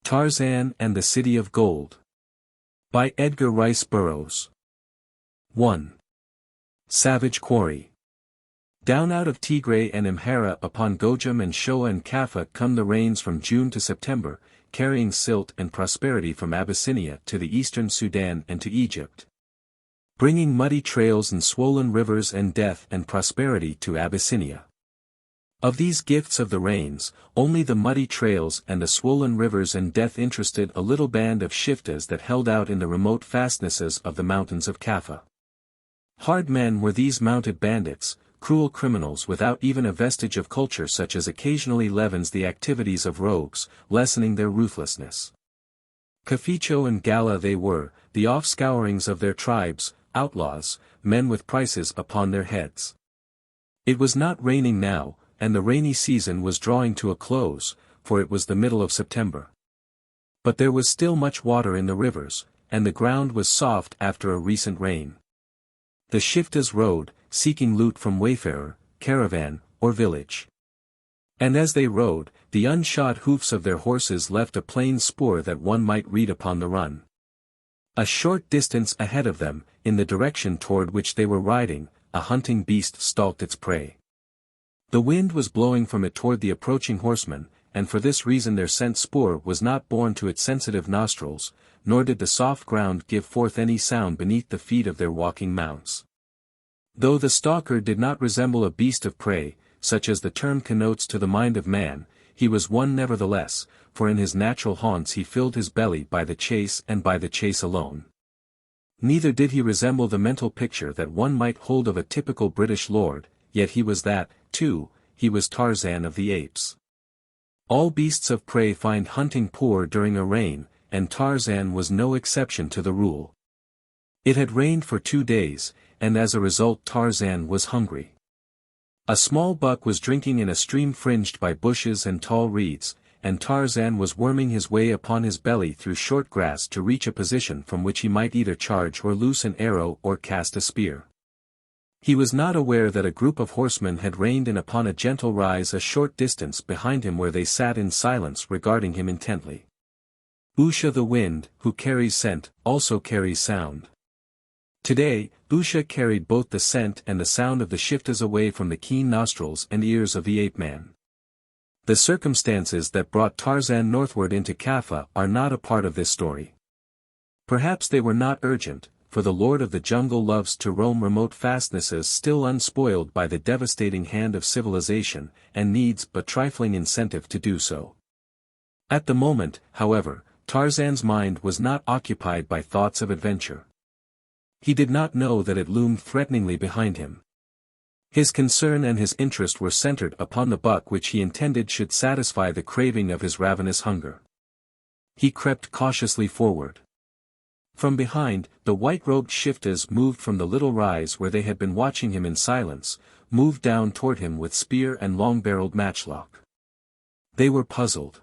Tarzan and the City of Gold. By Edgar Rice Burroughs. 1. Savage Quarry. Down out of Tigray and Amhara upon Gojam and Shoa and Kaffa come the rains from June to September, carrying silt and prosperity from Abyssinia to the eastern Sudan and to Egypt. Bringing muddy trails and swollen rivers and death and prosperity to Abyssinia. Of these gifts of the rains, only the muddy trails and the swollen rivers and death interested a little band of shiftas that held out in the remote fastnesses of the mountains of Kaffa. Hard men were these mounted bandits, cruel criminals without even a vestige of culture such as occasionally leavens the activities of rogues, lessening their ruthlessness. Kaficho and Gala they were, the offscourings of their tribes, outlaws, men with prices upon their heads. It was not raining now, and the rainy season was drawing to a close, for it was the middle of September. But there was still much water in the rivers, and the ground was soft after a recent rain. The shiftas rode, seeking loot from wayfarer, caravan, or village. And as they rode, the unshod hoofs of their horses left a plain spoor that one might read upon the run. A short distance ahead of them, in the direction toward which they were riding, a hunting beast stalked its prey. The wind was blowing from it toward the approaching horsemen, and for this reason their scent spoor was not borne to its sensitive nostrils, nor did the soft ground give forth any sound beneath the feet of their walking mounts. Though the stalker did not resemble a beast of prey, such as the term connotes to the mind of man, he was one nevertheless, for in his natural haunts he filled his belly by the chase and by the chase alone. Neither did he resemble the mental picture that one might hold of a typical British lord, yet he was that, too, he was Tarzan of the apes. All beasts of prey find hunting poor during a rain, and Tarzan was no exception to the rule. It had rained for 2 days, and as a result Tarzan was hungry. A small buck was drinking in a stream fringed by bushes and tall reeds, and Tarzan was worming his way upon his belly through short grass to reach a position from which he might either charge or loose an arrow or cast a spear. He was not aware that a group of horsemen had reined in upon a gentle rise a short distance behind him where they sat in silence regarding him intently. Usha the wind, who carries scent, also carries sound. Today, Usha carried both the scent and the sound of the shiftas away from the keen nostrils and ears of the ape-man. The circumstances that brought Tarzan northward into Kaffa are not a part of this story. Perhaps they were not urgent, for the lord of the jungle loves to roam remote fastnesses still unspoiled by the devastating hand of civilization, and needs but trifling incentive to do so. At the moment, however, Tarzan's mind was not occupied by thoughts of adventure. He did not know that it loomed threateningly behind him. His concern and his interest were centered upon the buck which he intended should satisfy the craving of his ravenous hunger. He crept cautiously forward. From behind, the white-robed shiftas moved from the little rise where they had been watching him in silence, moved down toward him with spear and long-barreled matchlock. They were puzzled.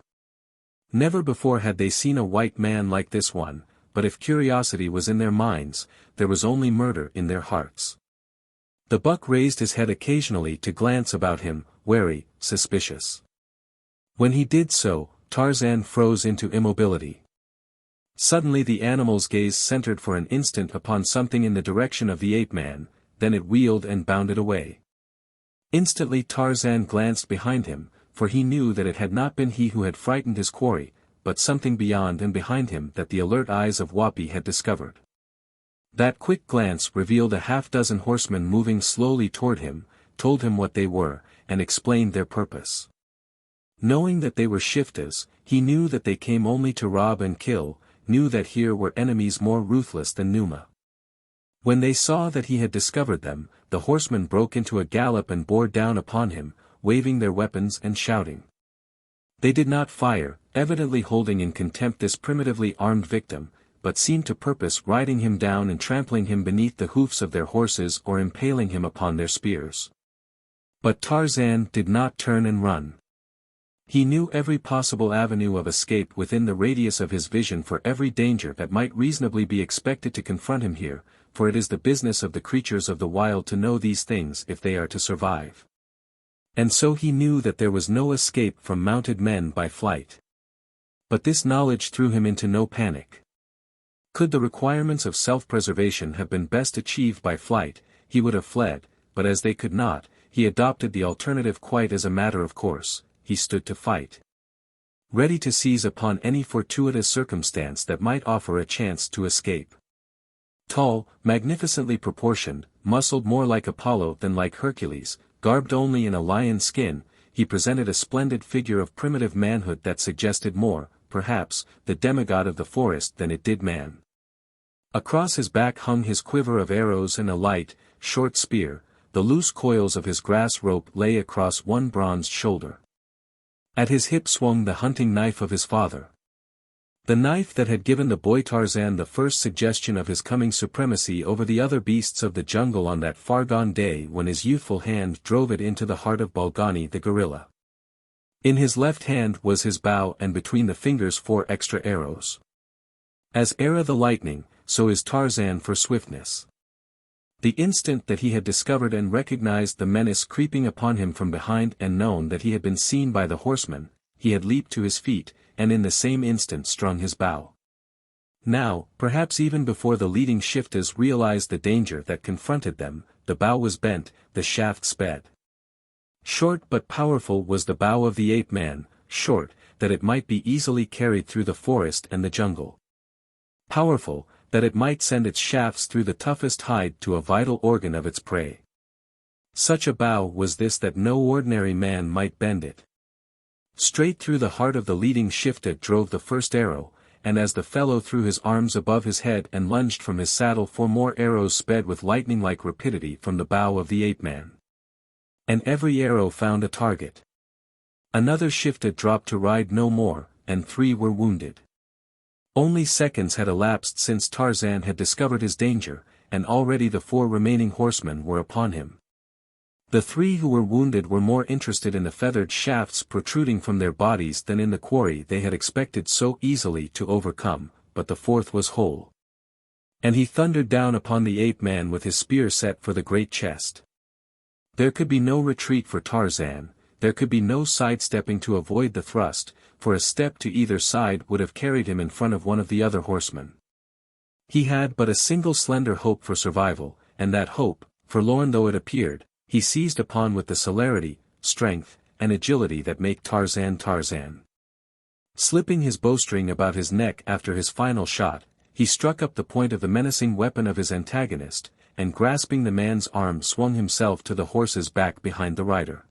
Never before had they seen a white man like this one, but if curiosity was in their minds, there was only murder in their hearts. The buck raised his head occasionally to glance about him, wary, suspicious. When he did so, Tarzan froze into immobility. Suddenly the animal's gaze centered for an instant upon something in the direction of the ape-man, then it wheeled and bounded away. Instantly Tarzan glanced behind him, for he knew that it had not been he who had frightened his quarry, but something beyond and behind him that the alert eyes of Wapi had discovered. That quick glance revealed a half-dozen horsemen moving slowly toward him, told him what they were, and explained their purpose. Knowing that they were shiftas, he knew that they came only to rob and kill, knew that here were enemies more ruthless than Numa. When they saw that he had discovered them, the horsemen broke into a gallop and bore down upon him, waving their weapons and shouting. They did not fire, evidently holding in contempt this primitively armed victim, but seemed to purpose riding him down and trampling him beneath the hoofs of their horses or impaling him upon their spears. But Tarzan did not turn and run. He knew every possible avenue of escape within the radius of his vision for every danger that might reasonably be expected to confront him here, for it is the business of the creatures of the wild to know these things if they are to survive. And so he knew that there was no escape from mounted men by flight. But this knowledge threw him into no panic. Could the requirements of self-preservation have been best achieved by flight, he would have fled, but as they could not, he adopted the alternative quite as a matter of course. He stood to fight, ready to seize upon any fortuitous circumstance that might offer a chance to escape. Tall, magnificently proportioned, muscled more like Apollo than like Hercules, garbed only in a lion's skin, he presented a splendid figure of primitive manhood that suggested more, perhaps, the demigod of the forest than it did man. Across his back hung his quiver of arrows and a light, short spear. The loose coils of his grass rope lay across one bronzed shoulder. At his hip swung the hunting knife of his father. The knife that had given the boy Tarzan the first suggestion of his coming supremacy over the other beasts of the jungle on that far-gone day when his youthful hand drove it into the heart of Bolgani the gorilla. In his left hand was his bow, and between the fingers 4 extra arrows. As Era the lightning, so is Tarzan for swiftness. The instant that he had discovered and recognized the menace creeping upon him from behind and known that he had been seen by the horseman, he had leaped to his feet, and in the same instant strung his bow. Now, perhaps even before the leading shiftas realized the danger that confronted them, the bow was bent, the shaft sped. Short but powerful was the bow of the ape-man, short, that it might be easily carried through the forest and the jungle. Powerful, that it might send its shafts through the toughest hide to a vital organ of its prey. Such a bow was this that no ordinary man might bend it. Straight through the heart of the leading shifta drove the first arrow, and as the fellow threw his arms above his head and lunged from his saddle 4 more arrows sped with lightning-like rapidity from the bow of the ape-man. And every arrow found a target. Another shifta dropped to ride no more, and 3 were wounded. Only seconds had elapsed since Tarzan had discovered his danger, and already the 4 remaining horsemen were upon him. The 3 who were wounded were more interested in the feathered shafts protruding from their bodies than in the quarry they had expected so easily to overcome, but the 4th was whole. And he thundered down upon the ape-man with his spear set for the great chest. There could be no retreat for Tarzan, there could be no sidestepping to avoid the thrust, for a step to either side would have carried him in front of one of the other horsemen. He had but a single slender hope for survival, and that hope, forlorn though it appeared, he seized upon with the celerity, strength, and agility that make Tarzan Tarzan. Slipping his bowstring about his neck after his final shot, he struck up the point of the menacing weapon of his antagonist, and grasping the man's arm swung himself to the horse's back behind the rider.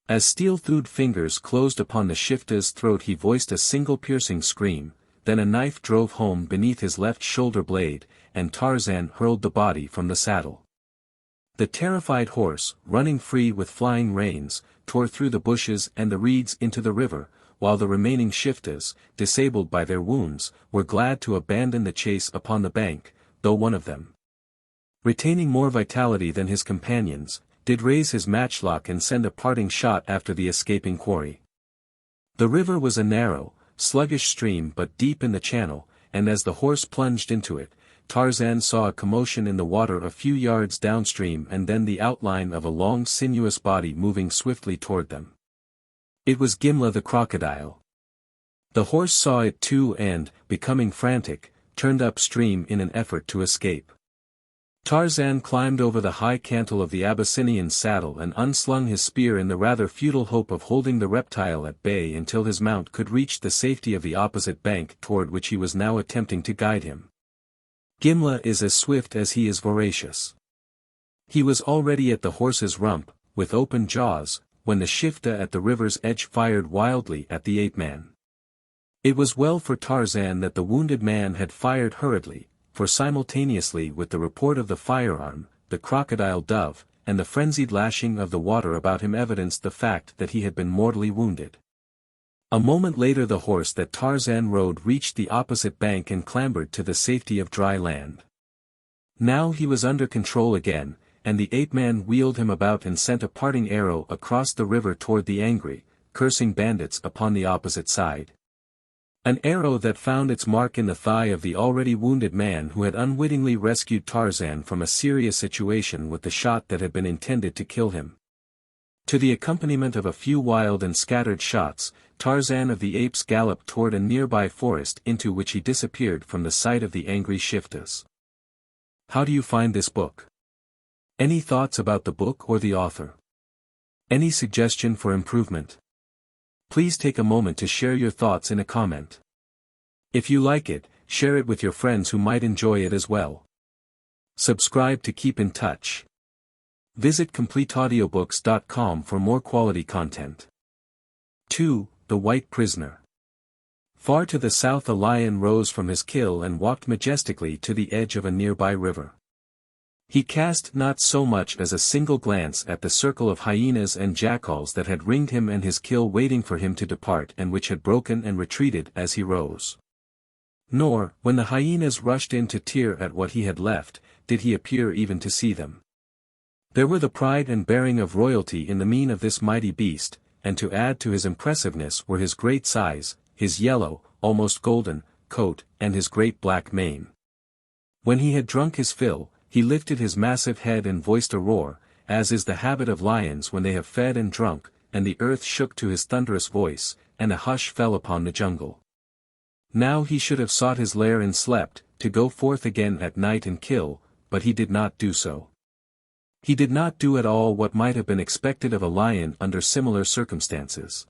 As steel-thewed fingers closed upon the shifta's throat he voiced a single piercing scream, then a knife drove home beneath his left shoulder blade, and Tarzan hurled the body from the saddle. The terrified horse, running free with flying reins, tore through the bushes and the reeds into the river, while the remaining shiftas, disabled by their wounds, were glad to abandon the chase upon the bank, though one of them, retaining more vitality than his companions, did raise his matchlock and send a parting shot after the escaping quarry. The river was a narrow, sluggish stream but deep in the channel, and as the horse plunged into it, Tarzan saw a commotion in the water a few yards downstream and then the outline of a long sinuous body moving swiftly toward them. It was Gimla the crocodile. The horse saw it too and, becoming frantic, turned upstream in an effort to escape. Tarzan climbed over the high cantle of the Abyssinian's saddle and unslung his spear in the rather futile hope of holding the reptile at bay until his mount could reach the safety of the opposite bank toward which he was now attempting to guide him. Gimla is as swift as he is voracious. He was already at the horse's rump, with open jaws, when the shifta at the river's edge fired wildly at the ape-man. It was well for Tarzan that the wounded man had fired hurriedly, for simultaneously with the report of the firearm, the crocodile dove, and the frenzied lashing of the water about him evidenced the fact that he had been mortally wounded. A moment later the horse that Tarzan rode reached the opposite bank and clambered to the safety of dry land. Now he was under control again, and the ape-man wheeled him about and sent a parting arrow across the river toward the angry, cursing bandits upon the opposite side. An arrow that found its mark in the thigh of the already wounded man who had unwittingly rescued Tarzan from a serious situation with the shot that had been intended to kill him. To the accompaniment of a few wild and scattered shots, Tarzan of the Apes galloped toward a nearby forest into which he disappeared from the sight of the angry shiftas. How do you find this book? Any thoughts about the book or the author? Any suggestion for improvement? Please take a moment to share your thoughts in a comment. If you like it, share it with your friends who might enjoy it as well. Subscribe to keep in touch. Visit CompleteAudiobooks.com for more quality content. 2. The White Prisoner. Far to the south a lion rose from his kill and walked majestically to the edge of a nearby river. He cast not so much as a single glance at the circle of hyenas and jackals that had ringed him and his kill waiting for him to depart and which had broken and retreated as he rose. Nor, when the hyenas rushed in to tear at what he had left, did he appear even to see them. There were the pride and bearing of royalty in the mien of this mighty beast, and to add to his impressiveness were his great size, his yellow, almost golden, coat, and his great black mane. When he had drunk his fill, he lifted his massive head and voiced a roar, as is the habit of lions when they have fed and drunk, and the earth shook to his thunderous voice, and a hush fell upon the jungle. Now he should have sought his lair and slept, to go forth again at night and kill, but he did not do so. He did not do at all what might have been expected of a lion under similar circumstances.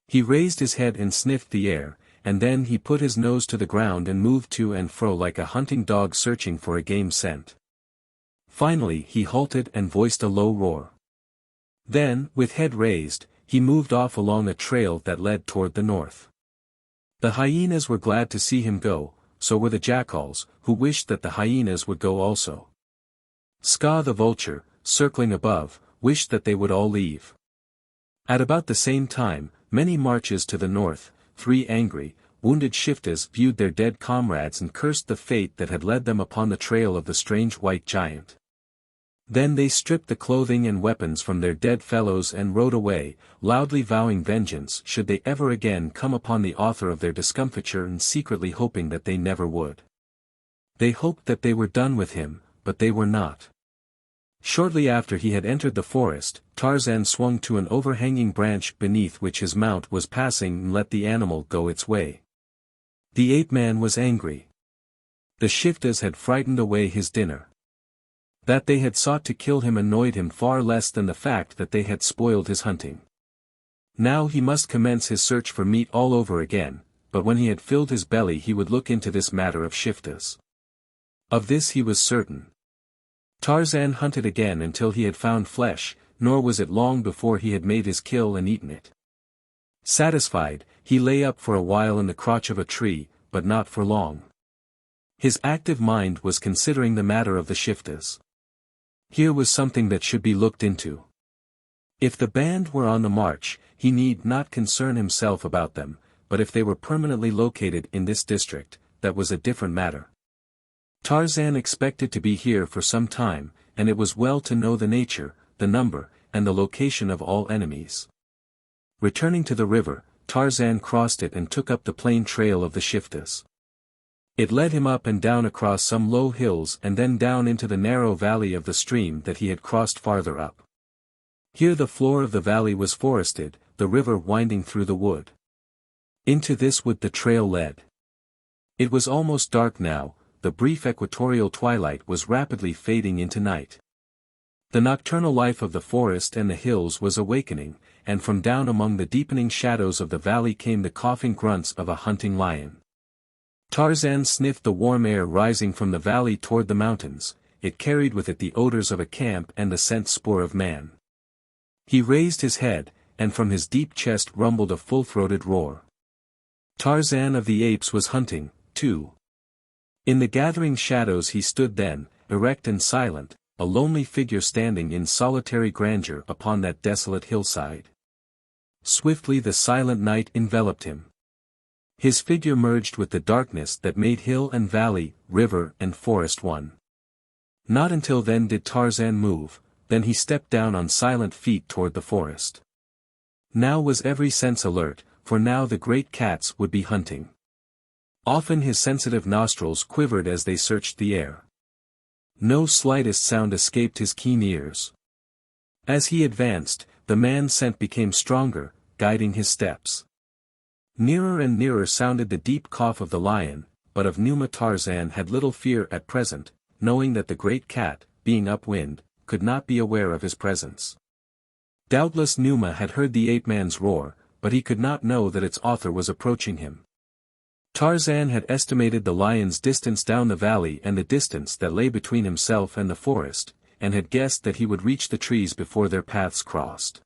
He raised his head and sniffed the air, and then he put his nose to the ground and moved to and fro like a hunting dog searching for a game scent. Finally he halted and voiced a low roar. Then, with head raised, he moved off along a trail that led toward the north. The hyenas were glad to see him go, so were the jackals, who wished that the hyenas would go also. Ska the vulture, circling above, wished that they would all leave. At about the same time, many marches to the north, 3 angry, wounded shiftas viewed their dead comrades and cursed the fate that had led them upon the trail of the strange white giant. Then they stripped the clothing and weapons from their dead fellows and rode away, loudly vowing vengeance should they ever again come upon the author of their discomfiture and secretly hoping that they never would. They hoped that they were done with him, but they were not. Shortly after he had entered the forest, Tarzan swung to an overhanging branch beneath which his mount was passing and let the animal go its way. The ape-man was angry. The shiftas had frightened away his dinner. That they had sought to kill him annoyed him far less than the fact that they had spoiled his hunting. Now he must commence his search for meat all over again, but when he had filled his belly he would look into this matter of shiftas. Of this he was certain. Tarzan hunted again until he had found flesh, nor was it long before he had made his kill and eaten it. Satisfied, he lay up for a while in the crotch of a tree, but not for long. His active mind was considering the matter of the shiftas. Here was something that should be looked into. If the band were on the march, he need not concern himself about them, but if they were permanently located in this district, that was a different matter. Tarzan expected to be here for some time, and it was well to know the nature, the number, and the location of all enemies. Returning to the river, Tarzan crossed it and took up the plain trail of the shiftas. It led him up and down across some low hills and then down into the narrow valley of the stream that he had crossed farther up. Here the floor of the valley was forested, the river winding through the wood. Into this wood the trail led. It was almost dark now. The brief equatorial twilight was rapidly fading into night. The nocturnal life of the forest and the hills was awakening, and from down among the deepening shadows of the valley came the coughing grunts of a hunting lion. Tarzan sniffed the warm air rising from the valley toward the mountains. It carried with it the odors of a camp and the scent spoor of man. He raised his head, and from his deep chest rumbled a full-throated roar. Tarzan of the Apes was hunting, too. In the gathering shadows he stood then, erect and silent, a lonely figure standing in solitary grandeur upon that desolate hillside. Swiftly the silent night enveloped him. His figure merged with the darkness that made hill and valley, river and forest one. Not until then did Tarzan move, then he stepped down on silent feet toward the forest. Now was every sense alert, for now the great cats would be hunting. Often his sensitive nostrils quivered as they searched the air. No slightest sound escaped his keen ears. As he advanced, the man scent became stronger, guiding his steps. Nearer and nearer sounded the deep cough of the lion, but of Numa Tarzan had little fear at present, knowing that the great cat, being upwind, could not be aware of his presence. Doubtless Numa had heard the ape-man's roar, but he could not know that its author was approaching him. Tarzan had estimated the lion's distance down the valley and the distance that lay between himself and the forest, and had guessed that he would reach the trees before their paths crossed.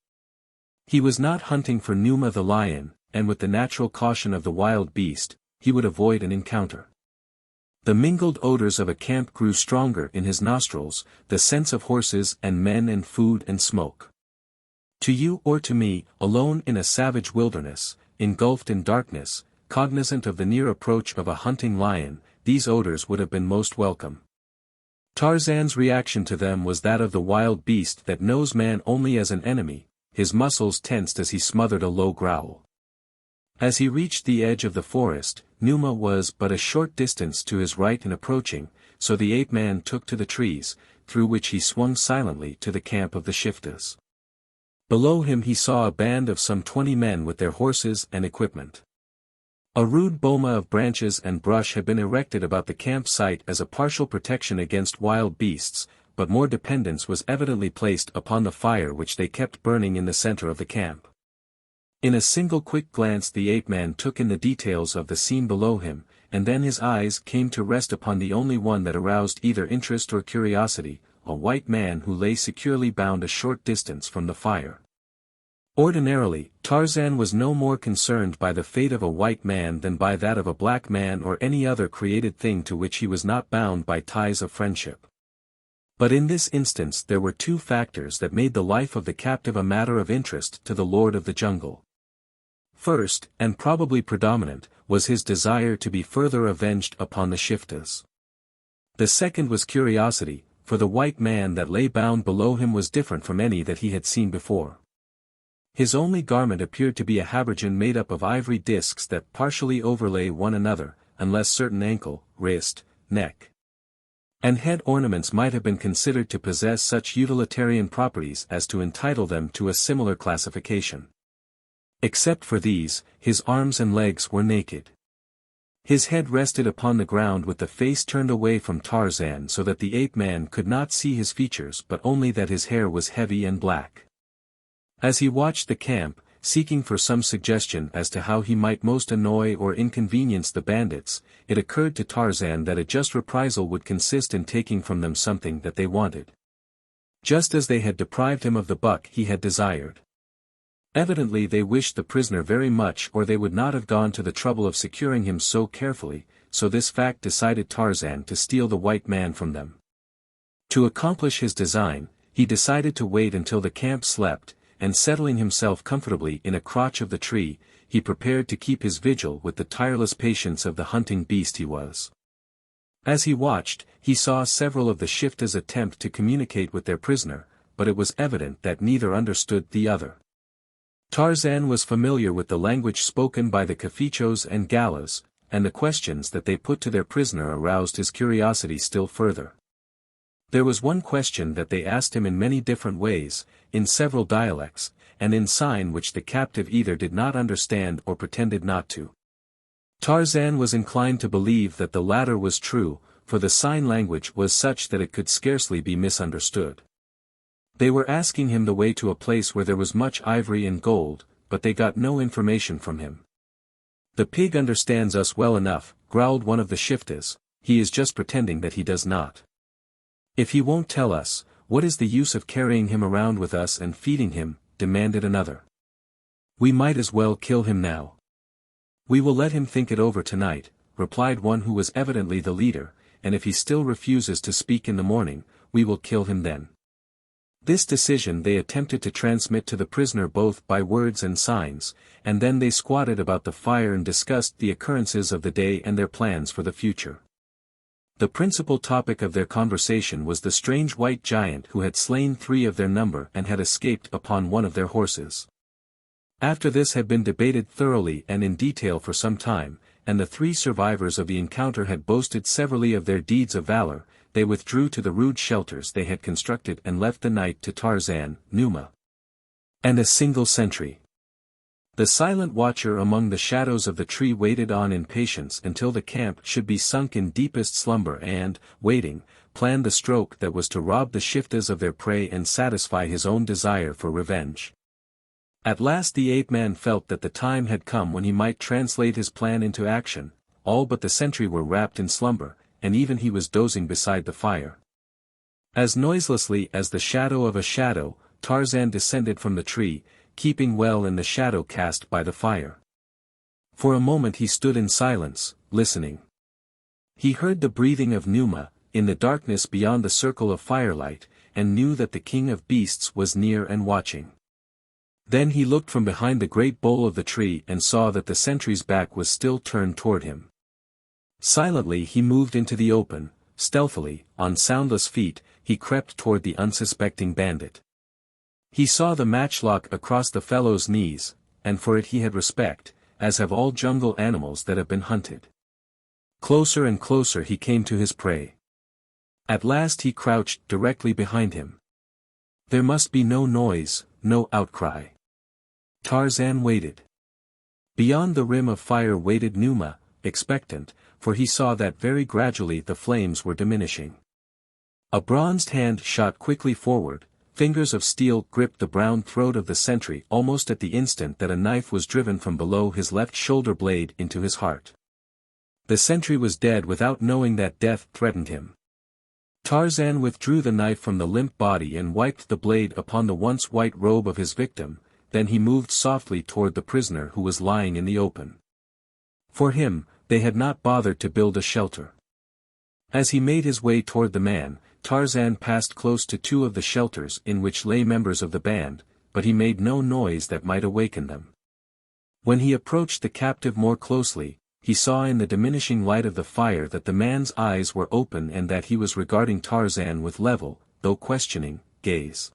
He was not hunting for Numa the lion, and with the natural caution of the wild beast, he would avoid an encounter. The mingled odors of a camp grew stronger in his nostrils, the scents of horses and men and food and smoke. To you or to me, alone in a savage wilderness, engulfed in darkness, cognizant of the near approach of a hunting lion, these odors would have been most welcome. Tarzan's reaction to them was that of the wild beast that knows man only as an enemy, his muscles tensed as he smothered a low growl. As he reached the edge of the forest, Numa was but a short distance to his right in approaching, so the ape-man took to the trees, through which he swung silently to the camp of the shiftas. Below him he saw a band of some 20 men with their horses and equipment. A rude boma of branches and brush had been erected about the campsite as a partial protection against wild beasts, but more dependence was evidently placed upon the fire which they kept burning in the center of the camp. In a single quick glance the ape-man took in the details of the scene below him, and then his eyes came to rest upon the only one that aroused either interest or curiosity, a white man who lay securely bound a short distance from the fire. Ordinarily, Tarzan was no more concerned by the fate of a white man than by that of a black man or any other created thing to which he was not bound by ties of friendship. But in this instance there were two factors that made the life of the captive a matter of interest to the Lord of the Jungle. First, and probably predominant, was his desire to be further avenged upon the shiftas. The second was curiosity, for the white man that lay bound below him was different from any that he had seen before. His only garment appeared to be a habergeon made up of ivory discs that partially overlay one another, unless certain ankle, wrist, neck, and head ornaments might have been considered to possess such utilitarian properties as to entitle them to a similar classification. Except for these, his arms and legs were naked. His head rested upon the ground with the face turned away from Tarzan so that the ape-man could not see his features but only that his hair was heavy and black. As he watched the camp, seeking for some suggestion as to how he might most annoy or inconvenience the bandits, it occurred to Tarzan that a just reprisal would consist in taking from them something that they wanted. Just as they had deprived him of the buck he had desired. Evidently they wished the prisoner very much or they would not have gone to the trouble of securing him so carefully, so this fact decided Tarzan to steal the white man from them. To accomplish his design, he decided to wait until the camp slept, and settling himself comfortably in a crotch of the tree, he prepared to keep his vigil with the tireless patience of the hunting beast he was. As he watched, he saw several of the shiftas attempt to communicate with their prisoner, but it was evident that neither understood the other. Tarzan was familiar with the language spoken by the Cafichos and Galas, and the questions that they put to their prisoner aroused his curiosity still further. There was one question that they asked him in many different ways, in several dialects, and in sign which the captive either did not understand or pretended not to. Tarzan was inclined to believe that the latter was true, for the sign language was such that it could scarcely be misunderstood. They were asking him the way to a place where there was much ivory and gold, but they got no information from him. "The pig understands us well enough," growled one of the shiftas, "he is just pretending that he does not. If he won't tell us, what is the use of carrying him around with us and feeding him?" demanded another. "We might as well kill him now." "We will let him think it over tonight," replied one who was evidently the leader, "and if he still refuses to speak in the morning, we will kill him then." This decision they attempted to transmit to the prisoner both by words and signs, and then they squatted about the fire and discussed the occurrences of the day and their plans for the future. The principal topic of their conversation was the strange white giant who had slain 3 of their number and had escaped upon one of their horses. After this had been debated thoroughly and in detail for some time, and the 3 survivors of the encounter had boasted severally of their deeds of valor, they withdrew to the rude shelters they had constructed and left the night to Tarzan, Numa, And a single sentry. The silent watcher among the shadows of the tree waited on in patience until the camp should be sunk in deepest slumber and, waiting, planned the stroke that was to rob the shiftas of their prey and satisfy his own desire for revenge. At last the ape-man felt that the time had come when he might translate his plan into action. All but the sentry were wrapped in slumber, and even he was dozing beside the fire. As noiselessly as the shadow of a shadow, Tarzan descended from the tree, keeping well in the shadow cast by the fire. For a moment he stood in silence, listening. He heard the breathing of Numa, in the darkness beyond the circle of firelight, and knew that the king of beasts was near and watching. Then he looked from behind the great bole of the tree and saw that the sentry's back was still turned toward him. Silently he moved into the open, stealthily, on soundless feet, he crept toward the unsuspecting bandit. He saw the matchlock across the fellow's knees, and for it he had respect, as have all jungle animals that have been hunted. Closer and closer he came to his prey. At last he crouched directly behind him. There must be no noise, no outcry. Tarzan waited. Beyond the rim of fire waited Numa, expectant, for he saw that very gradually the flames were diminishing. A bronzed hand shot quickly forward, fingers of steel gripped the brown throat of the sentry almost at the instant that a knife was driven from below his left shoulder blade into his heart. The sentry was dead without knowing that death threatened him. Tarzan withdrew the knife from the limp body and wiped the blade upon the once white robe of his victim, then he moved softly toward the prisoner who was lying in the open. For him, they had not bothered to build a shelter. As he made his way toward the man, Tarzan passed close to two of the shelters in which lay members of the band, but he made no noise that might awaken them. When he approached the captive more closely, he saw in the diminishing light of the fire that the man's eyes were open and that he was regarding Tarzan with level, though questioning, gaze.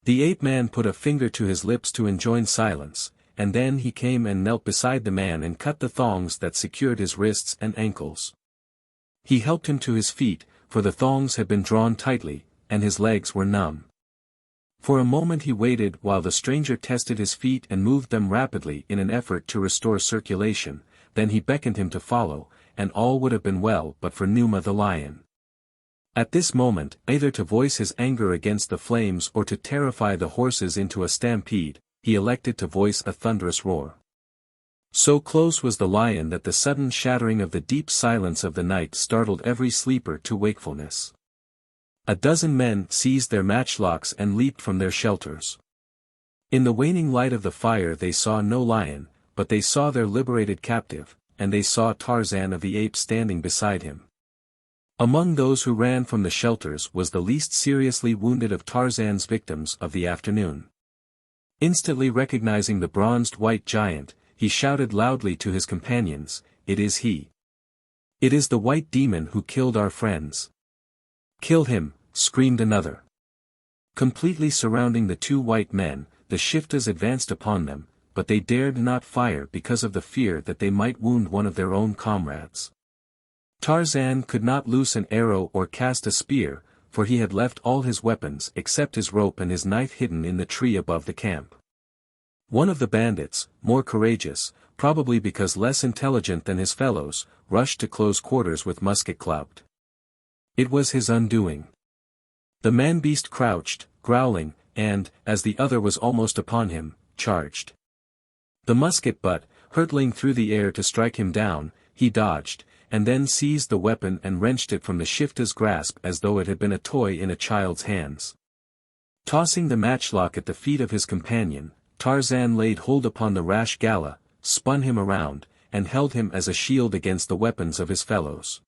The ape-man put a finger to his lips to enjoin silence, and then he came and knelt beside the man and cut the thongs that secured his wrists and ankles. He helped him to his feet, for the thongs had been drawn tightly, and his legs were numb. For a moment he waited while the stranger tested his feet and moved them rapidly in an effort to restore circulation, then he beckoned him to follow, and all would have been well but for Numa the lion. At this moment, either to voice his anger against the flames or to terrify the horses into a stampede, he elected to voice a thunderous roar. So close was the lion that the sudden shattering of the deep silence of the night startled every sleeper to wakefulness. A dozen men seized their matchlocks and leaped from their shelters. In the waning light of the fire they saw no lion, but they saw their liberated captive, and they saw Tarzan of the Apes standing beside him. Among those who ran from the shelters was the least seriously wounded of Tarzan's victims of the afternoon. Instantly recognizing the bronzed white giant, he shouted loudly to his companions, "It is he. It is the white demon who killed our friends." "Kill him," screamed another. Completely surrounding the two white men, the shiftas advanced upon them, but they dared not fire because of the fear that they might wound one of their own comrades. Tarzan could not loose an arrow or cast a spear, for he had left all his weapons except his rope and his knife hidden in the tree above the camp. One of the bandits, more courageous, probably because less intelligent than his fellows, rushed to close quarters with musket clubbed. It was his undoing. The man-beast crouched, growling, and, as the other was almost upon him, charged. The musket butt, hurtling through the air to strike him down, he dodged, and then seized the weapon and wrenched it from the shifta's grasp as though it had been a toy in a child's hands. Tossing the matchlock at the feet of his companion, Tarzan laid hold upon the rash Gala, spun him around, and held him as a shield against the weapons of his fellows.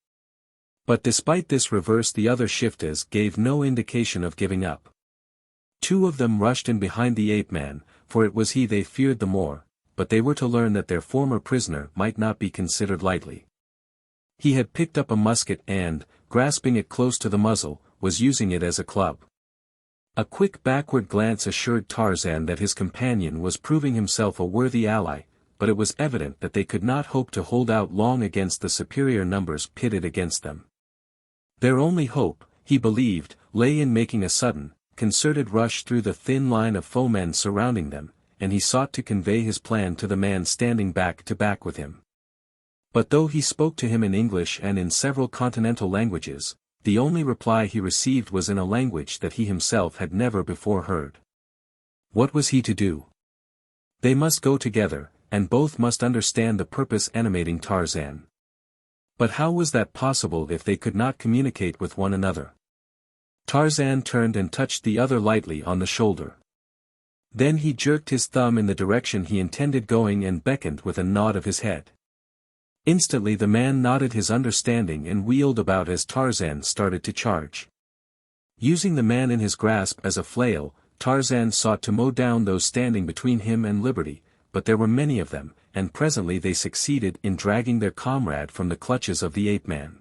But despite this reverse the other shiftas gave no indication of giving up. Two of them rushed in behind the ape-man, for it was he they feared the more, but they were to learn that their former prisoner might not be considered lightly. He had picked up a musket and, grasping it close to the muzzle, was using it as a club. A quick backward glance assured Tarzan that his companion was proving himself a worthy ally, but it was evident that they could not hope to hold out long against the superior numbers pitted against them. Their only hope, he believed, lay in making a sudden, concerted rush through the thin line of foemen surrounding them, and he sought to convey his plan to the man standing back to back with him. But though he spoke to him in English and in several continental languages, the only reply he received was in a language that he himself had never before heard. What was he to do? They must go together, and both must understand the purpose animating Tarzan. But how was that possible if they could not communicate with one another? Tarzan turned and touched the other lightly on the shoulder. Then he jerked his thumb in the direction he intended going and beckoned with a nod of his head. Instantly the man nodded his understanding and wheeled about as Tarzan started to charge. Using the man in his grasp as a flail, Tarzan sought to mow down those standing between him and liberty, but there were many of them, and presently they succeeded in dragging their comrade from the clutches of the ape-man.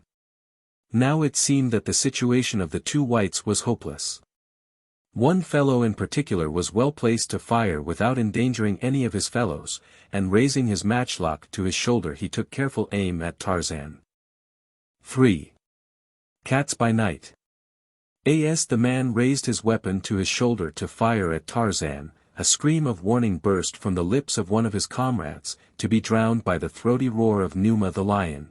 Now it seemed that the situation of the two whites was hopeless. One fellow in particular was well placed to fire without endangering any of his fellows, and raising his matchlock to his shoulder he took careful aim at Tarzan. 3. Cats by Night. As the man raised his weapon to his shoulder to fire at Tarzan, a scream of warning burst from the lips of one of his comrades, to be drowned by the throaty roar of Numa the lion.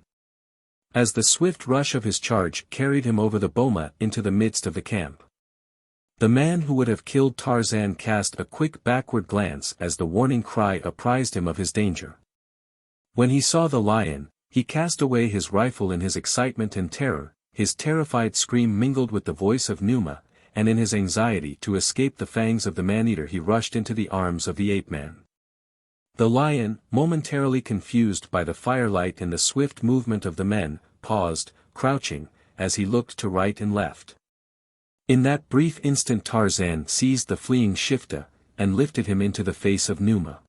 As the swift rush of his charge carried him over the boma into the midst of the camp. The man who would have killed Tarzan cast a quick backward glance as the warning cry apprised him of his danger. When he saw the lion, he cast away his rifle in his excitement and terror, his terrified scream mingled with the voice of Numa, and in his anxiety to escape the fangs of the man-eater he rushed into the arms of the ape-man. The lion, momentarily confused by the firelight and the swift movement of the men, paused, crouching, as he looked to right and left. In that brief instant Tarzan seized the fleeing shifta, and lifted him into the face of Numa.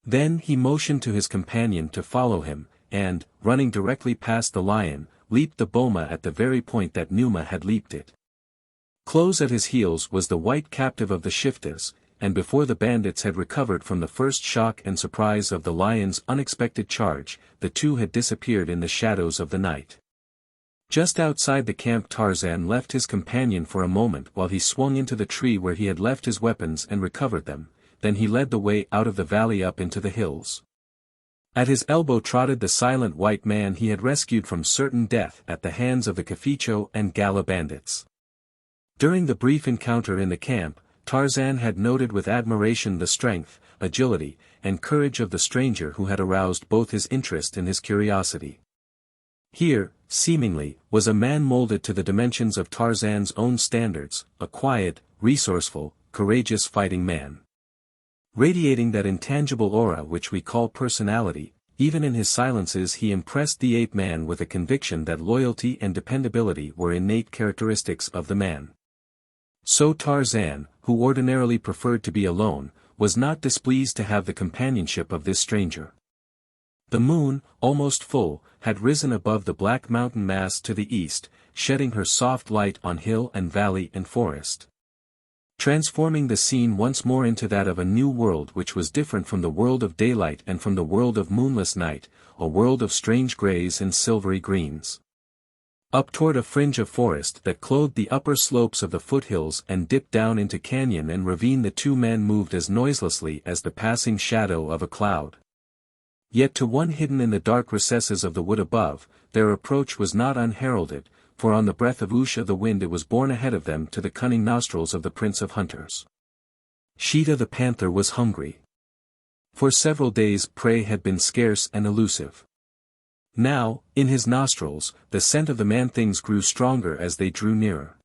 Then he motioned to his companion to follow him, and, running directly past the lion, leaped the boma at the very point that Numa had leaped it. Close at his heels was the white captive of the shiftas, and before the bandits had recovered from the first shock and surprise of the lion's unexpected charge, the two had disappeared in the shadows of the night. Just outside the camp Tarzan left his companion for a moment while he swung into the tree where he had left his weapons and recovered them, then he led the way out of the valley up into the hills. At his elbow trotted the silent white man he had rescued from certain death at the hands of the Caficho and Gala bandits. During the brief encounter in the camp, Tarzan had noted with admiration the strength, agility, and courage of the stranger who had aroused both his interest and his curiosity. Here, seemingly, was a man molded to the dimensions of Tarzan's own standards, a quiet, resourceful, courageous fighting man. Radiating that intangible aura which we call personality, even in his silences he impressed the ape-man with a conviction that loyalty and dependability were innate characteristics of the man. So Tarzan, who ordinarily preferred to be alone, was not displeased to have the companionship of this stranger. The moon, almost full, had risen above the black mountain mass to the east, shedding her soft light on hill and valley and forest, transforming the scene once more into that of a new world which was different from the world of daylight and from the world of moonless night, a world of strange grays and silvery greens. Up toward a fringe of forest that clothed the upper slopes of the foothills and dipped down into canyon and ravine the two men moved as noiselessly as the passing shadow of a cloud. Yet to one hidden in the dark recesses of the wood above, their approach was not unheralded, for on the breath of Usha the wind it was borne ahead of them to the cunning nostrils of the Prince of Hunters. Sheeta the panther was hungry. For several days prey had been scarce and elusive. Now, in his nostrils, the scent of the man-things grew stronger as they drew nearer.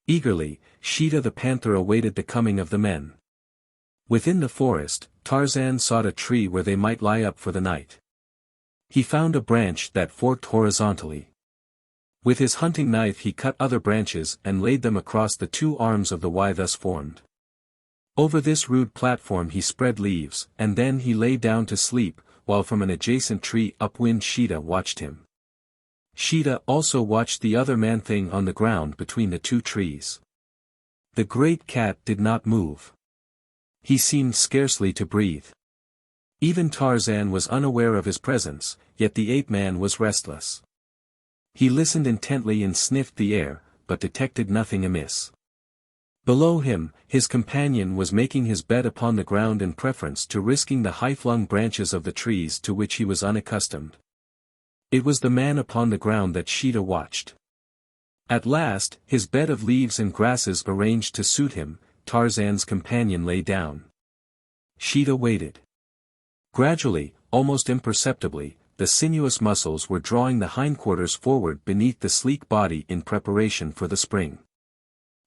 Eagerly, Sheeta the panther awaited the coming of the men. Within the forest, Tarzan sought a tree where they might lie up for the night. He found a branch that forked horizontally. With his hunting knife he cut other branches and laid them across the two arms of the Y thus formed. Over this rude platform he spread leaves, and then he lay down to sleep, while from an adjacent tree upwind Sheeta watched him. Sheeta also watched the other man-thing on the ground between the two trees. The great cat did not move. He seemed scarcely to breathe. Even Tarzan was unaware of his presence, yet the ape-man was restless. He listened intently and sniffed the air, but detected nothing amiss. Below him, his companion was making his bed upon the ground in preference to risking the high-flung branches of the trees to which he was unaccustomed. It was the man upon the ground that Sheeta watched. At last, his bed of leaves and grasses arranged to suit him, Tarzan's companion lay down. Sheeta waited. Gradually, almost imperceptibly, the sinuous muscles were drawing the hindquarters forward beneath the sleek body in preparation for the spring.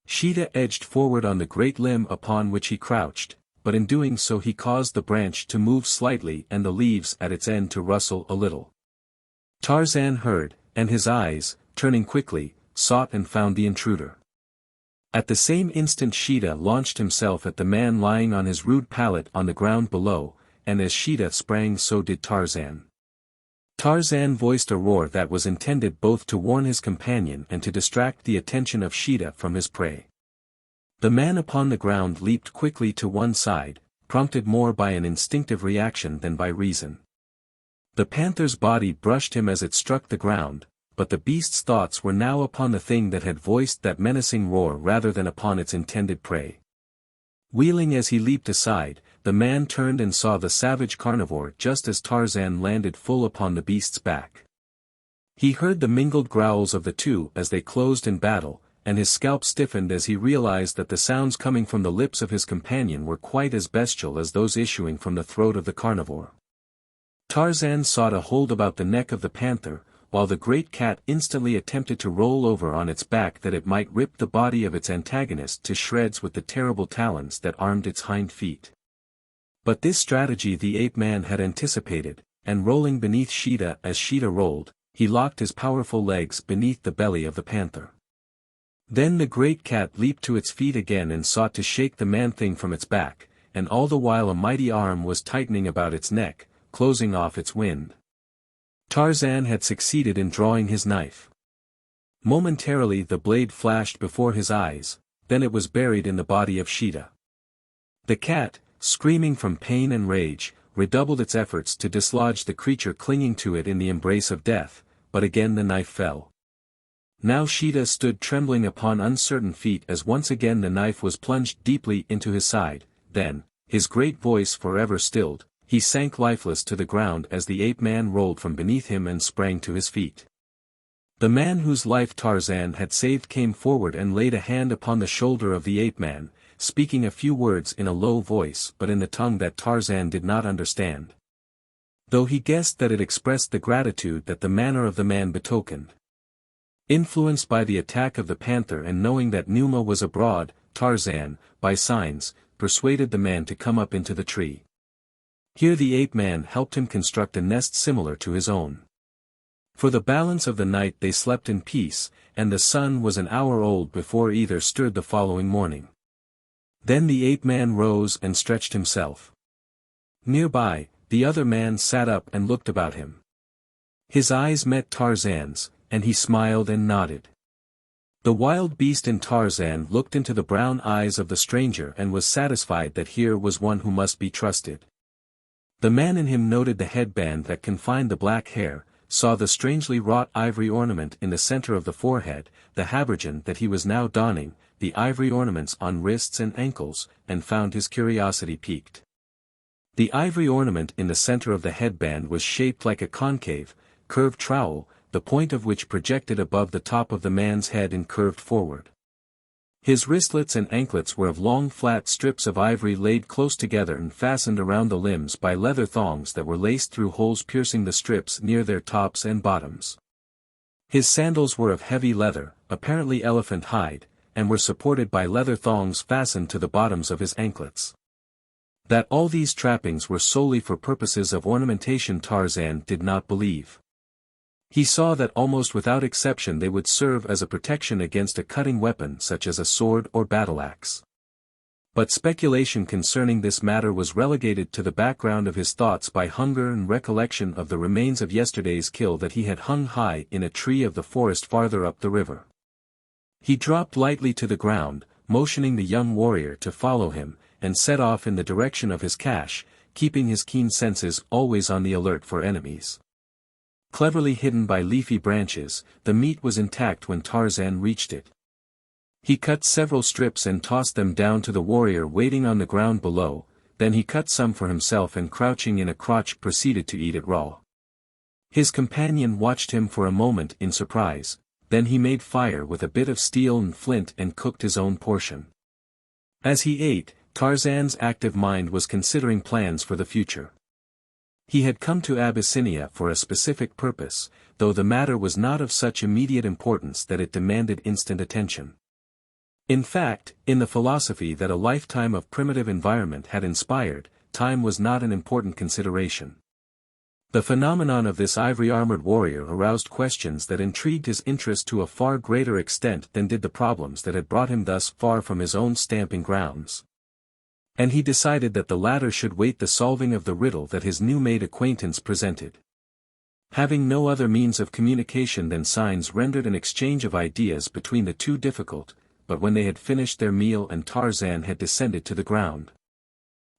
Sheeta edged forward on the great limb upon which he crouched, but in doing so he caused the branch to move slightly and the leaves at its end to rustle a little. Tarzan heard, and his eyes, turning quickly, sought and found the intruder. At the same instant Sheeta launched himself at the man lying on his rude pallet on the ground below, and as Sheeta sprang so did Tarzan. Tarzan voiced a roar that was intended both to warn his companion and to distract the attention of Sheeta from his prey. The man upon the ground leaped quickly to one side, prompted more by an instinctive reaction than by reason. The panther's body brushed him as it struck the ground, but the beast's thoughts were now upon the thing that had voiced that menacing roar rather than upon its intended prey. Wheeling as he leaped aside, the man turned and saw the savage carnivore just as Tarzan landed full upon the beast's back. He heard the mingled growls of the two as they closed in battle, and his scalp stiffened as he realized that the sounds coming from the lips of his companion were quite as bestial as those issuing from the throat of the carnivore. Tarzan sought a hold about the neck of the panther, while the great cat instantly attempted to roll over on its back that it might rip the body of its antagonist to shreds with the terrible talons that armed its hind feet. But this strategy the ape-man had anticipated, and rolling beneath Sheeta as Sheeta rolled, he locked his powerful legs beneath the belly of the panther. Then the great cat leaped to its feet again and sought to shake the man-thing from its back, and all the while a mighty arm was tightening about its neck, closing off its wind. Tarzan had succeeded in drawing his knife. Momentarily the blade flashed before his eyes, then it was buried in the body of Sheeta. The cat, screaming from pain and rage, redoubled its efforts to dislodge the creature clinging to it in the embrace of death, but again the knife fell. Now Sheeta stood trembling upon uncertain feet as once again the knife was plunged deeply into his side, then, his great voice forever stilled, he sank lifeless to the ground as the ape-man rolled from beneath him and sprang to his feet. The man whose life Tarzan had saved came forward and laid a hand upon the shoulder of the ape-man, speaking a few words in a low voice but in the tongue that Tarzan did not understand, though he guessed that it expressed the gratitude that the manner of the man betokened. Influenced by the attack of the panther and knowing that Numa was abroad, Tarzan, by signs, persuaded the man to come up into the tree. Here the ape-man helped him construct a nest similar to his own. For the balance of the night they slept in peace, and the sun was an hour old before either stirred the following morning. Then the ape-man rose and stretched himself. Nearby, the other man sat up and looked about him. His eyes met Tarzan's, and he smiled and nodded. The wild beast in Tarzan looked into the brown eyes of the stranger and was satisfied that here was one who must be trusted. The man in him noted the headband that confined the black hair, saw the strangely wrought ivory ornament in the center of the forehead, the habergeon that he was now donning, the ivory ornaments on wrists and ankles, and found his curiosity piqued. The ivory ornament in the center of the headband was shaped like a concave, curved trowel, the point of which projected above the top of the man's head and curved forward. His wristlets and anklets were of long flat strips of ivory laid close together and fastened around the limbs by leather thongs that were laced through holes piercing the strips near their tops and bottoms. His sandals were of heavy leather, apparently elephant hide, and were supported by leather thongs fastened to the bottoms of his anklets. That all these trappings were solely for purposes of ornamentation Tarzan did not believe. He saw that almost without exception they would serve as a protection against a cutting weapon such as a sword or battle-axe. But speculation concerning this matter was relegated to the background of his thoughts by hunger and recollection of the remains of yesterday's kill that he had hung high in a tree of the forest farther up the river. He dropped lightly to the ground, motioning the young warrior to follow him, and set off in the direction of his cache, keeping his keen senses always on the alert for enemies. Cleverly hidden by leafy branches, the meat was intact when Tarzan reached it. He cut several strips and tossed them down to the warrior waiting on the ground below, then he cut some for himself and crouching in a crotch proceeded to eat it raw. His companion watched him for a moment in surprise, then he made fire with a bit of steel and flint and cooked his own portion. As he ate, Tarzan's active mind was considering plans for the future. He had come to Abyssinia for a specific purpose, though the matter was not of such immediate importance that it demanded instant attention. In fact, in the philosophy that a lifetime of primitive environment had inspired, time was not an important consideration. The phenomenon of this ivory-armored warrior aroused questions that intrigued his interest to a far greater extent than did the problems that had brought him thus far from his own stamping grounds. And he decided that the latter should wait the solving of the riddle that his new-made acquaintance presented. Having no other means of communication than signs rendered an exchange of ideas between the two difficult, but when they had finished their meal and Tarzan had descended to the ground,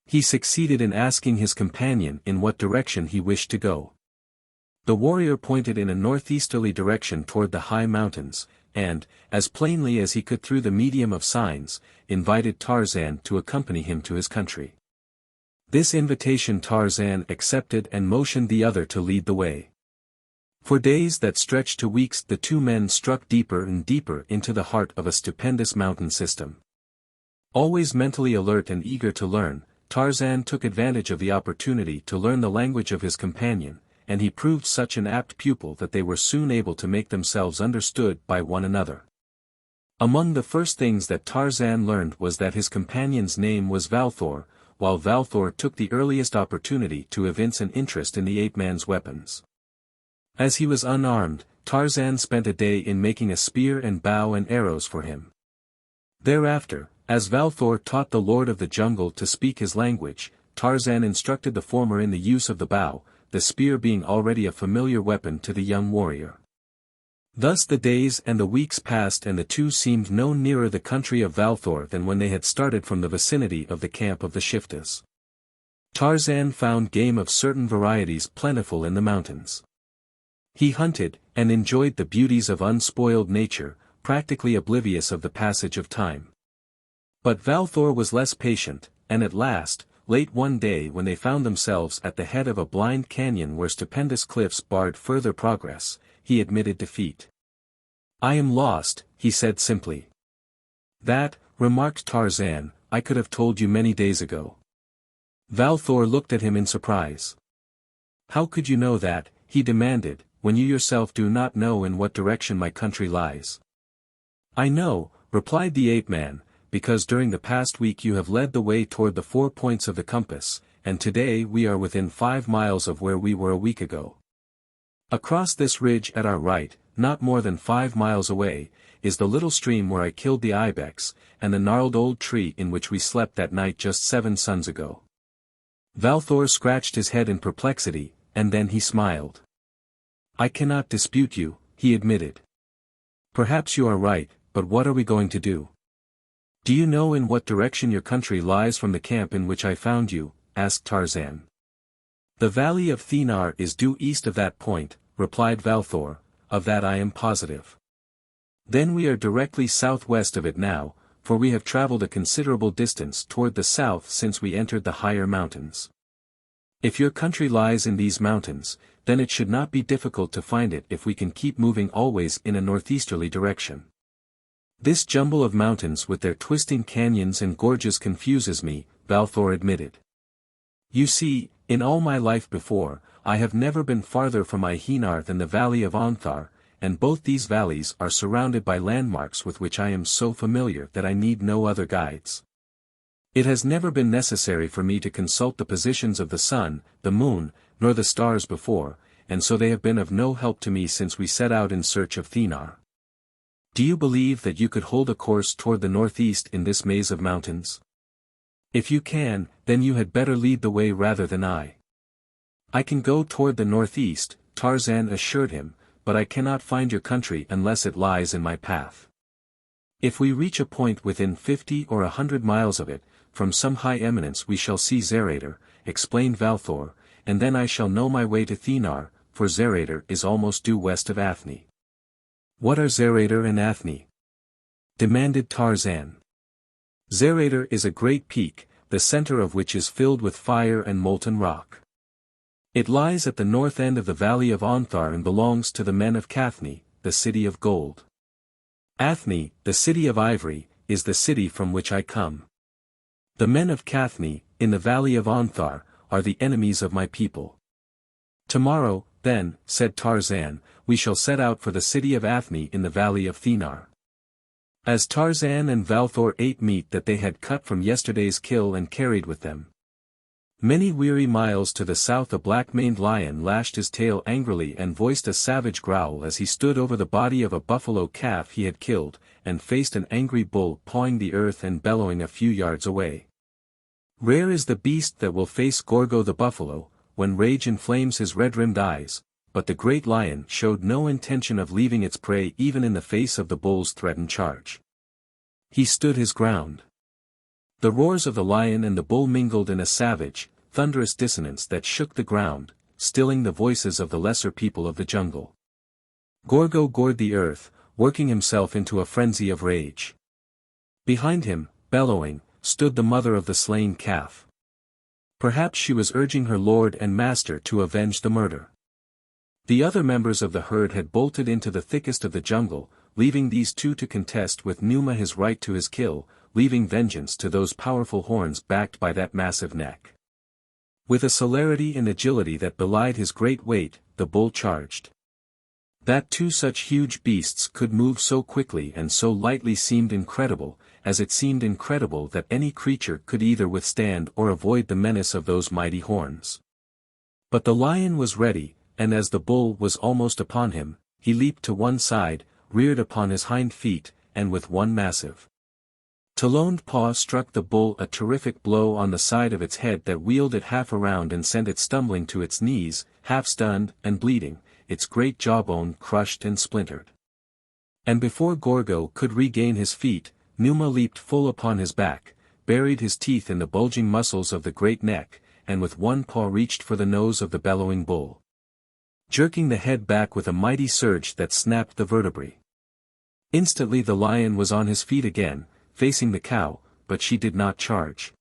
he succeeded in asking his companion in what direction he wished to go. The warrior pointed in a northeasterly direction toward the high mountains, and, as plainly as he could through the medium of signs, invited Tarzan to accompany him to his country. This invitation Tarzan accepted and motioned the other to lead the way. For days that stretched to weeks the two men struck deeper and deeper into the heart of a stupendous mountain system. Always mentally alert and eager to learn, Tarzan took advantage of the opportunity to learn the language of his companion, and he proved such an apt pupil that they were soon able to make themselves understood by one another. Among the first things that Tarzan learned was that his companion's name was Valthor, while Valthor took the earliest opportunity to evince an interest in the ape-man's weapons. As he was unarmed, Tarzan spent a day in making a spear and bow and arrows for him. Thereafter, as Valthor taught the Lord of the Jungle to speak his language, Tarzan instructed the former in the use of the bow, the spear being already a familiar weapon to the young warrior. Thus the days and the weeks passed and the two seemed no nearer the country of Valthor than when they had started from the vicinity of the camp of the shiftas. Tarzan found game of certain varieties plentiful in the mountains. He hunted, and enjoyed the beauties of unspoiled nature, practically oblivious of the passage of time. But Valthor was less patient, and at last, late one day when they found themselves at the head of a blind canyon where stupendous cliffs barred further progress, he admitted defeat. "I am lost," he said simply. "That," remarked Tarzan, "I could have told you many days ago." Valthor looked at him in surprise. "How could you know that," he demanded, "when you yourself do not know in what direction my country lies?" "I know," replied the ape-man, "because during the past week you have led the way toward the 4 points of the compass, and today we are within 5 miles of where we were a week ago. Across this ridge at our right, not more than 5 miles away, is the little stream where I killed the ibex, and the gnarled old tree in which we slept that night just 7 suns ago." Valthor scratched his head in perplexity, and then he smiled. "I cannot dispute you," he admitted. "Perhaps you are right, but what are we going to do?" "Do you know in what direction your country lies from the camp in which I found you?" asked Tarzan. "The valley of Thenar is due east of that point," replied Valthor, "of that I am positive. Then we are directly southwest of it now, for we have traveled a considerable distance toward the south since we entered the higher mountains. If your country lies in these mountains, then it should not be difficult to find it if we can keep moving always in a northeasterly direction. This jumble of mountains with their twisting canyons and gorges confuses me," Valthor admitted. "You see, in all my life before, I have never been farther from my Thenar than the valley of Onthar, and both these valleys are surrounded by landmarks with which I am so familiar that I need no other guides. It has never been necessary for me to consult the positions of the sun, the moon, nor the stars before, and so they have been of no help to me since we set out in search of Thenar. Do you believe that you could hold a course toward the northeast in this maze of mountains? If you can, then you had better lead the way rather than I." "I can go toward the northeast," Tarzan assured him, "but I cannot find your country unless it lies in my path. If we reach a point within 50 or 100 miles of it, from some high eminence we shall see Xarator," explained Valthor, "and then I shall know my way to Thenar, for Xarator is almost due west of Athne." "What are Xarator and Athne?" demanded Tarzan. Xarator is a great peak, the center of which is filled with fire and molten rock. It lies at the north end of the valley of Onthar and belongs to the men of Cathne, the city of gold. Athne, the city of ivory, is the city from which I come. The men of Cathne, in the valley of Onthar, are the enemies of my people. Tomorrow, then, said Tarzan, we shall set out for the city of Athne in the valley of Thenar. As Tarzan and Valthor ate meat that they had cut from yesterday's kill and carried with them. Many weary miles to the south a black-maned lion lashed his tail angrily and voiced a savage growl as he stood over the body of a buffalo calf he had killed, and faced an angry bull pawing the earth and bellowing a few yards away. Rare is the beast that will face Gorgo the buffalo, when rage inflames his red-rimmed eyes, but the great lion showed no intention of leaving its prey even in the face of the bull's threatened charge. He stood his ground. The roars of the lion and the bull mingled in a savage, thunderous dissonance that shook the ground, stilling the voices of the lesser people of the jungle. Gorgo gored the earth, working himself into a frenzy of rage. Behind him, bellowing, stood the mother of the slain calf. Perhaps she was urging her lord and master to avenge the murder. The other members of the herd had bolted into the thickest of the jungle, leaving these two to contest with Numa his right to his kill, leaving vengeance to those powerful horns backed by that massive neck. With a celerity and agility that belied his great weight, the bull charged. That two such huge beasts could move so quickly and so lightly seemed incredible, as it seemed incredible that any creature could either withstand or avoid the menace of those mighty horns. But the lion was ready, and as the bull was almost upon him, he leaped to one side, reared upon his hind feet, and with one massive taloned paw struck the bull a terrific blow on the side of its head that wheeled it half around and sent it stumbling to its knees, half stunned and bleeding, its great jawbone crushed and splintered. And before Gorgo could regain his feet, Numa leaped full upon his back, buried his teeth in the bulging muscles of the great neck, and with one paw reached for the nose of the bellowing bull, jerking the head back with a mighty surge that snapped the vertebrae. Instantly the lion was on his feet again, facing the cow, but she did not charge.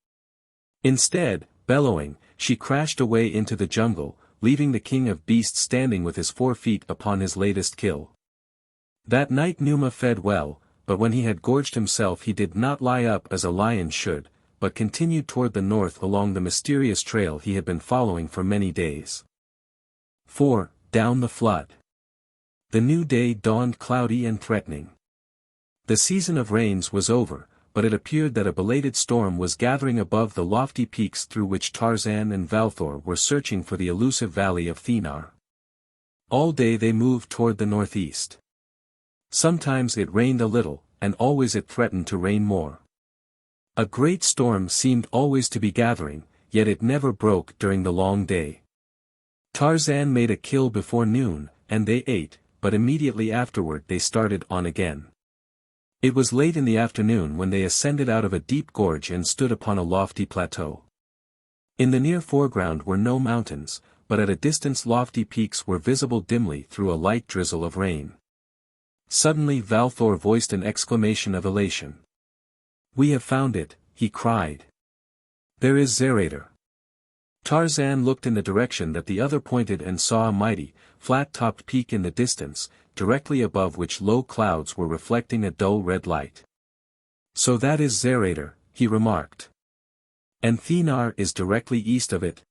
Instead, bellowing, she crashed away into the jungle, leaving the king of beasts standing with his 4 feet upon his latest kill. That night Numa fed well, but when he had gorged himself he did not lie up as a lion should, but continued toward the north along the mysterious trail he had been following for many days. 4. Down the flood. The new day dawned cloudy and threatening. The season of rains was over, but it appeared that a belated storm was gathering above the lofty peaks through which Tarzan and Valthor were searching for the elusive valley of Thenar. All day they moved toward the northeast. Sometimes it rained a little, and always it threatened to rain more. A great storm seemed always to be gathering, yet it never broke during the long day. Tarzan made a kill before noon, and they ate, but immediately afterward they started on again. It was late in the afternoon when they ascended out of a deep gorge and stood upon a lofty plateau. In the near foreground were no mountains, but at a distance lofty peaks were visible dimly through a light drizzle of rain. Suddenly Valthor voiced an exclamation of elation. "We have found it," he cried. "There is Xarator." Tarzan looked in the direction that the other pointed and saw a mighty, flat-topped peak in the distance, directly above which low clouds were reflecting a dull red light. "So that is Xarator," he remarked. "And Thenar is directly east of it?"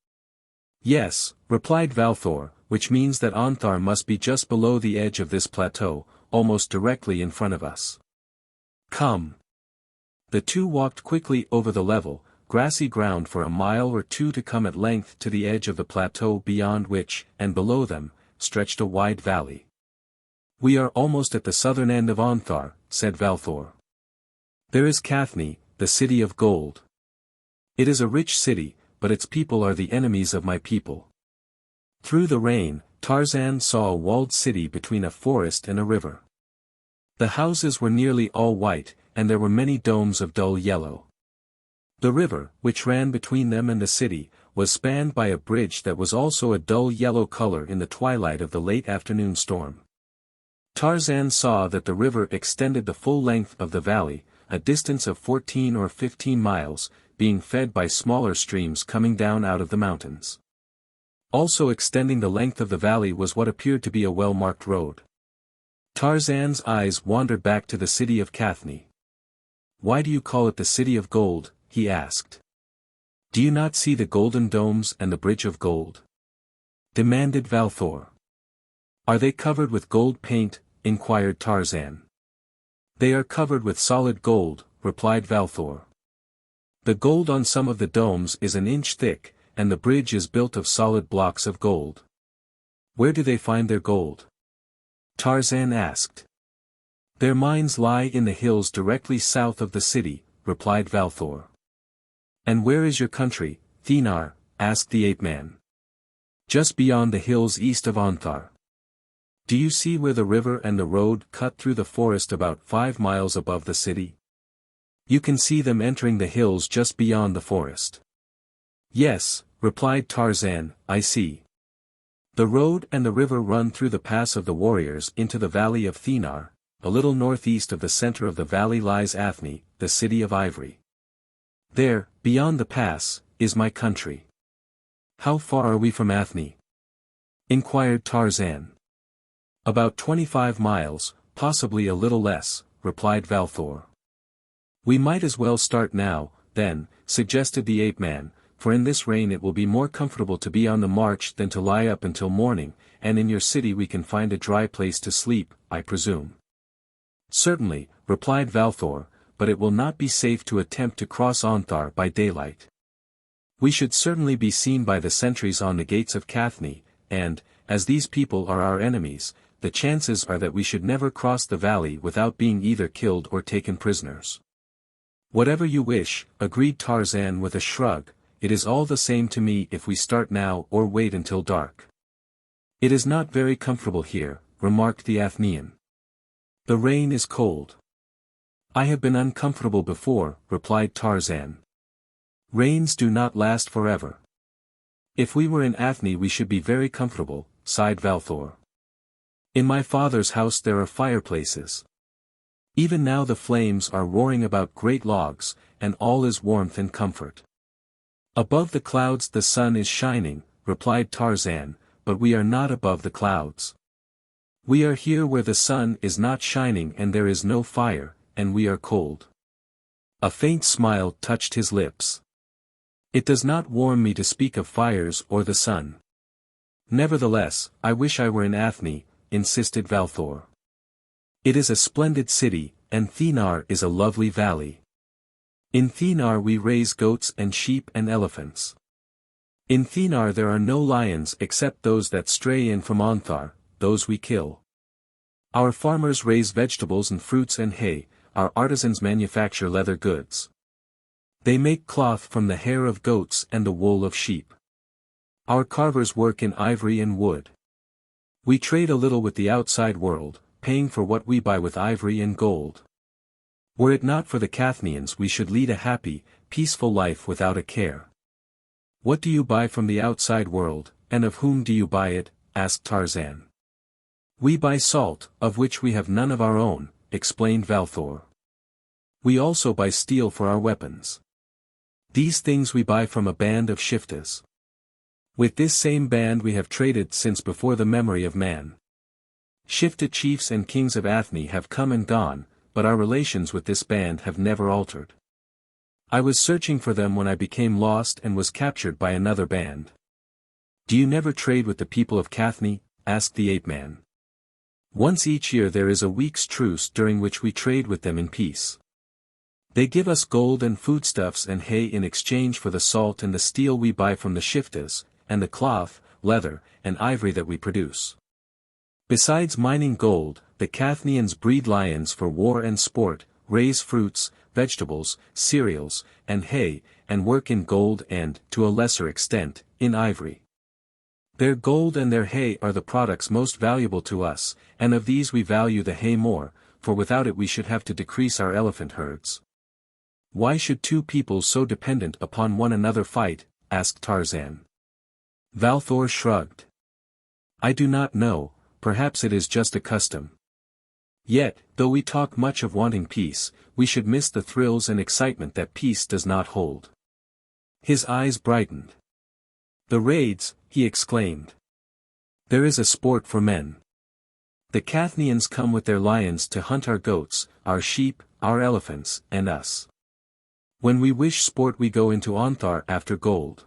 "Yes," replied Valthor, "which means that Onthar must be just below the edge of this plateau, almost directly in front of us. Come." The two walked quickly over the level, grassy ground for a mile or two to come at length to the edge of the plateau beyond which, and below them, stretched a wide valley. "We are almost at the southern end of Onthar," said Valthor. "There is Cathne, the city of gold. It is a rich city, but its people are the enemies of my people." Through the rain, Tarzan saw a walled city between a forest and a river. The houses were nearly all white, and there were many domes of dull yellow. The river, which ran between them and the city, was spanned by a bridge that was also a dull yellow color in the twilight of the late afternoon storm. Tarzan saw that the river extended the full length of the valley, a distance of 14 or 15 miles, being fed by smaller streams coming down out of the mountains. Also extending the length of the valley was what appeared to be a well-marked road. Tarzan's eyes wandered back to the city of Cathne. "Why do you call it the City of Gold?" he asked. "Do you not see the golden domes and the bridge of gold?" demanded Valthor. "Are they covered with gold paint?" inquired Tarzan. "They are covered with solid gold," replied Valthor. "The gold on some of the domes is an inch thick, and the bridge is built of solid blocks of gold." "Where do they find their gold?" Tarzan asked. "Their mines lie in the hills directly south of the city," replied Valthor. "And where is your country, Thenar?" asked the ape-man. "Just beyond the hills east of Onthar. Do you see where the river and the road cut through the forest about 5 miles above the city? You can see them entering the hills just beyond the forest." "Yes," replied Tarzan, "I see. The road and the river run through the pass of the warriors into the valley of Thenar. A little northeast of the center of the valley lies Athne, the City of Ivory. There, beyond the pass, is my country." "How far are we from Athne?" inquired Tarzan. "About 25 miles, possibly a little less," replied Valthor. "We might as well start now, then," suggested the ape-man, "for in this rain it will be more comfortable to be on the march than to lie up until morning, and in your city we can find a dry place to sleep, I presume." "Certainly," replied Valthor, "but it will not be safe to attempt to cross Onthar by daylight. We should certainly be seen by the sentries on the gates of Cathne, and, as these people are our enemies, the chances are that we should never cross the valley without being either killed or taken prisoners." "Whatever you wish," agreed Tarzan with a shrug, "it is all the same to me if we start now or wait until dark." "It is not very comfortable here," remarked the Athenian. "The rain is cold." "I have been uncomfortable before," replied Tarzan. "Rains do not last forever." "If we were in Athne we should be very comfortable," sighed Valthor. "In my father's house there are fireplaces. Even now the flames are roaring about great logs, and all is warmth and comfort." "Above the clouds the sun is shining," replied Tarzan, "but we are not above the clouds. We are here where the sun is not shining and there is no fire, and we are cold." A faint smile touched his lips. "It does not warm me to speak of fires or the sun." "Nevertheless, I wish I were in Athne," insisted Valthor. "It is a splendid city, and Thenar is a lovely valley. In Thenar we raise goats and sheep and elephants. In Thenar there are no lions except those that stray in from Onthar, those we kill. Our farmers raise vegetables and fruits and hay, our artisans manufacture leather goods. They make cloth from the hair of goats and the wool of sheep. Our carvers work in ivory and wood. We trade a little with the outside world, paying for what we buy with ivory and gold. Were it not for the Cathnians we should lead a happy, peaceful life without a care." "What do you buy from the outside world, and of whom do you buy it?" asked Tarzan. "We buy salt, of which we have none of our own," explained Valthor. "We also buy steel for our weapons. These things we buy from a band of shiftas. With this same band we have traded since before the memory of man. Shifta chiefs and kings of Athne have come and gone, but our relations with this band have never altered. I was searching for them when I became lost and was captured by another band." "Do you never trade with the people of Cathne?" asked the ape-man. "Once each year there is a week's truce during which we trade with them in peace. They give us gold and foodstuffs and hay in exchange for the salt and the steel we buy from the shiftas, and the cloth, leather, and ivory that we produce. Besides mining gold, the Cathnians breed lions for war and sport, raise fruits, vegetables, cereals, and hay, and work in gold and, to a lesser extent, in ivory. Their gold and their hay are the products most valuable to us, and of these we value the hay more, for without it we should have to decrease our elephant herds." "Why should two peoples so dependent upon one another fight?" asked Tarzan. Valthor shrugged. "I do not know, perhaps it is just a custom. Yet, though we talk much of wanting peace, we should miss the thrills and excitement that peace does not hold. His eyes brightened. The raids, he exclaimed. There is a sport for men. The Cathnians come with their lions to hunt our goats, our sheep, our elephants, and us. When we wish sport we go into Onthar after gold.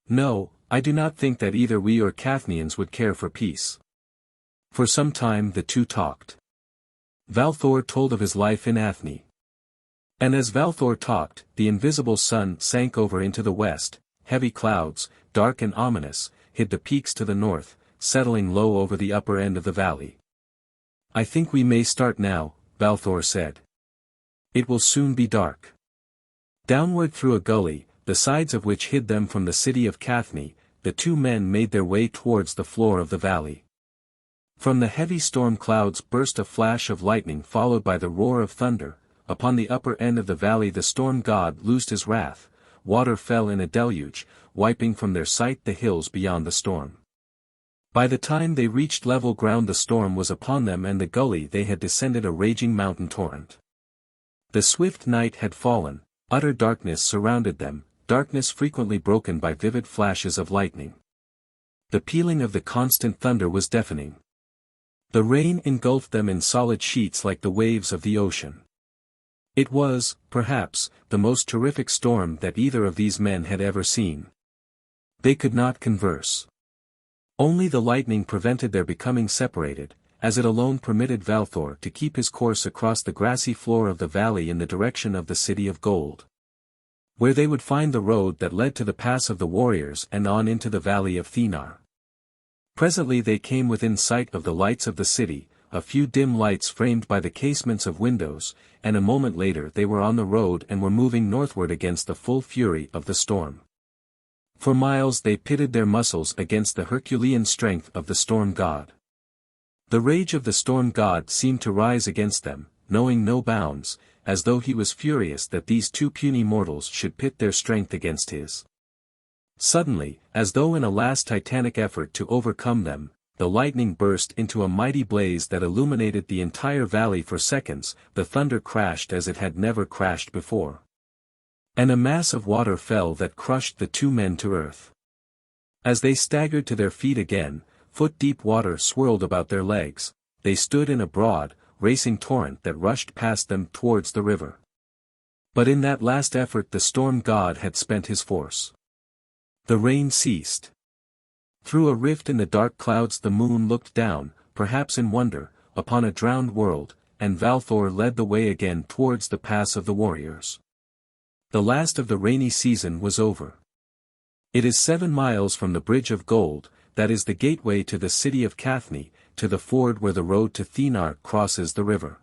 No, I do not think that either we or Cathnians would care for peace. For some time the two talked. Valthor told of his life in Athne. And as Valthor talked, the invisible sun sank over into the west, heavy clouds, dark and ominous, hid the peaks to the north, settling low over the upper end of the valley. I think we may start now, Valthor said. It will soon be dark. Downward through a gully, the sides of which hid them from the city of Cathne, the two men made their way towards the floor of the valley. From the heavy storm clouds burst a flash of lightning followed by the roar of thunder. Upon the upper end of the valley the storm god loosed his wrath, water fell in a deluge, wiping from their sight the hills beyond the storm. By the time they reached level ground the storm was upon them and the gully they had descended a raging mountain torrent. The swift night had fallen, utter darkness surrounded them, darkness frequently broken by vivid flashes of lightning. The pealing of the constant thunder was deafening. The rain engulfed them in solid sheets like the waves of the ocean. It was, perhaps, the most terrific storm that either of these men had ever seen. They could not converse. Only the lightning prevented their becoming separated, as it alone permitted Valthor to keep his course across the grassy floor of the valley in the direction of the City of Gold. Where they would find the road that led to the Pass of the Warriors and on into the valley of Thenar. Presently they came within sight of the lights of the city, a few dim lights framed by the casements of windows, and a moment later they were on the road and were moving northward against the full fury of the storm. For miles they pitted their muscles against the Herculean strength of the storm god. The rage of the storm god seemed to rise against them, knowing no bounds, as though he was furious that these two puny mortals should pit their strength against his. Suddenly, as though in a last titanic effort to overcome them, the lightning burst into a mighty blaze that illuminated the entire valley for seconds, the thunder crashed as it had never crashed before. And a mass of water fell that crushed the two men to earth. As they staggered to their feet again, foot-deep water swirled about their legs, they stood in a broad, racing torrent that rushed past them towards the river. But in that last effort the storm god had spent his force. The rain ceased. Through a rift in the dark clouds the moon looked down, perhaps in wonder, upon a drowned world, and Valthor led the way again towards the Pass of the Warriors. The last of the rainy season was over. It is 7 miles from the Bridge of Gold, that is the gateway to the City of Cathne, to the ford where the road to Thenar crosses the river.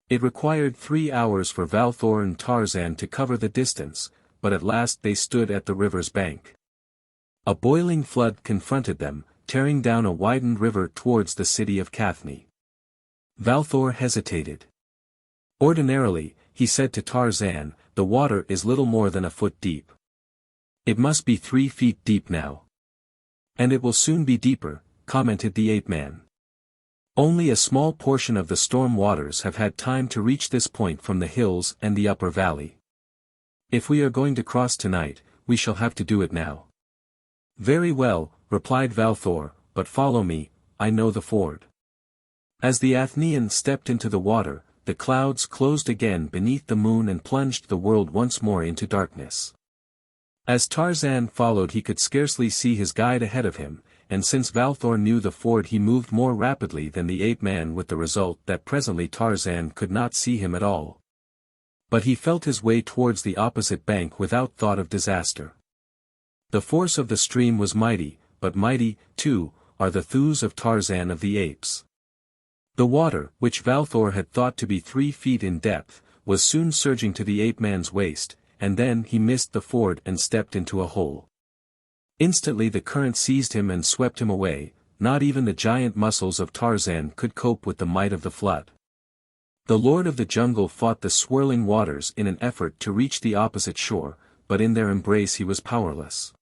It required 3 hours for Valthor and Tarzan to cover the distance, but at last they stood at the river's bank. A boiling flood confronted them, tearing down a widened river towards the City of Cathne. Valthor hesitated. Ordinarily, he said to Tarzan, the water is little more than a foot deep. It must be 3 feet deep now. And it will soon be deeper, commented the ape-man. Only a small portion of the storm waters have had time to reach this point from the hills and the upper valley. If we are going to cross tonight, we shall have to do it now. Very well, replied Valthor, but follow me, I know the ford. As the Athenian stepped into the water, the clouds closed again beneath the moon and plunged the world once more into darkness. As Tarzan followed he could scarcely see his guide ahead of him, and since Valthor knew the ford he moved more rapidly than the ape-man with the result that presently Tarzan could not see him at all. But he felt his way towards the opposite bank without thought of disaster. The force of the stream was mighty, but mighty, too, are the thews of Tarzan of the apes. The water, which Valthor had thought to be 3 feet in depth, was soon surging to the ape-man's waist, and then he missed the ford and stepped into a hole. Instantly the current seized him and swept him away, not even the giant muscles of Tarzan could cope with the might of the flood. The Lord of the Jungle fought the swirling waters in an effort to reach the opposite shore, but in their embrace he was powerless.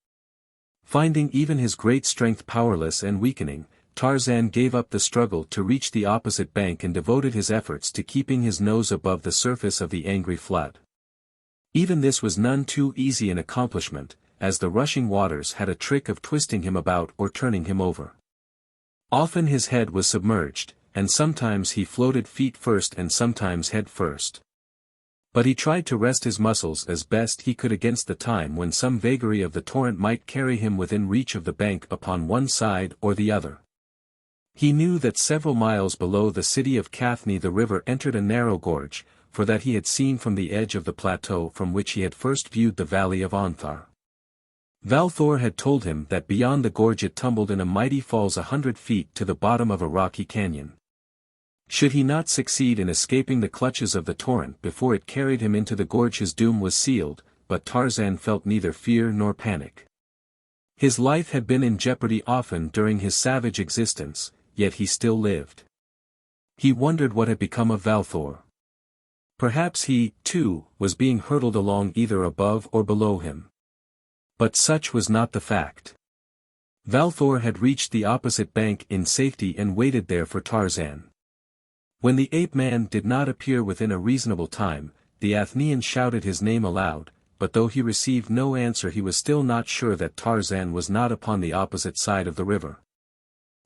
Finding even his great strength powerless and weakening, Tarzan gave up the struggle to reach the opposite bank and devoted his efforts to keeping his nose above the surface of the angry flood. Even this was none too easy an accomplishment, as the rushing waters had a trick of twisting him about or turning him over. Often his head was submerged, and sometimes he floated feet first and sometimes head first. But he tried to rest his muscles as best he could against the time when some vagary of the torrent might carry him within reach of the bank upon one side or the other. He knew that several miles below the city of Cathne the river entered a narrow gorge, for that he had seen from the edge of the plateau from which he had first viewed the valley of Onthar. Valthor had told him that beyond the gorge it tumbled in a mighty falls 100 feet to the bottom of a rocky canyon. Should he not succeed in escaping the clutches of the torrent before it carried him into the gorge, his doom was sealed, but Tarzan felt neither fear nor panic. His life had been in jeopardy often during his savage existence, yet he still lived. He wondered what had become of Valthor. Perhaps he, too, was being hurtled along either above or below him. But such was not the fact. Valthor had reached the opposite bank in safety and waited there for Tarzan. When the ape-man did not appear within a reasonable time, the Athenian shouted his name aloud, but though he received no answer he was still not sure that Tarzan was not upon the opposite side of the river.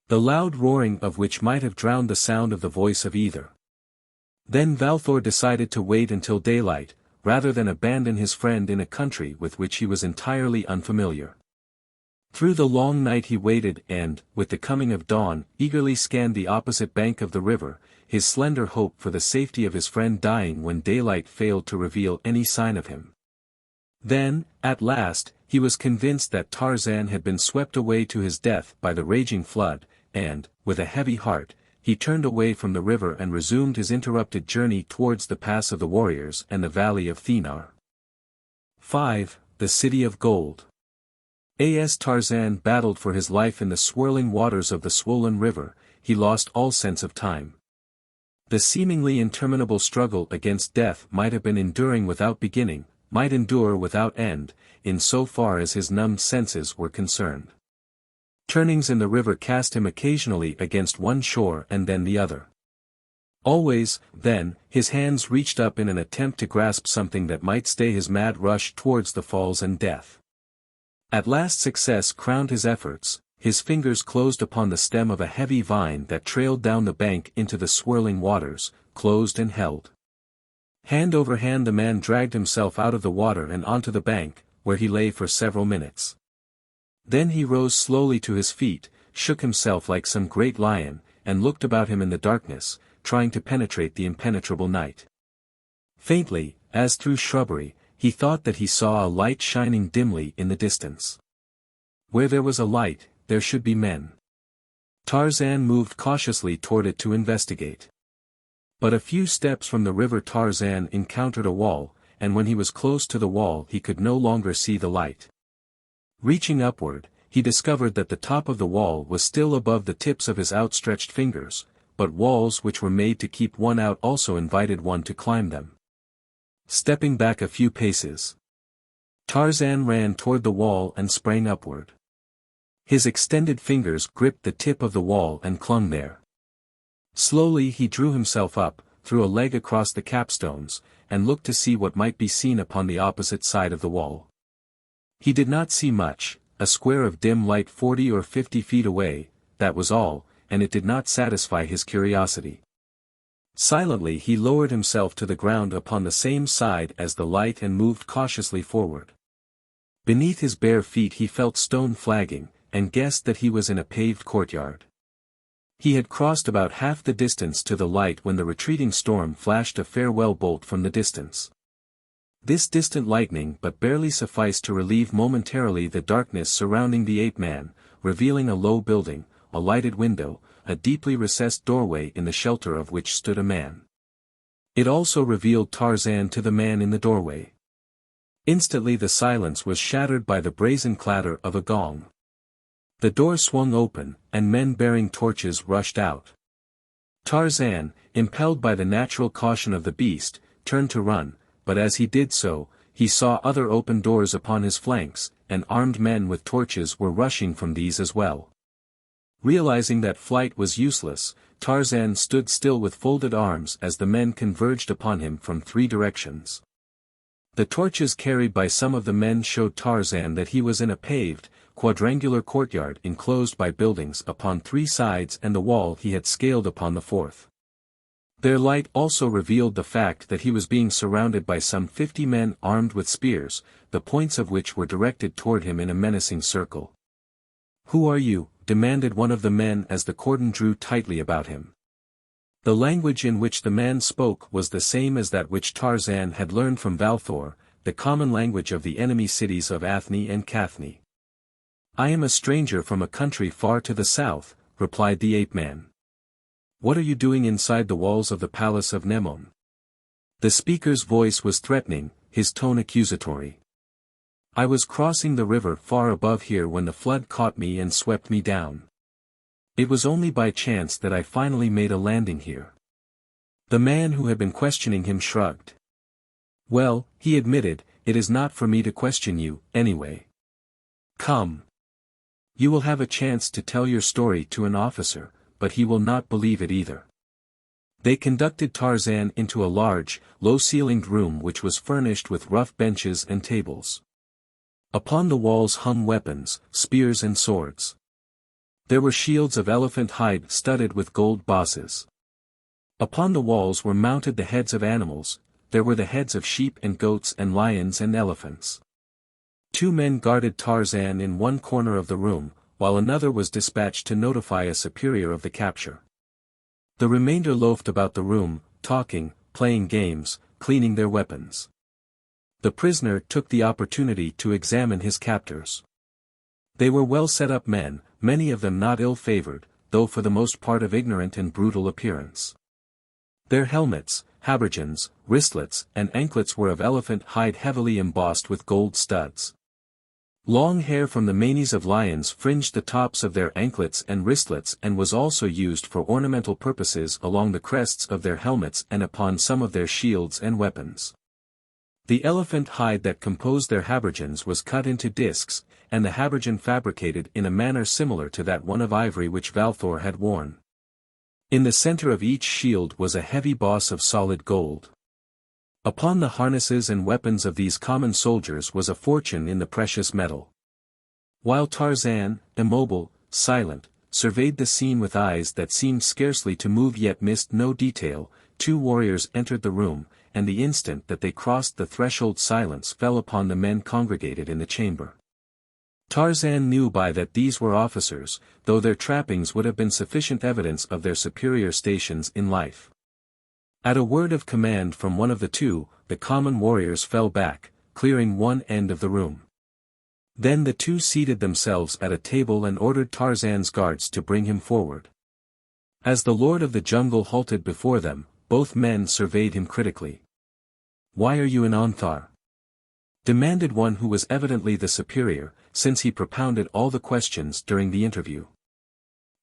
The loud roaring of which might have drowned the sound of the voice of either. Then Valthor decided to wait until daylight, rather than abandon his friend in a country with which he was entirely unfamiliar. Through the long night he waited and, with the coming of dawn, eagerly scanned the opposite bank of the river, his slender hope for the safety of his friend dying when daylight failed to reveal any sign of him. Then, at last, he was convinced that Tarzan had been swept away to his death by the raging flood, and, with a heavy heart, he turned away from the river and resumed his interrupted journey towards the Pass of the Warriors and the Valley of Thenar. 5. The City of Gold. As Tarzan battled for his life in the swirling waters of the swollen river, he lost all sense of time. The seemingly interminable struggle against death might have been enduring without beginning, might endure without end, in so far as his numbed senses were concerned. Turnings in the river cast him occasionally against one shore and then the other. Always, then, his hands reached up in an attempt to grasp something that might stay his mad rush towards the falls and death. At last success crowned his efforts. His fingers closed upon the stem of a heavy vine that trailed down the bank into the swirling waters, closed and held. Hand over hand the man dragged himself out of the water and onto the bank, where he lay for several minutes. Then he rose slowly to his feet, shook himself like some great lion, and looked about him in the darkness, trying to penetrate the impenetrable night. Faintly, as through shrubbery, he thought that he saw a light shining dimly in the distance. Where there was a light, there should be men. Tarzan moved cautiously toward it to investigate. But a few steps from the river Tarzan encountered a wall, and when he was close to the wall he could no longer see the light. Reaching upward, he discovered that the top of the wall was still above the tips of his outstretched fingers, but walls which were made to keep one out also invited one to climb them. Stepping back a few paces, Tarzan ran toward the wall and sprang upward. His extended fingers gripped the tip of the wall and clung there. Slowly he drew himself up, threw a leg across the capstones, and looked to see what might be seen upon the opposite side of the wall. He did not see much, a square of dim light 40 or 50 feet away, that was all, and it did not satisfy his curiosity. Silently he lowered himself to the ground upon the same side as the light and moved cautiously forward. Beneath his bare feet he felt stone flagging, and guessed that he was in a paved courtyard. He had crossed about half the distance to the light when the retreating storm flashed a farewell bolt from the distance. This distant lightning but barely sufficed to relieve momentarily the darkness surrounding the ape-man, revealing a low building, a lighted window, a deeply recessed doorway in the shelter of which stood a man. It also revealed Tarzan to the man in the doorway. Instantly the silence was shattered by the brazen clatter of a gong. The door swung open, and men bearing torches rushed out. Tarzan, impelled by the natural caution of the beast, turned to run, but as he did so, he saw other open doors upon his flanks, and armed men with torches were rushing from these as well. Realizing that flight was useless, Tarzan stood still with folded arms as the men converged upon him from three directions. The torches carried by some of the men showed Tarzan that he was in a paved, quadrangular courtyard enclosed by buildings upon three sides and the wall he had scaled upon the fourth. Their light also revealed the fact that he was being surrounded by some 50 men armed with spears, the points of which were directed toward him in a menacing circle. "Who are you?" demanded one of the men as the cordon drew tightly about him. The language in which the man spoke was the same as that which Tarzan had learned from Valthor, the common language of the enemy cities of Athne and Cathne. "I am a stranger from a country far to the south," replied the ape-man. "What are you doing inside the walls of the palace of Nemone?" The speaker's voice was threatening, his tone accusatory. "I was crossing the river far above here when the flood caught me and swept me down. It was only by chance that I finally made a landing here." The man who had been questioning him shrugged. "Well," he admitted, "it is not for me to question you, anyway. Come. You will have a chance to tell your story to an officer, but he will not believe it either." They conducted Tarzan into a large, low-ceilinged room which was furnished with rough benches and tables. Upon the walls hung weapons, spears and swords. There were shields of elephant hide studded with gold bosses. Upon the walls were mounted the heads of animals, there were the heads of sheep and goats and lions and elephants. 2 men guarded Tarzan in one corner of the room, while another was dispatched to notify a superior of the capture. The remainder loafed about the room, talking, playing games, cleaning their weapons. The prisoner took the opportunity to examine his captors. They were well-set-up men, many of them not ill-favored, though for the most part of ignorant and brutal appearance. Their helmets, habergeons, wristlets, and anklets were of elephant hide heavily embossed with gold studs. Long hair from the manes of lions fringed the tops of their anklets and wristlets and was also used for ornamental purposes along the crests of their helmets and upon some of their shields and weapons. The elephant hide that composed their habergeons was cut into discs, and the habergeon fabricated in a manner similar to that one of ivory which Valthor had worn. In the center of each shield was a heavy boss of solid gold. Upon the harnesses and weapons of these common soldiers was a fortune in the precious metal. While Tarzan, immobile, silent, surveyed the scene with eyes that seemed scarcely to move yet missed no detail, 2 warriors entered the room, and the instant that they crossed the threshold silence fell upon the men congregated in the chamber. Tarzan knew by that these were officers, though their trappings would have been sufficient evidence of their superior stations in life. At a word of command from one of the 2, the common warriors fell back, clearing one end of the room. Then the 2 seated themselves at a table and ordered Tarzan's guards to bring him forward. As the lord of the jungle halted before them, both men surveyed him critically. "Why are you in Onthar?" demanded one who was evidently the superior, since he propounded all the questions during the interview.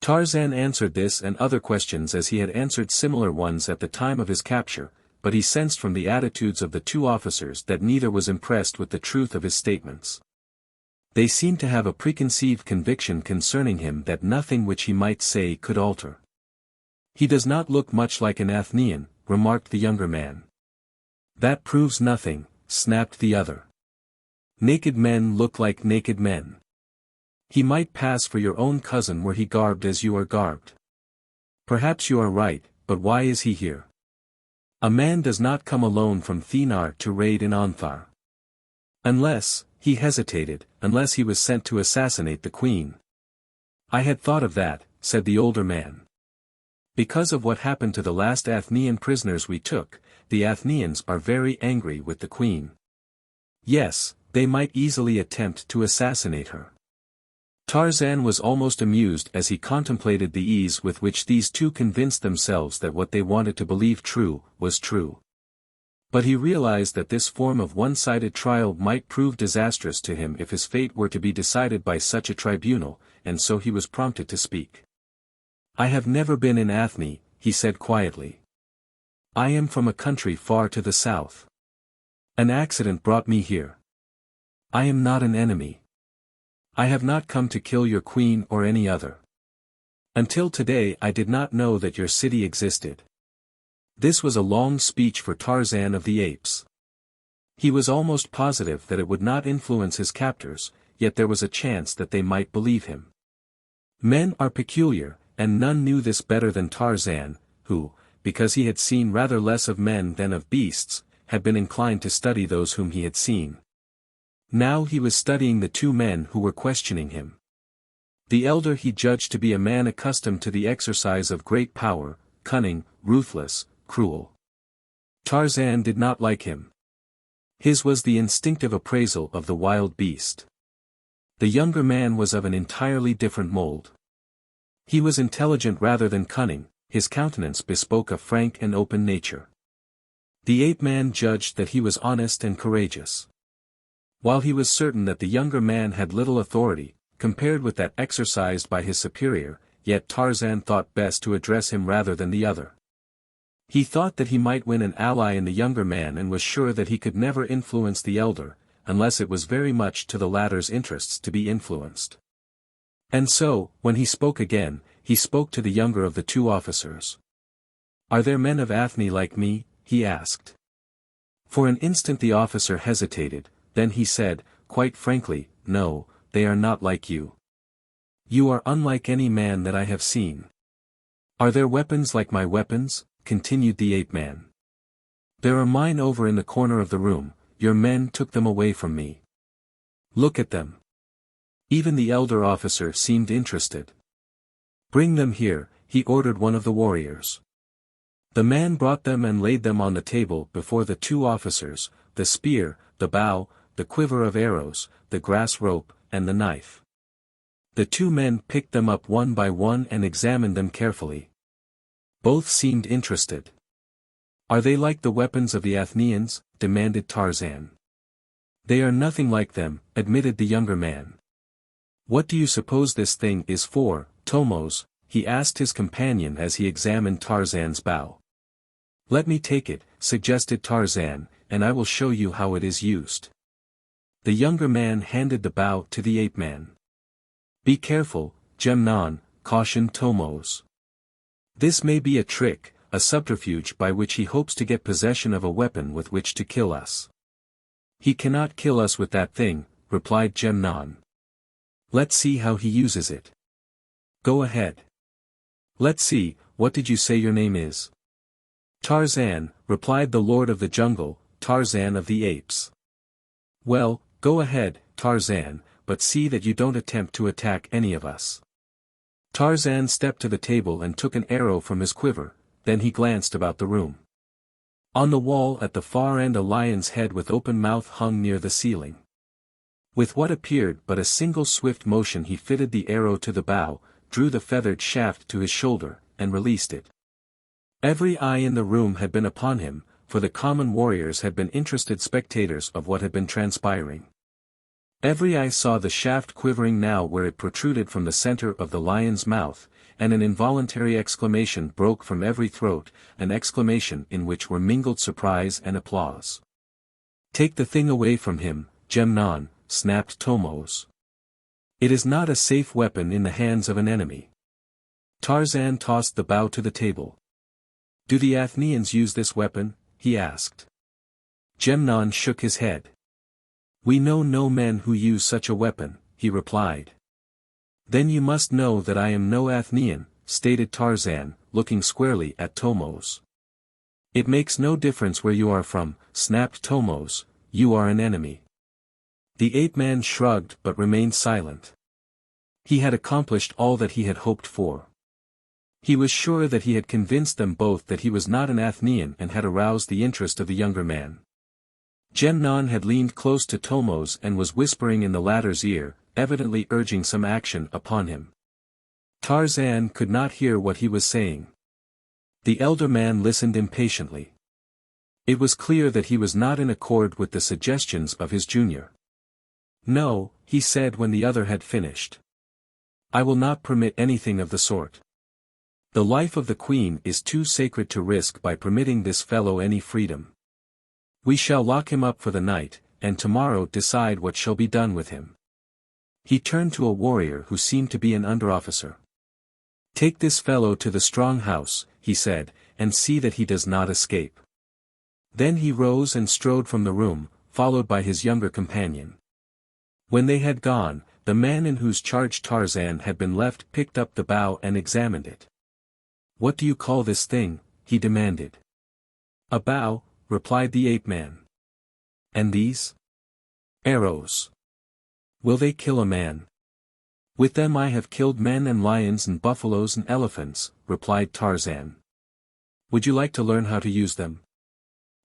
Tarzan answered this and other questions as he had answered similar ones at the time of his capture, but he sensed from the attitudes of the 2 officers that neither was impressed with the truth of his statements. They seemed to have a preconceived conviction concerning him that nothing which he might say could alter. "He does not look much like an Athenian," remarked the younger man. "That proves nothing," snapped the other. "Naked men look like naked men. He might pass for your own cousin were he garbed as you are garbed." "Perhaps you are right, but why is he here?" "A man does not come alone from Thenar to raid in Onthar. Unless," he hesitated, "unless he was sent to assassinate the queen." "I had thought of that," said the older man. "Because of what happened to the last Athenian prisoners we took, the Athenians are very angry with the queen. Yes, they might easily attempt to assassinate her." Tarzan was almost amused as he contemplated the ease with which these 2 convinced themselves that what they wanted to believe true, was true. But he realized that this form of one-sided trial might prove disastrous to him if his fate were to be decided by such a tribunal, and so he was prompted to speak. "I have never been in Athne," he said quietly. "I am from a country far to the south. An accident brought me here. I am not an enemy. I have not come to kill your queen or any other. Until today I did not know that your city existed. This was a long speech for Tarzan of the Apes. He was almost positive that it would not influence his captors, yet there was a chance that they might believe him. Men are peculiar, and none knew this better than Tarzan, who, because he had seen rather less of men than of beasts, had been inclined to study those whom he had seen. Now he was studying the two men who were questioning him. The elder he judged to be a man accustomed to the exercise of great power, cunning, ruthless, cruel. Tarzan did not like him. His was the instinctive appraisal of the wild beast. The younger man was of an entirely different mold. He was intelligent rather than cunning, his countenance bespoke a frank and open nature. The ape-man judged that he was honest and courageous. While he was certain that the younger man had little authority, compared with that exercised by his superior, yet Tarzan thought best to address him rather than the other. He thought that he might win an ally in the younger man and was sure that he could never influence the elder, unless it was very much to the latter's interests to be influenced. And so, when he spoke again, he spoke to the younger of the two officers. "Are there men of Athne like me?" he asked. For an instant the officer hesitated, then he said, quite frankly, "No, they are not like you. You are unlike any man that I have seen." "Are there weapons like my weapons?" continued the ape-man. "There are mine over in the corner of the room, your men took them away from me. Look at them." Even the elder officer seemed interested. "Bring them here," he ordered one of the warriors. The man brought them and laid them on the table before the two officers, the spear, the bow, the quiver of arrows, the grass rope, and the knife. The two men picked them up one by one and examined them carefully. Both seemed interested. "Are they like the weapons of the Athenians?" demanded Tarzan. "They are nothing like them," admitted the younger man. "What do you suppose this thing is for, Tomos?" he asked his companion as he examined Tarzan's bow. "Let me take it," suggested Tarzan, "and I will show you how it is used." The younger man handed the bow to the ape-man. "Be careful, Nemone," cautioned Tomos. "This may be a trick, a subterfuge by which he hopes to get possession of a weapon with which to kill us." "He cannot kill us with that thing," replied Nemone. "Let's see how he uses it." "Go ahead." "Let's see, what did you say your name is?" "Tarzan," replied the Lord of the Jungle, Tarzan of the Apes. "Well, go ahead, Tarzan, but see that you don't attempt to attack any of us." Tarzan stepped to the table and took an arrow from his quiver, then he glanced about the room. On the wall at the far end a lion's head with open mouth hung near the ceiling. With what appeared but a single swift motion he fitted the arrow to the bow, drew the feathered shaft to his shoulder, and released it. Every eye in the room had been upon him, for the common warriors had been interested spectators of what had been transpiring. Every eye saw the shaft quivering now where it protruded from the center of the lion's mouth, and an involuntary exclamation broke from every throat, an exclamation in which were mingled surprise and applause. "Take the thing away from him, Nemone," snapped Tomos. "It is not a safe weapon in the hands of an enemy." Tarzan tossed the bow to the table. "Do the Athenians use this weapon?" he asked. Nemone shook his head. "We know no men who use such a weapon," he replied. "Then you must know that I am no Athenian," stated Tarzan, looking squarely at Tomos. "It makes no difference where you are from," snapped Tomos, "you are an enemy." The ape-man shrugged but remained silent. He had accomplished all that he had hoped for. He was sure that he had convinced them both that he was not an Athenian and had aroused the interest of the younger man. Nemone had leaned close to Tomos and was whispering in the latter's ear, evidently urging some action upon him. Tarzan could not hear what he was saying. The elder man listened impatiently. It was clear that he was not in accord with the suggestions of his junior. "No," he said when the other had finished. "I will not permit anything of the sort. The life of the queen is too sacred to risk by permitting this fellow any freedom. We shall lock him up for the night, and tomorrow decide what shall be done with him." He turned to a warrior who seemed to be an under-officer. "Take this fellow to the strong house," he said, "and see that he does not escape." Then he rose and strode from the room, followed by his younger companion. When they had gone, the man in whose charge Tarzan had been left picked up the bow and examined it. "What do you call this thing?" he demanded. "A bow," replied the ape-man. "And these?" "Arrows." "Will they kill a man?" "With them I have killed men and lions and buffaloes and elephants," replied Tarzan. "Would you like to learn how to use them?"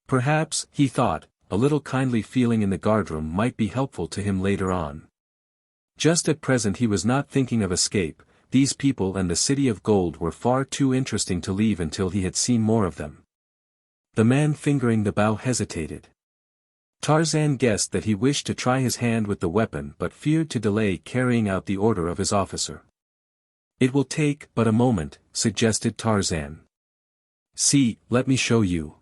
Perhaps, he thought, a little kindly feeling in the guardroom might be helpful to him later on. Just at present he was not thinking of escape. These people and the City of Gold were far too interesting to leave until he had seen more of them. The man fingering the bow hesitated. Tarzan guessed that he wished to try his hand with the weapon but feared to delay carrying out the order of his officer. "It will take but a moment," suggested Tarzan. "See, let me show you."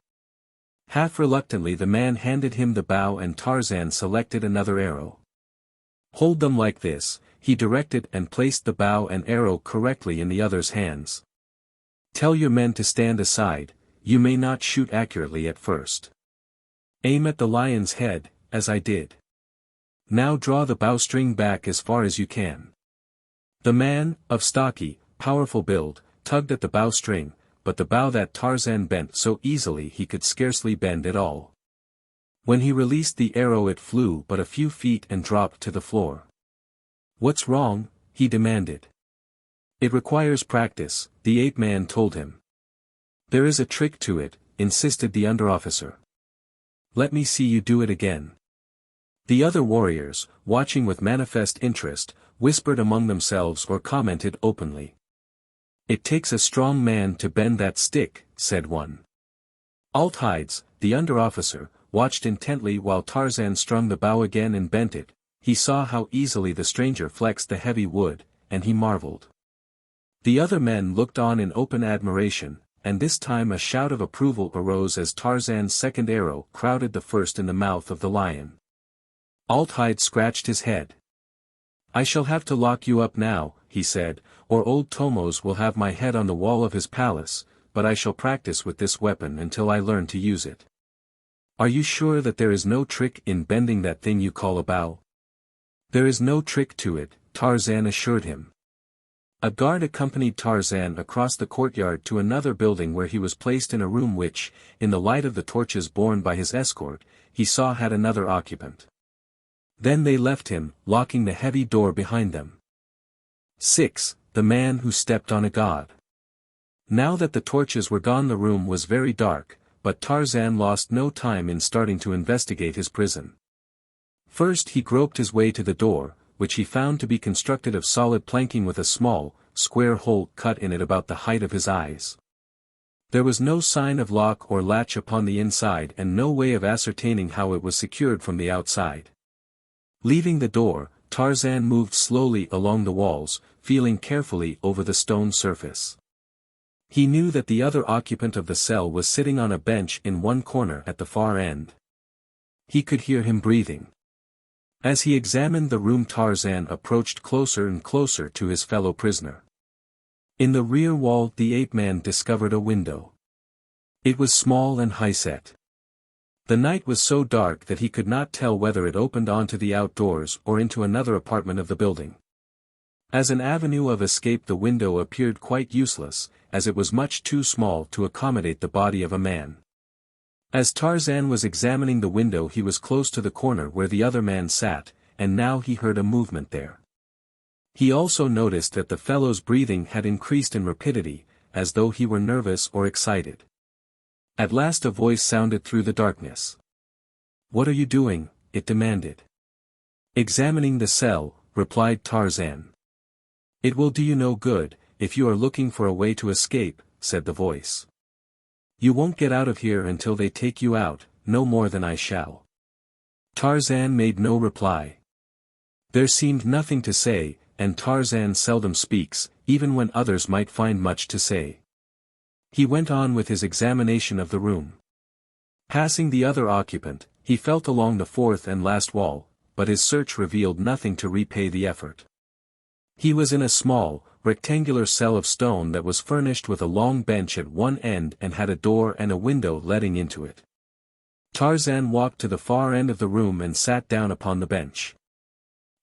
Half reluctantly the man handed him the bow and Tarzan selected another arrow. "Hold them like this," he directed and placed the bow and arrow correctly in the other's hands. "Tell your men to stand aside, you may not shoot accurately at first. Aim at the lion's head, as I did. Now draw the bowstring back as far as you can." The man, of stocky, powerful build, tugged at the bowstring, but the bow that Tarzan bent so easily he could scarcely bend at all. When he released the arrow it flew but a few feet and dropped to the floor. "What's wrong?" he demanded. "It requires practice," the ape-man told him. "There is a trick to it," insisted the under-officer. "Let me see you do it again." The other warriors, watching with manifest interest, whispered among themselves or commented openly. "It takes a strong man to bend that stick," said one. Althar, the under-officer, watched intently while Tarzan strung the bow again and bent it. He saw how easily the stranger flexed the heavy wood, and he marveled. The other men looked on in open admiration, and this time a shout of approval arose as Tarzan's second arrow crowded the first in the mouth of the lion. Althar scratched his head. "I shall have to lock you up now," he said, "or old Tomos will have my head on the wall of his palace, but I shall practice with this weapon until I learn to use it." "Are you sure that there is no trick in bending that thing you call a bow?" "There is no trick to it," Tarzan assured him. A guard accompanied Tarzan across the courtyard to another building where he was placed in a room which, in the light of the torches borne by his escort, he saw had another occupant. Then they left him, locking the heavy door behind them. 6. The Man Who Stepped on a God. Now that the torches were gone the room was very dark, but Tarzan lost no time in starting to investigate his prison. First he groped his way to the door, which he found to be constructed of solid planking with a small, square hole cut in it about the height of his eyes. There was no sign of lock or latch upon the inside and no way of ascertaining how it was secured from the outside. Leaving the door, Tarzan moved slowly along the walls, feeling carefully over the stone surface. He knew that the other occupant of the cell was sitting on a bench in one corner at the far end. He could hear him breathing. As he examined the room Tarzan approached closer and closer to his fellow prisoner. In the rear wall the ape-man discovered a window. It was small and high-set. The night was so dark that he could not tell whether it opened onto the outdoors or into another apartment of the building. As an avenue of escape the window appeared quite useless, as it was much too small to accommodate the body of a man. As Tarzan was examining the window he was close to the corner where the other man sat, and now he heard a movement there. He also noticed that the fellow's breathing had increased in rapidity, as though he were nervous or excited. At last a voice sounded through the darkness. "What are you doing?" it demanded. "Examining the cell," replied Tarzan. "It will do you no good, if you are looking for a way to escape," said the voice. "You won't get out of here until they take you out, no more than I shall." Tarzan made no reply. There seemed nothing to say, and Tarzan seldom speaks, even when others might find much to say. He went on with his examination of the room. Passing the other occupant, he felt along the fourth and last wall, but his search revealed nothing to repay the effort. He was in a small, rectangular cell of stone that was furnished with a long bench at one end and had a door and a window letting into it. Tarzan walked to the far end of the room and sat down upon the bench.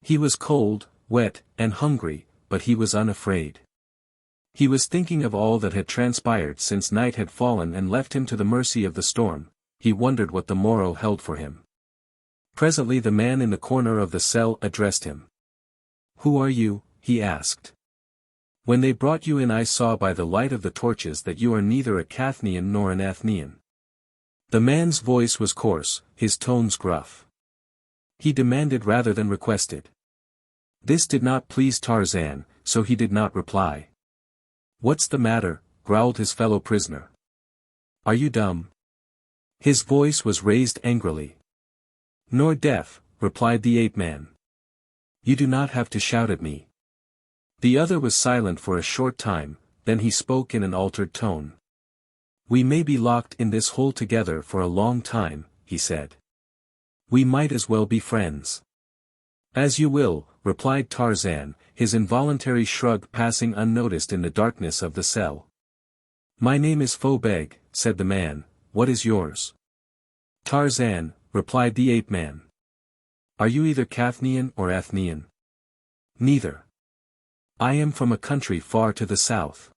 He was cold, wet, and hungry, but he was unafraid. He was thinking of all that had transpired since night had fallen and left him to the mercy of the storm. He wondered what the morrow held for him. Presently the man in the corner of the cell addressed him. "Who are you?" he asked. "When they brought you in I saw by the light of the torches that you are neither a Cathnian nor an Athnian." The man's voice was coarse, his tones gruff. He demanded rather than requested. This did not please Tarzan, so he did not reply. "What's the matter?" growled his fellow prisoner. "Are you dumb?" His voice was raised angrily. "Nor deaf," replied the ape-man. "You do not have to shout at me." The other was silent for a short time, then he spoke in an altered tone. "We may be locked in this hole together for a long time," he said. "We might as well be friends." "As you will," replied Tarzan, his involuntary shrug passing unnoticed in the darkness of the cell. "My name is Phobeg," said the man. "What is yours?" "Tarzan," replied the ape-man. "Are you either Cathnian or Athnian?" "Neither. I am from a country far to the south."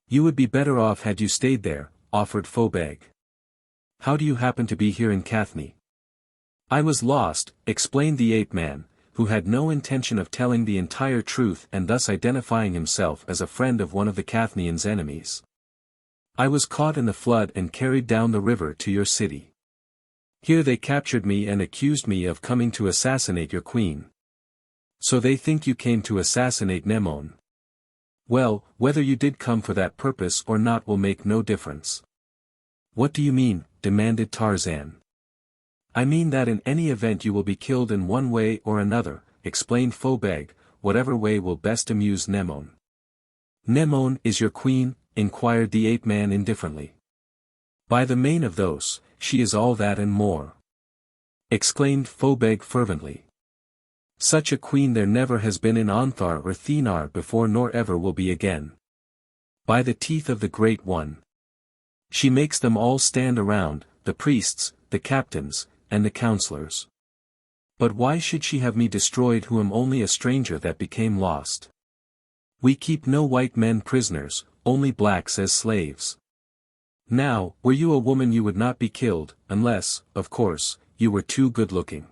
"You would be better off had you stayed there," offered Phobeg. "How do you happen to be here in Cathne?" "I was lost," explained the ape-man, who had no intention of telling the entire truth and thus identifying himself as a friend of one of the Cathnians' enemies. "I was caught in the flood and carried down the river to your city. Here they captured me and accused me of coming to assassinate your queen." "So they think you came to assassinate Nemone." "Well, whether you did come for that purpose or not will make no difference." "What do you mean?" demanded Tarzan. "I mean that in any event you will be killed in one way or another," explained Phobeg, "whatever way will best amuse Nemone." "Nemone is your queen?" inquired the ape-man indifferently. "By the Mane of Thoos, she is all that and more," exclaimed Phobeg fervently. "Such a queen there never has been in Onthar or Thenar before nor ever will be again. By the teeth of the Great One. She makes them all stand around, the priests, the captains, and the counselors. But why should she have me destroyed who am only a stranger that became lost? We keep no white men prisoners, only blacks as slaves. Now, were you a woman you would not be killed, unless, of course, you were too good-looking."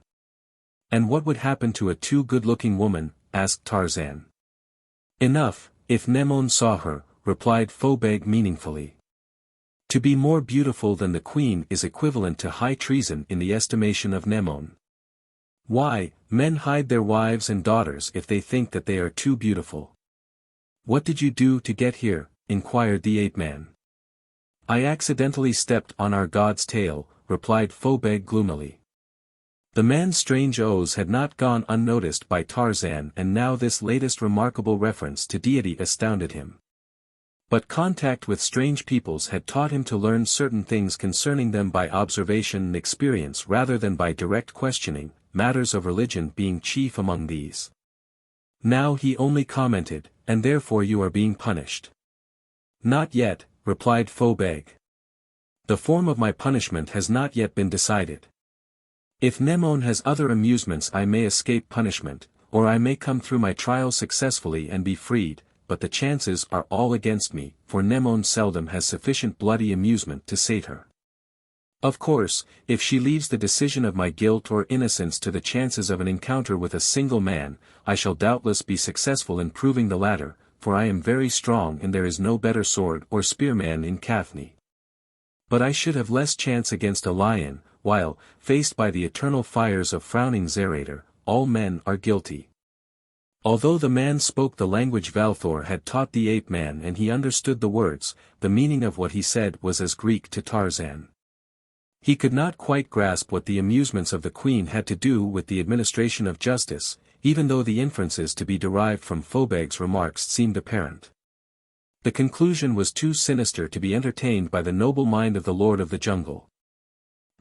"And what would happen to a too good-looking woman?" asked Tarzan. "Enough, if Nemone saw her," replied Phobeg meaningfully. "To be more beautiful than the queen is equivalent to high treason in the estimation of Nemone. Why, men hide their wives and daughters if they think that they are too beautiful." "What did you do to get here?" inquired the ape-man. "I accidentally stepped on our god's tail," replied Phobeg gloomily. The man's strange oaths had not gone unnoticed by Tarzan and now this latest remarkable reference to deity astounded him. But contact with strange peoples had taught him to learn certain things concerning them by observation and experience rather than by direct questioning, matters of religion being chief among these. Now he only commented, "And therefore you are being punished." "Not yet," replied Phobeg. "The form of my punishment has not yet been decided. If Nemone has other amusements I may escape punishment, or I may come through my trial successfully and be freed, but the chances are all against me, for Nemone seldom has sufficient bloody amusement to sate her. Of course, if she leaves the decision of my guilt or innocence to the chances of an encounter with a single man, I shall doubtless be successful in proving the latter, for I am very strong and there is no better sword or spearman in Cathne. But I should have less chance against a lion, while, faced by the eternal fires of frowning Xarator, all men are guilty." Although the man spoke the language Valthor had taught the ape-man and he understood the words, the meaning of what he said was as Greek to Tarzan. He could not quite grasp what the amusements of the queen had to do with the administration of justice, even though the inferences to be derived from Phobeg's remarks seemed apparent. The conclusion was too sinister to be entertained by the noble mind of the Lord of the Jungle.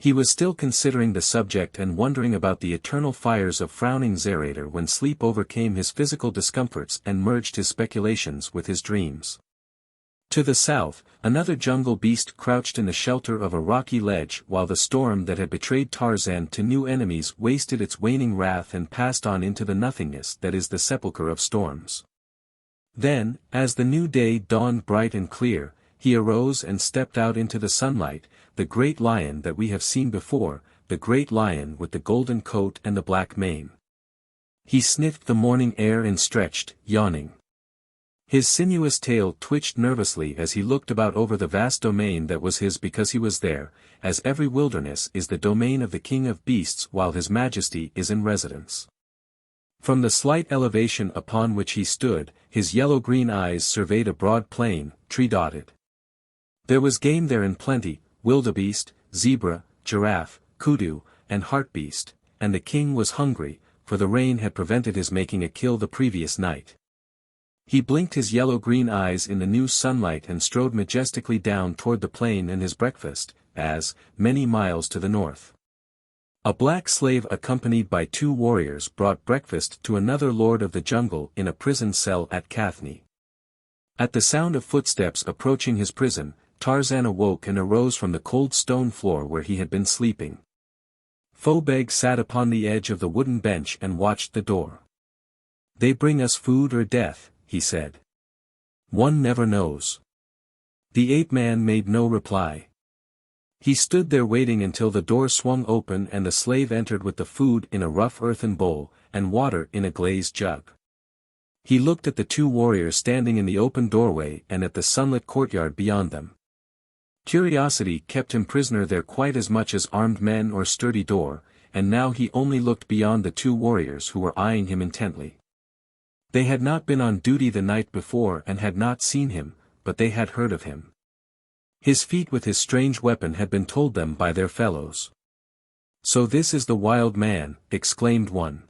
He was still considering the subject and wondering about the eternal fires of frowning Xarator when sleep overcame his physical discomforts and merged his speculations with his dreams. To the south, another jungle beast crouched in the shelter of a rocky ledge while the storm that had betrayed Tarzan to new enemies wasted its waning wrath and passed on into the nothingness that is the sepulchre of storms. Then, as the new day dawned bright and clear, he arose and stepped out into the sunlight, the great lion that we have seen before, the great lion with the golden coat and the black mane. He sniffed the morning air and stretched, yawning. His sinuous tail twitched nervously as he looked about over the vast domain that was his because he was there, as every wilderness is the domain of the king of beasts while his majesty is in residence. From the slight elevation upon which he stood, his yellow-green eyes surveyed a broad plain, tree-dotted. There was game there in plenty, wildebeest, zebra, giraffe, kudu, and hartebeest, and the king was hungry, for the rain had prevented his making a kill the previous night. He blinked his yellow-green eyes in the new sunlight and strode majestically down toward the plain and his breakfast, as, many miles to the north. A black slave accompanied by 2 warriors brought breakfast to another lord of the jungle in a prison cell at Cathne. At the sound of footsteps approaching his prison, Tarzan awoke and arose from the cold stone floor where he had been sleeping. Phobeg sat upon the edge of the wooden bench and watched the door. "They bring us food or death," he said. "One never knows." The ape-man made no reply. He stood there waiting until the door swung open and the slave entered with the food in a rough earthen bowl, and water in a glazed jug. He looked at the 2 warriors standing in the open doorway and at the sunlit courtyard beyond them. Curiosity kept him prisoner there quite as much as armed men or sturdy door, and now he only looked beyond the 2 warriors who were eyeing him intently. They had not been on duty the night before and had not seen him, but they had heard of him. His feat with his strange weapon had been told them by their fellows. "So this is the wild man," exclaimed one.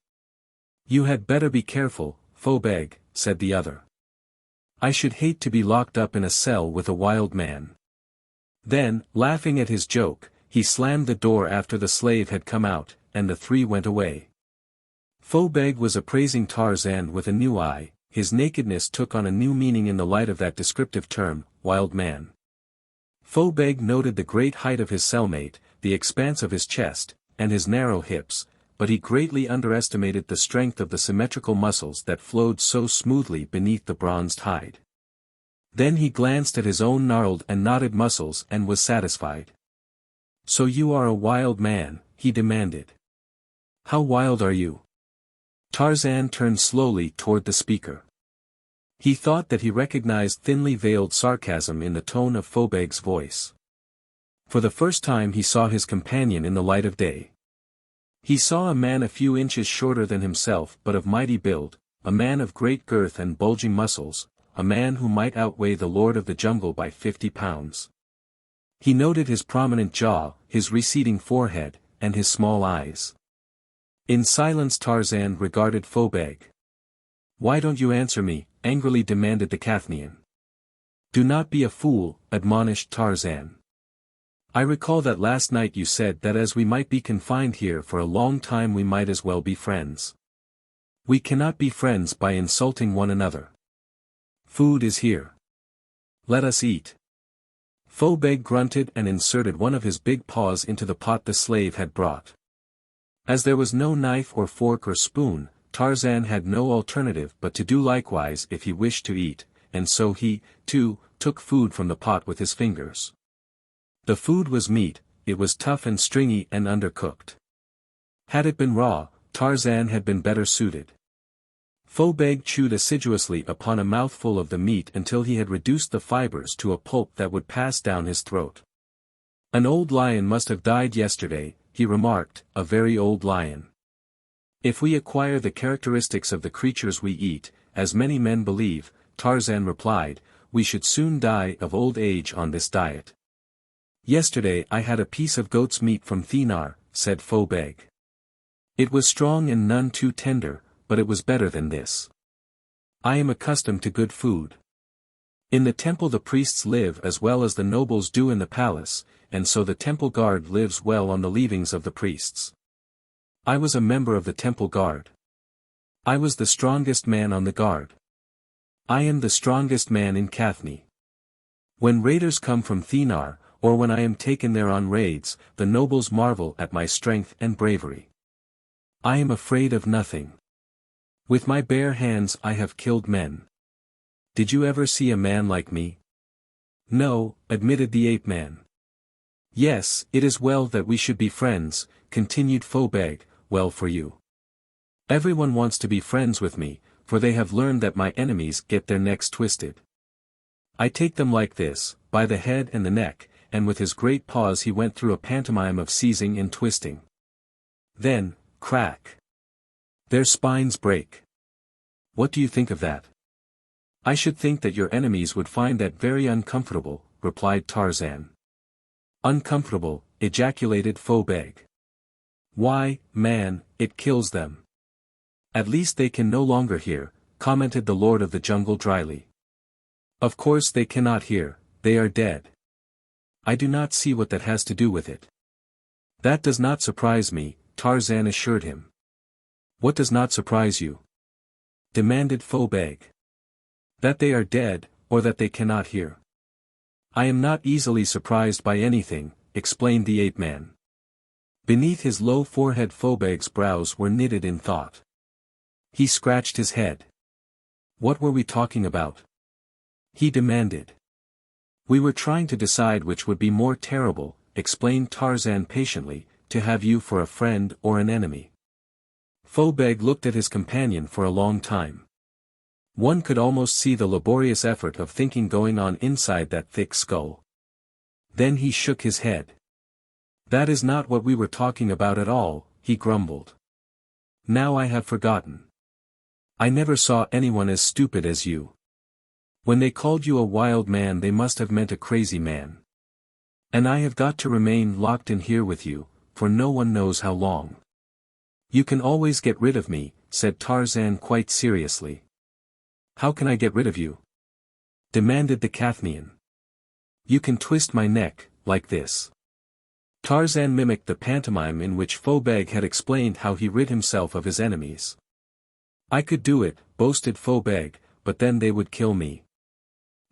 "You had better be careful, Phobeg," said the other. "I should hate to be locked up in a cell with a wild man." Then, laughing at his joke, he slammed the door after the slave had come out, and the 3 went away. Phobeg was appraising Tarzan with a new eye. His nakedness took on a new meaning in the light of that descriptive term, wild man. Phobeg noted the great height of his cellmate, the expanse of his chest, and his narrow hips, but he greatly underestimated the strength of the symmetrical muscles that flowed so smoothly beneath the bronzed hide. Then he glanced at his own gnarled and knotted muscles and was satisfied. "So you are a wild man?" he demanded. "How wild are you?" Tarzan turned slowly toward the speaker. He thought that he recognized thinly veiled sarcasm in the tone of Phobeg's voice. For the first time he saw his companion in the light of day. He saw a man a few inches shorter than himself but of mighty build, a man of great girth and bulging muscles, a man who might outweigh the lord of the jungle by 50 pounds. He noted his prominent jaw, his receding forehead, and his small eyes. In silence Tarzan regarded Phobeg. "Why don't you answer me?" angrily demanded the Cathnian. "Do not be a fool," admonished Tarzan. "I recall that last night you said that as we might be confined here for a long time we might as well be friends. We cannot be friends by insulting one another. Food is here. Let us eat." Phobeg grunted and inserted one of his big paws into the pot the slave had brought. As there was no knife or fork or spoon, Tarzan had no alternative but to do likewise if he wished to eat, and so he, too, took food from the pot with his fingers. The food was meat. It was tough and stringy and undercooked. Had it been raw, Tarzan had been better suited. Phobeg chewed assiduously upon a mouthful of the meat until he had reduced the fibers to a pulp that would pass down his throat. "An old lion must have died yesterday," he remarked, "a very old lion. If we acquire the characteristics of the creatures we eat, as many men believe," Tarzan replied, "we should soon die of old age on this diet." "Yesterday I had a piece of goat's meat from Thenar," said Phobeg. "It was strong and none too tender, but it was better than this. I am accustomed to good food." In the temple the priests live as well as the nobles do in the palace, and so the temple guard lives well on the leavings of the priests. I was a member of the temple guard. I was the strongest man on the guard. I am the strongest man in Cathne. When raiders come from Thenar, or when I am taken there on raids, the nobles marvel at my strength and bravery. I am afraid of nothing. With my bare hands I have killed men. Did you ever see a man like me? No, admitted the ape-man. Yes, it is well that we should be friends, continued Phobeg, well for you. Everyone wants to be friends with me, for they have learned that my enemies get their necks twisted. I take them like this, by the head and the neck, and with his great paws he went through a pantomime of seizing and twisting. Then, crack! Their spines break. What do you think of that? I should think that your enemies would find that very uncomfortable, replied Tarzan. Uncomfortable, ejaculated Phobeg. Why, man, it kills them. At least they can no longer hear, commented the Lord of the Jungle dryly. Of course they cannot hear, they are dead. I do not see what that has to do with it. That does not surprise me, Tarzan assured him. What does not surprise you? Demanded Phobeg. That they are dead, or that they cannot hear. I am not easily surprised by anything, explained the ape-man. Beneath his low forehead Phobeg's brows were knitted in thought. He scratched his head. What were we talking about? He demanded. We were trying to decide which would be more terrible, explained Tarzan patiently, to have you for a friend or an enemy. Phobeg looked at his companion for a long time. One could almost see the laborious effort of thinking going on inside that thick skull. Then he shook his head. That is not what we were talking about at all, he grumbled. Now I have forgotten. I never saw anyone as stupid as you. When they called you a wild man they must have meant a crazy man. And I have got to remain locked in here with you, for no one knows how long. You can always get rid of me, said Tarzan quite seriously. How can I get rid of you? Demanded the Cathnian. You can twist my neck, like this. Tarzan mimicked the pantomime in which Phobeg had explained how he rid himself of his enemies. I could do it, boasted Phobeg, but then they would kill me.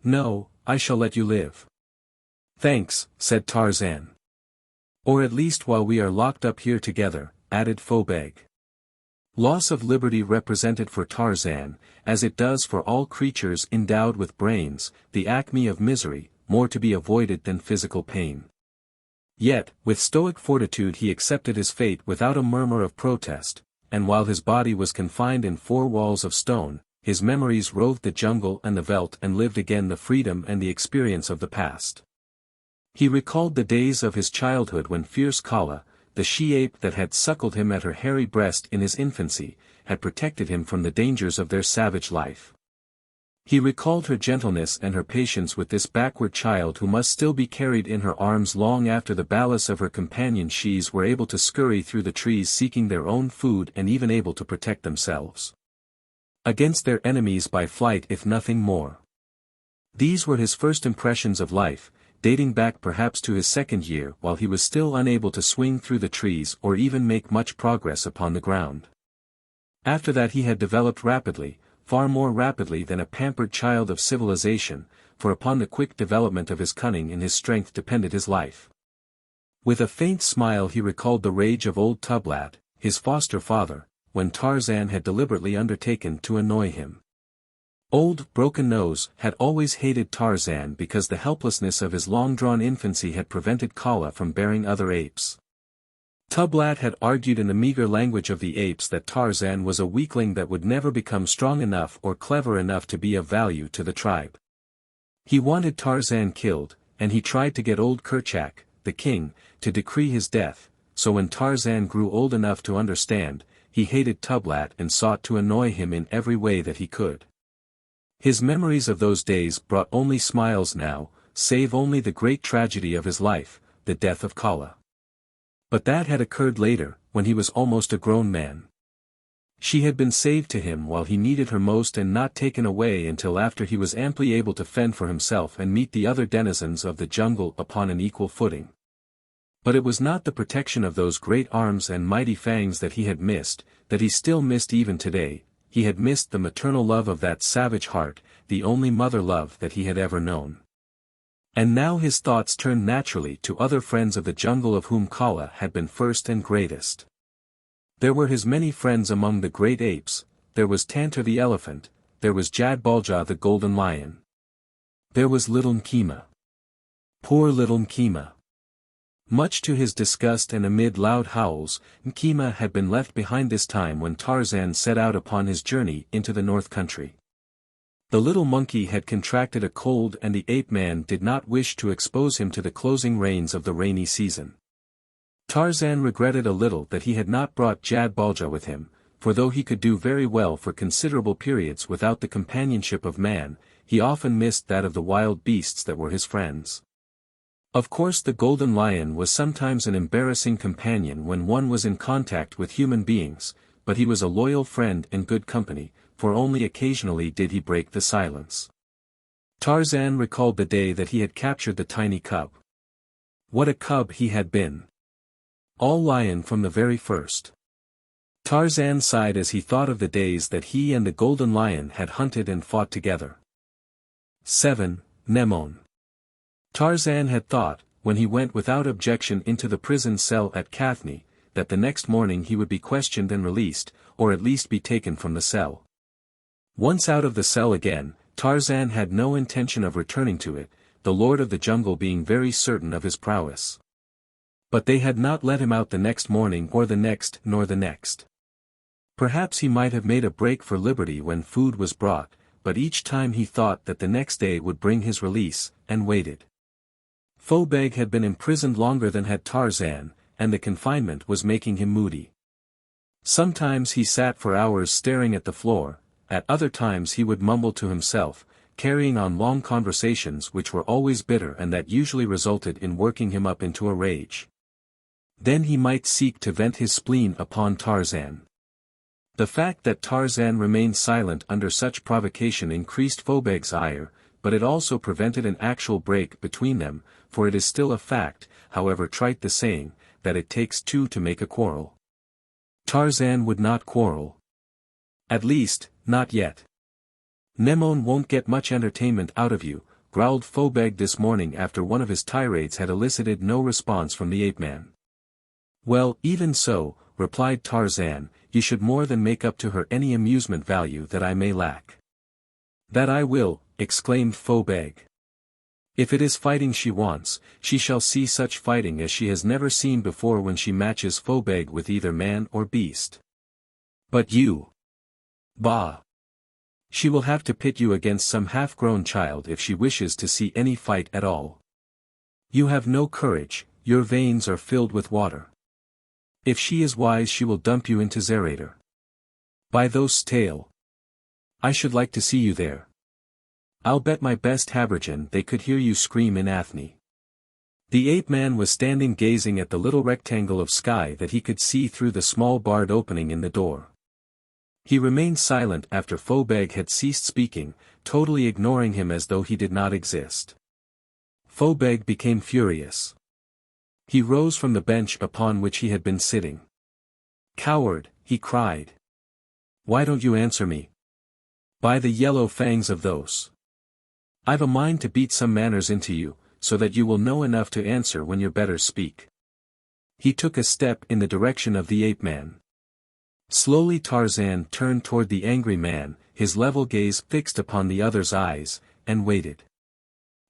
No, I shall let you live. Thanks, said Tarzan. Or at least while we are locked up here together, added Phobeg. Loss of liberty represented for Tarzan, as it does for all creatures endowed with brains, the acme of misery, more to be avoided than physical pain. Yet, with stoic fortitude he accepted his fate without a murmur of protest, and while his body was confined in 4 walls of stone, his memories roved the jungle and the veldt and lived again the freedom and the experience of the past. He recalled the days of his childhood when fierce Kala, the she-ape that had suckled him at her hairy breast in his infancy, had protected him from the dangers of their savage life. He recalled her gentleness and her patience with this backward child who must still be carried in her arms long after the ballast of her companion shes were able to scurry through the trees seeking their own food and even able to protect themselves against their enemies by flight if nothing more. These were his first impressions of life, dating back perhaps to his 2nd year while he was still unable to swing through the trees or even make much progress upon the ground. After that he had developed rapidly, far more rapidly than a pampered child of civilization, for upon the quick development of his cunning and his strength depended his life. With a faint smile he recalled the rage of old Tublat, his foster father, when Tarzan had deliberately undertaken to annoy him. Old Broken Nose had always hated Tarzan because the helplessness of his long-drawn infancy had prevented Kala from bearing other apes. Tublat had argued in the meager language of the apes that Tarzan was a weakling that would never become strong enough or clever enough to be of value to the tribe. He wanted Tarzan killed, and he tried to get old Kerchak, the king, to decree his death, so when Tarzan grew old enough to understand, he hated Tublat and sought to annoy him in every way that he could. His memories of those days brought only smiles now, save only the great tragedy of his life, the death of Kala. But that had occurred later, when he was almost a grown man. She had been saved to him while he needed her most and not taken away until after he was amply able to fend for himself and meet the other denizens of the jungle upon an equal footing. But it was not the protection of those great arms and mighty fangs that he had missed, that he still missed even today. He had missed the maternal love of that savage heart, the only mother love that he had ever known. And now his thoughts turned naturally to other friends of the jungle of whom Kala had been first and greatest. There were his many friends among the great apes, there was Tantor the elephant, there was Jad-bal-ja the golden lion. There was little Nkema. Poor little Nkema. Much to his disgust and amid loud howls, Nkema had been left behind this time when Tarzan set out upon his journey into the north country. The little monkey had contracted a cold and the ape-man did not wish to expose him to the closing rains of the rainy season. Tarzan regretted a little that he had not brought Jad-bal-ja with him, for though he could do very well for considerable periods without the companionship of man, he often missed that of the wild beasts that were his friends. Of course the golden lion was sometimes an embarrassing companion when one was in contact with human beings, but he was a loyal friend and good company, for only occasionally did he break the silence. Tarzan recalled the day that he had captured the tiny cub. What a cub he had been! All lion from the very first. Tarzan sighed as he thought of the days that he and the golden lion had hunted and fought together. 7. Nemone. Tarzan had thought, when he went without objection into the prison cell at Cathne, that the next morning he would be questioned and released, or at least be taken from the cell. Once out of the cell again, Tarzan had no intention of returning to it, the lord of the jungle being very certain of his prowess. But they had not let him out the next morning or the next nor the next. Perhaps he might have made a break for liberty when food was brought, but each time he thought that the next day would bring his release, and waited. Phobeg had been imprisoned longer than had Tarzan, and the confinement was making him moody. Sometimes he sat for hours staring at the floor, at other times he would mumble to himself, carrying on long conversations which were always bitter and that usually resulted in working him up into a rage. Then he might seek to vent his spleen upon Tarzan. The fact that Tarzan remained silent under such provocation increased Phobeg's ire, but it also prevented an actual break between them, for it is still a fact, however trite the saying, that it takes two to make a quarrel. Tarzan would not quarrel. At least, not yet. Nemone won't get much entertainment out of you, growled Phobeg this morning after one of his tirades had elicited no response from the ape-man. Well, even so, replied Tarzan, you should more than make up to her any amusement value that I may lack. That I will, exclaimed Phobeg. If it is fighting she wants, she shall see such fighting as she has never seen before when she matches Phobeg with either man or beast. But you. Bah! She will have to pit you against some half-grown child if she wishes to see any fight at all. You have no courage, your veins are filled with water. If she is wise she will dump you into Xarator. By those tail. I should like to see you there. I'll bet my best habergeon they could hear you scream in Athne. The ape-man was standing gazing at the little rectangle of sky that he could see through the small barred opening in the door. He remained silent after Phobeg had ceased speaking, totally ignoring him as though he did not exist. Phobeg became furious. He rose from the bench upon which he had been sitting. Coward, he cried. Why don't you answer me? By the yellow fangs of those. I've a mind to beat some manners into you, so that you will know enough to answer when you're better speak. He took a step in the direction of the ape-man. Slowly Tarzan turned toward the angry man, his level gaze fixed upon the other's eyes, and waited.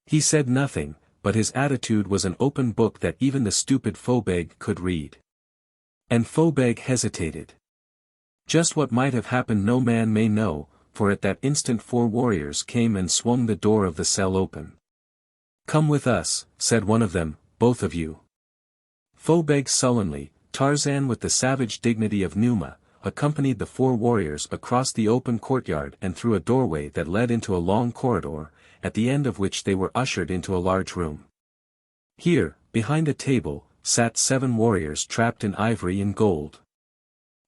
He said nothing, but his attitude was an open book that even the stupid Phobeg could read. And Phobeg hesitated. Just what might have happened no man may know, for at that instant 4 warriors came and swung the door of the cell open. Come with us, said one of them, both of you. Phobeg sullenly, Tarzan with the savage dignity of Numa, accompanied the 4 warriors across the open courtyard and through a doorway that led into a long corridor, at the end of which they were ushered into a large room. Here, behind a table, sat 7 warriors trapped in ivory and gold.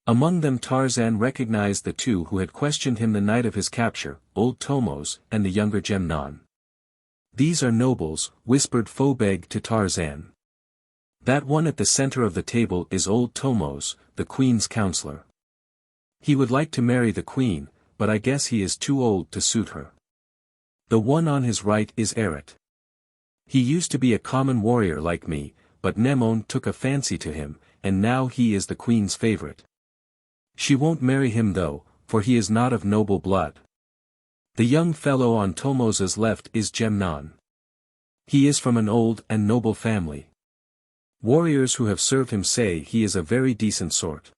Among them Tarzan recognized the two who had questioned him the night of his capture, old Tomos and the younger Gemnon. "These are nobles," whispered Phobeg to Tarzan. "That one at the center of the table is old Tomos, the queen's counselor. He would like to marry the queen, but I guess he is too old to suit her. The one on his right is Xarator. He used to be a common warrior like me, but Nemone took a fancy to him, and now he is the queen's favorite. She won't marry him though, for he is not of noble blood. The young fellow on Tomos's left is Gemnon. He is from an old and noble family. Warriors who have served him say he is a very decent sort."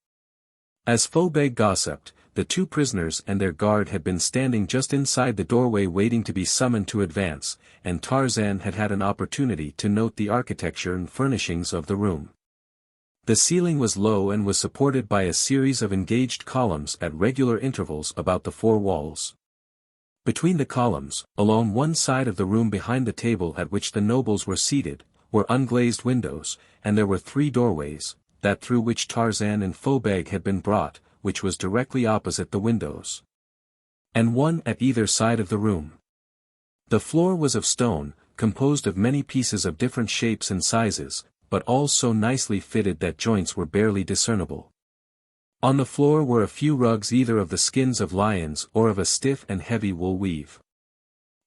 As Phobeg gossiped, the two prisoners and their guard had been standing just inside the doorway waiting to be summoned to advance, and Tarzan had had an opportunity to note the architecture and furnishings of the room. The ceiling was low and was supported by a series of engaged columns at regular intervals about the four walls. Between the columns, along one side of the room behind the table at which the nobles were seated, were unglazed windows, and there were 3 doorways, that through which Tarzan and Phobeg had been brought, which was directly opposite the windows. And one at either side of the room. The floor was of stone, composed of many pieces of different shapes and sizes, but all so nicely fitted that joints were barely discernible. On the floor were a few rugs either of the skins of lions or of a stiff and heavy wool weave.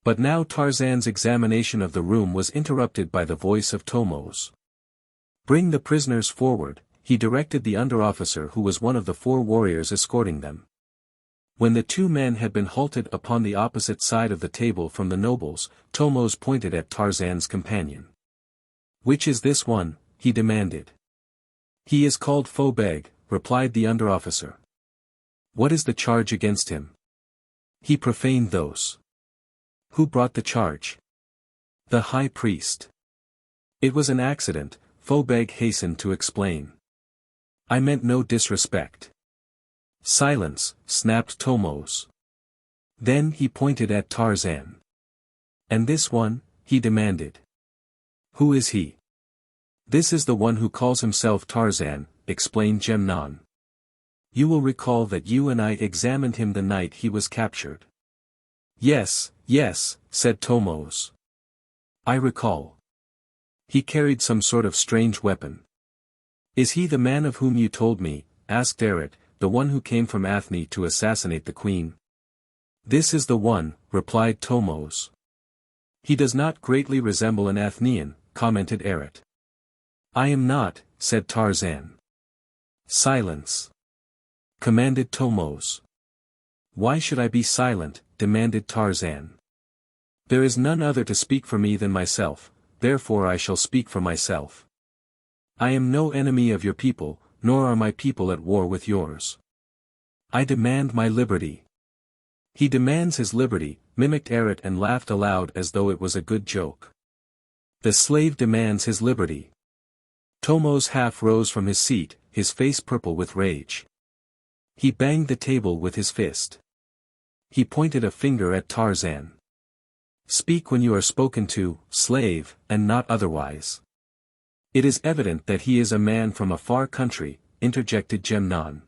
But now Tarzan's examination of the room was interrupted by the voice of Tomos. "Bring the prisoners forward," he directed the underofficer who was one of the 4 warriors escorting them. When the 2 men had been halted upon the opposite side of the table from the nobles, Tomos pointed at Tarzan's companion. "Which is this one?" he demanded. "He is called Phobeg," replied the underofficer. "What is the charge against him?" "He profaned those." "Who brought the charge?" "The high priest." "It was an accident," Phobeg hastened to explain. "I meant no disrespect." "Silence," snapped Tomos. Then he pointed at Tarzan. "And this one?" he demanded. "Who is he?" "This is the one who calls himself Tarzan," explained Gemnon. "You will recall that you and I examined him the night he was captured." "Yes, yes," said Tomos. "I recall. He carried some sort of strange weapon." "Is he the man of whom you told me?" asked Xarator, "the one who came from Athne to assassinate the queen?" "This is the one," replied Tomos. "He does not greatly resemble an Athenian," commented Xarator. "I am not," said Tarzan. "Silence!" commanded Tomos. "Why should I be silent?" demanded Tarzan. "There is none other to speak for me than myself, therefore I shall speak for myself. I am no enemy of your people, nor are my people at war with yours. I demand my liberty." "He demands his liberty," mimicked Xarator and laughed aloud as though it was a good joke. "The slave demands his liberty." Tomos half rose from his seat, his face purple with rage. He banged the table with his fist. He pointed a finger at Tarzan. "Speak when you are spoken to, slave, and not otherwise." "It is evident that he is a man from a far country," interjected Gemnon.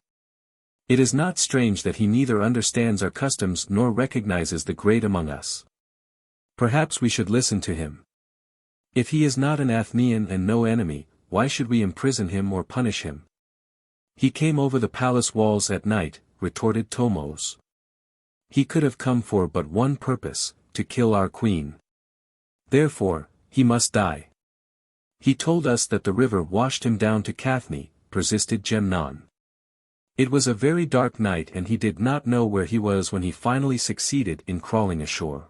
"It is not strange that he neither understands our customs nor recognizes the great among us. Perhaps we should listen to him. If he is not an Athenian and no enemy, why should we imprison him or punish him?" "He came over the palace walls at night," retorted Tomos. "He could have come for but one purpose, to kill our queen. Therefore, he must die." "He told us that the river washed him down to Cathne," persisted Gemnon. "It was a very dark night and he did not know where he was when he finally succeeded in crawling ashore.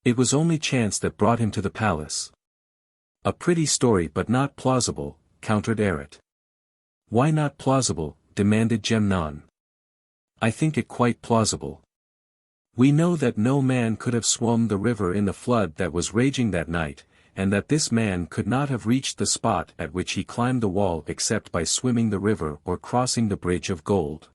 It was only chance that brought him to the palace." "A pretty story but not plausible," countered Xarator. "Why not plausible?" demanded Gemnon. "I think it quite plausible. We know that no man could have swum the river in the flood that was raging that night, and that this man could not have reached the spot at which he climbed the wall except by swimming the river or crossing the bridge of gold.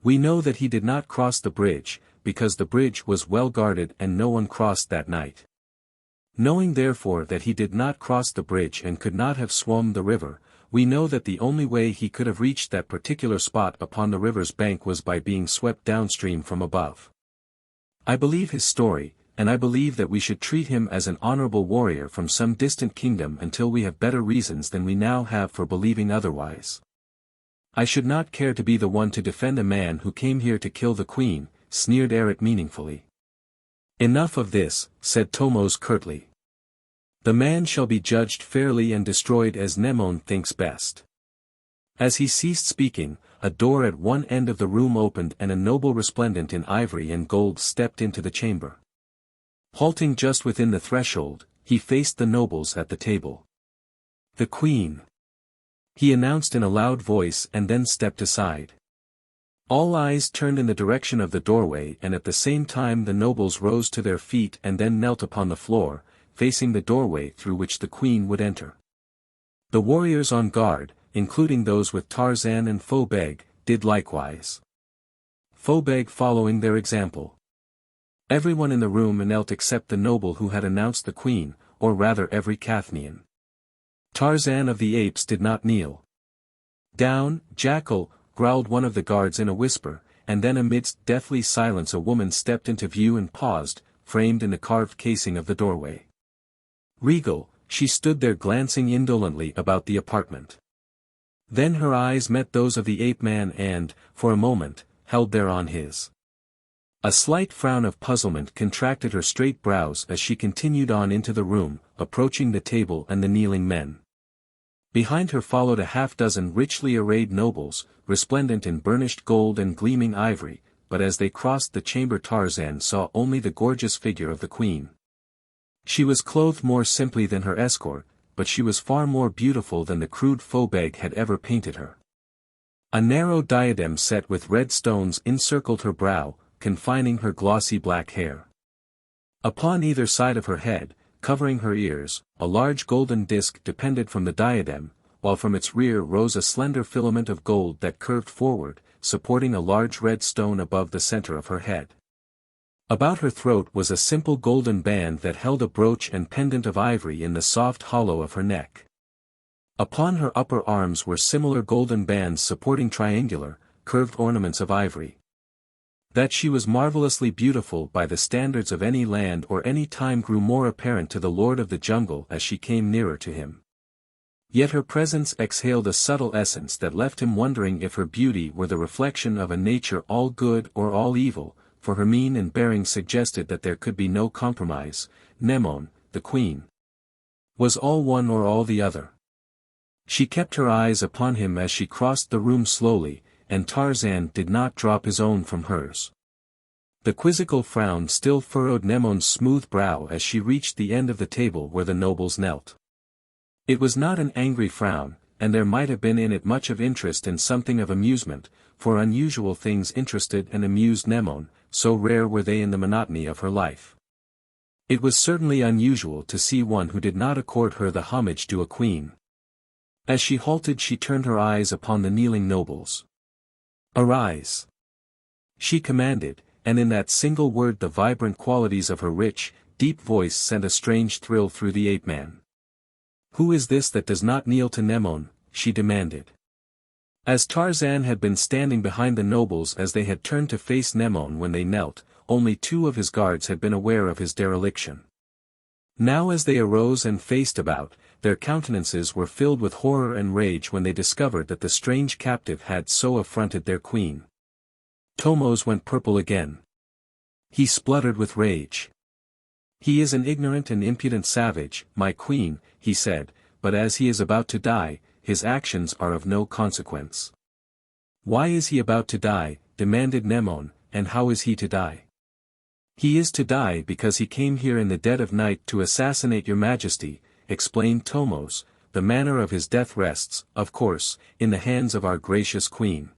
We know that he did not cross the bridge, because the bridge was well guarded and no one crossed that night. Knowing therefore that he did not cross the bridge and could not have swum the river, we know that the only way he could have reached that particular spot upon the river's bank was by being swept downstream from above. I believe his story, and I believe that we should treat him as an honorable warrior from some distant kingdom until we have better reasons than we now have for believing otherwise. I should not care to be the one to defend a man who came here to kill the queen, sneered Eret meaningfully. Enough of this, said Tomos curtly. The man shall be judged fairly and destroyed as Nemone thinks best. As he ceased speaking, a door at one end of the room opened and a noble resplendent in ivory and gold stepped into the chamber. Halting just within the threshold, he faced the nobles at the table. The queen, he announced in a loud voice and then stepped aside. All eyes turned in the direction of the doorway and at the same time the nobles rose to their feet and then knelt upon the floor, facing the doorway through which the queen would enter. The warriors on guard, including those with Tarzan and Phobeg, did likewise. Phobeg following their example. Everyone in the room knelt except the noble who had announced the queen, or rather every Cathnian. Tarzan of the apes did not kneel. Down, jackal, growled one of the guards in a whisper, and then amidst deathly silence a woman stepped into view and paused, framed in the carved casing of the doorway. Regal, she stood there glancing indolently about the apartment. Then her eyes met those of the ape-man and, for a moment, held there on his. A slight frown of puzzlement contracted her straight brows as she continued on into the room, approaching the table and the kneeling men. Behind her followed a half-dozen richly arrayed nobles, resplendent in burnished gold and gleaming ivory, but as they crossed the chamber Tarzan saw only the gorgeous figure of the queen. She was clothed more simply than her escort, but she was far more beautiful than the crude Phobeg had ever painted her. A narrow diadem set with red stones encircled her brow, confining her glossy black hair. Upon either side of her head, covering her ears, a large golden disc depended from the diadem, while from its rear rose a slender filament of gold that curved forward, supporting a large red stone above the center of her head. About her throat was a simple golden band that held a brooch and pendant of ivory in the soft hollow of her neck. Upon her upper arms were similar golden bands supporting triangular, curved ornaments of ivory. That she was marvelously beautiful by the standards of any land or any time grew more apparent to the Lord of the Jungle as she came nearer to him. Yet her presence exhaled a subtle essence that left him wondering if her beauty were the reflection of a nature all good or all evil, for her mien and bearing suggested that there could be no compromise. Nemone, the queen, was all one or all the other. She kept her eyes upon him as she crossed the room slowly, and Tarzan did not drop his own from hers. The quizzical frown still furrowed Nemone's smooth brow as she reached the end of the table where the nobles knelt. It was not an angry frown, and there might have been in it much of interest and something of amusement, for unusual things interested and amused Nemone, so rare were they in the monotony of her life. It was certainly unusual to see one who did not accord her the homage due a queen. As she halted she turned her eyes upon the kneeling nobles. "Arise!" she commanded, and in that single word the vibrant qualities of her rich, deep voice sent a strange thrill through the ape-man. "Who is this that does not kneel to Nemone?" she demanded. As Tarzan had been standing behind the nobles as they had turned to face Nemone when they knelt, only two of his guards had been aware of his dereliction. Now as they arose and faced about, their countenances were filled with horror and rage when they discovered that the strange captive had so affronted their queen. Tomos went purple again. He spluttered with rage. "He is an ignorant and impudent savage, my queen," he said, "but as he is about to die, his actions are of no consequence." "Why is he about to die?" demanded Nemone, "and how is he to die?" "He is to die because he came here in the dead of night to assassinate your majesty," explained Tomos. "The manner of his death rests, of course, in the hands of our gracious queen."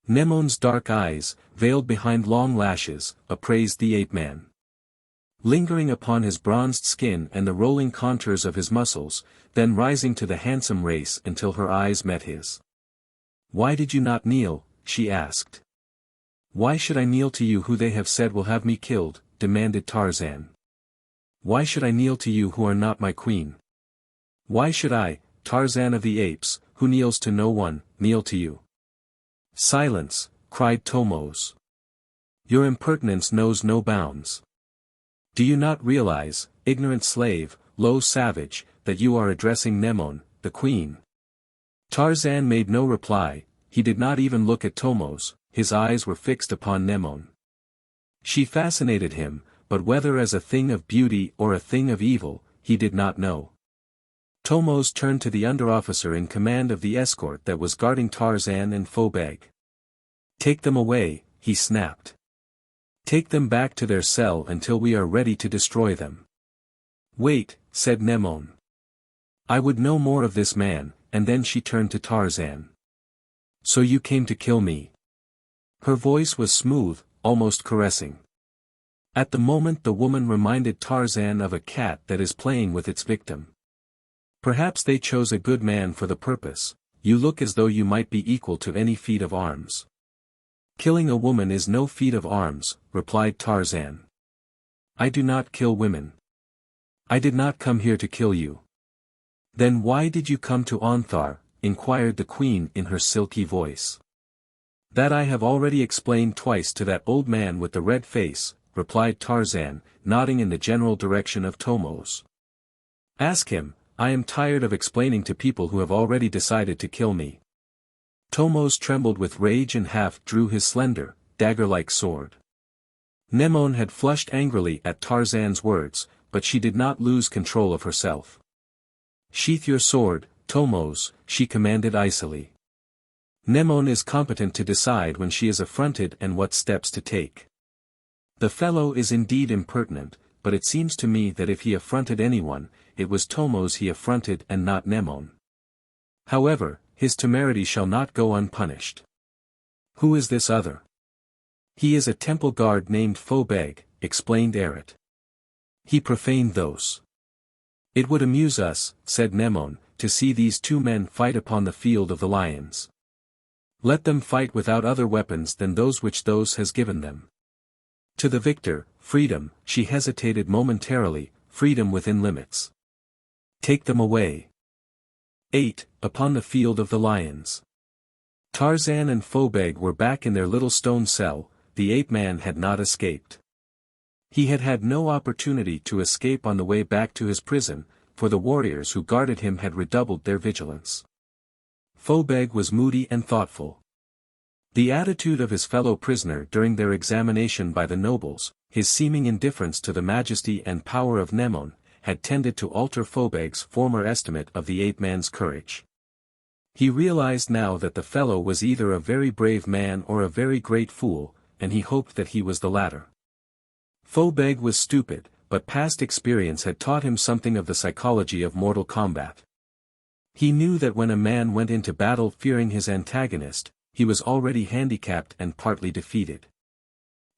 Nemone's dark eyes, veiled behind long lashes, appraised the ape-man. Lingering upon his bronzed skin and the rolling contours of his muscles, then rising to the handsome race until her eyes met his. "Why did you not kneel?" she asked. "Why should I kneel to you who they have said will have me killed?" demanded Tarzan. "Why should I kneel to you who are not my queen? Why should I, Tarzan of the apes, who kneels to no one, kneel to you. Silence, cried Thomos. Your impertinence knows no bounds. Do you not realize, ignorant slave, low savage, that you are addressing Nemone, the queen? Tarzan made no reply, he did not even look at Thomos, his eyes were fixed upon Nemone. She fascinated him, but whether as a thing of beauty or a thing of evil, he did not know. Thomos turned to the under-officer in command of the escort that was guarding Tarzan and Phobeg. Take them away, he snapped. Take them back to their cell until we are ready to destroy them. Wait, said Nemone. I would know more of this man, and then she turned to Tarzan. So you came to kill me. Her voice was smooth, almost caressing. At the moment the woman reminded Tarzan of a cat that is playing with its victim. Perhaps they chose a good man for the purpose, you look as though you might be equal to any feat of arms. Killing a woman is no feat of arms, replied Tarzan. I do not kill women. I did not come here to kill you. Then why did you come to Onthar? Inquired the queen in her silky voice. That I have already explained twice to that old man with the red face, replied Tarzan, nodding in the general direction of Thomos. Ask him, I am tired of explaining to people who have already decided to kill me. Thomos trembled with rage and half drew his slender, dagger-like sword. Nemone had flushed angrily at Tarzan's words, but she did not lose control of herself. Sheath your sword, Thomos, she commanded icily. Nemone is competent to decide when she is affronted and what steps to take. The fellow is indeed impertinent, but it seems to me that if he affronted anyone, it was Thomos he affronted and not Nemone. However, his temerity shall not go unpunished. Who is this other? He is a temple guard named Phobeg, explained Eret. He profaned those. It would amuse us, said Nemone, to see these two men fight upon the field of the lions. Let them fight without other weapons than those which Thoos has given them. To the victor, freedom, she hesitated momentarily, freedom within limits. Take them away. 8. Upon the field of the lions. Tarzan and Phobeg were back in their little stone cell, the ape-man had not escaped. He had had no opportunity to escape on the way back to his prison, for the warriors who guarded him had redoubled their vigilance. Phobeg was moody and thoughtful. The attitude of his fellow prisoner during their examination by the nobles, his seeming indifference to the majesty and power of Nemone, had tended to alter Phobeg's former estimate of the ape-man's courage. He realized now that the fellow was either a very brave man or a very great fool, and he hoped that he was the latter. Phobeg was stupid, but past experience had taught him something of the psychology of mortal combat. He knew that when a man went into battle fearing his antagonist, he was already handicapped and partly defeated.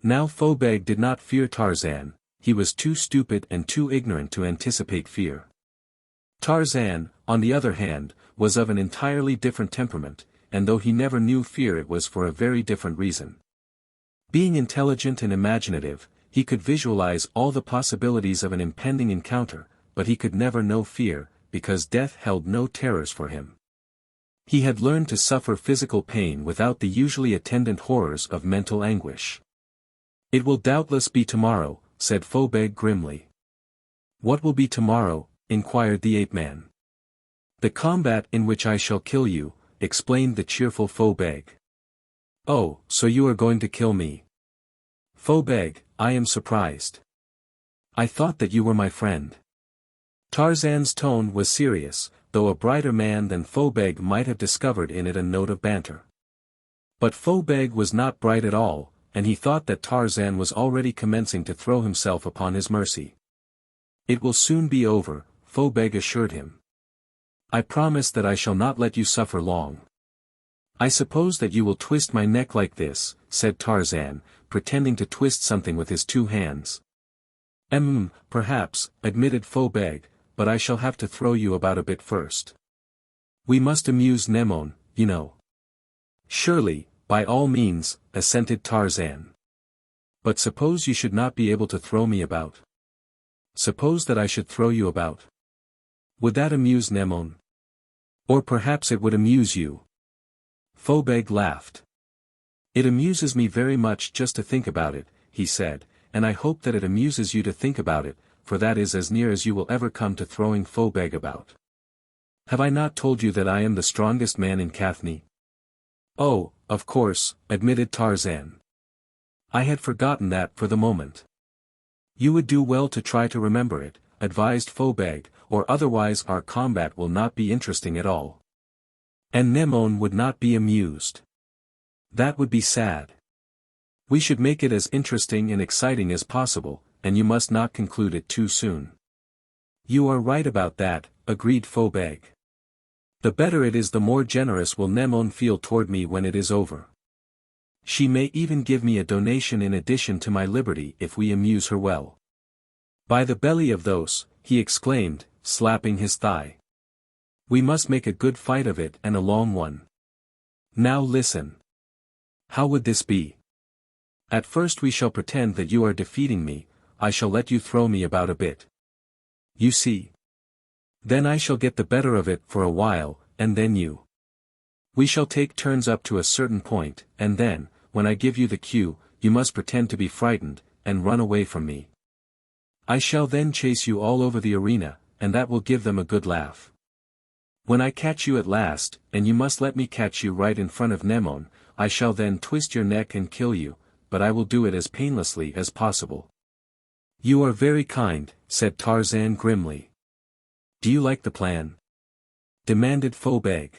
Now Phobeg did not fear Tarzan, he was too stupid and too ignorant to anticipate fear. Tarzan, on the other hand, was of an entirely different temperament, and though he never knew fear it was for a very different reason. Being intelligent and imaginative, he could visualize all the possibilities of an impending encounter, but he could never know fear, because death held no terrors for him. He had learned to suffer physical pain without the usually attendant horrors of mental anguish. It will doubtless be tomorrow, said Phobeg grimly. What will be tomorrow? Inquired the ape-man. The combat in which I shall kill you, explained the cheerful Phobeg. Oh, so you are going to kill me? Phobeg, I am surprised. I thought that you were my friend. Tarzan's tone was serious, though a brighter man than Phobeg might have discovered in it a note of banter. But Phobeg was not bright at all, and he thought that Tarzan was already commencing to throw himself upon his mercy. It will soon be over, Phobeg assured him. I promise that I shall not let you suffer long. I suppose that you will twist my neck like this, said Tarzan, pretending to twist something with his two hands. Perhaps, admitted Phobeg, but I shall have to throw you about a bit first. We must amuse Nemone, you know. Surely, by all means, assented Tarzan. But suppose you should not be able to throw me about. Suppose that I should throw you about. Would that amuse Nemone? Or perhaps it would amuse you. Phobeg laughed. It amuses me very much just to think about it, he said, and I hope that it amuses you to think about it, for that is as near as you will ever come to throwing Phobeg about. Have I not told you that I am the strongest man in Cathne? Oh, of course, admitted Tarzan. I had forgotten that for the moment. You would do well to try to remember it, advised Phobeg, or otherwise our combat will not be interesting at all. And Nemone would not be amused. That would be sad. We should make it as interesting and exciting as possible, and you must not conclude it too soon. You are right about that, agreed Phobeg. The better it is, the more generous will Nemone feel toward me when it is over. She may even give me a donation in addition to my liberty if we amuse her well. By the belly of Thoos, he exclaimed, slapping his thigh. We must make a good fight of it, and a long one. Now listen. How would this be? At first we shall pretend that you are defeating me, I shall let you throw me about a bit. You see? Then I shall get the better of it for a while, and then you. We shall take turns up to a certain point, and then, when I give you the cue, you must pretend to be frightened, and run away from me. I shall then chase you all over the arena, and that will give them a good laugh. When I catch you at last, and you must let me catch you right in front of Nemone, I shall then twist your neck and kill you, but I will do it as painlessly as possible. You are very kind, said Tarzan grimly. Do you like the plan? Demanded Phobeg.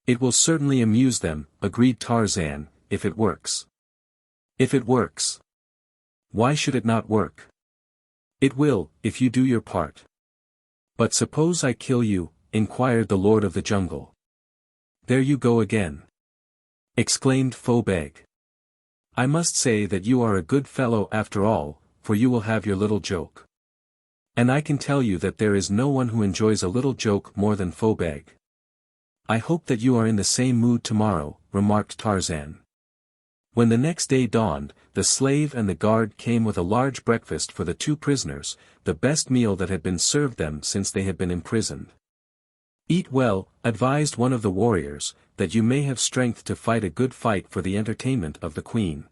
It will certainly amuse them, agreed Tarzan, if it works. If it works. Why should it not work? It will, if you do your part. But suppose I kill you, inquired the Lord of the Jungle. There you go again. Exclaimed Phobeg. I must say that you are a good fellow after all, for you will have your little joke. And I can tell you that there is no one who enjoys a little joke more than Phobeg. I hope that you are in the same mood tomorrow, remarked Tarzan. When the next day dawned, the slave and the guard came with a large breakfast for the two prisoners, the best meal that had been served them since they had been imprisoned. Eat well, advised one of the warriors, that you may have strength to fight a good fight for the entertainment of the queen.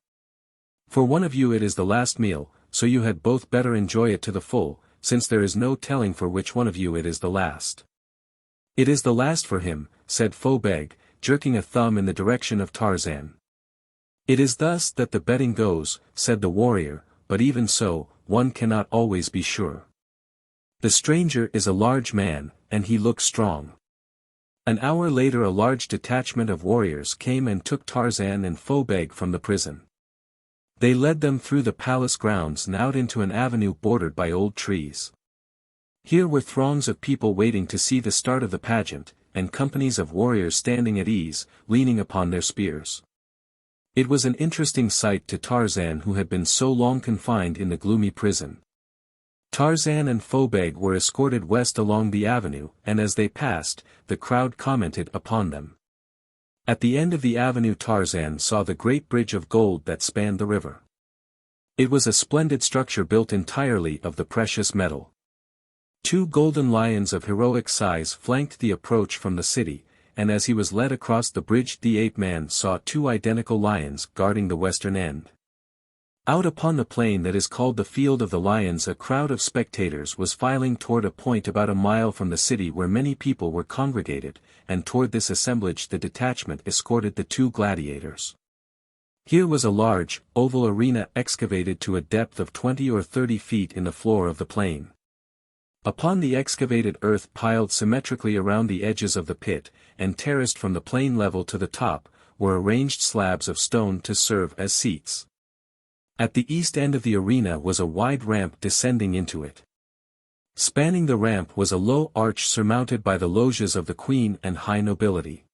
For one of you it is the last meal, so you had both better enjoy it to the full, since there is no telling for which one of you it is the last. It is the last for him, said Phobeg, jerking a thumb in the direction of Tarzan. It is thus that the betting goes, said the warrior, but even so, one cannot always be sure. The stranger is a large man, and he looks strong. An hour later a large detachment of warriors came and took Tarzan and Phobeg from the prison. They led them through the palace grounds and out into an avenue bordered by old trees. Here were throngs of people waiting to see the start of the pageant, and companies of warriors standing at ease, leaning upon their spears. It was an interesting sight to Tarzan, who had been so long confined in the gloomy prison. Tarzan and Phobeg were escorted west along the avenue, and as they passed, the crowd commented upon them. At the end of the avenue Tarzan saw the great bridge of gold that spanned the river. It was a splendid structure built entirely of the precious metal. Two golden lions of heroic size flanked the approach from the city, and as he was led across the bridge the ape-man saw two identical lions guarding the western end. Out upon the plain that is called the Field of the Lions a crowd of spectators was filing toward a point about a mile from the city where many people were congregated, and toward this assemblage the detachment escorted the two gladiators. Here was a large, oval arena excavated to a depth of 20 or 30 feet in the floor of the plain. Upon the excavated earth piled symmetrically around the edges of the pit, and terraced from the plain level to the top, were arranged slabs of stone to serve as seats. At the east end of the arena was a wide ramp descending into it. Spanning the ramp was a low arch surmounted by the loges of the queen and high nobility.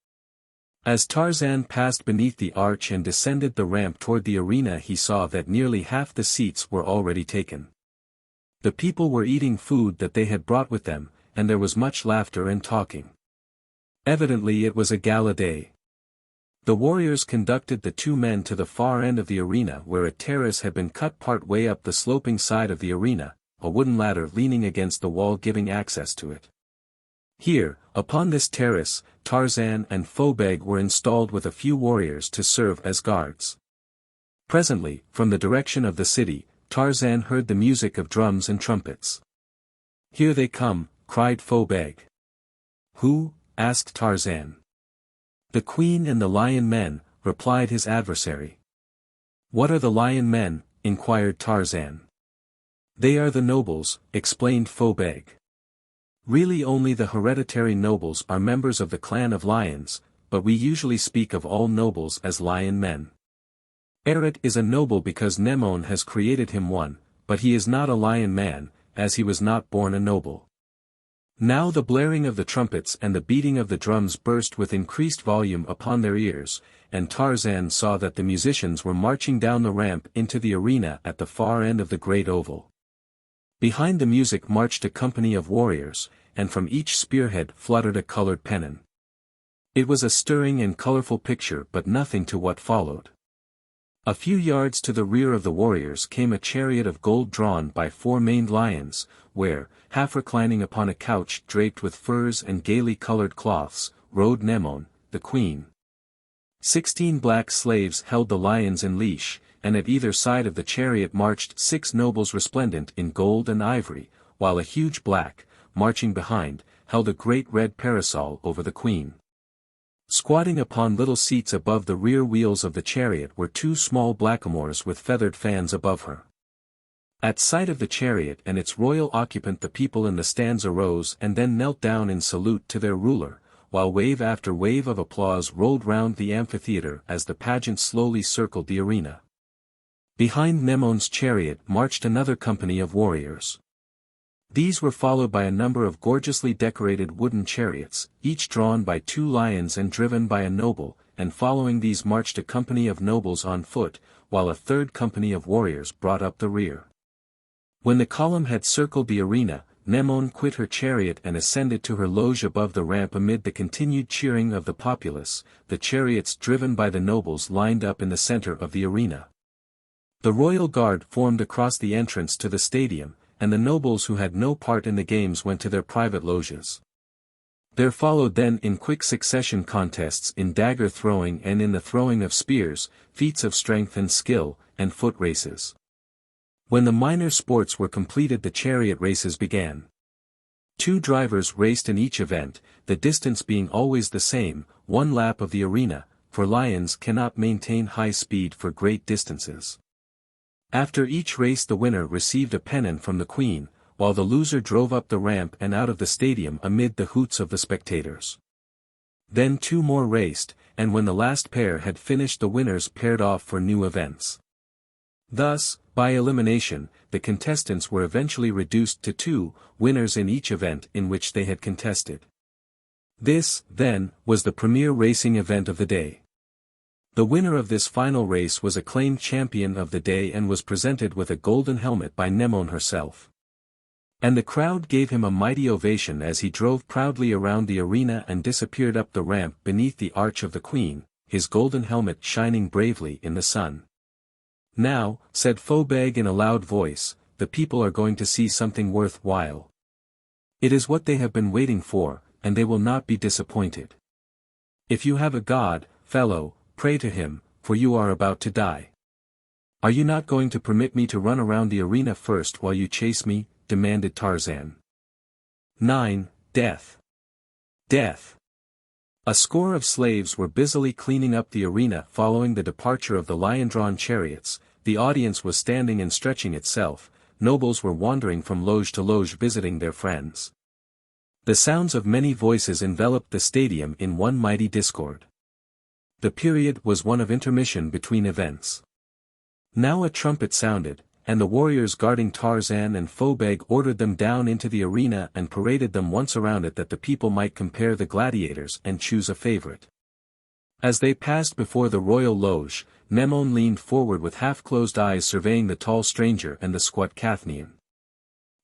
As Tarzan passed beneath the arch and descended the ramp toward the arena he saw that nearly half the seats were already taken. The people were eating food that they had brought with them, and there was much laughter and talking. Evidently it was a gala day. The warriors conducted the two men to the far end of the arena where a terrace had been cut part way up the sloping side of the arena, a wooden ladder leaning against the wall giving access to it. Here, upon this terrace, Tarzan and Phobeg were installed with a few warriors to serve as guards. Presently, from the direction of the city, Tarzan heard the music of drums and trumpets. "Here they come," cried Phobeg. "Who?" asked Tarzan. "The queen and the lion men," replied his adversary. "What are the lion men?" inquired Tarzan. "They are the nobles," explained Phobeg. "Really only the hereditary nobles are members of the clan of lions, but we usually speak of all nobles as lion men. Eret is a noble because Nemone has created him one, but he is not a lion man, as he was not born a noble." Now the blaring of the trumpets and the beating of the drums burst with increased volume upon their ears, and Tarzan saw that the musicians were marching down the ramp into the arena at the far end of the great oval. Behind the music marched a company of warriors, and from each spearhead fluttered a colored pennon. It was a stirring and colorful picture but nothing to what followed. A few yards to the rear of the warriors came a chariot of gold drawn by 4 maned lions, where, half reclining upon a couch draped with furs and gaily colored cloths, rode Nemone, the queen. 16 black slaves held the lions in leash, and at either side of the chariot marched 6 nobles resplendent in gold and ivory, while a huge black, marching behind, held a great red parasol over the queen. Squatting upon little seats above the rear wheels of the chariot were 2 small blackamoors with feathered fans above her. At sight of the chariot and its royal occupant the people in the stands arose and then knelt down in salute to their ruler, while wave after wave of applause rolled round the amphitheater as the pageant slowly circled the arena. Behind Nemone's chariot marched another company of warriors. These were followed by a number of gorgeously decorated wooden chariots, each drawn by 2 lions and driven by a noble, and following these marched a company of nobles on foot, while a third company of warriors brought up the rear. When the column had circled the arena, Nemone quit her chariot and ascended to her loge above the ramp amid the continued cheering of the populace. The chariots driven by the nobles lined up in the center of the arena. The royal guard formed across the entrance to the stadium, and the nobles who had no part in the games went to their private loges. There followed then in quick succession contests in dagger throwing and in the throwing of spears, feats of strength and skill, and foot races. When the minor sports were completed the chariot races began. 2 drivers raced in each event, the distance being always the same, 1 lap of the arena, for lions cannot maintain high speed for great distances. After each race the winner received a pennon from the queen, while the loser drove up the ramp and out of the stadium amid the hoots of the spectators. Then 2 more raced, and when the last pair had finished the winners paired off for new events. Thus, by elimination, the contestants were eventually reduced to 2 winners in each event in which they had contested. This, then, was the premier racing event of the day. The winner of this final race was acclaimed champion of the day and was presented with a golden helmet by Nemone herself. And the crowd gave him a mighty ovation as he drove proudly around the arena and disappeared up the ramp beneath the arch of the queen, his golden helmet shining bravely in the sun. "Now," said Phobeg in a loud voice, "the people are going to see something worth while. It is what they have been waiting for, and they will not be disappointed. If you have a god, fellow, pray to him, for you are about to die." "Are you not going to permit me to run around the arena first while you chase me?" demanded Tarzan. 9. Death. Death. A score of slaves were busily cleaning up the arena following the departure of the lion-drawn chariots. The audience was standing and stretching itself, nobles were wandering from loge to loge visiting their friends. The sounds of many voices enveloped the stadium in one mighty discord. The period was one of intermission between events. Now a trumpet sounded, and the warriors guarding Tarzan and Phobeg ordered them down into the arena and paraded them once around it that the people might compare the gladiators and choose a favorite. As they passed before the royal loge, Nemone leaned forward with half-closed eyes surveying the tall stranger and the squat Cathnean.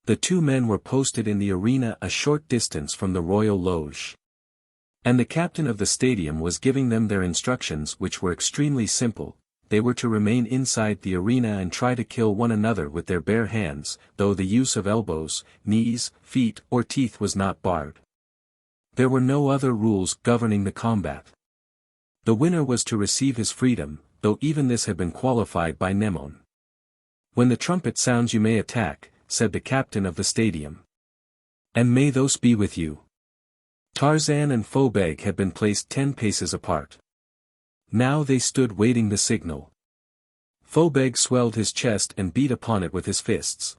The 2 men were posted in the arena a short distance from the royal loge. And the captain of the stadium was giving them their instructions which were extremely simple. They were to remain inside the arena and try to kill one another with their bare hands, though the use of elbows, knees, feet or teeth was not barred. There were no other rules governing the combat. The winner was to receive his freedom, though even this had been qualified by Nemone. "When the trumpet sounds you may attack," said the captain of the stadium. "And may those be with you." Tarzan and Phobeg had been placed 10 paces apart. Now they stood waiting the signal. Phobeg swelled his chest and beat upon it with his fists.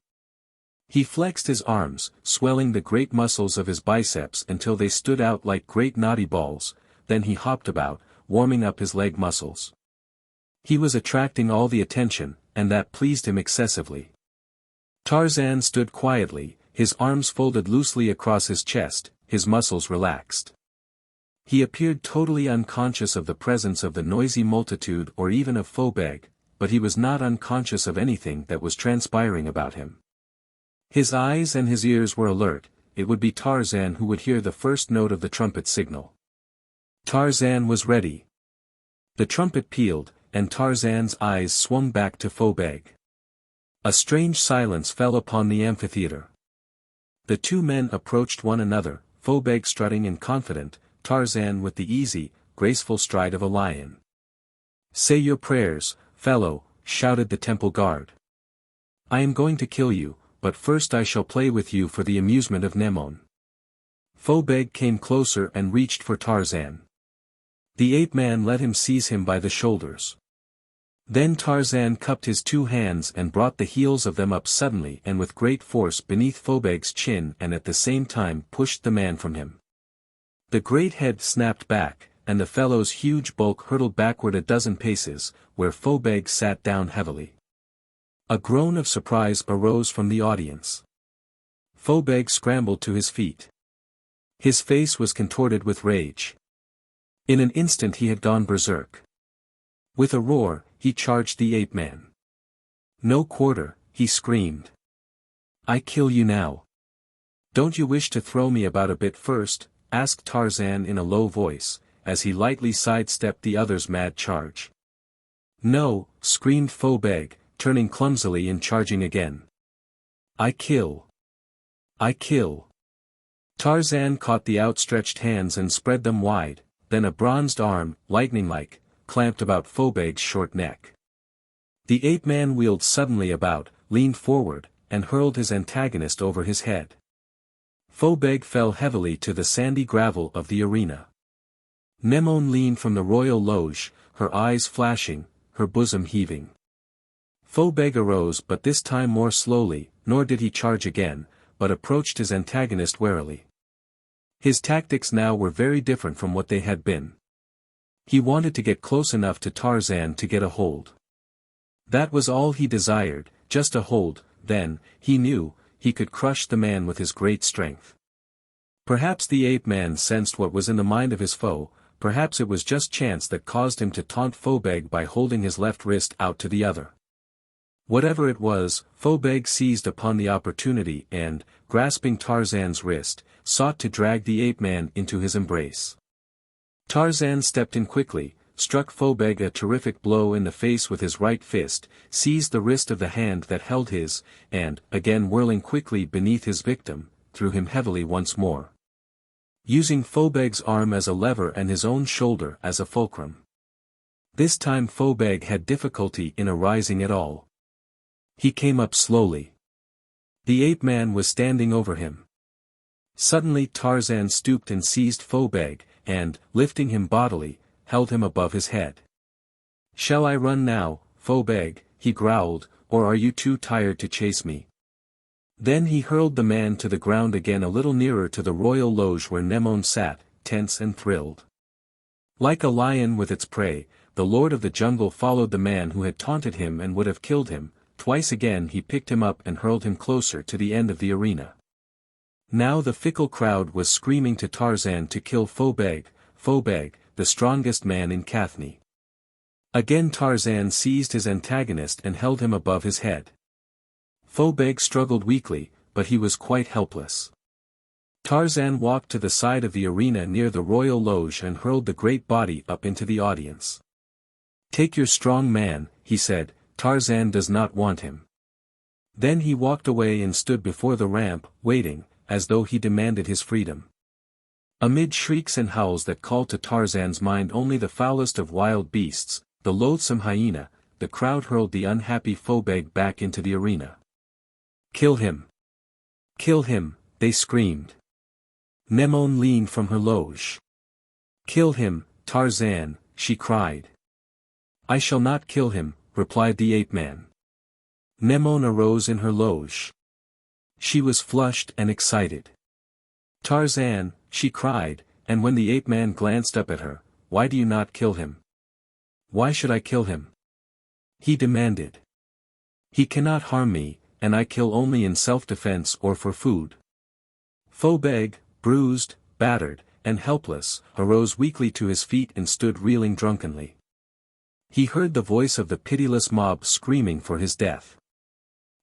He flexed his arms, swelling the great muscles of his biceps until they stood out like great knotty balls, then he hopped about, warming up his leg muscles. He was attracting all the attention, and that pleased him excessively. Tarzan stood quietly, his arms folded loosely across his chest, his muscles relaxed. He appeared totally unconscious of the presence of the noisy multitude or even of Phobeg, but he was not unconscious of anything that was transpiring about him. His eyes and his ears were alert. It would be Tarzan who would hear the first note of the trumpet signal. Tarzan was ready. The trumpet pealed, and Tarzan's eyes swung back to Phobeg. A strange silence fell upon the amphitheater. The two men approached one another, Phobeg strutting and confident, Tarzan with the easy, graceful stride of a lion. "Say your prayers, fellow," shouted the temple guard. "I am going to kill you, but first I shall play with you for the amusement of Nemone." Phobeg came closer and reached for Tarzan. The ape-man let him seize him by the shoulders. Then Tarzan cupped his two hands and brought the heels of them up suddenly and with great force beneath Phobeg's chin and at the same time pushed the man from him. The great head snapped back, and the fellow's huge bulk hurtled backward a dozen paces, where Phobeg sat down heavily. A groan of surprise arose from the audience. Phobeg scrambled to his feet. His face was contorted with rage. In an instant he had gone berserk. With a roar, he charged the ape-man. "No quarter," he screamed. "I kill you now." "Don't you wish to throw me about a bit first?" asked Tarzan in a low voice, as he lightly sidestepped the other's mad charge. "No," screamed Phobeg, turning clumsily and charging again. "I kill. I kill." Tarzan caught the outstretched hands and spread them wide, then a bronzed arm, lightning-like, clamped about Phobeg's short neck. The ape-man wheeled suddenly about, leaned forward, and hurled his antagonist over his head. Phobeg fell heavily to the sandy gravel of the arena. Nemone leaned from the royal loge, her eyes flashing, her bosom heaving. Phobeg arose but this time more slowly, nor did he charge again, but approached his antagonist warily. His tactics now were very different from what they had been. He wanted to get close enough to Tarzan to get a hold. That was all he desired, just a hold, then, he knew, he could crush the man with his great strength. Perhaps the ape-man sensed what was in the mind of his foe, perhaps it was just chance that caused him to taunt Phobeg by holding his left wrist out to the other. Whatever it was, Phobeg seized upon the opportunity and, grasping Tarzan's wrist, sought to drag the ape-man into his embrace. Tarzan stepped in quickly, struck Phobeg a terrific blow in the face with his right fist, seized the wrist of the hand that held his, and, again whirling quickly beneath his victim, threw him heavily once more. Using Phobeg's arm as a lever and his own shoulder as a fulcrum. This time Phobeg had difficulty in arising at all. He came up slowly. The ape-man was standing over him. Suddenly Tarzan stooped and seized Phobeg, and, lifting him bodily, held him above his head. "Shall I run now, Phobeg?" he growled, "or are you too tired to chase me?" Then he hurled the man to the ground again a little nearer to the royal loge where Nemone sat, tense and thrilled. Like a lion with its prey, the lord of the jungle followed the man who had taunted him and would have killed him. Twice again he picked him up and hurled him closer to the end of the arena. Now the fickle crowd was screaming to Tarzan to kill Phobeg, Phobeg, the strongest man in Cathne. Again Tarzan seized his antagonist and held him above his head. Phobeg struggled weakly, but he was quite helpless. Tarzan walked to the side of the arena near the royal loge and hurled the great body up into the audience. "Take your strong man," he said, "Tarzan does not want him." Then he walked away and stood before the ramp, waiting, as though he demanded his freedom. Amid shrieks and howls that called to Tarzan's mind only the foulest of wild beasts, the loathsome hyena, the crowd hurled the unhappy Phobeg back into the arena. "Kill him! Kill him!" they screamed. Nemone leaned from her loge. "Kill him, Tarzan," she cried. "I shall not kill him," replied the ape-man. Nemone arose in her loge. She was flushed and excited. "Tarzan," she cried, and when the ape-man glanced up at her, "Why do you not kill him?" "Why should I kill him?" he demanded. "He cannot harm me, and I kill only in self-defense or for food." Phobeg, bruised, battered, and helpless, arose weakly to his feet and stood reeling drunkenly. He heard the voice of the pitiless mob screaming for his death.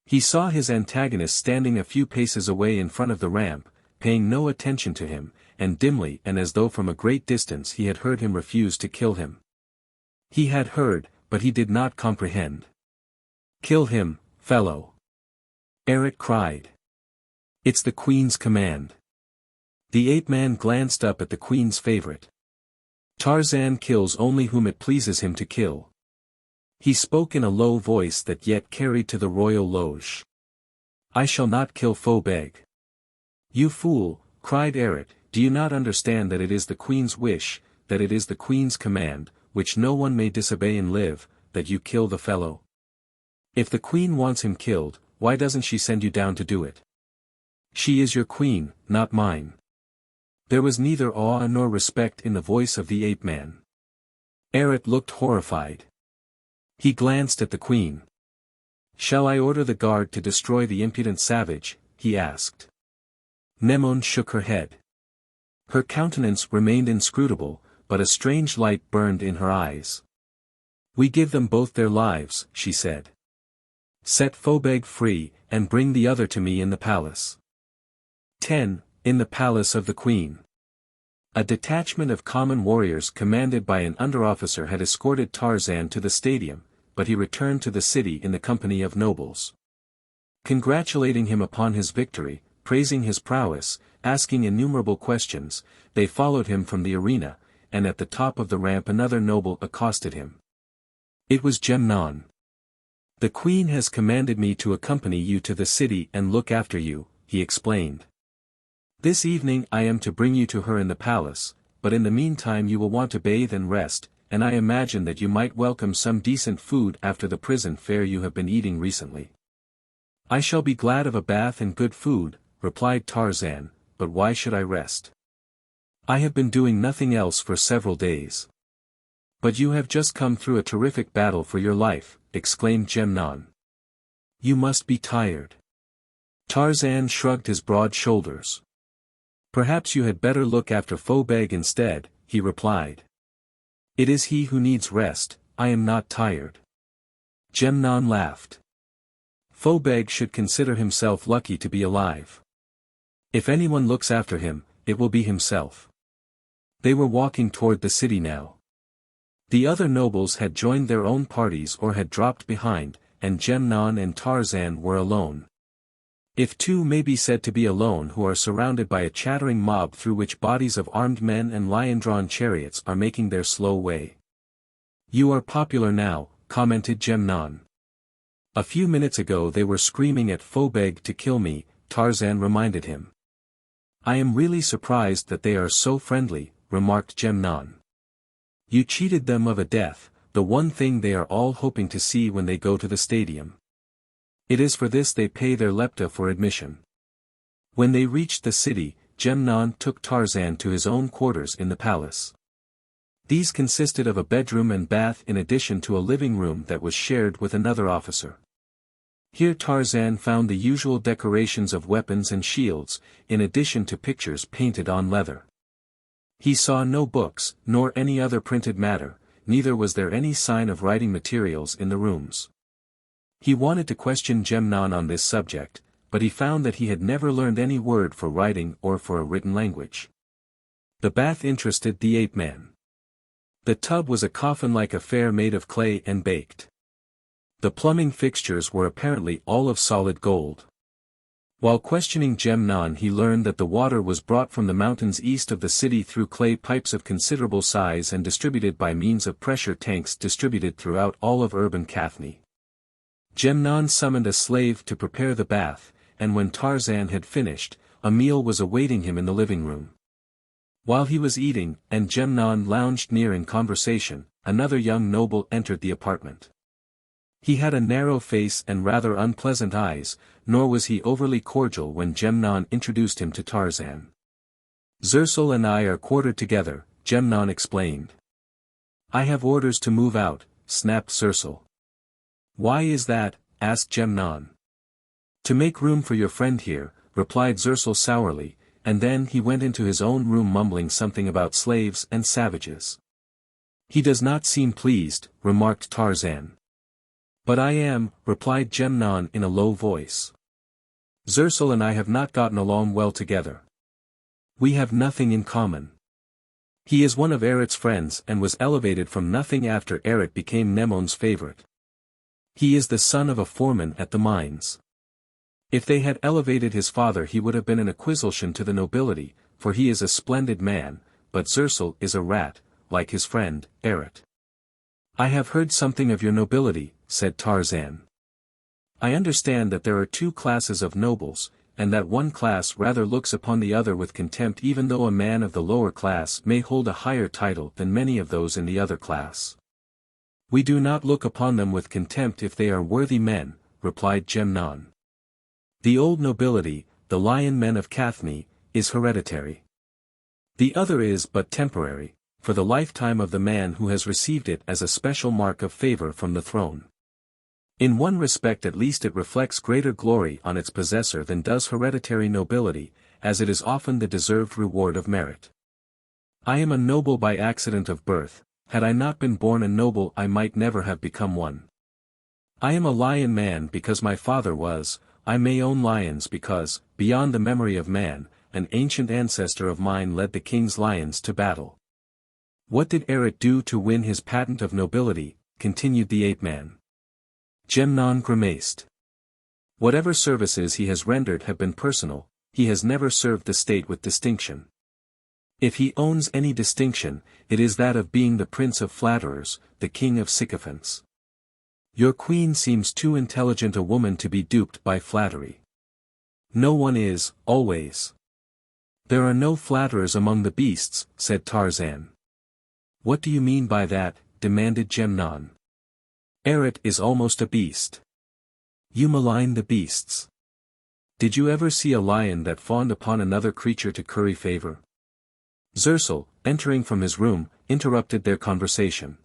He saw his antagonist standing a few paces away in front of the ramp, paying no attention to him, and dimly and as though from a great distance he had heard him refuse to kill him. He had heard, but he did not comprehend. "Kill him, fellow!" Eric cried. "It's the Queen's command." The ape-man glanced up at the Queen's favorite. "Tarzan kills only whom it pleases him to kill." He spoke in a low voice that yet carried to the royal loge. "I shall not kill Phobeg." "You fool," cried Eric, "do you not understand that it is the Queen's wish, that it is the Queen's command, which no one may disobey and live, that you kill the fellow? If the Queen wants him killed, why doesn't she send you down to do it? She is your Queen, not mine." There was neither awe nor respect in the voice of the ape-man. Eric looked horrified. He glanced at the Queen. "Shall I order the guard to destroy the impudent savage?" he asked. Nemone shook her head. Her countenance remained inscrutable, but a strange light burned in her eyes. "We give them both their lives," she said. "Set Phobeg free, and bring the other to me in the palace." 10. In the palace of the Queen. A detachment of common warriors commanded by an underofficer had escorted Tarzan to the stadium, but he returned to the city in the company of nobles. Congratulating him upon his victory, praising his prowess, asking innumerable questions, they followed him from the arena, and at the top of the ramp another noble accosted him. It was Nemone. "The Queen has commanded me to accompany you to the city and look after you," he explained. "This evening I am to bring you to her in the palace, but in the meantime you will want to bathe and rest, and I imagine that you might welcome some decent food after the prison fare you have been eating recently." "I shall be glad of a bath and good food," replied Tarzan, "but why should I rest? I have been doing nothing else for several days." "But you have just come through a terrific battle for your life," exclaimed Nemone. "You must be tired." Tarzan shrugged his broad shoulders. "Perhaps you had better look after Phobeg instead," he replied. "It is he who needs rest, I am not tired." Nemone laughed. "Phobeg should consider himself lucky to be alive. If anyone looks after him, it will be himself." They were walking toward the city now. The other nobles had joined their own parties or had dropped behind, and Nemone and Tarzan were alone. If two may be said to be alone who are surrounded by a chattering mob through which bodies of armed men and lion-drawn chariots are making their slow way. "You are popular now," commented Nemone. "A few minutes ago they were screaming at Phobeg to kill me," Tarzan reminded him. "I am really surprised that they are so friendly," remarked Nemone. "You cheated them of a death, the one thing they are all hoping to see when they go to the stadium. It is for this they pay their lepta for admission." When they reached the city, Nemone took Tarzan to his own quarters in the palace. These consisted of a bedroom and bath in addition to a living room that was shared with another officer. Here Tarzan found the usual decorations of weapons and shields, in addition to pictures painted on leather. He saw no books, nor any other printed matter, neither was there any sign of writing materials in the rooms. He wanted to question Nemone on this subject, but he found that he had never learned any word for writing or for a written language. The bath interested the ape-man. The tub was a coffin-like affair made of clay and baked. The plumbing fixtures were apparently all of solid gold. While questioning Nemone, he learned that the water was brought from the mountains east of the city through clay pipes of considerable size and distributed by means of pressure tanks distributed throughout all of urban Cathne. Nemone summoned a slave to prepare the bath, and when Tarzan had finished, a meal was awaiting him in the living room. While he was eating, and Nemone lounged near in conversation, another young noble entered the apartment. He had a narrow face and rather unpleasant eyes, nor was he overly cordial when Nemone introduced him to Tarzan. "Xarator and I are quartered together," Nemone explained. "I have orders to move out," snapped Xarator. "Why is that?" asked Nemone. "To make room for your friend here," replied Xarator sourly, and then he went into his own room mumbling something about slaves and savages. "He does not seem pleased," remarked Tarzan. "But I am," replied Nemone in a low voice. "Xarator and I have not gotten along well together. We have nothing in common. He is one of Eret's friends and was elevated from nothing after Eret became Nemone's favorite. He is the son of a foreman at the mines. If they had elevated his father he would have been an acquisition to the nobility, for he is a splendid man, but Xarator is a rat, like his friend, Eret." "I have heard something of your nobility," said Tarzan. "I understand that there are two classes of nobles, and that one class rather looks upon the other with contempt even though a man of the lower class may hold a higher title than many of those in the other class." "We do not look upon them with contempt if they are worthy men," replied Nemone. "The old nobility, the Lions of Cathne, is hereditary. The other is but temporary, for the lifetime of the man who has received it as a special mark of favor from the throne. In one respect at least it reflects greater glory on its possessor than does hereditary nobility, as it is often the deserved reward of merit. I am a noble by accident of birth, had I not been born a noble I might never have become one. I am a lion man because my father was, I may own lions because, beyond the memory of man, an ancient ancestor of mine led the king's lions to battle." "What did Eret do to win his patent of nobility?" continued the ape-man. Nemone grimaced. "Whatever services he has rendered have been personal, he has never served the state with distinction. If he owns any distinction, it is that of being the prince of flatterers, the king of sycophants. Your queen seems too intelligent a woman to be duped by flattery. No one is, always." "There are no flatterers among the beasts," said Tarzan. "What do you mean by that?" demanded Nemone. "Eret is almost a beast. You malign the beasts. Did you ever see a lion that fawned upon another creature to curry favor?" Xarator, entering from his room, interrupted their conversation.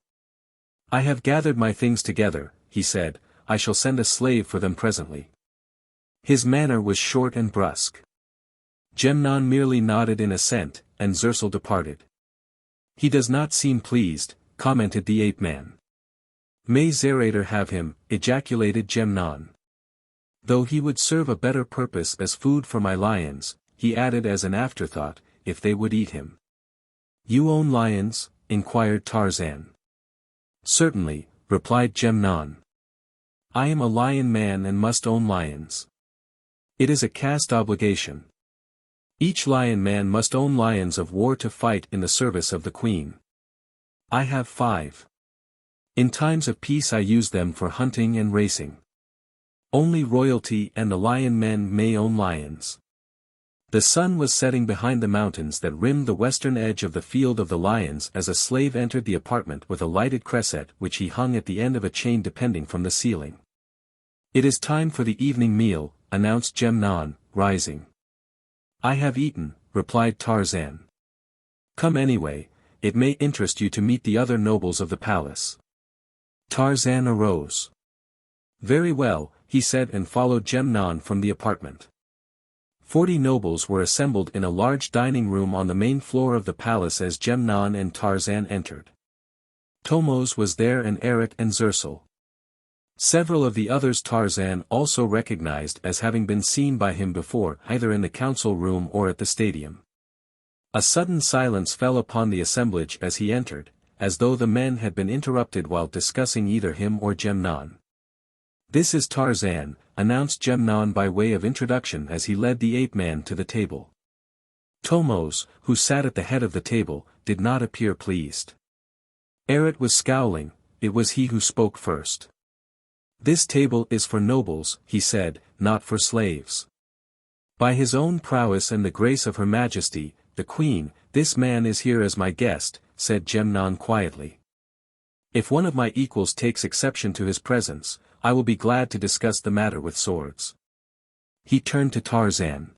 "I have gathered my things together," he said, "I shall send a slave for them presently." His manner was short and brusque. Nemone merely nodded in assent, and Xarator departed. "He does not seem pleased," commented the ape-man. "May Xarator have him," ejaculated Nemone. "Though he would serve a better purpose as food for my lions," he added as an afterthought, "if they would eat him." "You own lions?" inquired Tarzan. "Certainly," replied Nemone. "I am a lion man and must own lions. It is a caste obligation. Each lion man must own lions of war to fight in the service of the queen. I have 5. In times of peace I use them for hunting and racing. Only royalty and the lion men may own lions." The sun was setting behind the mountains that rimmed the western edge of the Field of the Lions as a slave entered the apartment with a lighted cresset which he hung at the end of a chain depending from the ceiling. "It is time for the evening meal," announced Nemone, rising. "I have eaten," replied Tarzan. "Come anyway, it may interest you to meet the other nobles of the palace." Tarzan arose. "Very well," he said and followed Nemone from the apartment. 40 nobles were assembled in a large dining room on the main floor of the palace as Nemone and Tarzan entered. Tomos was there and Eret and Xarator. Several of the others Tarzan also recognized as having been seen by him before either in the council room or at the stadium. A sudden silence fell upon the assemblage as he entered, as though the men had been interrupted while discussing either him or Nemone. "This is Tarzan," announced Gemnon by way of introduction as he led the ape-man to the table. Thomos, who sat at the head of the table, did not appear pleased. Eret was scowling. It was he who spoke first. "This table is for nobles," he said, "not for slaves. By his own prowess and the grace of Her Majesty, the Queen, this man is here as my guest," said Gemnon quietly. "If one of my equals takes exception to his presence, I will be glad to discuss the matter with swords." He turned to Tarzan.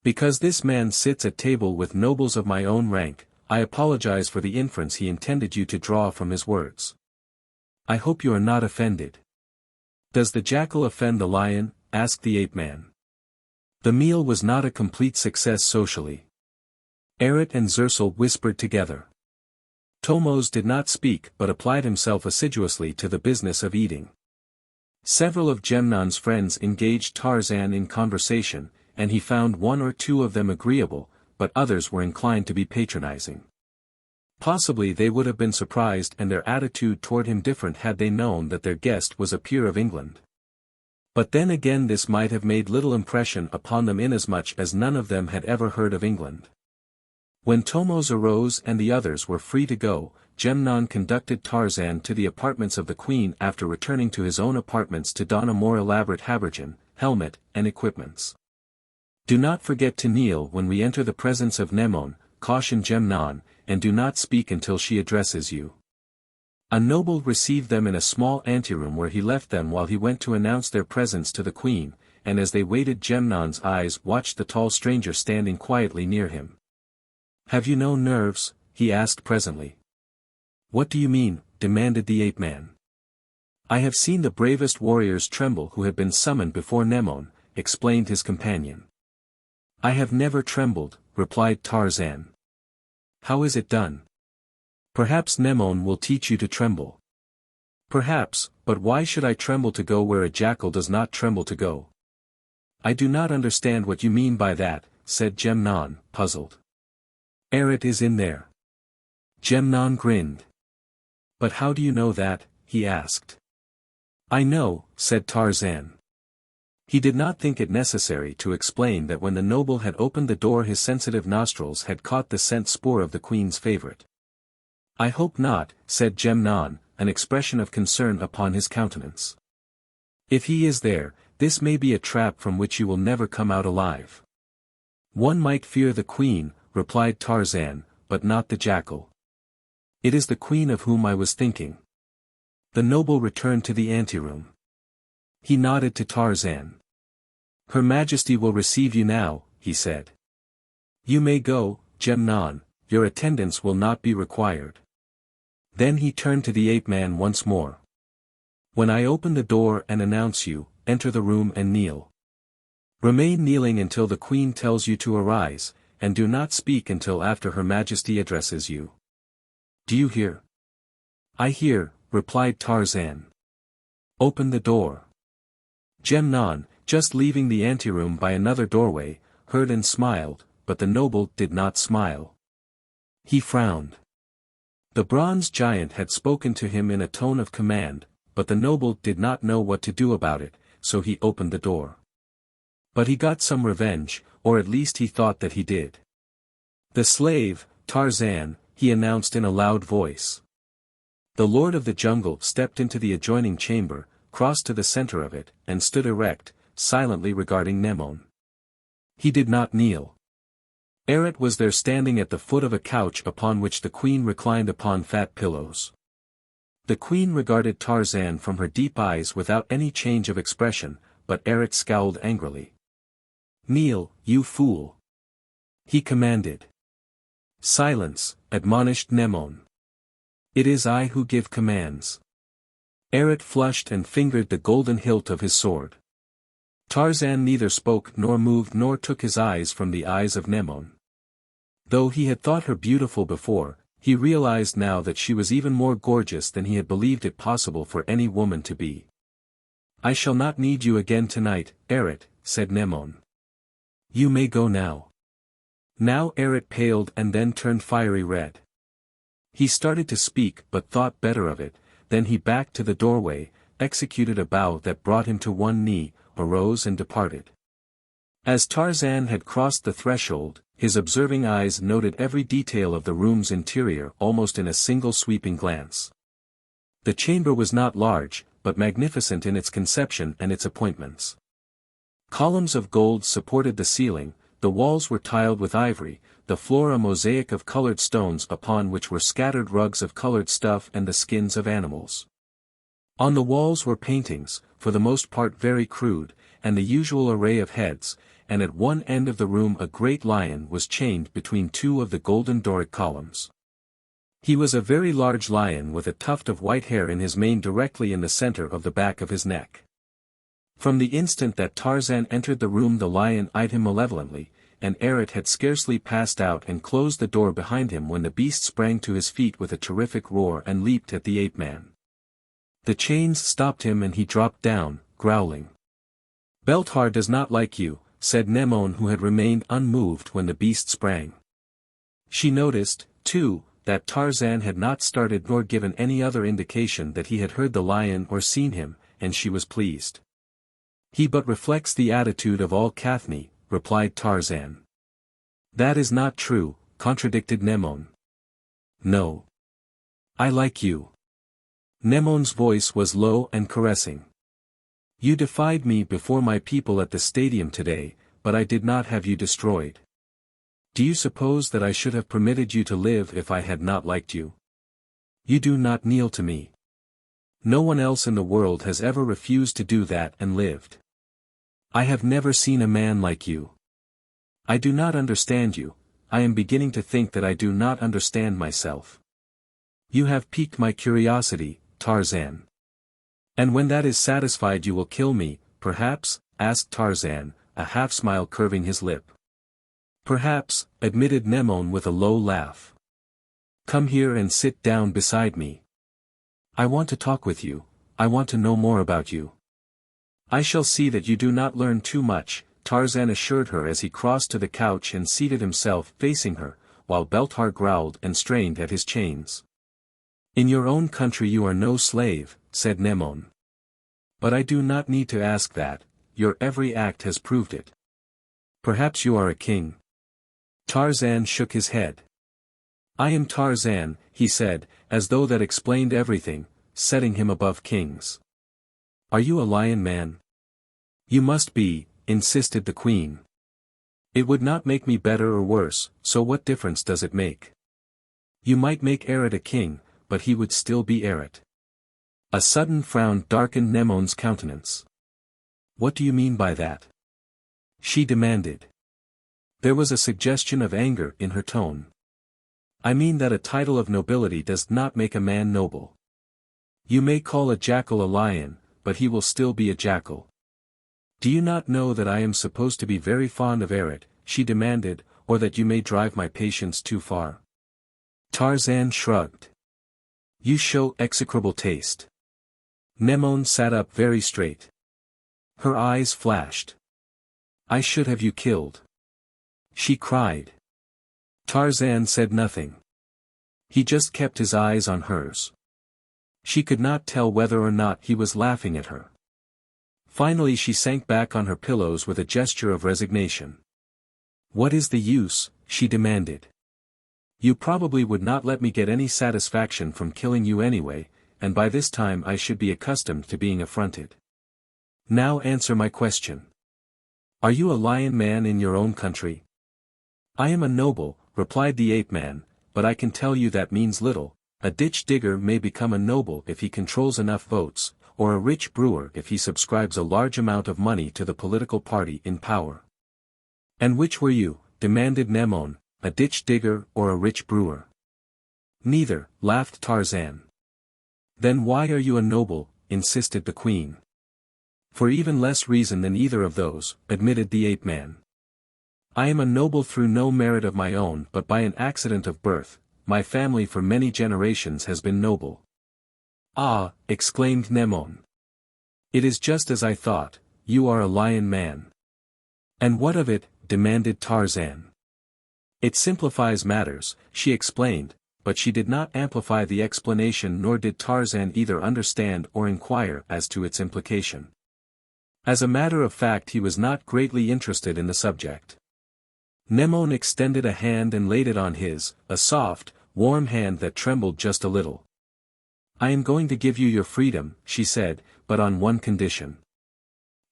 "Because this man sits at table with nobles of my own rank, I apologize for the inference he intended you to draw from his words. I hope you are not offended." "Does the jackal offend the lion?" asked the ape-man. The meal was not a complete success socially. Eret and Zersul whispered together. Thomos did not speak but applied himself assiduously to the business of eating. Several of Gemnon's friends engaged Tarzan in conversation, and he found one or two of them agreeable, but others were inclined to be patronizing. Possibly they would have been surprised and their attitude toward him different had they known that their guest was a peer of England. But then again this might have made little impression upon them inasmuch as none of them had ever heard of England. When Thomos arose and the others were free to go, Gemnon conducted Tarzan to the apartments of the Queen after returning to his own apartments to don a more elaborate habergeon, helmet, and equipments. "Do not forget to kneel when we enter the presence of Nemone," cautioned Gemnon, "and do not speak until she addresses you." A noble received them in a small anteroom where he left them while he went to announce their presence to the Queen, and as they waited Gemnon's eyes watched the tall stranger standing quietly near him. "Have you no nerves?" he asked presently. "What do you mean?" demanded the ape-man. "I have seen the bravest warriors tremble who have been summoned before Nemone," explained his companion. "I have never trembled," replied Tarzan. "How is it done?" "Perhaps Nemone will teach you to tremble." "Perhaps, but why should I tremble to go where a jackal does not tremble to go?" "I do not understand what you mean by that," said Gemnon, puzzled. "Eret is in there." Gemnon grinned. "But how do you know that?" he asked. "I know," said Tarzan. He did not think it necessary to explain that when the noble had opened the door his sensitive nostrils had caught the scent spoor of the Queen's favorite. "I hope not," said Gemnon, an expression of concern upon his countenance. "If he is there, this may be a trap from which you will never come out alive." "One might fear the Queen," replied Tarzan, "but not the jackal. It is the Queen of whom I was thinking." The noble returned to the anteroom. He nodded to Tarzan. "Her Majesty will receive you now," he said. "You may go, Gemnon, your attendance will not be required." Then he turned to the ape-man once more. "When I open the door and announce you, enter the room and kneel. Remain kneeling until the Queen tells you to arise, and do not speak until after Her Majesty addresses you. Do you hear?" "I hear," replied Tarzan. "Open the door." Gemnon, just leaving the anteroom by another doorway, heard and smiled, but the noble did not smile. He frowned. The bronze giant had spoken to him in a tone of command, but the noble did not know what to do about it, so he opened the door. But he got some revenge, or at least he thought that he did. "The slave, Tarzan," he announced in a loud voice. The Lord of the Jungle stepped into the adjoining chamber, crossed to the center of it, and stood erect, silently regarding Nemone. He did not kneel. Eret was there standing at the foot of a couch upon which the Queen reclined upon fat pillows. The Queen regarded Tarzan from her deep eyes without any change of expression, but Eret scowled angrily. "Kneel, you fool!" he commanded. "Silence," admonished Nemone. "It is I who give commands." Eret flushed and fingered the golden hilt of his sword. Tarzan neither spoke nor moved nor took his eyes from the eyes of Nemone. Though he had thought her beautiful before, he realized now that she was even more gorgeous than he had believed it possible for any woman to be. "I shall not need you again tonight, Eret," said Nemone. "You may go now." Now Eret paled and then turned fiery red. He started to speak but thought better of it, then he backed to the doorway, executed a bow that brought him to one knee, arose and departed. As Tarzan had crossed the threshold, his observing eyes noted every detail of the room's interior almost in a single sweeping glance. The chamber was not large, but magnificent in its conception and its appointments. Columns of gold supported the ceiling, the walls were tiled with ivory, the floor a mosaic of colored stones upon which were scattered rugs of colored stuff and the skins of animals. On the walls were paintings, for the most part very crude, and the usual array of heads, and at one end of the room a great lion was chained between two of the golden Doric columns. He was a very large lion with a tuft of white hair in his mane directly in the center of the back of his neck. From the instant that Tarzan entered the room the lion eyed him malevolently, and ere it had scarcely passed out and closed the door behind him when the beast sprang to his feet with a terrific roar and leaped at the ape-man. The chains stopped him and he dropped down, growling. "Belthar does not like you," said Nemone, who had remained unmoved when the beast sprang. She noticed, too, that Tarzan had not started nor given any other indication that he had heard the lion or seen him, and she was pleased. "He but reflects the attitude of all Cathne," replied Tarzan. "That is not true," contradicted Nemone. "No. I like you." Nemone's voice was low and caressing. "You defied me before my people at the stadium today, but I did not have you destroyed. Do you suppose that I should have permitted you to live if I had not liked you? You do not kneel to me. No one else in the world has ever refused to do that and lived. I have never seen a man like you. I do not understand you. I am beginning to think that I do not understand myself. You have piqued my curiosity, Tarzan. And when that is satisfied you will kill me, perhaps?" asked Tarzan, a half-smile curving his lip. "Perhaps," admitted Nemone with a low laugh. "Come here and sit down beside me. I want to talk with you, I want to know more about you." "I shall see that you do not learn too much," Tarzan assured her as he crossed to the couch and seated himself facing her, while Belthar growled and strained at his chains. "In your own country you are no slave," said Nemone. "But I do not need to ask that, your every act has proved it. Perhaps you are a king." Tarzan shook his head. "I am Tarzan," he said, as though that explained everything, setting him above kings. "Are you a lion man?" "You must be," insisted the queen. "It would not make me better or worse, so what difference does it make? You might make Eret a king, but he would still be Eret." A sudden frown darkened Nemone's countenance. "What do you mean by that?" she demanded. There was a suggestion of anger in her tone. "I mean that a title of nobility does not make a man noble. You may call a jackal a lion, but he will still be a jackal. Do you not know that I am supposed to be very fond of Eret," she demanded, "or that you may drive my patience too far?" Tarzan shrugged. "You show execrable taste." Nemone sat up very straight. Her eyes flashed. "I should have you killed," she cried. Tarzan said nothing. He just kept his eyes on hers. She could not tell whether or not he was laughing at her. Finally she sank back on her pillows with a gesture of resignation. "What is the use?" she demanded. "You probably would not let me get any satisfaction from killing you anyway, and by this time I should be accustomed to being affronted. Now answer my question. Are you a lion man in your own country?" "I am a noble," replied the ape-man, "but I can tell you that means little. A ditch digger may become a noble if he controls enough votes, or a rich brewer if he subscribes a large amount of money to the political party in power." "And which were you?" demanded Nemone, "a ditch digger or a rich brewer?" "Neither," laughed Tarzan. "Then why are you a noble?" insisted the queen. "For even less reason than either of those," admitted the ape-man. "I am a noble through no merit of my own but by an accident of birth. My family for many generations has been noble." "Ah," exclaimed Nemone. "It is just as I thought, you are a lion man." "And what of it?" demanded Tarzan. "It simplifies matters," she explained, but she did not amplify the explanation nor did Tarzan either understand or inquire as to its implication. As a matter of fact, he was not greatly interested in the subject. Nemone extended a hand and laid it on his, a soft, warm hand that trembled just a little. "I am going to give you your freedom," she said, "but on one condition."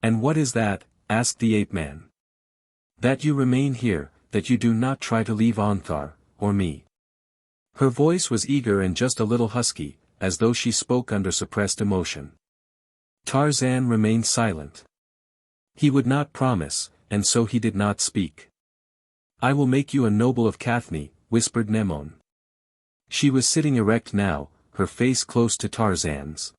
"And what is that?" asked the ape-man. "That you remain here, that you do not try to leave Onthar, or me." Her voice was eager and just a little husky, as though she spoke under suppressed emotion. Tarzan remained silent. He would not promise, and so he did not speak. "I will make you a noble of Cathne," whispered Nemone. She was sitting erect now, her face close to Tarzan's.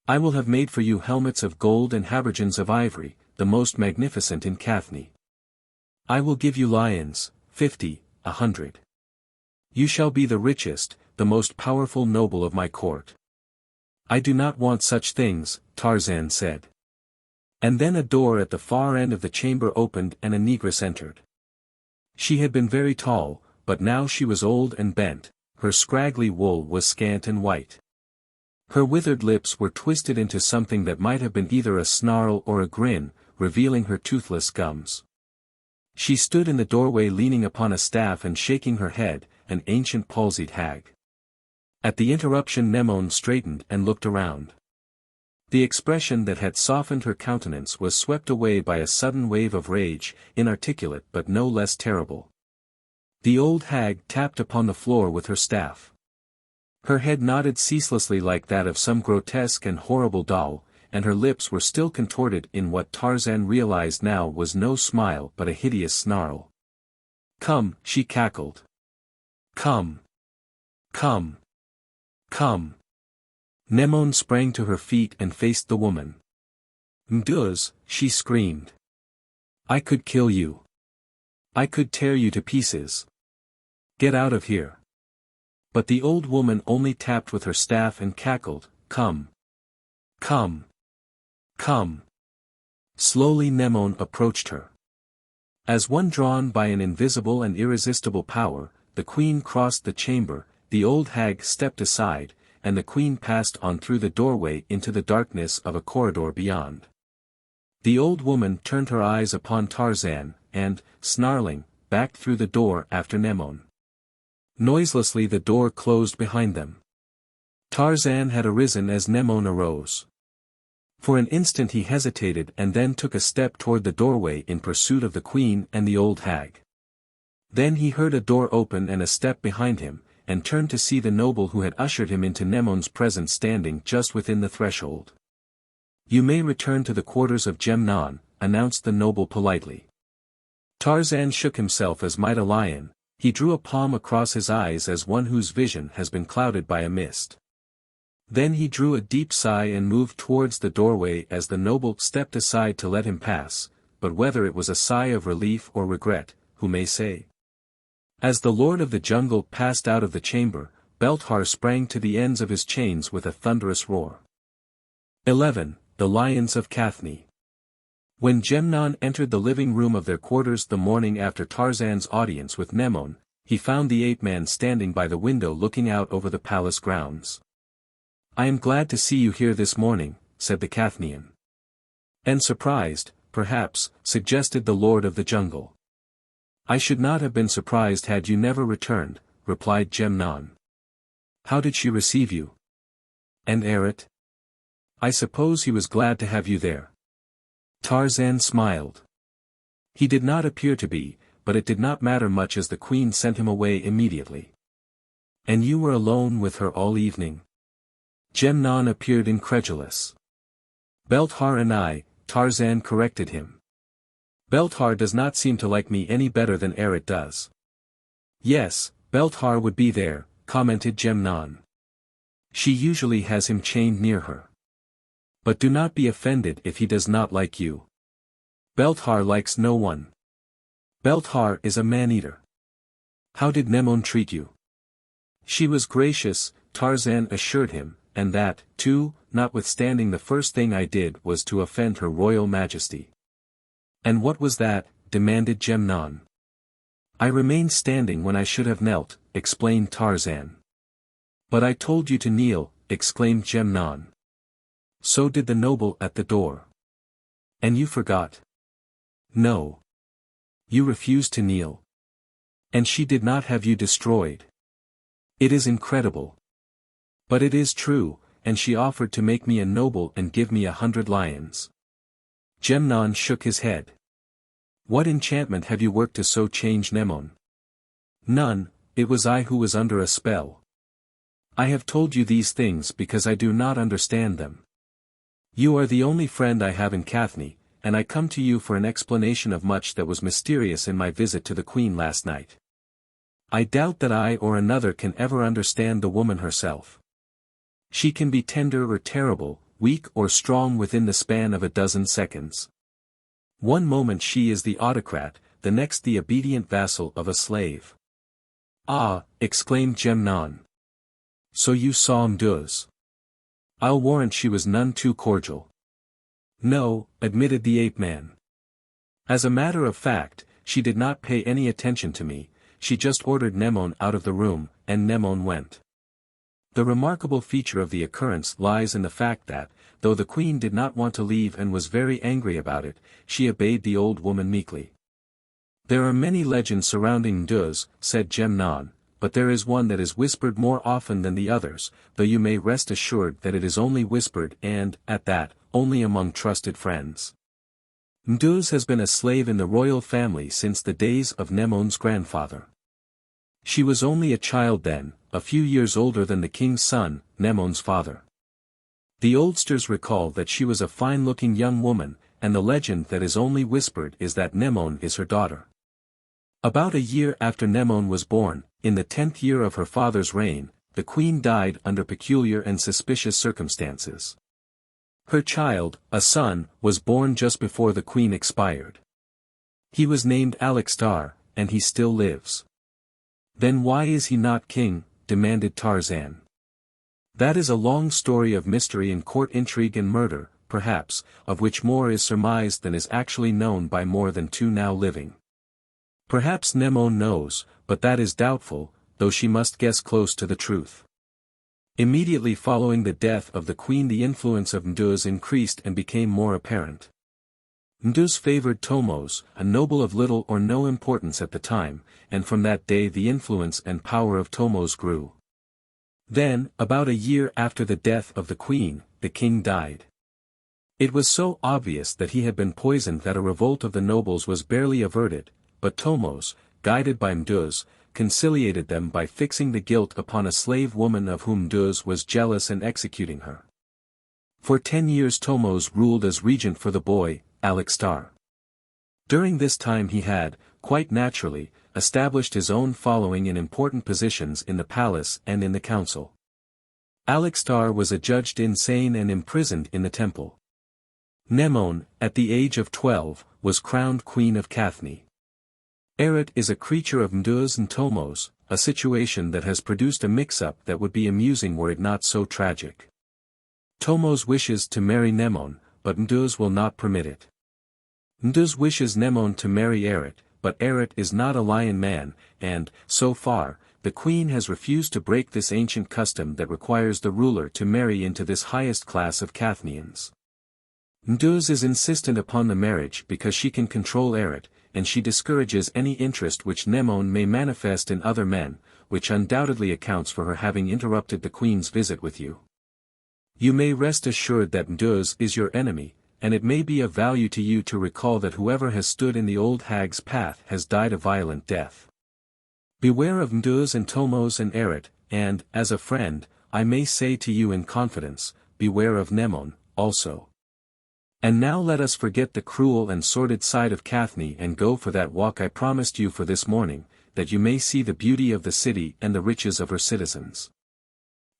"I will have made for you helmets of gold and habergeons of ivory, the most magnificent in Cathne. I will give you lions, 50, 100. You shall be the richest, the most powerful noble of my court." "I do not want such things," Tarzan said. And then a door at the far end of the chamber opened and a negress entered. She had been very tall, but now she was old and bent, her scraggly wool was scant and white. Her withered lips were twisted into something that might have been either a snarl or a grin, revealing her toothless gums. She stood in the doorway leaning upon a staff and shaking her head, an ancient palsied hag. At the interruption Nemone straightened and looked around. The expression that had softened her countenance was swept away by a sudden wave of rage, inarticulate but no less terrible. The old hag tapped upon the floor with her staff. Her head nodded ceaselessly like that of some grotesque and horrible doll, and her lips were still contorted in what Tarzan realized now was no smile but a hideous snarl. "Come," she cackled. "Come. Come. Come." Nemone sprang to her feet and faced the woman. "Mduz," she screamed. "I could kill you. I could tear you to pieces. Get out of here." But the old woman only tapped with her staff and cackled, "Come. Come. Come." Slowly Nemone approached her. As one drawn by an invisible and irresistible power, the queen crossed the chamber, the old hag stepped aside, and the queen passed on through the doorway into the darkness of a corridor beyond. The old woman turned her eyes upon Tarzan, and, snarling, backed through the door after Nemone. Noiselessly the door closed behind them. Tarzan had arisen as Nemone arose. For an instant he hesitated and then took a step toward the doorway in pursuit of the queen and the old hag. Then he heard a door open and a step behind him, and turned to see the noble who had ushered him into Nemone's presence standing just within the threshold. "You may return to the quarters of Gemnon," announced the noble politely. Tarzan shook himself as might a lion, he drew a palm across his eyes as one whose vision has been clouded by a mist. Then he drew a deep sigh and moved towards the doorway as the noble stepped aside to let him pass, but whether it was a sigh of relief or regret, who may say? As the lord of the jungle passed out of the chamber, Belthar sprang to the ends of his chains with a thunderous roar. 11. The Lions of Cathne. When Gemnon entered the living room of their quarters the morning after Tarzan's audience with Nemone, he found the ape-man standing by the window looking out over the palace grounds. "I am glad to see you here this morning," said the Cathnian. "And surprised, perhaps," suggested the lord of the jungle. "I should not have been surprised had you never returned," replied Gemnon. "How did she receive you? And Erit? I suppose he was glad to have you there." Tarzan smiled. He did not appear to be, but it did not matter much as the queen sent him away immediately. "And you were alone with her all evening?" Gemnon appeared incredulous. "Belthar and I," Tarzan corrected him. "Belthar does not seem to like me any better than Erit does." "Yes, Belthar would be there," commented Gemnon. "She usually has him chained near her. But do not be offended if he does not like you. Belthar likes no one. Belthar is a man-eater." "How did Nemone treat you?" "She was gracious," Tarzan assured him, "and that, too, notwithstanding the first thing I did was to offend her royal majesty." "And what was that?" demanded Gemnon. "I remained standing when I should have knelt," explained Tarzan. "But I told you to kneel," exclaimed Gemnon. "So did the noble at the door." And you forgot? No. You refused to kneel. And she did not have you destroyed. It is incredible. But it is true, and she offered to make me a noble and give me 100 lions. Nemone shook his head. What enchantment have you worked to so change Nemone? None, it was I who was under a spell. I have told you these things because I do not understand them. You are the only friend I have in Cathne, and I come to you for an explanation of much that was mysterious in my visit to the Queen last night. I doubt that I or another can ever understand the woman herself. She can be tender or terrible, weak or strong within the span of a dozen seconds. One moment she is the autocrat, the next the obedient vassal of a slave. Ah, exclaimed Nemone. So you saw M'Duz. I'll warrant she was none too cordial. No, admitted the ape-man. As a matter of fact, she did not pay any attention to me, she just ordered Nemone out of the room, and Nemone went. The remarkable feature of the occurrence lies in the fact that, though the queen did not want to leave and was very angry about it, she obeyed the old woman meekly. There are many legends surrounding M'Duz, said Nemone, but there is one that is whispered more often than the others, though you may rest assured that it is only whispered and, at that, only among trusted friends. M'Duz has been a slave in the royal family since the days of Nemone's grandfather. She was only a child then, a few years older than the king's son, Nemone's father. The oldsters recall that she was a fine-looking young woman, and the legend that is only whispered is that Nemone is her daughter. About a year after Nemone was born, in the 10th year of her father's reign, the queen died under peculiar and suspicious circumstances. Her child, a son, was born just before the queen expired. He was named Alextar, and he still lives. Then why is he not king? Demanded Tarzan. That is a long story of mystery and court intrigue and murder, perhaps, of which more is surmised than is actually known by more than 2 now living. Perhaps Nemone knows, but that is doubtful, though she must guess close to the truth. Immediately following the death of the queen the influence of M'Duz increased and became more apparent. M'Duz favored Thomos, a noble of little or no importance at the time, and from that day the influence and power of Thomos grew. Then, about a year after the death of the queen, the king died. It was so obvious that he had been poisoned that a revolt of the nobles was barely averted, but Thomos, guided by M'Duz, conciliated them by fixing the guilt upon a slave woman of whom M'Duz was jealous and executing her. For 10 years Thomos ruled as regent for the boy, Alextar. During this time he had, quite naturally, established his own following in important positions in the palace and in the council. Alextar was adjudged insane and imprisoned in the temple. Nemone, at the age of 12, was crowned Queen of Cathne. Eret is a creature of M'Duz and Thomos, a situation that has produced a mix-up that would be amusing were it not so tragic. Thomos wishes to marry Nemone, but M'Duz will not permit it. M'Duz wishes Nemone to marry Eret, but Eret is not a lion man, and, so far, the queen has refused to break this ancient custom that requires the ruler to marry into this highest class of Cathnians. M'Duz is insistent upon the marriage because she can control Eret, and she discourages any interest which Nemone may manifest in other men, which undoubtedly accounts for her having interrupted the queen's visit with you. You may rest assured that M'Duz is your enemy, and it may be of value to you to recall that whoever has stood in the old hag's path has died a violent death. Beware of M'Duz and Thomos and Eret, and, as a friend, I may say to you in confidence, beware of Nemone, also. And now let us forget the cruel and sordid side of Cathne and go for that walk I promised you for this morning, that you may see the beauty of the city and the riches of her citizens.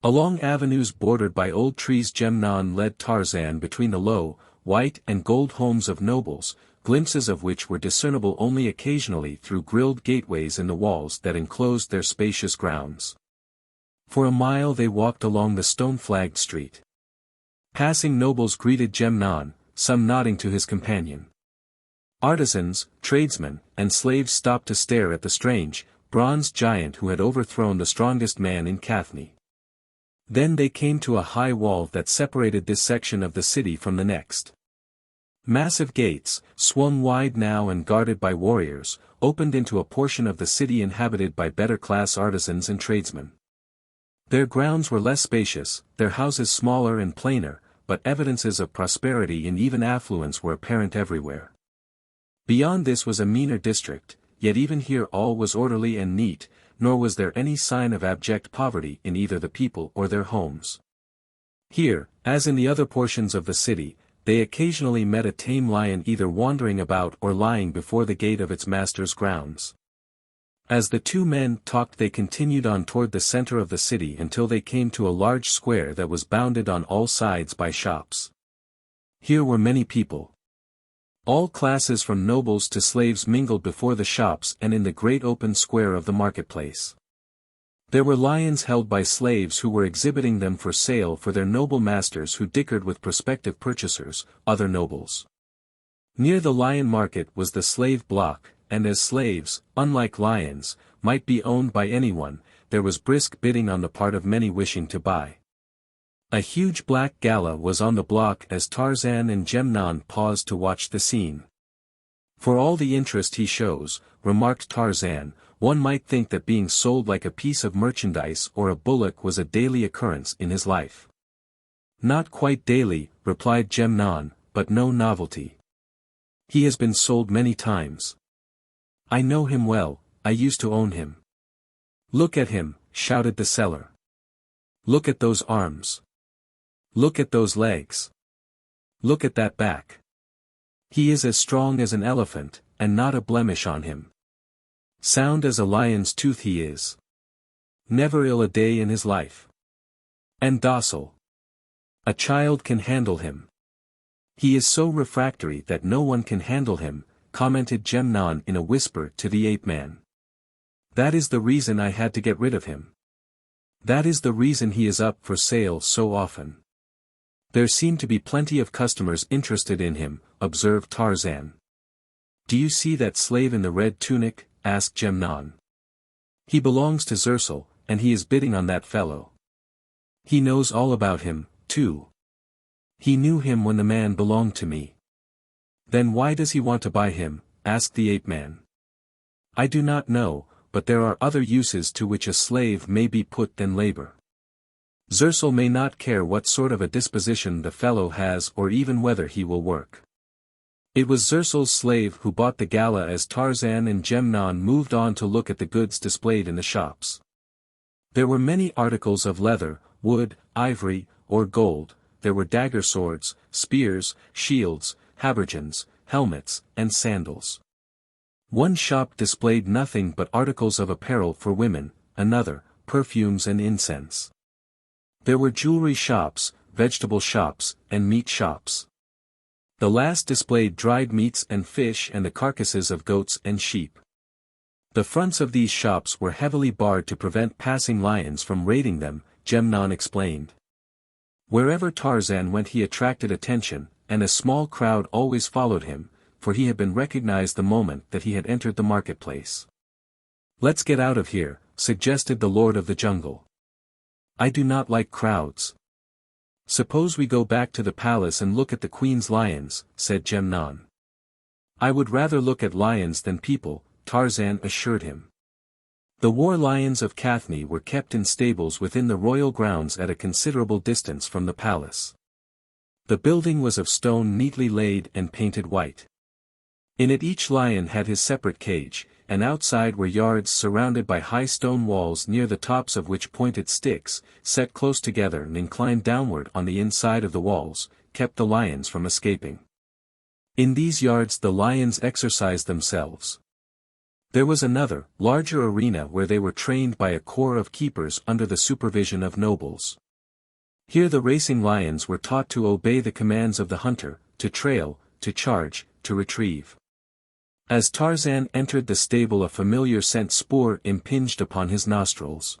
Along avenues bordered by old trees Nemone led Tarzan between the low, white and gold homes of nobles, glimpses of which were discernible only occasionally through grilled gateways in the walls that enclosed their spacious grounds. For a mile they walked along the stone-flagged street. Passing nobles greeted Nemone, some nodding to his companion. Artisans, tradesmen, and slaves stopped to stare at the strange, bronze giant who had overthrown the strongest man in Cathne. Then they came to a high wall that separated this section of the city from the next. Massive gates, swung wide now and guarded by warriors, opened into a portion of the city inhabited by better-class artisans and tradesmen. Their grounds were less spacious, their houses smaller and plainer, but evidences of prosperity and even affluence were apparent everywhere. Beyond this was a meaner district, yet even here all was orderly and neat, nor was there any sign of abject poverty in either the people or their homes. Here, as in the other portions of the city, they occasionally met a tame lion either wandering about or lying before the gate of its master's grounds. As the two men talked they continued on toward the center of the city until they came to a large square that was bounded on all sides by shops. Here were many people. All classes from nobles to slaves mingled before the shops and in the great open square of the marketplace. There were lions held by slaves who were exhibiting them for sale for their noble masters who dickered with prospective purchasers, other nobles. Near the lion market was the slave block, and as slaves, unlike lions, might be owned by anyone, there was brisk bidding on the part of many wishing to buy. A huge black gala was on the block as Tarzan and Nemone paused to watch the scene. For all the interest he shows, remarked Tarzan, one might think that being sold like a piece of merchandise or a bullock was a daily occurrence in his life. Not quite daily, replied Nemone, but no novelty. He has been sold many times. I know him well, I used to own him. Look at him, shouted the seller. Look at those arms. Look at those legs. Look at that back. He is as strong as an elephant, and not a blemish on him. Sound as a lion's tooth he is. Never ill a day in his life. And docile. A child can handle him. He is so refractory that no one can handle him, commented Nemone in a whisper to the ape-man. That is the reason I had to get rid of him. That is the reason he is up for sale so often. There seem to be plenty of customers interested in him, observed Tarzan. Do you see that slave in the red tunic? Asked Nemone. He belongs to Xarator, and he is bidding on that fellow. He knows all about him, too. He knew him when the man belonged to me. Then why does he want to buy him? Asked the ape-man. I do not know, but there are other uses to which a slave may be put than labor. Xarator may not care what sort of a disposition the fellow has or even whether he will work. It was Xarator's slave who bought the gala as Tarzan and Nemone moved on to look at the goods displayed in the shops. There were many articles of leather, wood, ivory, or gold, there were dagger swords, spears, shields, habergeons, helmets, and sandals. One shop displayed nothing but articles of apparel for women, another, perfumes and incense. There were jewelry shops, vegetable shops, and meat shops. The last displayed dried meats and fish and the carcasses of goats and sheep. The fronts of these shops were heavily barred to prevent passing lions from raiding them, Nemone explained. Wherever Tarzan went he attracted attention, and a small crowd always followed him, for he had been recognized the moment that he had entered the marketplace. Let's get out of here, suggested the Lord of the Jungle. I do not like crowds. Suppose we go back to the palace and look at the queen's lions, said Nemone. I would rather look at lions than people, Tarzan assured him. The war lions of Cathne were kept in stables within the royal grounds at a considerable distance from the palace. The building was of stone neatly laid and painted white. In it each lion had his separate cage, and outside were yards surrounded by high stone walls near the tops of which pointed sticks, set close together and inclined downward on the inside of the walls, kept the lions from escaping. In these yards the lions exercised themselves. There was another, larger arena where they were trained by a corps of keepers under the supervision of nobles. Here the racing lions were taught to obey the commands of the hunter, to trail, to charge, to retrieve. As Tarzan entered the stable a familiar scent spoor impinged upon his nostrils.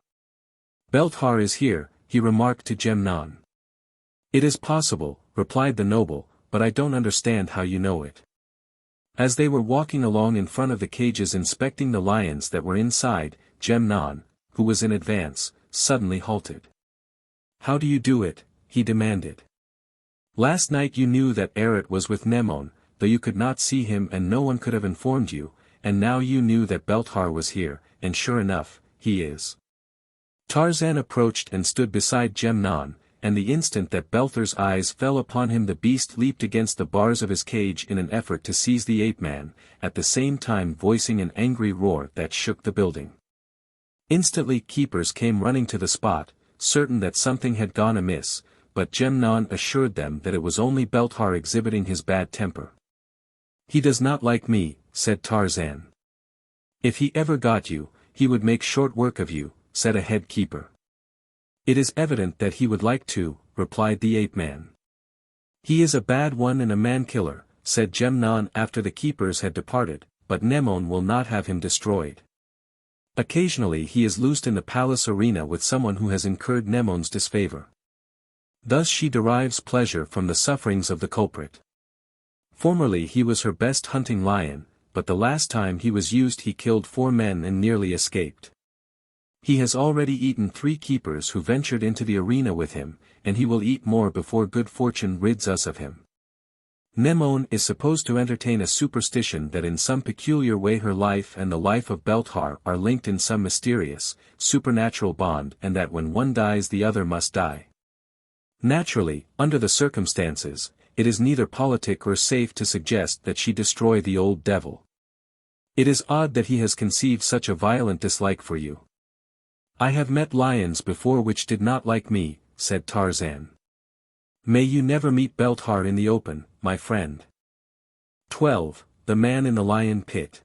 Belthar is here, he remarked to Nemone. It is possible, replied the noble, but I don't understand how you know it. As they were walking along in front of the cages inspecting the lions that were inside, Nemone, who was in advance, suddenly halted. How do you do it? He demanded. Last night you knew that Xarator was with Nemone, though you could not see him and no one could have informed you, and now you knew that Belthar was here, and sure enough, he is." Tarzan approached and stood beside Nemone, and the instant that Belthar's eyes fell upon him the beast leaped against the bars of his cage in an effort to seize the ape-man, at the same time voicing an angry roar that shook the building. Instantly keepers came running to the spot, certain that something had gone amiss, but Nemone assured them that it was only Belthar exhibiting his bad temper. "He does not like me," said Tarzan. "If he ever got you, he would make short work of you," said a head keeper. "It is evident that he would like to," replied the ape-man. "He is a bad one and a man-killer," said Nemone after the keepers had departed, "but Nemone will not have him destroyed. Occasionally he is loosed in the palace arena with someone who has incurred Nemone's disfavor. Thus she derives pleasure from the sufferings of the culprit. Formerly he was her best hunting lion, but the last time he was used he killed 4 men and nearly escaped. He has already eaten 3 keepers who ventured into the arena with him, and he will eat more before good fortune rids us of him. Nemone is supposed to entertain a superstition that in some peculiar way her life and the life of Belthar are linked in some mysterious, supernatural bond and that when one dies the other must die. Naturally, under the circumstances, it is neither politic or safe to suggest that she destroy the old devil. It is odd that he has conceived such a violent dislike for you." "I have met lions before which did not like me," said Tarzan. "May you never meet Belthar in the open, my friend." 12. The Man in the Lion Pit.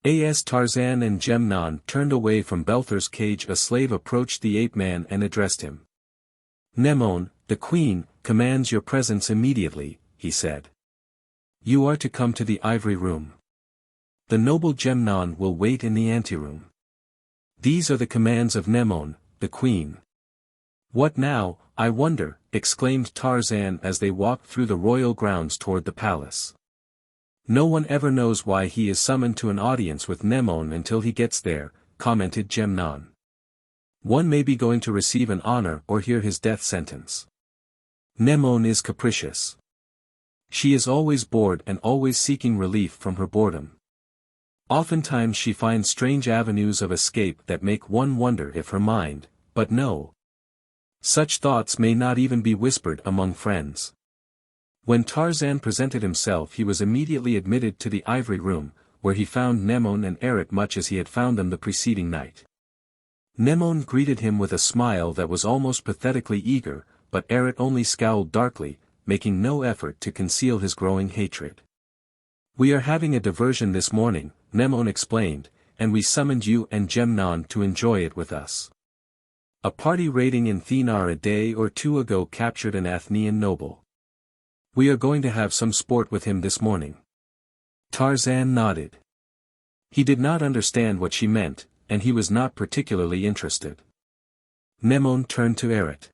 As Tarzan and Nemone turned away from Belthar's cage, a slave approached the ape-man and addressed him. "Nemone, the queen, commands your presence immediately," he said. "You are to come to the ivory room. The noble Nemone will wait in the anteroom." "These are the commands of Nemone, the queen." "What now, I wonder," exclaimed Tarzan as they walked through the royal grounds toward the palace. "No one ever knows why he is summoned to an audience with Nemone until he gets there," commented Nemone. "One may be going to receive an honor or hear his death sentence. Nemone is capricious. She is always bored and always seeking relief from her boredom. Oftentimes she finds strange avenues of escape that make one wonder if her mind, but no. Such thoughts may not even be whispered among friends." When Tarzan presented himself he was immediately admitted to the ivory room, where he found Nemone and Erit much as he had found them the preceding night. Nemone greeted him with a smile that was almost pathetically eager, but Erit only scowled darkly, making no effort to conceal his growing hatred. "We are having a diversion this morning," Nemone explained, "and we summoned you and Nemone to enjoy it with us. A party raiding in Thenar a day or 2 ago captured an Athenian noble. We are going to have some sport with him this morning." Tarzan nodded. He did not understand what she meant, and he was not particularly interested. Nemone turned to Erit.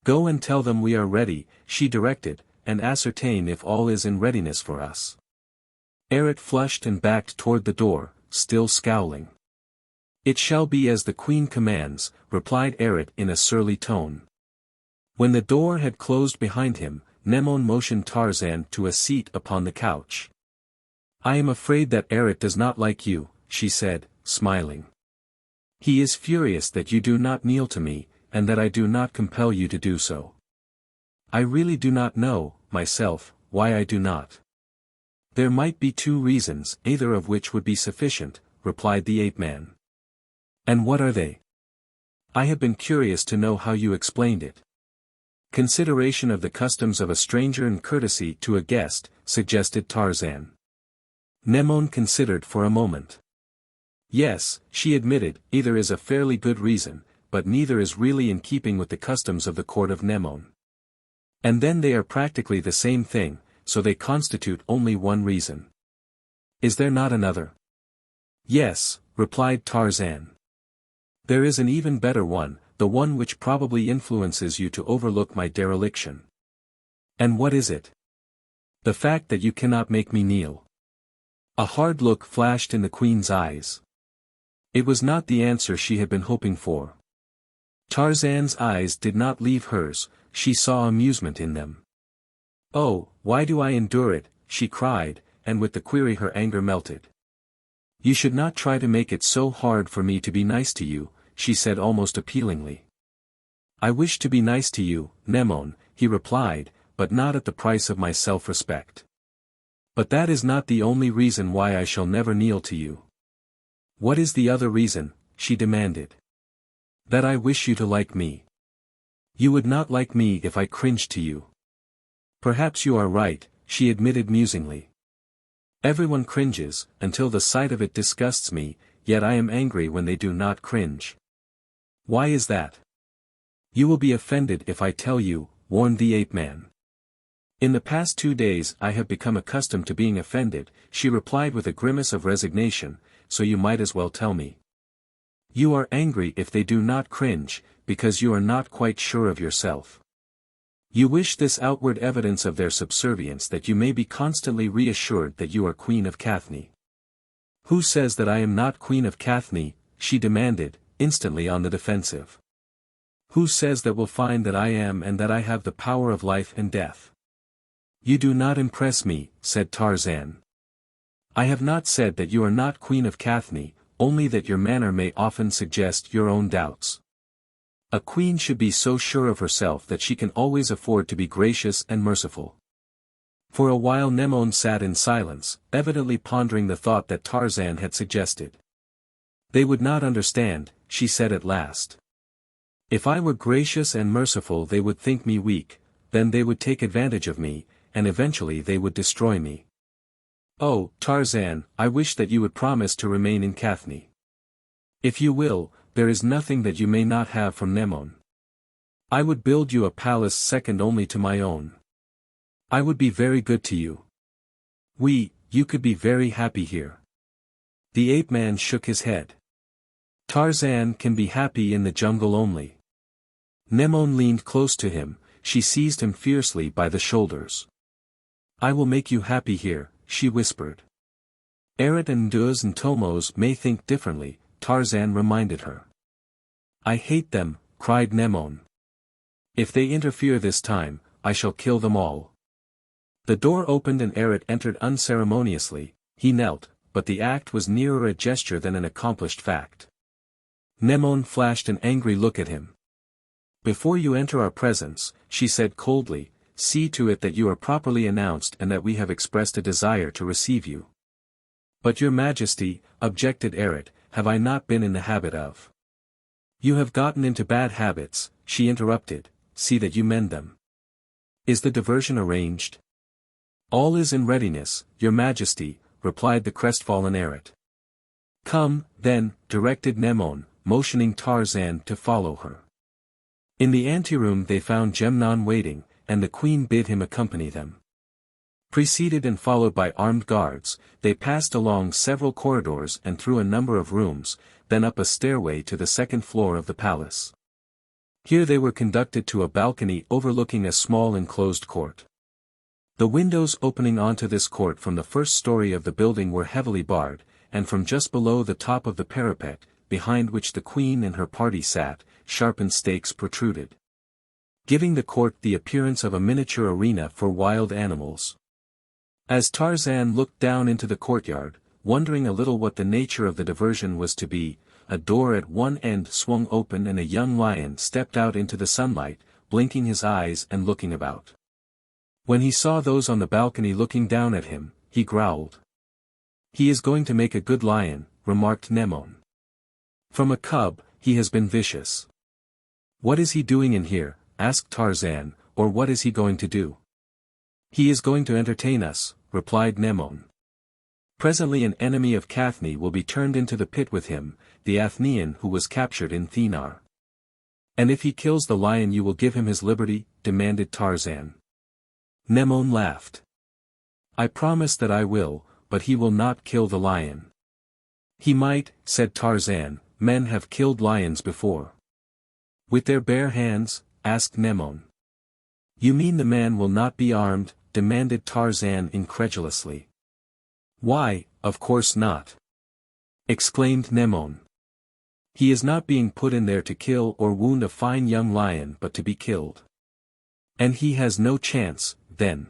"Go and tell them we are ready," she directed, "and ascertain if all is in readiness for us." Erit flushed and backed toward the door, still scowling. "It shall be as the queen commands," replied Erit in a surly tone. When the door had closed behind him, Nemone motioned Tarzan to a seat upon the couch. "I am afraid that Erit does not like you," she said, smiling. "He is furious that you do not kneel to me, and that I do not compel you to do so. I really do not know, myself, why I do not. There might be 2 reasons, either of which would be sufficient," replied the ape-man. "And what are they?" "I have been curious to know how you explained it." "Consideration of the customs of a stranger and courtesy to a guest," suggested Tarzan. Nemone considered for a moment. "Yes," she admitted, "either is a fairly good reason, but neither is really in keeping with the customs of the court of Nemone. And then they are practically the same thing, so they constitute only one reason. Is there not another?" "Yes," replied Tarzan. "There is an even better one, the one which probably influences you to overlook my dereliction." "And what is it?" "The fact that you cannot make me kneel." A hard look flashed in the queen's eyes. It was not the answer she had been hoping for. Tarzan's eyes did not leave hers, she saw amusement in them. "Oh, why do I endure it?" she cried, and with the query her anger melted. You should not try to make it so hard for me to be nice to you, she said almost appealingly. I wish to be nice to you, Nemone, he replied, but not at the price of my self-respect. But that is not the only reason why I shall never kneel to you. What is the other reason? She demanded. That I wish you to like me. You would not like me if I cringed to you. Perhaps you are right, she admitted musingly. Everyone cringes, until the sight of it disgusts me, yet I am angry when they do not cringe. Why is that? You will be offended if I tell you, warned the ape-man. In the past 2 days I have become accustomed to being offended, she replied with a grimace of resignation, so you might as well tell me. You are angry if they do not cringe, because you are not quite sure of yourself. You wish this outward evidence of their subservience that you may be constantly reassured that you are Queen of Cathne. Who says that I am not Queen of Cathne? She demanded, instantly on the defensive. Who says that will find that I am and that I have the power of life and death? You do not impress me, said Tarzan. I have not said that you are not Queen of Cathne, only that your manner may often suggest your own doubts. A queen should be so sure of herself that she can always afford to be gracious and merciful. For a while Nemone sat in silence, evidently pondering the thought that Tarzan had suggested. They would not understand, she said at last. If I were gracious and merciful they would think me weak, then they would take advantage of me, and eventually they would destroy me. Oh, Tarzan, I wish that you would promise to remain in Cathne. If you will, there is nothing that you may not have from Nemone. I would build you a palace second only to my own. I would be very good to you. You could be very happy here. The ape-man shook his head. Tarzan can be happy in the jungle only. Nemone leaned close to him, she seized him fiercely by the shoulders. I will make you happy here, she whispered. Eret and Nduz and Tomos may think differently, Tarzan reminded her. I hate them, cried Nemone. If they interfere this time, I shall kill them all. The door opened and Eret entered unceremoniously. He knelt, but the act was nearer a gesture than an accomplished fact. Nemone flashed an angry look at him. Before you enter our presence, she said coldly, see to it that you are properly announced and that we have expressed a desire to receive you. But your majesty, objected Eret, have I not been in the habit of? You have gotten into bad habits, she interrupted, see that you mend them. Is the diversion arranged? All is in readiness, your majesty, replied the crestfallen Eret. Come, then, directed Nemone, motioning Tarzan to follow her. In the anteroom they found Gemnon waiting, and the queen bid him accompany them. Preceded and followed by armed guards, they passed along several corridors and through a number of rooms, then up a stairway to the second floor of the palace. Here they were conducted to a balcony overlooking a small enclosed court. The windows opening onto this court from the first story of the building were heavily barred, and from just below the top of the parapet, behind which the queen and her party sat, sharpened stakes protruded, giving the court the appearance of a miniature arena for wild animals. As Tarzan looked down into the courtyard, wondering a little what the nature of the diversion was to be, a door at one end swung open and a young lion stepped out into the sunlight, blinking his eyes and looking about. When he saw those on the balcony looking down at him, he growled. He is going to make a good lion, remarked Nemone. From a cub, he has been vicious. What is he doing in here, asked Tarzan, or what is he going to do? He is going to entertain us, replied Nemone. Presently an enemy of Cathne will be turned into the pit with him, the Athenian who was captured in Thenar. And if he kills the lion you will give him his liberty, demanded Tarzan. Nemone laughed. I promise that I will, but he will not kill the lion. He might, said Tarzan, men have killed lions before. With their bare hands, asked Nemone. You mean the man will not be armed, demanded Tarzan incredulously. Why, of course not. Exclaimed Nemone. He is not being put in there to kill or wound a fine young lion but to be killed. And he has no chance, then.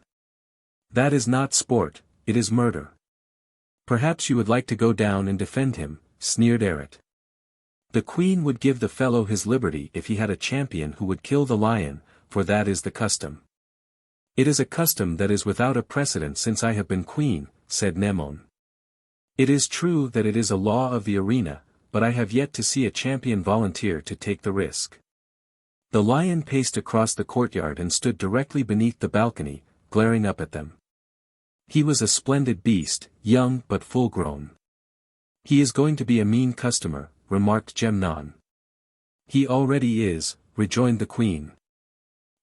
That is not sport, it is murder. Perhaps you would like to go down and defend him, sneered Xarator. The queen would give the fellow his liberty if he had a champion who would kill the lion, for that is the custom. It is a custom that is without a precedent since I have been queen, said Nemone. It is true that it is a law of the arena, but I have yet to see a champion volunteer to take the risk. The lion paced across the courtyard and stood directly beneath the balcony, glaring up at them. He was a splendid beast, young but full-grown. He is going to be a mean customer, remarked Nemone. He already is, rejoined the queen.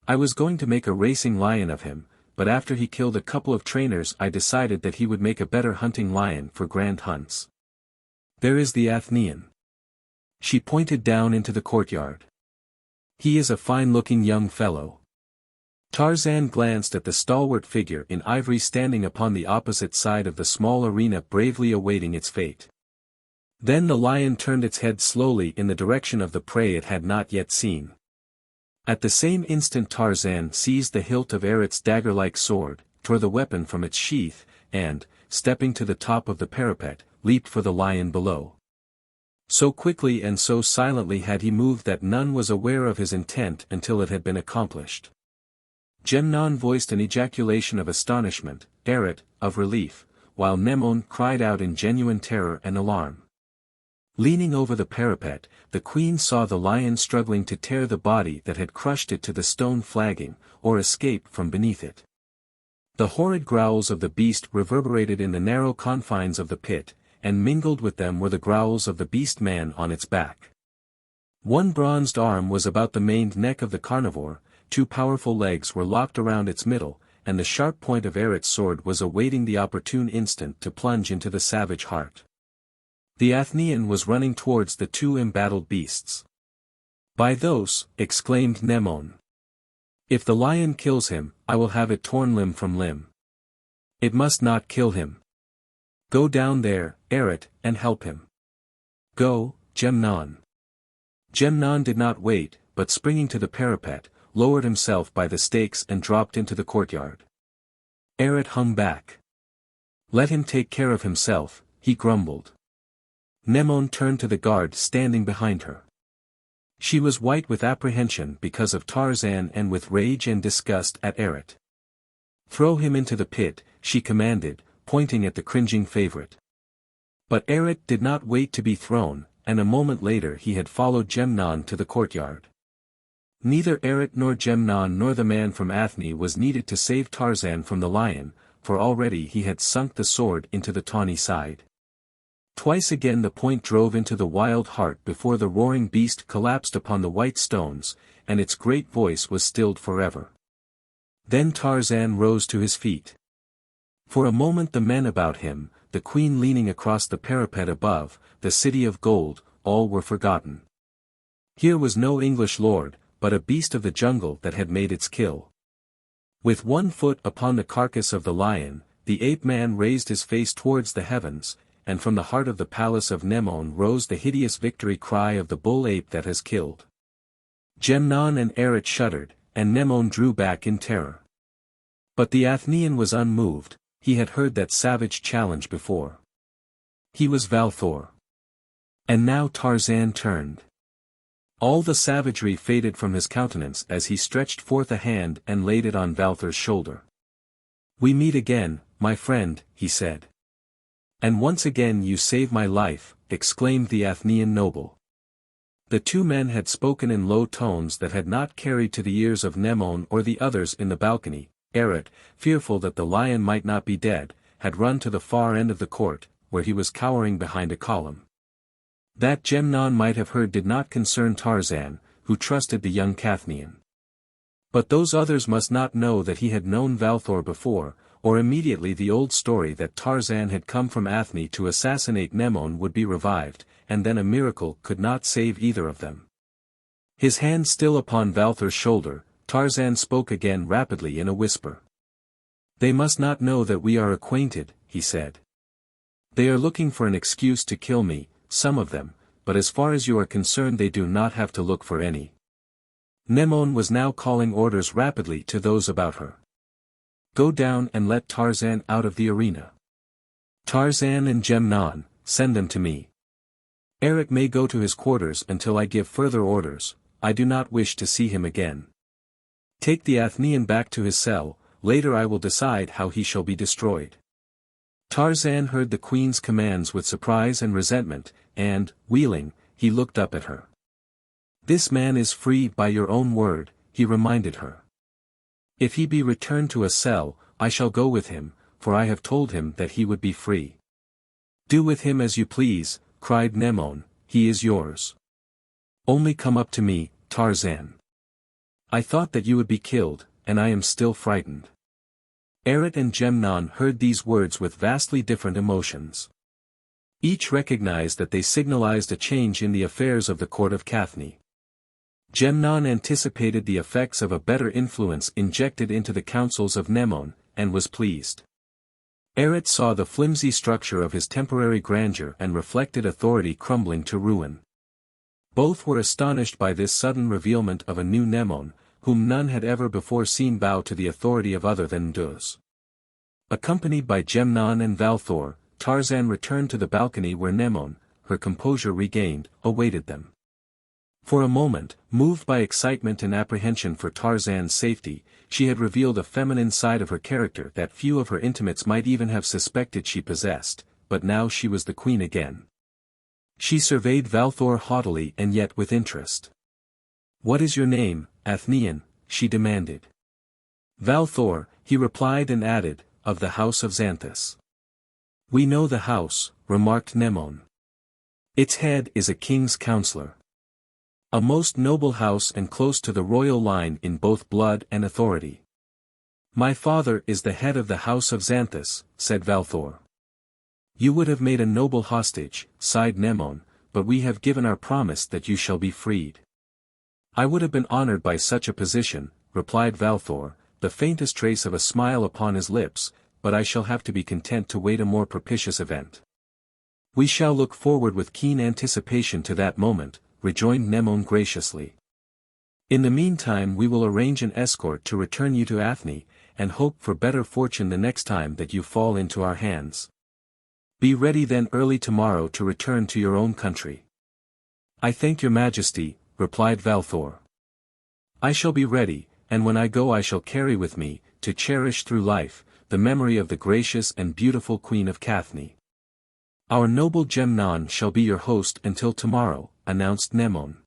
I was going to make a racing lion of him, but after he killed a couple of trainers I decided that he would make a better hunting lion for grand hunts. There is the Athenian. She pointed down into the courtyard. He is a fine-looking young fellow. Tarzan glanced at the stalwart figure in ivory standing upon the opposite side of the small arena bravely awaiting its fate. Then the lion turned its head slowly in the direction of the prey it had not yet seen. At the same instant Tarzan seized the hilt of Xarator's dagger-like sword, tore the weapon from its sheath, and, stepping to the top of the parapet, leaped for the lion below. So quickly and so silently had he moved that none was aware of his intent until it had been accomplished. Nemone voiced an ejaculation of astonishment, Xarator, of relief, while Nemone cried out in genuine terror and alarm. Leaning over the parapet, the queen saw the lion struggling to tear the body that had crushed it to the stone flagging, or escape from beneath it. The horrid growls of the beast reverberated in the narrow confines of the pit, and mingled with them were the growls of the beast-man on its back. One bronzed arm was about the maned neck of the carnivore, 2 powerful legs were locked around its middle, and the sharp point of Xarator's sword was awaiting the opportune instant to plunge into the savage heart. The Athenian was running towards the 2 embattled beasts. By those, exclaimed Nemone. If the lion kills him, I will have it torn limb from limb. It must not kill him. Go down there, Xarator, and help him. Go, Nemone. Nemone did not wait, but springing to the parapet, lowered himself by the stakes and dropped into the courtyard. Xarator hung back. Let him take care of himself, he grumbled. Nemone turned to the guard standing behind her. She was white with apprehension because of Tarzan and with rage and disgust at Xarator. Throw him into the pit, she commanded, pointing at the cringing favorite. But Xarator did not wait to be thrown, and a moment later he had followed Nemone to the courtyard. Neither Xarator nor Nemone nor the man from Athne was needed to save Tarzan from the lion, for already he had sunk the sword into the tawny side. Twice again the point drove into the wild heart before the roaring beast collapsed upon the white stones, and its great voice was stilled forever. Then Tarzan rose to his feet. For a moment the men about him, the queen leaning across the parapet above, the city of gold, all were forgotten. Here was no English lord, but a beast of the jungle that had made its kill. With 1 foot upon the carcass of the lion, the ape-man raised his face towards the heavens, and from the heart of the palace of Nemone rose the hideous victory cry of the bull-ape that has killed. Nemone and Xarator shuddered, and Nemone drew back in terror. But the Athenian was unmoved, he had heard that savage challenge before. He was Valthor. And now Tarzan turned. All the savagery faded from his countenance as he stretched forth a hand and laid it on Valthor's shoulder. We meet again, my friend, he said. And once again you save my life, exclaimed the Athenian noble. The 2 men had spoken in low tones that had not carried to the ears of Nemone or the others in the balcony. Xarator, fearful that the lion might not be dead, had run to the far end of the court, where he was cowering behind a column. That Nemone might have heard did not concern Tarzan, who trusted the young Cathnian. But those others must not know that he had known Valthor before, or immediately the old story that Tarzan had come from Athne to assassinate Nemone would be revived, and then a miracle could not save either of them. His hand still upon Valthor's shoulder, Tarzan spoke again rapidly in a whisper. They must not know that we are acquainted, he said. They are looking for an excuse to kill me, some of them, but as far as you are concerned they do not have to look for any. Nemone was now calling orders rapidly to those about her. Go down and let Tarzan out of the arena. Tarzan and Nemone, send them to me. Eric may go to his quarters until I give further orders, I do not wish to see him again. Take the Athenian back to his cell, later I will decide how he shall be destroyed. Tarzan heard the queen's commands with surprise and resentment, and, wheeling, he looked up at her. This man is free by your own word, he reminded her. If he be returned to a cell, I shall go with him, for I have told him that he would be free. Do with him as you please, cried Nemone, he is yours. Only come up to me, Tarzan. I thought that you would be killed, and I am still frightened. Eric and Nemone heard these words with vastly different emotions. Each recognized that they signalized a change in the affairs of the court of Cathne. Nemone anticipated the effects of a better influence injected into the councils of Nemone, and was pleased. Eric saw the flimsy structure of his temporary grandeur and reflected authority crumbling to ruin. Both were astonished by this sudden revealment of a new Nemone, whom none had ever before seen bow to the authority of other than Thoos. Accompanied by Nemone and Valthor, Tarzan returned to the balcony where Nemone, her composure regained, awaited them. For a moment, moved by excitement and apprehension for Tarzan's safety, she had revealed a feminine side of her character that few of her intimates might even have suspected she possessed, but now she was the queen again. She surveyed Valthor haughtily and yet with interest. What is your name, Athenian? She demanded. Valthor, he replied and added, of the house of Xanthus. We know the house, remarked Nemone. Its head is a king's counselor. A most noble house and close to the royal line in both blood and authority. My father is the head of the house of Xanthus, said Valthor. You would have made a noble hostage, sighed Nemone, but we have given our promise that you shall be freed. I would have been honored by such a position, replied Valthor, the faintest trace of a smile upon his lips, but I shall have to be content to wait a more propitious event. We shall look forward with keen anticipation to that moment, rejoined Nemone graciously. In the meantime we will arrange an escort to return you to Athne, and hope for better fortune the next time that you fall into our hands. Be ready then early tomorrow to return to your own country. I thank your majesty, replied Valthor. I shall be ready, and when I go I shall carry with me, to cherish through life, the memory of the gracious and beautiful Queen of Cathne. Our noble Nemone shall be your host until tomorrow, announced Nemone.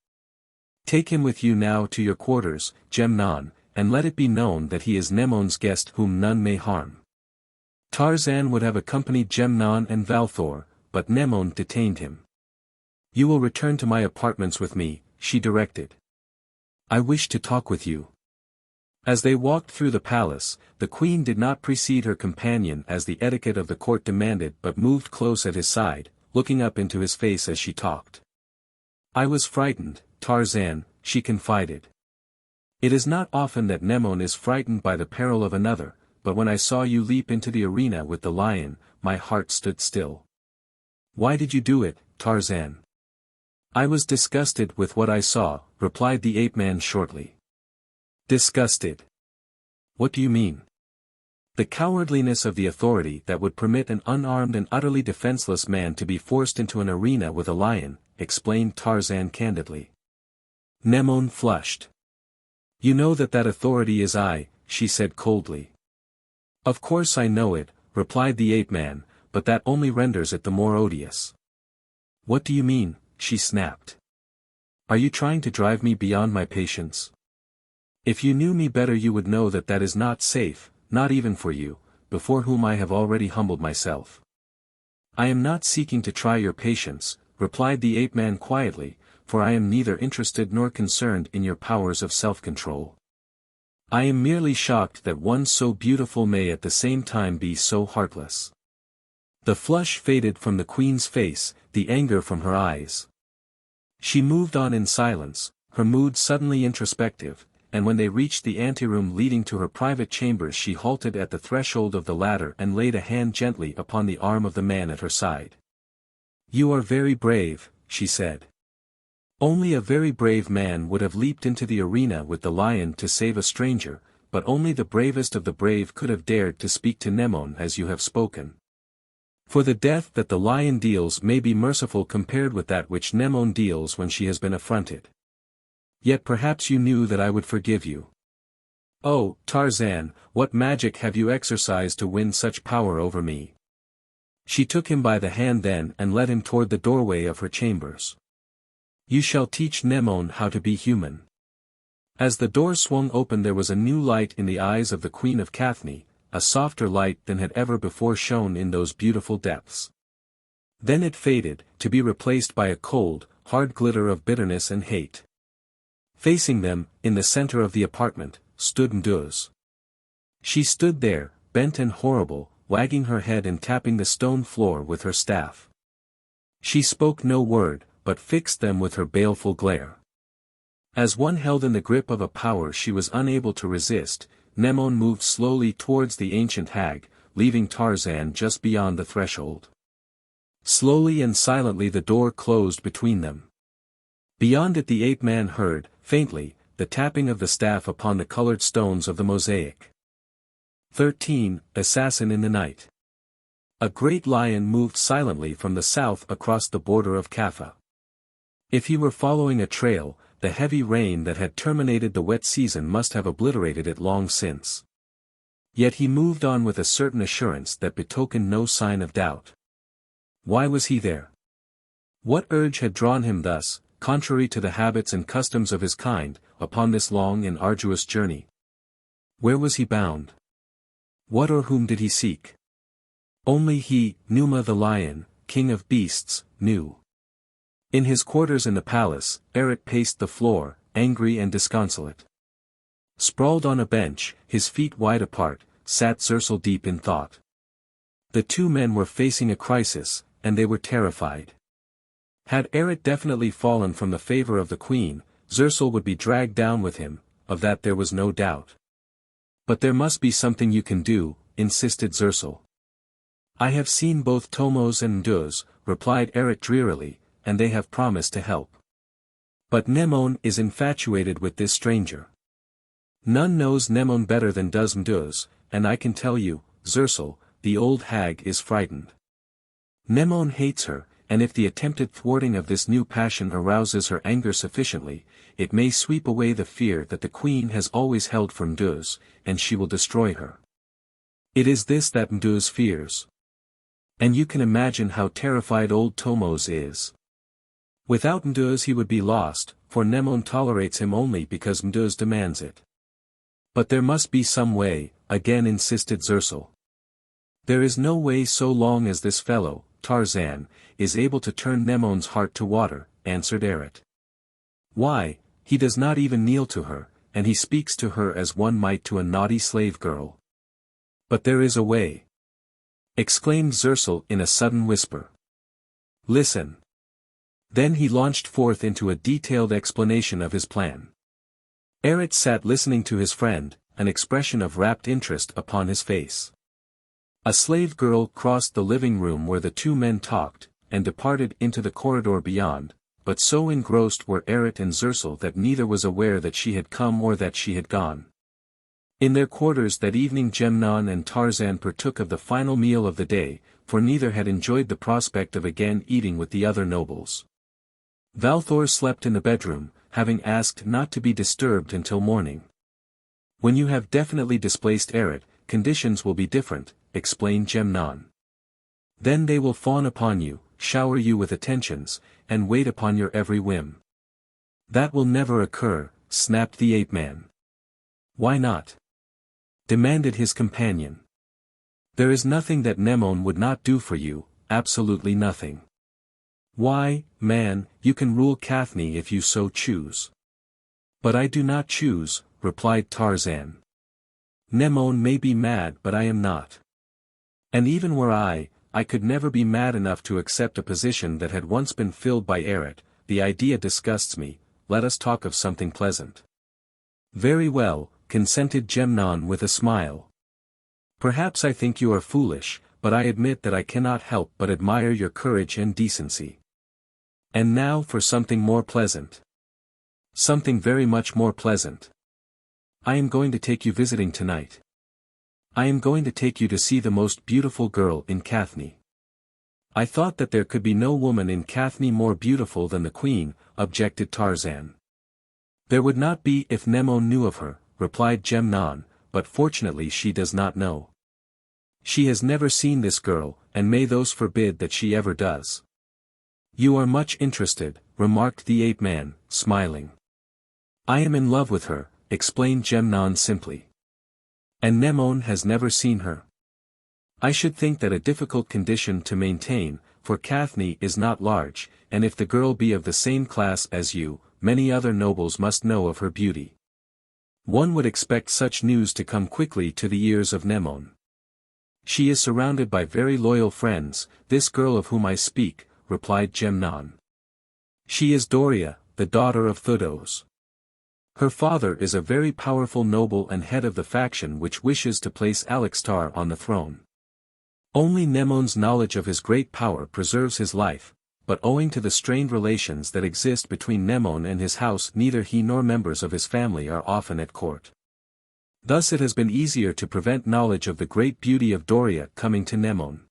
Take him with you now to your quarters, Nemone, and let it be known that he is Nemone's guest whom none may harm. Tarzan would have accompanied Nemone and Valthor, but Nemone detained him. You will return to my apartments with me, she directed. I wish to talk with you. As they walked through the palace, the queen did not precede her companion as the etiquette of the court demanded but moved close at his side, looking up into his face as she talked. I was frightened, Tarzan, she confided. It is not often that Nemone is frightened by the peril of another, but when I saw you leap into the arena with the lion, my heart stood still. Why did you do it, Tarzan? I was disgusted with what I saw, replied the ape-man shortly. Disgusted? What do you mean? The cowardliness of the authority that would permit an unarmed and utterly defenseless man to be forced into an arena with a lion, explained Tarzan candidly. Nemone flushed. You know that authority is I, she said coldly. Of course I know it, replied the ape-man, but that only renders it the more odious. What do you mean? She snapped. Are you trying to drive me beyond my patience? If you knew me better you would know that is not safe, not even for you, before whom I have already humbled myself. I am not seeking to try your patience, replied the ape-man quietly, for I am neither interested nor concerned in your powers of self-control. I am merely shocked that one so beautiful may at the same time be so heartless. The flush faded from the queen's face, the anger from her eyes. She moved on in silence, her mood suddenly introspective, and when they reached the anteroom leading to her private chambers she halted at the threshold of the latter and laid a hand gently upon the arm of the man at her side. You are very brave, she said. Only a very brave man would have leaped into the arena with the lion to save a stranger, but only the bravest of the brave could have dared to speak to Nemone as you have spoken. For the death that the lion deals may be merciful compared with that which Nemone deals when she has been affronted. Yet perhaps you knew that I would forgive you. Oh, Tarzan, what magic have you exercised to win such power over me?" She took him by the hand then and led him toward the doorway of her chambers. "You shall teach Nemone how to be human." As the door swung open there was a new light in the eyes of the Queen of Cathne, a softer light than had ever before shone in those beautiful depths. Then it faded, to be replaced by a cold, hard glitter of bitterness and hate. Facing them, in the center of the apartment, stood Mduz. She stood there, bent and horrible, wagging her head and tapping the stone floor with her staff. She spoke no word, but fixed them with her baleful glare. As one held in the grip of a power she was unable to resist, Nemone moved slowly towards the ancient hag, leaving Tarzan just beyond the threshold. Slowly and silently the door closed between them. Beyond it the ape-man heard, faintly, the tapping of the staff upon the colored stones of the mosaic. 13. Assassin in the Night. A great lion moved silently from the south across the border of Kaffa. If he were following a trail, the heavy rain that had terminated the wet season must have obliterated it long since. Yet he moved on with a certain assurance that betokened no sign of doubt. Why was he there? What urge had drawn him thus, contrary to the habits and customs of his kind, upon this long and arduous journey? Where was he bound? What or whom did he seek? Only he, Numa the lion, king of beasts, knew. In his quarters in the palace, Eret paced the floor, angry and disconsolate. Sprawled on a bench, his feet wide apart, sat Zersul deep in thought. The two men were facing a crisis, and they were terrified. Had Eret definitely fallen from the favor of the queen, Zersul would be dragged down with him, of that there was no doubt. But there must be something you can do, insisted Zersul. I have seen both Tomos and Mduz, replied Eret drearily, and they have promised to help. But Nemone is infatuated with this stranger. None knows Nemone better than does Mduz, and I can tell you, Zersul, the old hag is frightened. Nemone hates her, and if the attempted thwarting of this new passion arouses her anger sufficiently, it may sweep away the fear that the queen has always held for Mduz, and she will destroy her. It is this that Mduz fears. And you can imagine how terrified old Tomos is. Without Mduz he would be lost, for Nemone tolerates him only because Mduz demands it. But there must be some way, again insisted Zersul. There is no way so long as this fellow, Tarzan, is able to turn Nemone's heart to water, answered Eret. Why, he does not even kneel to her, and he speaks to her as one might to a naughty slave girl. But there is a way. Exclaimed Zersul in a sudden whisper. Listen. Then he launched forth into a detailed explanation of his plan. Eret sat listening to his friend, an expression of rapt interest upon his face. A slave girl crossed the living room where the two men talked, and departed into the corridor beyond, but so engrossed were Eret and Zersul that neither was aware that she had come or that she had gone. In their quarters that evening Gemnon and Tarzan partook of the final meal of the day, for neither had enjoyed the prospect of again eating with the other nobles. Valthor slept in the bedroom, having asked not to be disturbed until morning. When you have definitely displaced Eret, conditions will be different, explained Gemnon. Then they will fawn upon you, shower you with attentions, and wait upon your every whim. That will never occur, snapped the ape-man. Why not? Demanded his companion. There is nothing that Nemone would not do for you, absolutely nothing. Why, man, you can rule Cathne if you so choose. But I do not choose, replied Tarzan. Nemone may be mad but I am not. And even were I could never be mad enough to accept a position that had once been filled by Eret. The idea disgusts me, let us talk of something pleasant. Very well, consented Gemnon with a smile. Perhaps I think you are foolish, but I admit that I cannot help but admire your courage and decency. And now for something more pleasant. Something very much more pleasant. I am going to take you visiting tonight. I am going to take you to see the most beautiful girl in Cathne. I thought that there could be no woman in Cathne more beautiful than the queen, objected Tarzan. There would not be if Nemone knew of her, replied Nemone, but fortunately she does not know. She has never seen this girl, and may those forbid that she ever does. You are much interested, remarked the ape-man, smiling. I am in love with her, explained Nemone simply. And Nemone has never seen her. I should think that a difficult condition to maintain, for Cathne is not large, and if the girl be of the same class as you, many other nobles must know of her beauty. One would expect such news to come quickly to the ears of Nemone. She is surrounded by very loyal friends, this girl of whom I speak, replied Nemone. She is Doria, the daughter of Thoos. Her father is a very powerful noble and head of the faction which wishes to place Alextar on the throne. Only Nemone's knowledge of his great power preserves his life, but owing to the strained relations that exist between Nemone and his house neither he nor members of his family are often at court. Thus it has been easier to prevent knowledge of the great beauty of Doria coming to Nemone.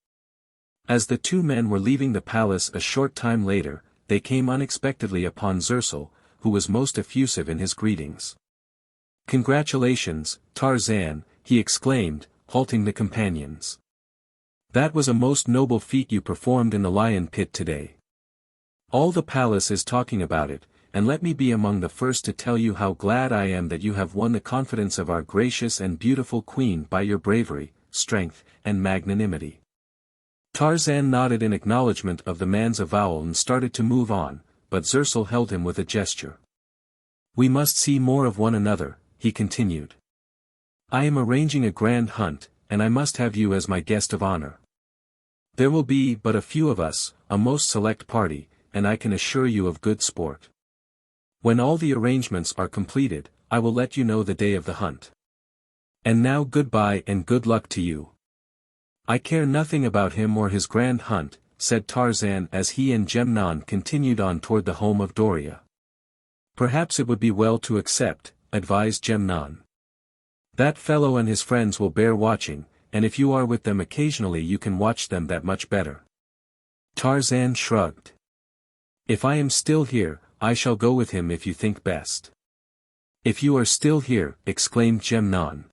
As the two men were leaving the palace a short time later, they came unexpectedly upon Xarator, who was most effusive in his greetings. Congratulations, Tarzan, he exclaimed, halting the companions. That was a most noble feat you performed in the lion pit today. All the palace is talking about it, and let me be among the first to tell you how glad I am that you have won the confidence of our gracious and beautiful queen by your bravery, strength, and magnanimity. Tarzan nodded in acknowledgement of the man's avowal and started to move on, but Xarator held him with a gesture. We must see more of one another, he continued. I am arranging a grand hunt, and I must have you as my guest of honor. There will be but a few of us, a most select party, and I can assure you of good sport. When all the arrangements are completed, I will let you know the day of the hunt. And now goodbye and good luck to you. I care nothing about him or his grand hunt, said Tarzan as he and Nemone continued on toward the home of Doria. Perhaps it would be well to accept, advised Nemone. That fellow and his friends will bear watching, and if you are with them occasionally you can watch them that much better. Tarzan shrugged. If I am still here, I shall go with him if you think best. If you are still here, exclaimed Nemone.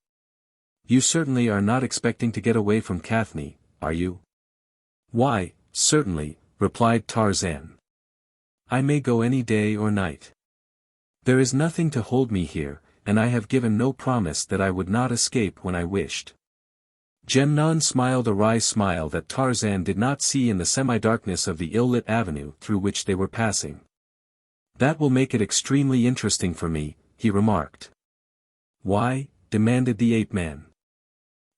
You certainly are not expecting to get away from Cathne, are you? Why, certainly, replied Tarzan. I may go any day or night. There is nothing to hold me here, and I have given no promise that I would not escape when I wished. Nemone smiled a wry smile that Tarzan did not see in the semi-darkness of the ill-lit avenue through which they were passing. That will make it extremely interesting for me, he remarked. Why? Demanded the ape-man.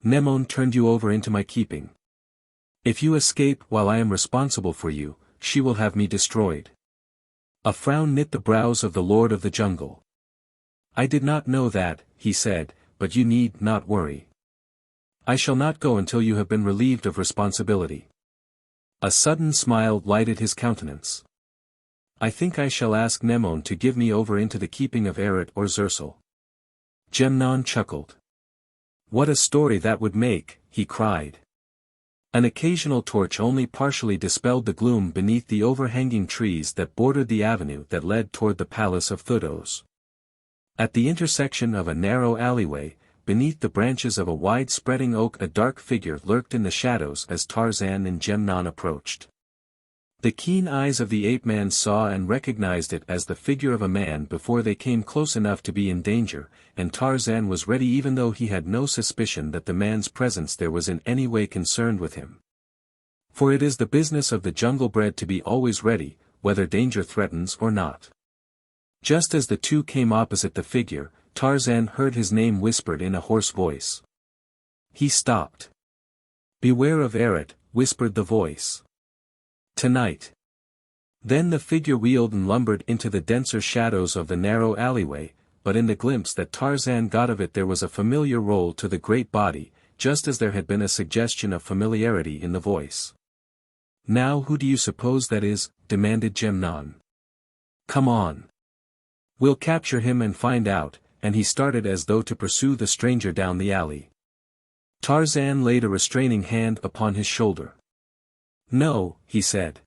Nemone turned you over into my keeping. If you escape while I am responsible for you, she will have me destroyed. A frown knit the brows of the Lord of the Jungle. I did not know that, he said, but you need not worry. I shall not go until you have been relieved of responsibility. A sudden smile lighted his countenance. I think I shall ask Nemone to give me over into the keeping of Xarator or Xarator. Nemone chuckled. What a story that would make, he cried. An occasional torch only partially dispelled the gloom beneath the overhanging trees that bordered the avenue that led toward the palace of Thoos. At the intersection of a narrow alleyway, beneath the branches of a wide-spreading oak a dark figure lurked in the shadows as Tarzan and Nemone approached. The keen eyes of the ape-man saw and recognized it as the figure of a man before they came close enough to be in danger, and Tarzan was ready even though he had no suspicion that the man's presence there was in any way concerned with him. For it is the business of the jungle-bred to be always ready, whether danger threatens or not. Just as the two came opposite the figure, Tarzan heard his name whispered in a hoarse voice. He stopped. Beware of Xarator, whispered the voice. Tonight. Then the figure wheeled and lumbered into the denser shadows of the narrow alleyway, but in the glimpse that Tarzan got of it there was a familiar roll to the great body, just as there had been a suggestion of familiarity in the voice. Now who do you suppose that is? Demanded Nemone. Come on. We'll capture him and find out, and he started as though to pursue the stranger down the alley. Tarzan laid a restraining hand upon his shoulder. "No," he said.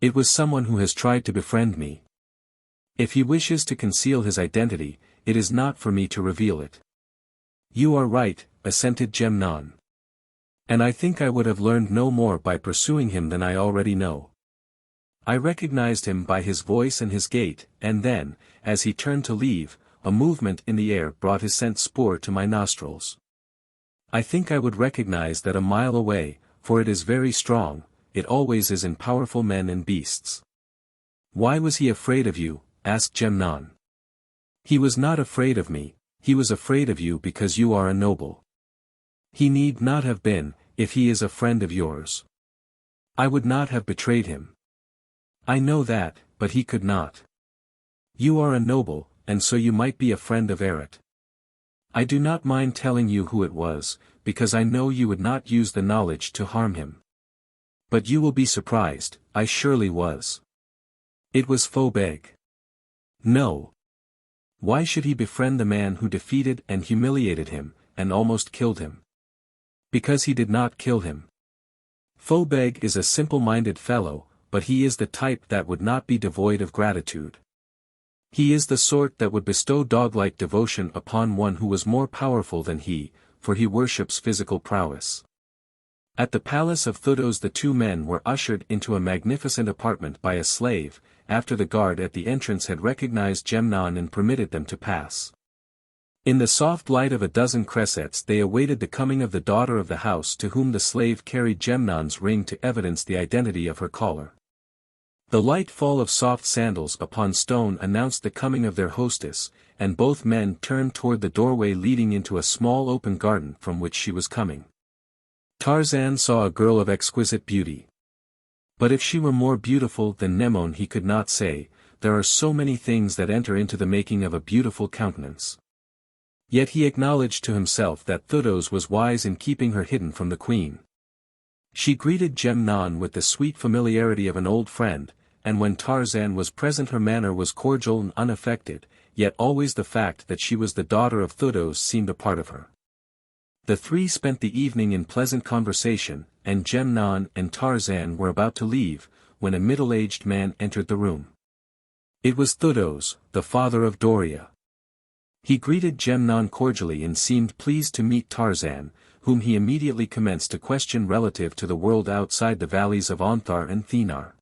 "It was someone who has tried to befriend me. If he wishes to conceal his identity, it is not for me to reveal it." "You are right," assented Nemone. "And I think I would have learned no more by pursuing him than I already know." I recognized him by his voice and his gait, and then, as he turned to leave, a movement in the air brought his scent spoor to my nostrils. I think I would recognize that a mile away, for it is very strong, it always is in powerful men and beasts. "Why was he afraid of you?" asked Nemone. "He was not afraid of me, he was afraid of you because you are a noble." "He need not have been, if he is a friend of yours. I would not have betrayed him." "I know that, but he could not." "You are a noble, and so you might be a friend of Xarator. I do not mind telling you who it was, because I know you would not use the knowledge to harm him. But you will be surprised, I surely was. It was Phobeg." "No. Why should he befriend the man who defeated and humiliated him, and almost killed him?" "Because he did not kill him. Phobeg is a simple-minded fellow, but he is the type that would not be devoid of gratitude. He is the sort that would bestow dog-like devotion upon one who was more powerful than he, for he worships physical prowess." At the palace of Thoos the two men were ushered into a magnificent apartment by a slave, after the guard at the entrance had recognized Nemone and permitted them to pass. In the soft light of a dozen cressets they awaited the coming of the daughter of the house to whom the slave carried Nemnone's ring to evidence the identity of her caller. The light fall of soft sandals upon stone announced the coming of their hostess, and both men turned toward the doorway leading into a small open garden from which she was coming. Tarzan saw a girl of exquisite beauty. But if she were more beautiful than Nemone he could not say, there are so many things that enter into the making of a beautiful countenance. Yet he acknowledged to himself that Thoos was wise in keeping her hidden from the queen. She greeted Nemone with the sweet familiarity of an old friend, and when Tarzan was present her manner was cordial and unaffected, yet always the fact that she was the daughter of Thoos seemed a part of her. The three spent the evening in pleasant conversation, and Nemone and Tarzan were about to leave, when a middle-aged man entered the room. It was Thoos, the father of Doria. He greeted Nemone cordially and seemed pleased to meet Tarzan, whom he immediately commenced to question relative to the world outside the valleys of Onthar and Thenar.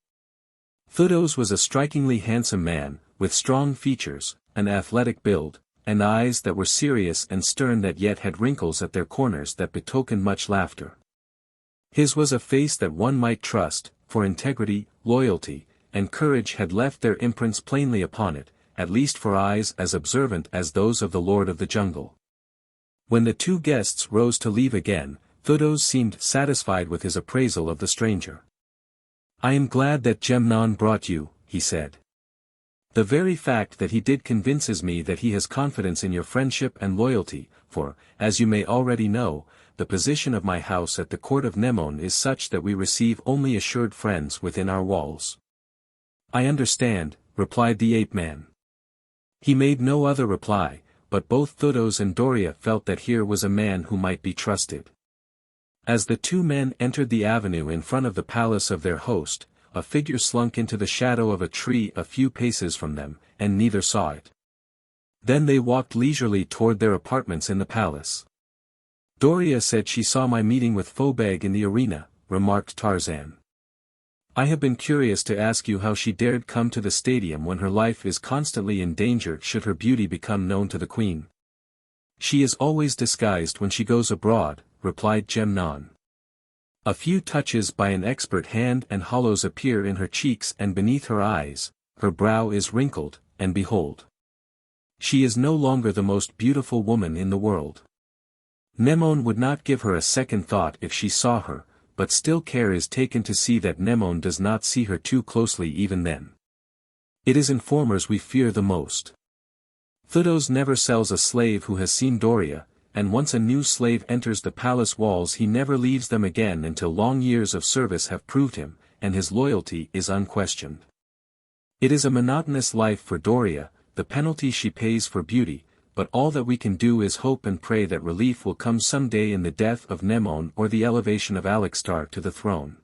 Thoos was a strikingly handsome man, with strong features, an athletic build, and eyes that were serious and stern that yet had wrinkles at their corners that betokened much laughter. His was a face that one might trust, for integrity, loyalty, and courage had left their imprints plainly upon it, at least for eyes as observant as those of the Lord of the Jungle. When the two guests rose to leave again, Thoos seemed satisfied with his appraisal of the stranger. "I am glad that Nemone brought you," he said. "The very fact that he did convinces me that he has confidence in your friendship and loyalty, for, as you may already know, the position of my house at the court of Nemone is such that we receive only assured friends within our walls." "I understand," replied the ape-man. He made no other reply, but both Thoos and Doria felt that here was a man who might be trusted. As the two men entered the avenue in front of the palace of their host, a figure slunk into the shadow of a tree a few paces from them, and neither saw it. Then they walked leisurely toward their apartments in the palace. "Doria said she saw my meeting with Phobeg in the arena," remarked Tarzan. "I have been curious to ask you how she dared come to the stadium when her life is constantly in danger should her beauty become known to the queen." "She is always disguised when she goes abroad," replied Nemone. "A few touches by an expert hand and hollows appear in her cheeks and beneath her eyes, her brow is wrinkled, and behold. She is no longer the most beautiful woman in the world. Nemone would not give her a second thought if she saw her, but still care is taken to see that Nemone does not see her too closely even then. It is informers we fear the most. Thoos never sells a slave who has seen Doria, and once a new slave enters the palace walls he never leaves them again until long years of service have proved him, and his loyalty is unquestioned. It is a monotonous life for Doria, the penalty she pays for beauty, but all that we can do is hope and pray that relief will come someday in the death of Nemone or the elevation of Alexstar to the throne.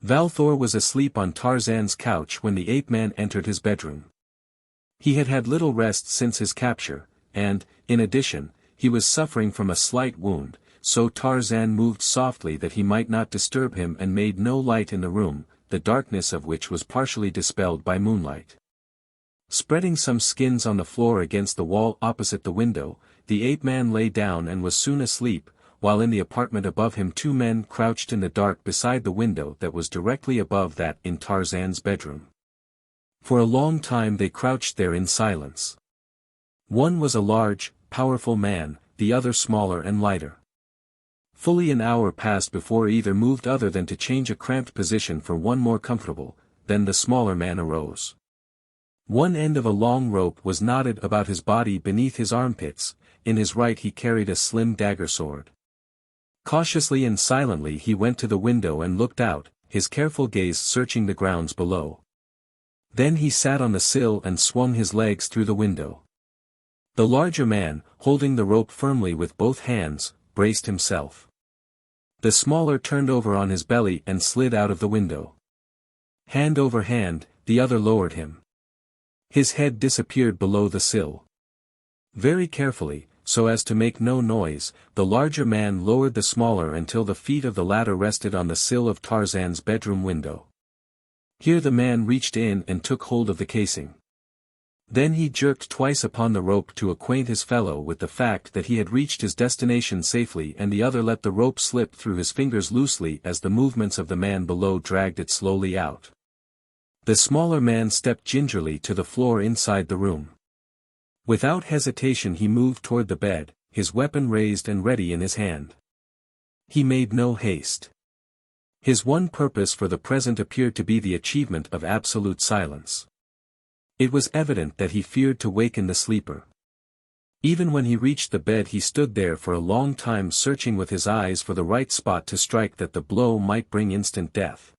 Valthor was asleep on Tarzan's couch when the ape-man entered his bedroom. He had had little rest since his capture, and, in addition, he was suffering from a slight wound, so Tarzan moved softly that he might not disturb him and made no light in the room, the darkness of which was partially dispelled by moonlight. Spreading some skins on the floor against the wall opposite the window, the ape-man lay down and was soon asleep, while in the apartment above him two men crouched in the dark beside the window that was directly above that in Tarzan's bedroom. For a long time they crouched there in silence. One was a large, powerful man, the other smaller and lighter. Fully an hour passed before either moved other than to change a cramped position for one more comfortable, then the smaller man arose. One end of a long rope was knotted about his body beneath his armpits, in his right he carried a slim dagger sword. Cautiously and silently he went to the window and looked out, his careful gaze searching the grounds below. Then he sat on the sill and swung his legs through the window. The larger man, holding the rope firmly with both hands, braced himself. The smaller turned over on his belly and slid out of the window. Hand over hand, the other lowered him. His head disappeared below the sill. Very carefully, so as to make no noise, the larger man lowered the smaller until the feet of the latter rested on the sill of Tarzan's bedroom window. Here the man reached in and took hold of the casing. Then he jerked twice upon the rope to acquaint his fellow with the fact that he had reached his destination safely, and the other let the rope slip through his fingers loosely as the movements of the man below dragged it slowly out. The smaller man stepped gingerly to the floor inside the room. Without hesitation he moved toward the bed, his weapon raised and ready in his hand. He made no haste. His one purpose for the present appeared to be the achievement of absolute silence. It was evident that he feared to waken the sleeper. Even when he reached the bed he stood there for a long time searching with his eyes for the right spot to strike that the blow might bring instant death.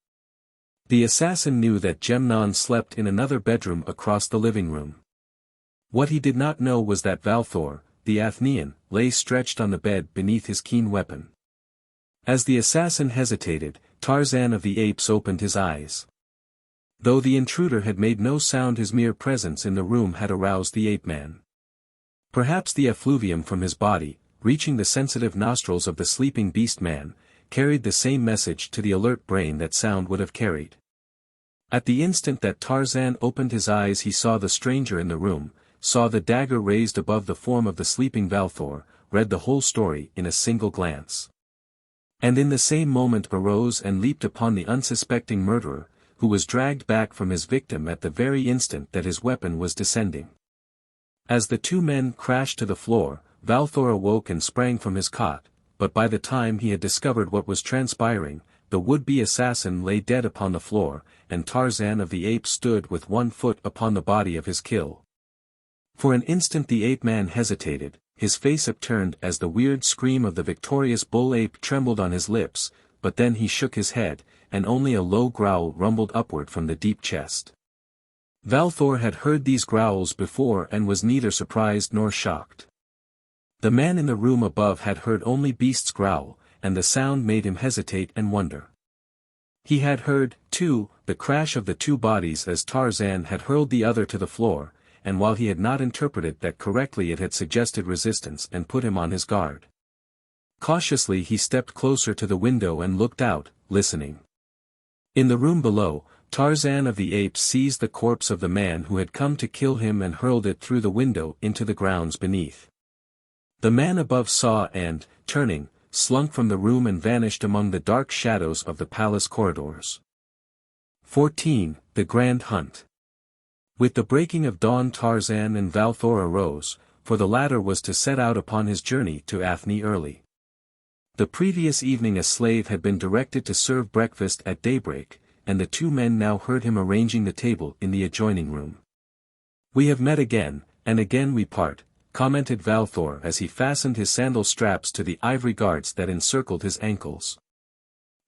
The assassin knew that Gemnon slept in another bedroom across the living room. What he did not know was that Valthor, the Athenian, lay stretched on the bed beneath his keen weapon. As the assassin hesitated, Tarzan of the Apes opened his eyes. Though the intruder had made no sound, his mere presence in the room had aroused the ape-man. Perhaps the effluvium from his body, reaching the sensitive nostrils of the sleeping beast-man, carried the same message to the alert brain that sound would have carried. At the instant that Tarzan opened his eyes he saw the stranger in the room, saw the dagger raised above the form of the sleeping Valthor, read the whole story in a single glance. And in the same moment arose and leaped upon the unsuspecting murderer, who was dragged back from his victim at the very instant that his weapon was descending. As the two men crashed to the floor, Valthor awoke and sprang from his cot, but by the time he had discovered what was transpiring, the would-be assassin lay dead upon the floor, and Tarzan of the Apes stood with one foot upon the body of his kill. For an instant the ape-man hesitated, his face upturned as the weird scream of the victorious bull-ape trembled on his lips, but then he shook his head, and only a low growl rumbled upward from the deep chest. Valthor had heard these growls before and was neither surprised nor shocked. The man in the room above had heard only beasts growl, and the sound made him hesitate and wonder. He had heard, too, the crash of the two bodies as Tarzan had hurled the other to the floor, and while he had not interpreted that correctly it had suggested resistance and put him on his guard. Cautiously he stepped closer to the window and looked out, listening. In the room below, Tarzan of the Apes seized the corpse of the man who had come to kill him and hurled it through the window into the grounds beneath. The man above saw and, turning, slunk from the room and vanished among the dark shadows of the palace corridors. 14. The Grand Hunt. With the breaking of dawn Tarzan and Valthor arose, for the latter was to set out upon his journey to Athne early. The previous evening a slave had been directed to serve breakfast at daybreak, and the two men now heard him arranging the table in the adjoining room. "We have met again, and again we part," commented Valthor as he fastened his sandal straps to the ivory guards that encircled his ankles.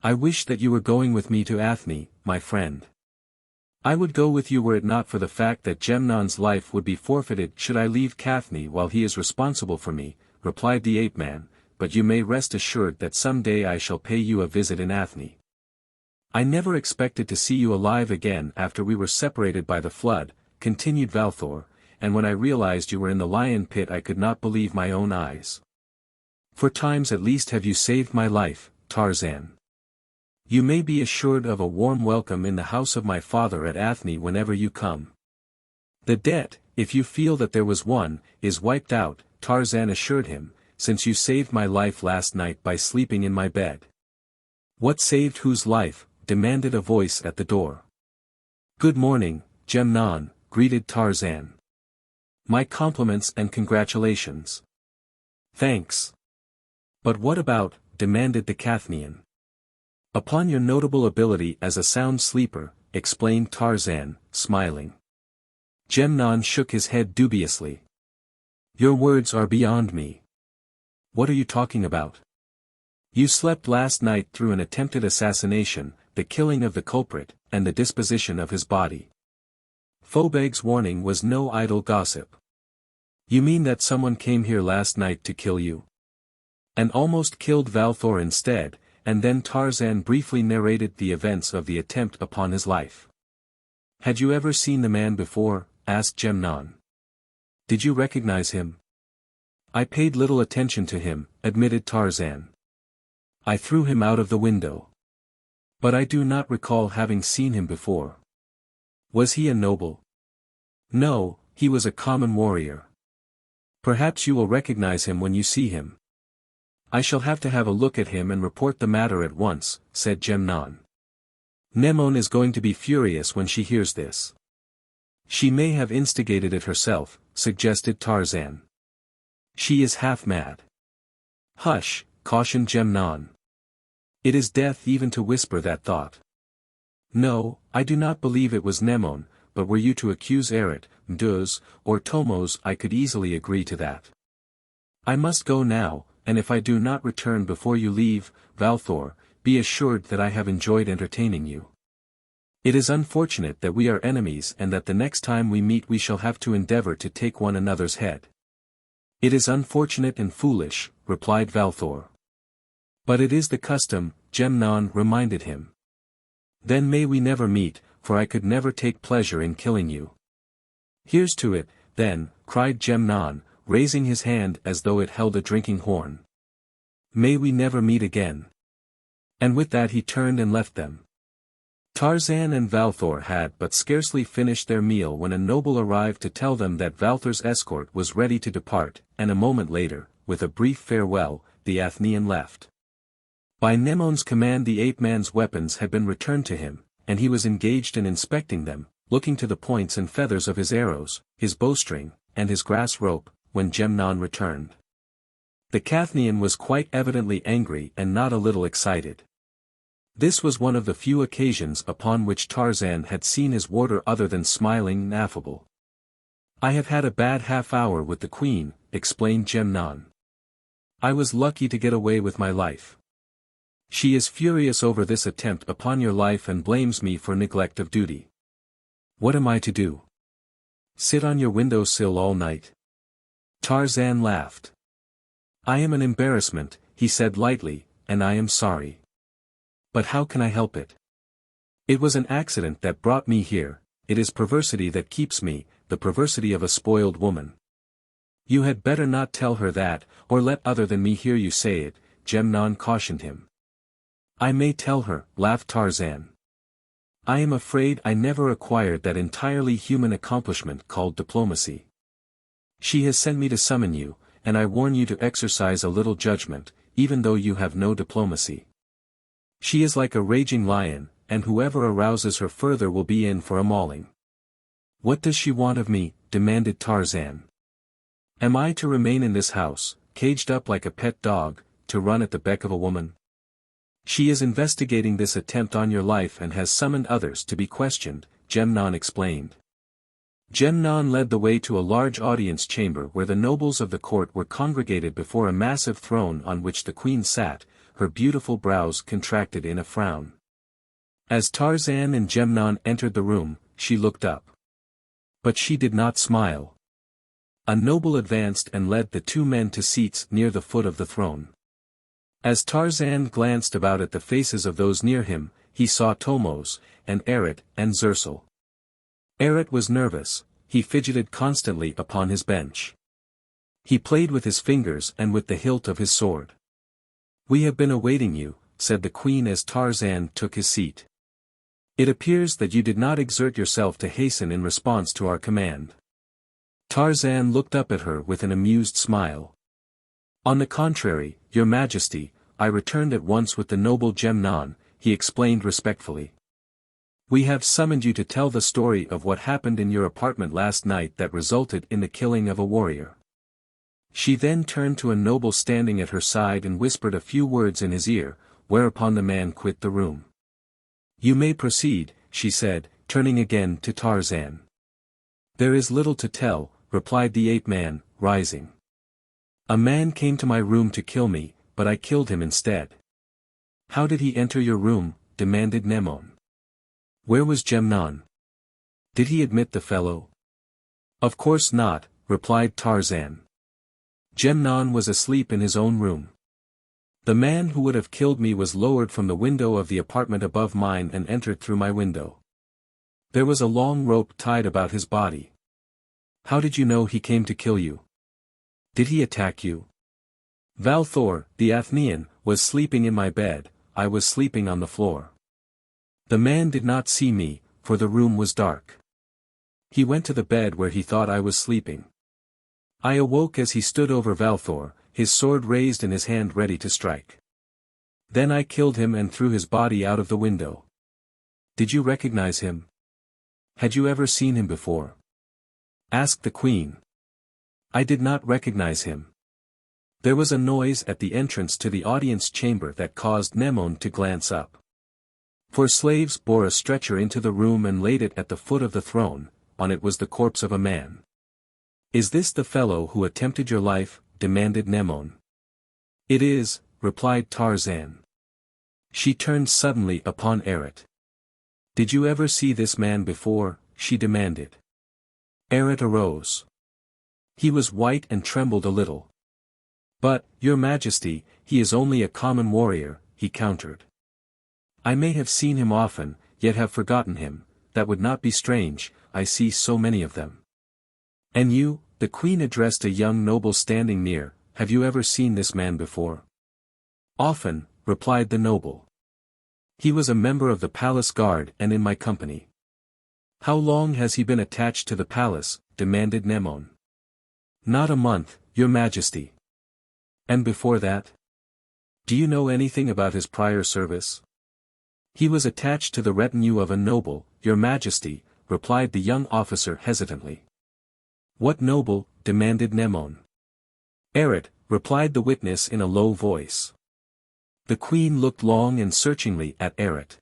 "I wish that you were going with me to Athne, my friend. I would go with you were it not for the fact that Gemnon's life would be forfeited should I leave Cathne while he is responsible for me, replied the ape-man, but you may rest assured that some day I shall pay you a visit in Athne. I never expected to see you alive again after we were separated by the flood, continued Valthor, and when I realized you were in the lion pit I could not believe my own eyes. 4 times at least have you saved my life, Tarzan. You may be assured of a warm welcome in the house of my father at Athne whenever you come. The debt, if you feel that there was one, is wiped out, Tarzan assured him, since you saved my life last night by sleeping in my bed. What saved whose life? Demanded a voice at the door. Good morning, Gemnon, greeted Tarzan. My compliments and congratulations. Thanks. But what about, demanded the Cathnian. Upon your notable ability as a sound sleeper, explained Tarzan, smiling. Gemnon shook his head dubiously. Your words are beyond me. What are you talking about? You slept last night through an attempted assassination, the killing of the culprit, and the disposition of his body. Phobeg's warning was no idle gossip. You mean that someone came here last night to kill you? And almost killed Valthor instead, and then Tarzan briefly narrated the events of the attempt upon his life. Had you ever seen the man before? Asked Gemnon. Did you recognize him? I paid little attention to him, admitted Tarzan. I threw him out of the window. But I do not recall having seen him before. Was he a noble? No, he was a common warrior. Perhaps you will recognize him when you see him. I shall have to have a look at him and report the matter at once, said Gemnon. Nemone is going to be furious when she hears this. She may have instigated it herself, suggested Tarzan. She is half mad. Hush, cautioned Gemnon. It is death even to whisper that thought. No, I do not believe it was Nemone, but were you to accuse Eret, Mduz, or Tomos I could easily agree to that. I must go now, and if I do not return before you leave, Valthor, be assured that I have enjoyed entertaining you. It is unfortunate that we are enemies and that the next time we meet we shall have to endeavor to take one another's head. It is unfortunate and foolish, replied Valthor. But it is the custom, Gemnon reminded him. Then may we never meet, for I could never take pleasure in killing you. Here's to it, then, cried Gemnon, raising his hand as though it held a drinking horn. May we never meet again. And with that he turned and left them. Tarzan and Valthor had but scarcely finished their meal when a noble arrived to tell them that Valthor's escort was ready to depart, and a moment later, with a brief farewell, the Athenian left. By Nemone's command the ape-man's weapons had been returned to him, and he was engaged in inspecting them, looking to the points and feathers of his arrows, his bowstring, and his grass rope, when Gemnon returned. The Cathnian was quite evidently angry and not a little excited. This was one of the few occasions upon which Tarzan had seen his warder other than smiling and affable. I have had a bad half-hour with the queen, explained Gemnon. I was lucky to get away with my life. She is furious over this attempt upon your life and blames me for neglect of duty. What am I to do? Sit on your window-sill all night? Tarzan laughed. I am an embarrassment, he said lightly, and I am sorry. But how can I help it? It was an accident that brought me here, it is perversity that keeps me, the perversity of a spoiled woman. You had better not tell her that, or let other than me hear you say it, Gemnon cautioned him. I may tell her, laughed Tarzan. I am afraid I never acquired that entirely human accomplishment called diplomacy. She has sent me to summon you, and I warn you to exercise a little judgment, even though you have no diplomacy. She is like a raging lion, and whoever arouses her further will be in for a mauling. What does she want of me? Demanded Tarzan. Am I to remain in this house, caged up like a pet dog, to run at the beck of a woman? She is investigating this attempt on your life and has summoned others to be questioned, Gemnon explained. Gemnon led the way to a large audience chamber where the nobles of the court were congregated before a massive throne on which the queen sat, her beautiful brows contracted in a frown. As Tarzan and Gemnon entered the room, she looked up. But she did not smile. A noble advanced and led the two men to seats near the foot of the throne. As Tarzan glanced about at the faces of those near him, he saw Thomos, and Eret, and Zersel. Eret was nervous, he fidgeted constantly upon his bench. He played with his fingers and with the hilt of his sword. "We have been awaiting you," said the queen as Tarzan took his seat. "It appears that you did not exert yourself to hasten in response to our command." Tarzan looked up at her with an amused smile. "On the contrary, your majesty, I returned at once with the noble Nemone," he explained respectfully. "We have summoned you to tell the story of what happened in your apartment last night that resulted in the killing of a warrior." She then turned to a noble standing at her side and whispered a few words in his ear, whereupon the man quit the room. "You may proceed," she said, turning again to Tarzan. "There is little to tell," replied the ape-man, rising. "A man came to my room to kill me, but I killed him instead." "How did he enter your room?" demanded Nemone. "Where was Nemone? Did he admit the fellow?" "Of course not," replied Tarzan. "Nemone was asleep in his own room. The man who would have killed me was lowered from the window of the apartment above mine and entered through my window. There was a long rope tied about his body." "How did you know he came to kill you? Did he attack you?" "Valthor, the Athnian, was sleeping in my bed, I was sleeping on the floor. The man did not see me, for the room was dark. He went to the bed where he thought I was sleeping. I awoke as he stood over Valthor, his sword raised in his hand ready to strike. Then I killed him and threw his body out of the window." "Did you recognize him? Had you ever seen him before?" asked the queen. "I did not recognize him." There was a noise at the entrance to the audience chamber that caused Nemone to glance up. For slaves bore a stretcher into the room and laid it at the foot of the throne, on it was the corpse of a man. "Is this the fellow who attempted your life?" demanded Nemone. "It is," replied Tarzan. She turned suddenly upon Eret. "Did you ever see this man before?" she demanded. Eret arose. He was white and trembled a little. "But, your majesty, he is only a common warrior," he countered. "I may have seen him often, yet have forgotten him, that would not be strange, I see so many of them." "And you," the queen addressed a young noble standing near, "have you ever seen this man before?" "Often," replied the noble. "He was a member of the palace guard and in my company." "How long has he been attached to the palace?" demanded Nemone. "Not a month, your majesty." "And before that? Do you know anything about his prior service?" "He was attached to the retinue of a noble, your majesty," replied the young officer hesitantly. "What noble?" demanded Nemone. "Eret," replied the witness in a low voice. The queen looked long and searchingly at Eret.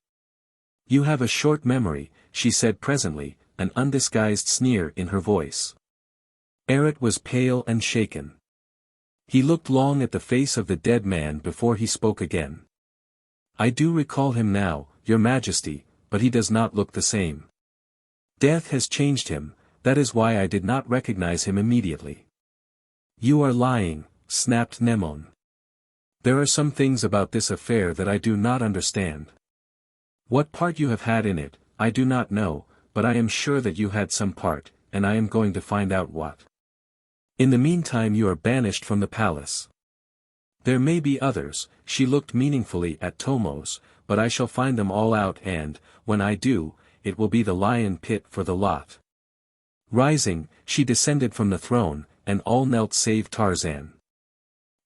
"You have a short memory," she said presently, an undisguised sneer in her voice. Eret was pale and shaken. He looked long at the face of the dead man before he spoke again. "I do recall him now, your majesty, but he does not look the same. Death has changed him, that is why I did not recognize him immediately." "You are lying," snapped Nemone. "There are some things about this affair that I do not understand. What part you have had in it, I do not know, but I am sure that you had some part, and I am going to find out what. In the meantime you are banished from the palace. There may be others," she looked meaningfully at Thomos, "but I shall find them all out and, when I do, it will be the lion pit for the lot." Rising, she descended from the throne, and all knelt save Tarzan.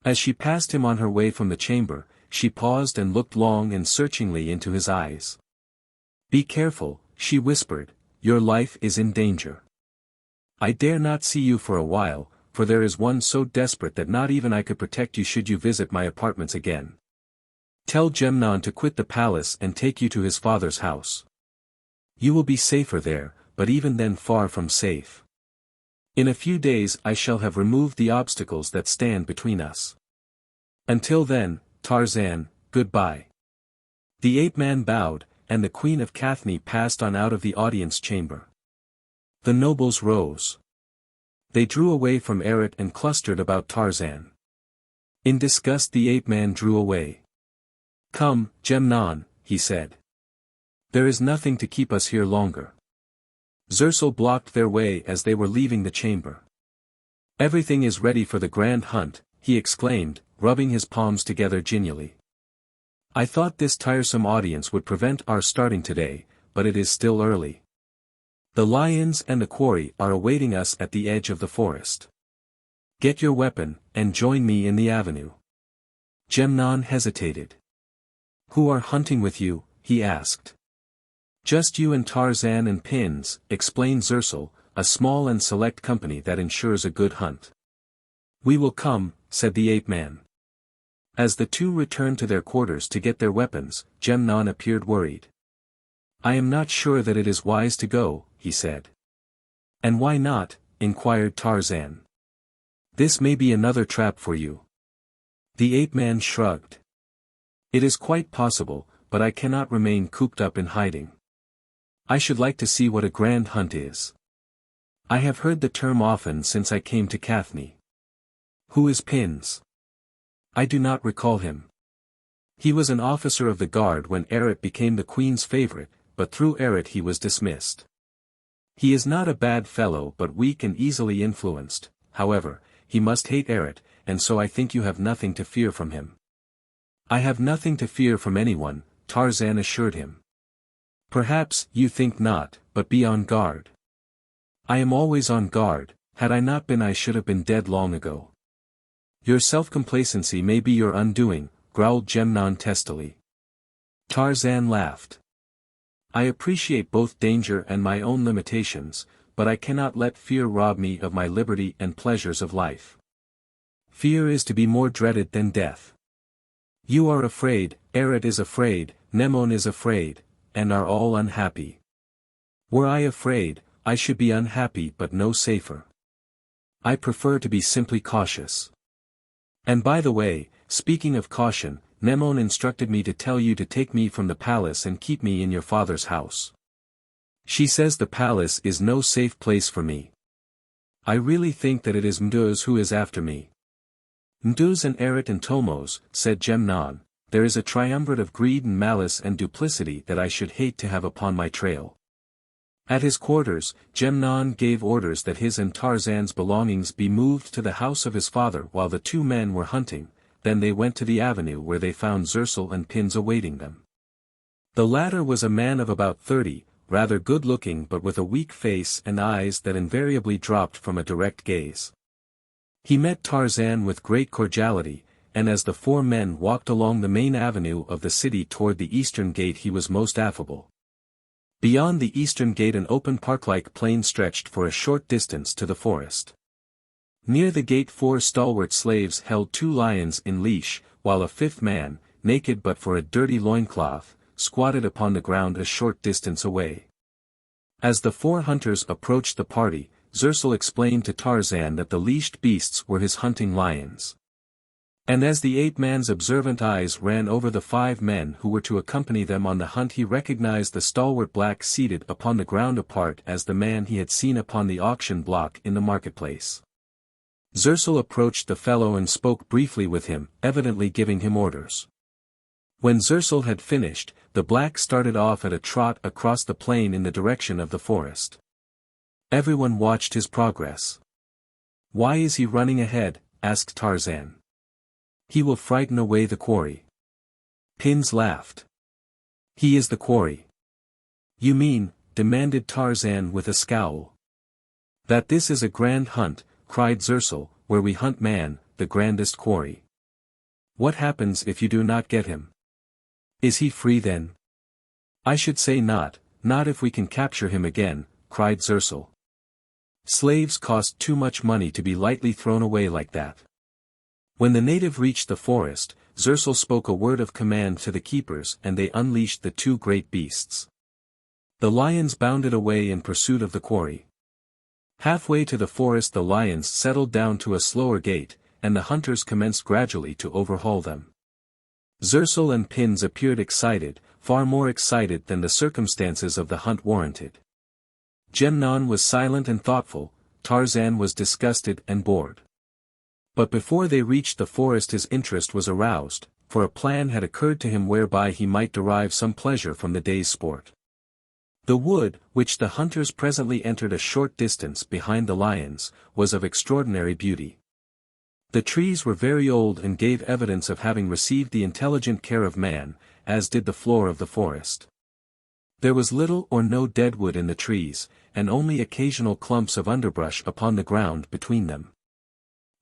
As she passed him on her way from the chamber, she paused and looked long and searchingly into his eyes. "Be careful," she whispered, "your life is in danger. I dare not see you for a while, for there is one so desperate that not even I could protect you should you visit my apartments again. Tell Nemone to quit the palace and take you to his father's house. You will be safer there, but even then far from safe. In a few days I shall have removed the obstacles that stand between us. Until then, Tarzan, goodbye." The ape-man bowed, and the Queen of Cathne passed on out of the audience chamber. The nobles rose. They drew away from Xarator and clustered about Tarzan. In disgust the ape-man drew away. "Come, Nemone," he said. "There is nothing to keep us here longer." Xarator blocked their way as they were leaving the chamber. "Everything is ready for the grand hunt," he exclaimed, rubbing his palms together genially. "I thought this tiresome audience would prevent our starting today, but it is still early. The lions and the quarry are awaiting us at the edge of the forest. Get your weapon, and join me in the avenue." Nemone hesitated. "Who are hunting with you?" he asked. "Just you and Tarzan and Pins," explained Xarator, "a small and select company that ensures a good hunt." "We will come," said the ape-man. As the two returned to their quarters to get their weapons, Nemone appeared worried. "I am not sure that it is wise to go," he said. "And why not?" inquired Tarzan. "This may be another trap for you." The ape-man shrugged. "It is quite possible, but I cannot remain cooped up in hiding. I should like to see what a grand hunt is. I have heard the term often since I came to Cathne." "Who is Pins?" "I do not recall him. He was an officer of the guard when Xarator became the queen's favorite, but through Xarator he was dismissed. He is not a bad fellow but weak and easily influenced. However, he must hate Xarator, and so I think you have nothing to fear from him." "I have nothing to fear from anyone," Tarzan assured him. "Perhaps you think not, but be on guard." "I am always on guard. Had I not been I should have been dead long ago." "Your self-complacency may be your undoing," growled Nemone testily. Tarzan laughed. "I appreciate both danger and my own limitations, but I cannot let fear rob me of my liberty and pleasures of life. Fear is to be more dreaded than death. You are afraid, Xarator is afraid, Nemone is afraid, and are all unhappy. Were I afraid, I should be unhappy but no safer. I prefer to be simply cautious. And by the way, speaking of caution, Nemone instructed me to tell you to take me from the palace and keep me in your father's house. She says the palace is no safe place for me. I really think that it is Mduz who is after me." "Mduz and Xarator and Tomos," said Nemone, "there is a triumvirate of greed and malice and duplicity that I should hate to have upon my trail." At his quarters, Nemone gave orders that his and Tarzan's belongings be moved to the house of his father while the two men were hunting. Then they went to the avenue where they found Xarator and Pins awaiting them. The latter was a man of about 30, rather good-looking but with a weak face and eyes that invariably dropped from a direct gaze. He met Tarzan with great cordiality, and as the four men walked along the main avenue of the city toward the eastern gate he was most affable. Beyond the eastern gate an open park-like plain stretched for a short distance to the forest. Near the gate 4 stalwart slaves held 2 lions in leash, while a 5th man, naked but for a dirty loincloth, squatted upon the ground a short distance away. As the 4 hunters approached the party, Xarator explained to Tarzan that the leashed beasts were his hunting lions. And as the ape-man's observant eyes ran over the 5 men who were to accompany them on the hunt he recognized the stalwart black seated upon the ground apart as the man he had seen upon the auction block in the marketplace. Xarator approached the fellow and spoke briefly with him, evidently giving him orders. When Xarator had finished, the black started off at a trot across the plain in the direction of the forest. Everyone watched his progress. "Why is he running ahead?" asked Tarzan. "He will frighten away the quarry." Pins laughed. "He is the quarry." "You mean," demanded Tarzan with a scowl. "That this is a grand hunt," cried Xarator, "where we hunt man, the grandest quarry. What happens if you do not get him? Is he free then?" "I should say not if we can capture him again," cried Xarator. "Slaves cost too much money to be lightly thrown away like that." When the native reached the forest, Xarator spoke a word of command to the keepers and they unleashed the 2 great beasts. The lions bounded away in pursuit of the quarry. Halfway to the forest the lions settled down to a slower gait, and the hunters commenced gradually to overhaul them. Xarator and Pins appeared excited, far more excited than the circumstances of the hunt warranted. Nemone was silent and thoughtful, Tarzan was disgusted and bored. But before they reached the forest his interest was aroused, for a plan had occurred to him whereby he might derive some pleasure from the day's sport. The wood, which the hunters presently entered a short distance behind the lions, was of extraordinary beauty. The trees were very old and gave evidence of having received the intelligent care of man, as did the floor of the forest. There was little or no deadwood in the trees, and only occasional clumps of underbrush upon the ground between them.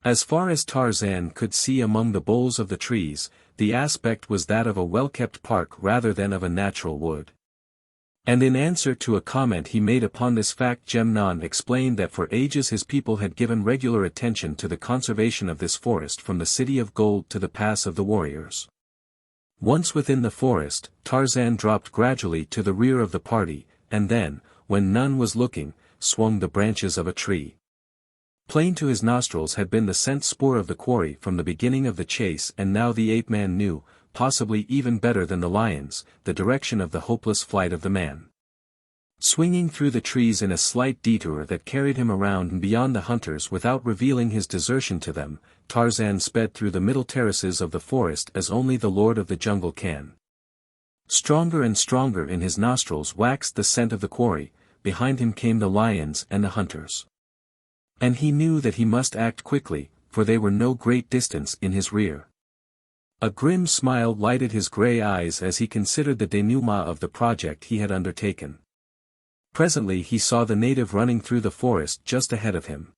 As far as Tarzan could see among the boles of the trees, the aspect was that of a well-kept park rather than of a natural wood. And in answer to a comment he made upon this fact Nemone explained that for ages his people had given regular attention to the conservation of this forest from the City of Gold to the Pass of the Warriors. Once within the forest, Tarzan dropped gradually to the rear of the party, and then, when none was looking, swung the branches of a tree. Plain to his nostrils had been the scent spoor of the quarry from the beginning of the chase, and now the ape-man knew, possibly even better than the lions, the direction of the hopeless flight of the man. Swinging through the trees in a slight detour that carried him around and beyond the hunters without revealing his desertion to them, Tarzan sped through the middle terraces of the forest as only the lord of the jungle can. Stronger and stronger in his nostrils waxed the scent of the quarry, behind him came the lions and the hunters. And he knew that he must act quickly, for they were no great distance in his rear. A grim smile lighted his grey eyes as he considered the denouement of the project he had undertaken. Presently he saw the native running through the forest just ahead of him.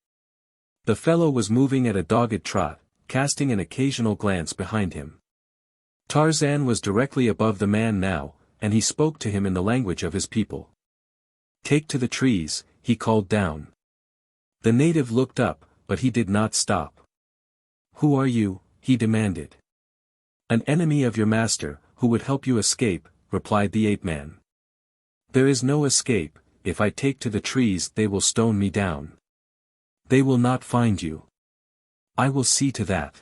The fellow was moving at a dogged trot, casting an occasional glance behind him. Tarzan was directly above the man now, and he spoke to him in the language of his people. "Take to the trees," he called down. The native looked up, but he did not stop. "Who are you?" he demanded. "An enemy of your master, who would help you escape," replied the ape-man. "There is no escape, if I take to the trees they will stone me down. They will not find you. I will see to that."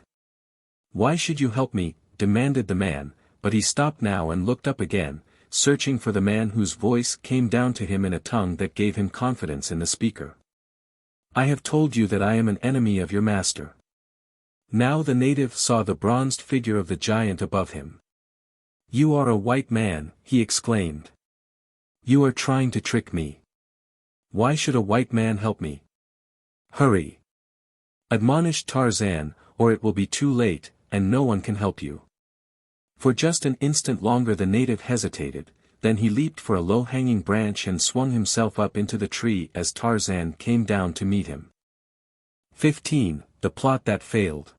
"Why should you help me?" demanded the man, but he stopped now and looked up again, searching for the man whose voice came down to him in a tongue that gave him confidence in the speaker. "I have told you that I am an enemy of your master." Now the native saw the bronzed figure of the giant above him. "You are a white man," he exclaimed. "You are trying to trick me. Why should a white man help me?" "Hurry!" admonished Tarzan, "or it will be too late, and no one can help you." For just an instant longer the native hesitated, then he leaped for a low-hanging branch and swung himself up into the tree as Tarzan came down to meet him. 15. The plot that failed.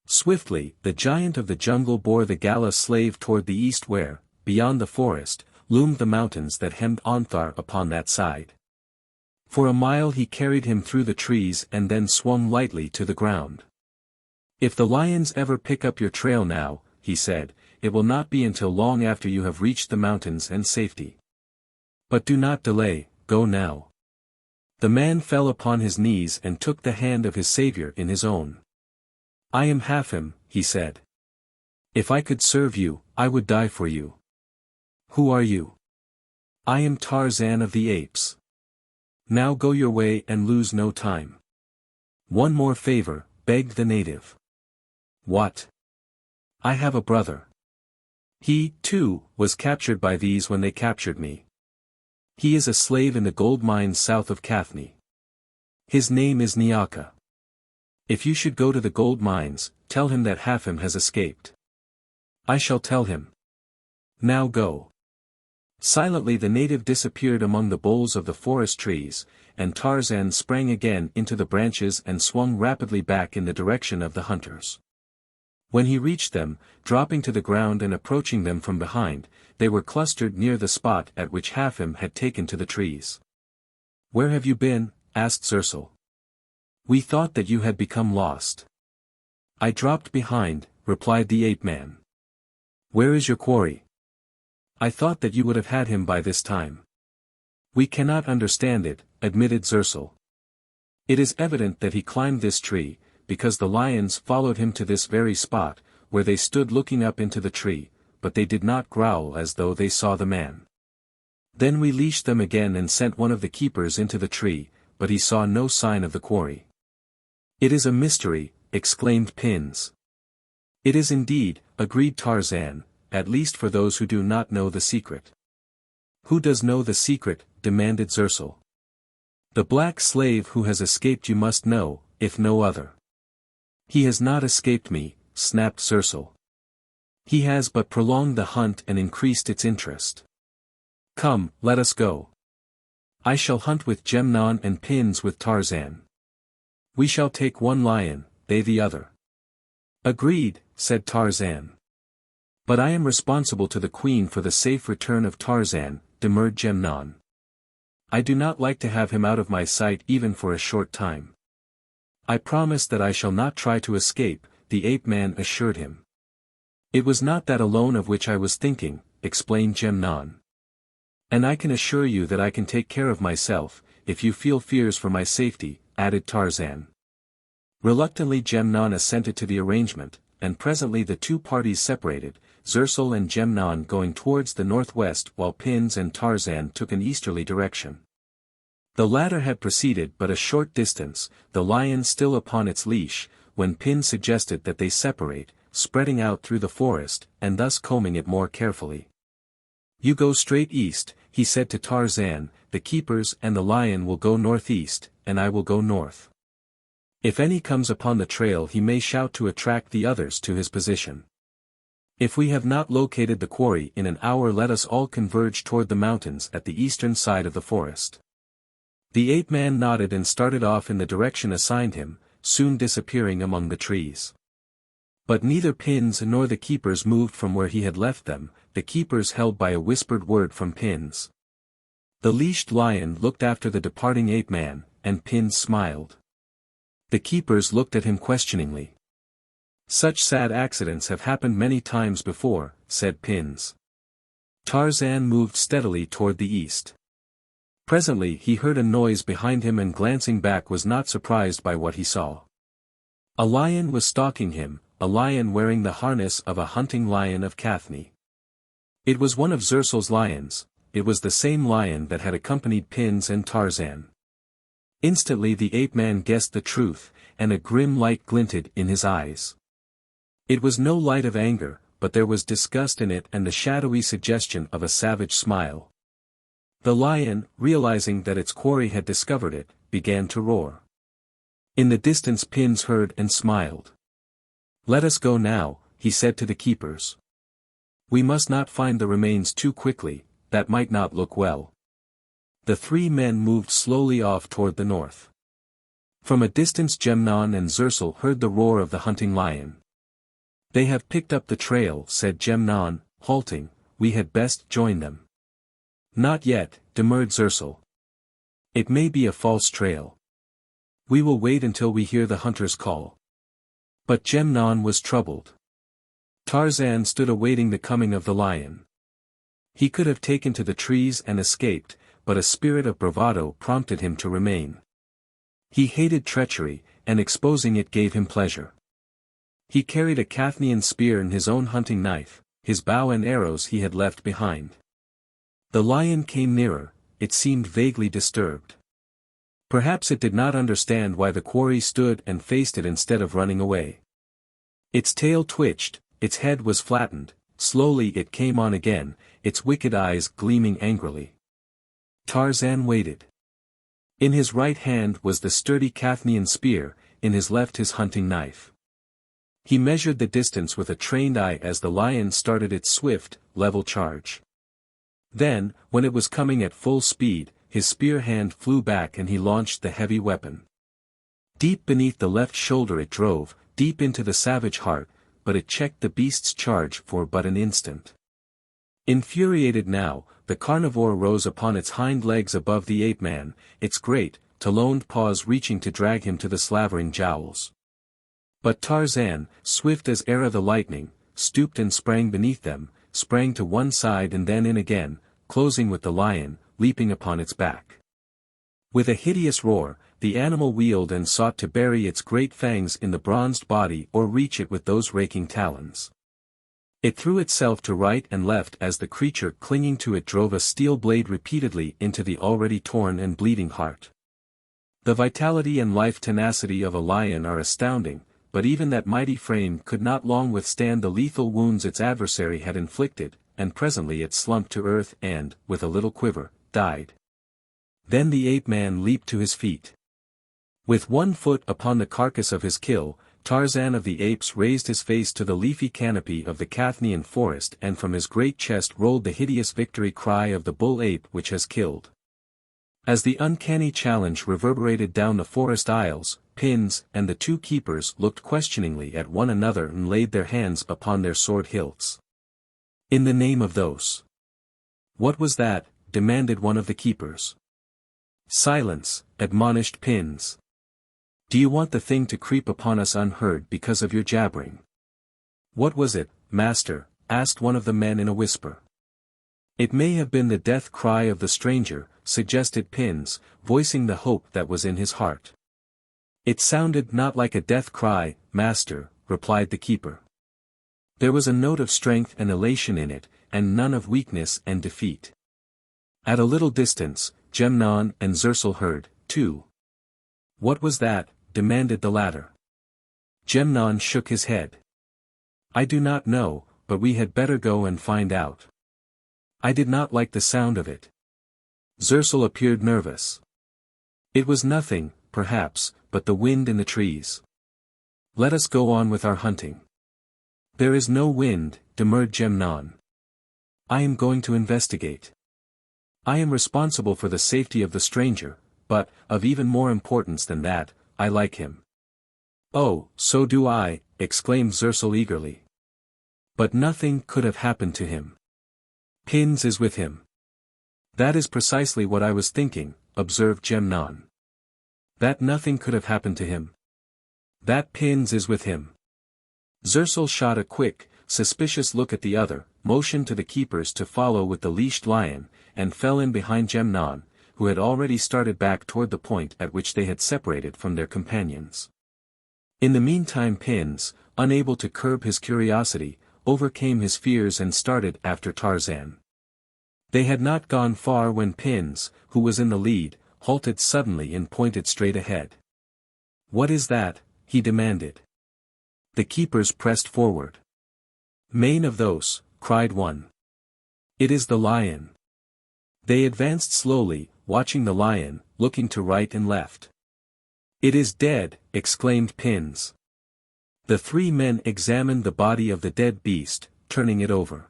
Swiftly, the giant of the jungle bore the gala slave toward the east where, beyond the forest, loomed the mountains that hemmed Onthar upon that side. For a mile he carried him through the trees and then swung lightly to the ground. "If the lions ever pick up your trail now," he said, "it will not be until long after you have reached the mountains and safety. But do not delay, go now." The man fell upon his knees and took the hand of his savior in his own. "I am Hathne," he said. "If I could serve you, I would die for you." "Who are you?" "I am Tarzan of the Apes. Now go your way and lose no time." "One more favor," begged the native. "What?" "I have a brother. He, too, was captured by these when they captured me. He is a slave in the gold mines south of Cathne. His name is Nyaka. If you should go to the gold mines, tell him that Hathne has escaped." "I shall tell him. Now go." Silently the native disappeared among the boles of the forest trees, and Tarzan sprang again into the branches and swung rapidly back in the direction of the hunters. When he reached them, dropping to the ground and approaching them from behind, they were clustered near the spot at which Hathne had taken to the trees. "Where have you been?" asked Xarator. "We thought that you had become lost." "I dropped behind," replied the ape-man. "Where is your quarry?" "I thought that you would have had him by this time." "We cannot understand it," admitted Xarator. "It is evident that he climbed this tree, because the lions followed him to this very spot, where they stood looking up into the tree, but they did not growl as though they saw the man. Then we leashed them again and sent one of the keepers into the tree, but he saw no sign of the quarry. "It is a mystery," exclaimed Pins. "It is indeed," agreed Tarzan, "at least for those who do not know the secret." "Who does know the secret?" demanded Zersul. "The black slave who has escaped you must know, if no other." "He has not escaped me," snapped Zersul. "He has but prolonged the hunt and increased its interest. Come, let us go. I shall hunt with Nemone and Pins with Tarzan. We shall take one lion, they the other." "Agreed," said Tarzan. "But I am responsible to the queen for the safe return of Tarzan," demurred Nemone. "I do not like to have him out of my sight even for a short time." "I promise that I shall not try to escape," the ape-man assured him. "It was not that alone of which I was thinking," explained Nemone. "And I can assure you that I can take care of myself, if you feel fears for my safety," added Tarzan. Reluctantly Nemone assented to the arrangement, and presently the two parties separated, Zersul and Nemone going towards the northwest while Pins and Tarzan took an easterly direction. The latter had proceeded but a short distance, the lion still upon its leash, when Pins suggested that they separate, spreading out through the forest, and thus combing it more carefully. "You go straight east," he said to Tarzan, "the keepers and the lion will go northeast, and I will go north. If any comes upon the trail he may shout to attract the others to his position. If we have not located the quarry in an hour let us all converge toward the mountains at the eastern side of the forest." The ape-man nodded and started off in the direction assigned him, soon disappearing among the trees. But neither Pins nor the keepers moved from where he had left them, the keepers held by a whispered word from Pins. The leashed lion looked after the departing ape-man, and Pins smiled. The keepers looked at him questioningly. "Such sad accidents have happened many times before," said Pins. Tarzan moved steadily toward the east. Presently he heard a noise behind him and glancing back was not surprised by what he saw. A lion was stalking him, a lion wearing the harness of a hunting lion of Cathne. It was one of Zersul's lions, it was the same lion that had accompanied Pins and Tarzan. Instantly the ape-man guessed the truth, and a grim light glinted in his eyes. It was no light of anger, but there was disgust in it and the shadowy suggestion of a savage smile. The lion, realizing that its quarry had discovered it, began to roar. In the distance Pins heard and smiled. "Let us go now," he said to the keepers. "We must not find the remains too quickly, that might not look well." The three men moved slowly off toward the north. From a distance Nemone and Zersul heard the roar of the hunting lion. "They have picked up the trail," said Nemone, halting, "we had best join them." "Not yet," demurred Zersul. "It may be a false trail. We will wait until we hear the hunter's call." But Nemone was troubled. Tarzan stood awaiting the coming of the lion. He could have taken to the trees and escaped, but a spirit of bravado prompted him to remain. He hated treachery, and exposing it gave him pleasure. He carried a Cathnian spear and his own hunting knife, his bow and arrows he had left behind. The lion came nearer, it seemed vaguely disturbed. Perhaps it did not understand why the quarry stood and faced it instead of running away. Its tail twitched, its head was flattened, slowly it came on again, its wicked eyes gleaming angrily. Tarzan waited. In his right hand was the sturdy Cathnian spear, in his left his hunting knife. He measured the distance with a trained eye as the lion started its swift, level charge. Then, when it was coming at full speed, his spear hand flew back and he launched the heavy weapon. Deep beneath the left shoulder it drove, deep into the savage heart, but it checked the beast's charge for but an instant. Infuriated now, the carnivore rose upon its hind legs above the ape-man, its great, taloned paws reaching to drag him to the slavering jowls. But Tarzan, swift as arrow the lightning, stooped and sprang beneath them, sprang to one side and then in again, closing with the lion, leaping upon its back. With a hideous roar, the animal wheeled and sought to bury its great fangs in the bronzed body or reach it with those raking talons. It threw itself to right and left as the creature clinging to it drove a steel blade repeatedly into the already torn and bleeding heart. The vitality and life tenacity of a lion are astounding, but even that mighty frame could not long withstand the lethal wounds its adversary had inflicted, and presently it slumped to earth and, with a little quiver, died. Then the ape-man leaped to his feet. With one foot upon the carcass of his kill, Tarzan of the Apes raised his face to the leafy canopy of the Cathnean forest, and from his great chest rolled the hideous victory cry of the bull ape which has killed. As the uncanny challenge reverberated down the forest aisles, Pins and the two keepers looked questioningly at one another and laid their hands upon their sword hilts. "In the name of Thoos." "What was that?" demanded one of the keepers. "Silence," admonished Pins. "Do you want the thing to creep upon us unheard because of your jabbering?" "What was it, master?" asked one of the men in a whisper. "It may have been the death cry of the stranger," suggested Pins, voicing the hope that was in his heart. "It sounded not like a death cry, master," replied the keeper. "There was a note of strength and elation in it, and none of weakness and defeat." At a little distance, Nemone and Xarator heard, too. "What was that?" demanded the latter. Nemone shook his head. "I do not know, but we had better go and find out. I did not like the sound of it." Xarator appeared nervous. "It was nothing, perhaps, but the wind in the trees. Let us go on with our hunting." "There is no wind," demurred Nemone. "I am going to investigate. I am responsible for the safety of the stranger, but, of even more importance than that, I like him." "Oh, so do I," exclaimed Xarator eagerly. "But nothing could have happened to him. Pins is with him." "That is precisely what I was thinking," observed Nemone. "That nothing could have happened to him. That Pins is with him." Xarator shot a quick, suspicious look at the other, motioned to the keepers to follow with the leashed lion, and fell in behind Nemone, who had already started back toward the point at which they had separated from their companions. In the meantime Pins, unable to curb his curiosity, overcame his fears and started after Tarzan. They had not gone far when Pins, who was in the lead, halted suddenly and pointed straight ahead. "What is that?" he demanded. The keepers pressed forward. "Mane of Thoos," cried one. "It is the lion." They advanced slowly, watching the lion, looking to right and left. "It is dead," exclaimed Pins. The three men examined the body of the dead beast, turning it over.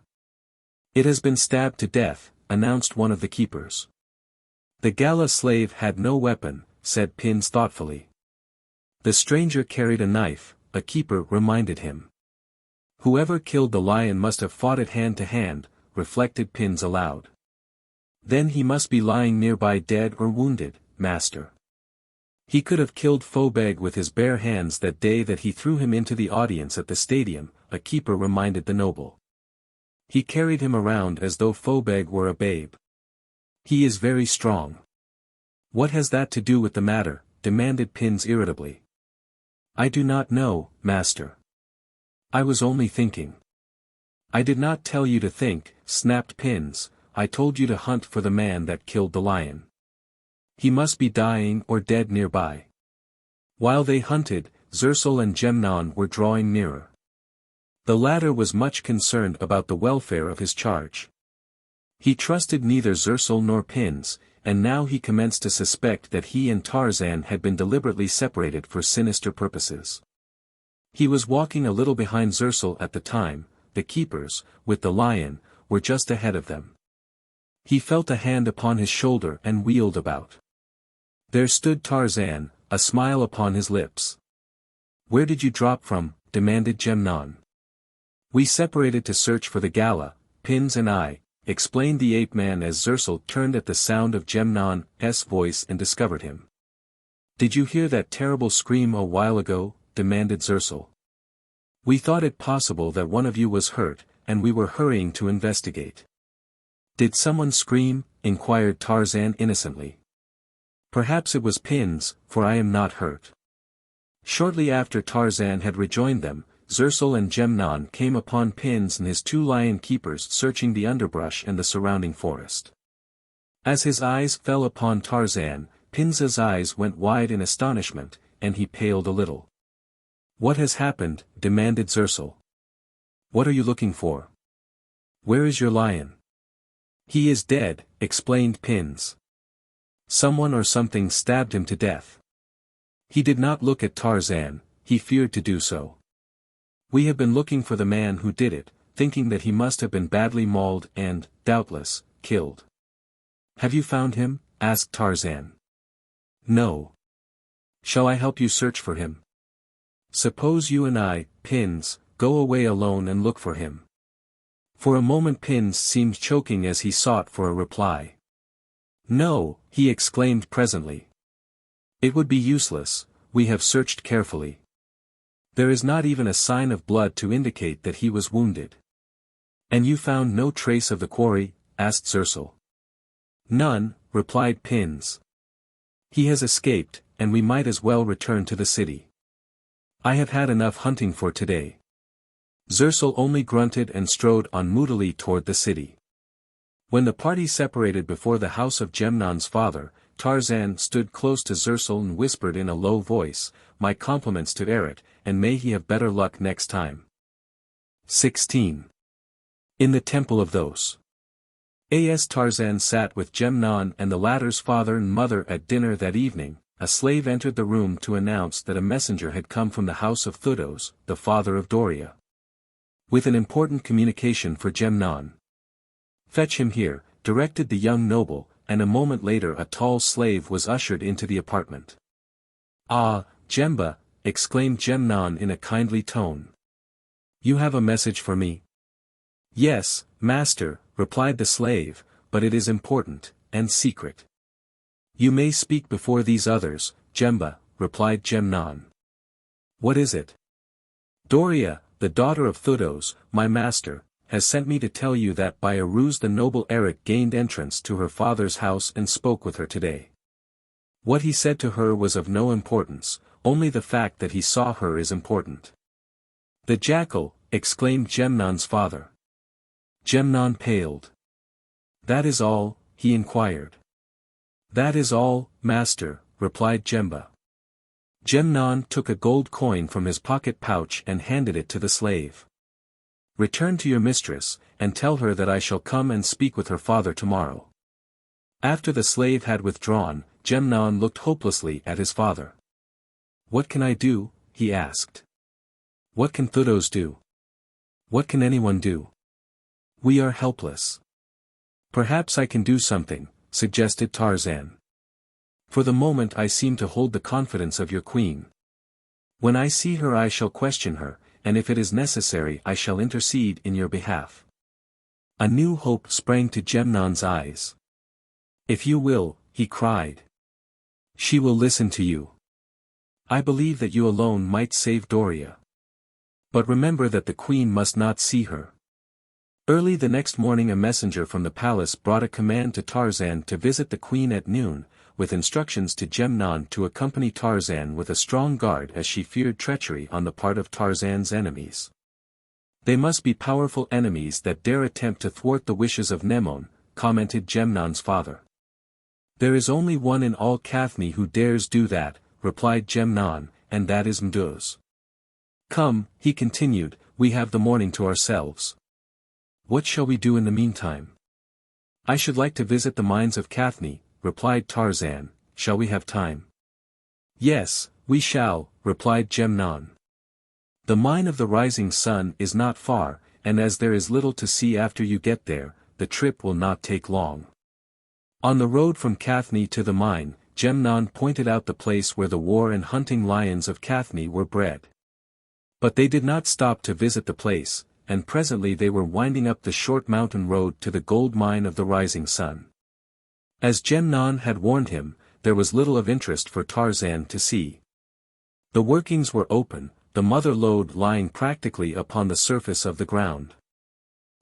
"It has been stabbed to death," announced one of the keepers. "The gala slave had no weapon," said Pins thoughtfully. "The stranger carried a knife," a keeper reminded him. "Whoever killed the lion must have fought it hand to hand," reflected Pins aloud. "Then he must be lying nearby dead or wounded, master. He could have killed Phobeg with his bare hands that day that he threw him into the audience at the stadium," a keeper reminded the noble. "He carried him around as though Phobeg were a babe. He is very strong." "What has that to do with the matter?" demanded Pins irritably. "I do not know, master. I was only thinking." "I did not tell you to think," snapped Pins, "I told you to hunt for the man that killed the lion. He must be dying or dead nearby." While they hunted, Xarator and Nemone were drawing nearer. The latter was much concerned about the welfare of his charge. He trusted neither Xarator nor Pins, and now he commenced to suspect that he and Tarzan had been deliberately separated for sinister purposes. He was walking a little behind Xarator at the time. The keepers, with the lion, were just ahead of them. He felt a hand upon his shoulder and wheeled about. There stood Tarzan, a smile upon his lips. "Where did you drop from?" demanded Nemone. "We separated to search for the gala, Pins and I," explained the ape-man as Xarator turned at the sound of Nemone's voice and discovered him. "Did you hear that terrible scream a while ago?" demanded Xarator. "We thought it possible that one of you was hurt, and we were hurrying to investigate." "Did someone scream?" inquired Tarzan innocently. "Perhaps it was Pins, for I am not hurt." Shortly after Tarzan had rejoined them, Zersal and Gemnon came upon Pins and his two lion keepers searching the underbrush and the surrounding forest. As his eyes fell upon Tarzan, Pins's eyes went wide in astonishment, and he paled a little. "What has happened?" demanded Zersal. "What are you looking for? Where is your lion?" "He is dead," explained Pins. "Someone or something stabbed him to death." He did not look at Tarzan, he feared to do so. "We have been looking for the man who did it, thinking that he must have been badly mauled and, doubtless, killed." "Have you found him?" asked Tarzan. "No. Shall I help you search for him?" "Suppose you and I, Pins, go away alone and look for him." For a moment Pins seemed choking as he sought for a reply. "No," he exclaimed presently. "It would be useless, we have searched carefully. There is not even a sign of blood to indicate that he was wounded." "And you found no trace of the quarry?" asked Zersal. "None," replied Pins. "He has escaped, and we might as well return to the city. I have had enough hunting for today." Zersal only grunted and strode on moodily toward the city. When the party separated before the house of Gemnon's father, Tarzan stood close to Zersal and whispered in a low voice, "My compliments to Eret, and may he have better luck next time." 16. In the Temple of Thoos. As Tarzan sat with Gemnon and the latter's father and mother at dinner that evening, a slave entered the room to announce that a messenger had come from the house of Thoos, the father of Doria, with an important communication for Gemnon. "Fetch him here," directed the young noble, and a moment later a tall slave was ushered into the apartment. "Ah, Gemba," exclaimed Gemnon in a kindly tone. "You have a message for me?" "Yes, master," replied the slave, "but it is important, and secret." "You may speak before these others, Gemba," replied Gemnon. "What is it?" "Doria, the daughter of Thoos, my master, has sent me to tell you that by a ruse the noble Eret gained entrance to her father's house and spoke with her today. What he said to her was of no importance, only the fact that he saw her is important." "The jackal!" exclaimed Gemnon's father. Gemnon paled. "That is all?" he inquired. "That is all, master," replied Gemba. Gemnon took a gold coin from his pocket pouch and handed it to the slave. "Return to your mistress, and tell her that I shall come and speak with her father tomorrow." After the slave had withdrawn, Gemnon looked hopelessly at his father. "What can I do?" he asked. "What can Thoos do? What can anyone do? We are helpless." "Perhaps I can do something," suggested Tarzan. "For the moment I seem to hold the confidence of your queen. When I see her I shall question her, and if it is necessary I shall intercede in your behalf." A new hope sprang to Gemnon's eyes. "If you will," he cried. "She will listen to you. I believe that you alone might save Doria. But remember that the queen must not see her." Early the next morning a messenger from the palace brought a command to Tarzan to visit the queen at noon, with instructions to Gemnon to accompany Tarzan with a strong guard as she feared treachery on the part of Tarzan's enemies. "They must be powerful enemies that dare attempt to thwart the wishes of Nemone," commented Gemnon's father. "There is only one in all Cathne who dares do that," replied Gemnon, "and that is Mduz. Come," he continued, "we have the morning to ourselves. What shall we do in the meantime?" "I should like to visit the mines of Cathne," replied Tarzan. "Shall we have time?" "Yes, we shall," replied Gemnon. "The mine of the rising sun is not far, and as there is little to see after you get there, the trip will not take long." On the road from Cathne to the mine, Gemnon pointed out the place where the war and hunting lions of Cathne were bred. But they did not stop to visit the place, and presently they were winding up the short mountain road to the gold mine of the rising sun. As Gemnon had warned him, there was little of interest for Tarzan to see. The workings were open, the mother lode lying practically upon the surface of the ground.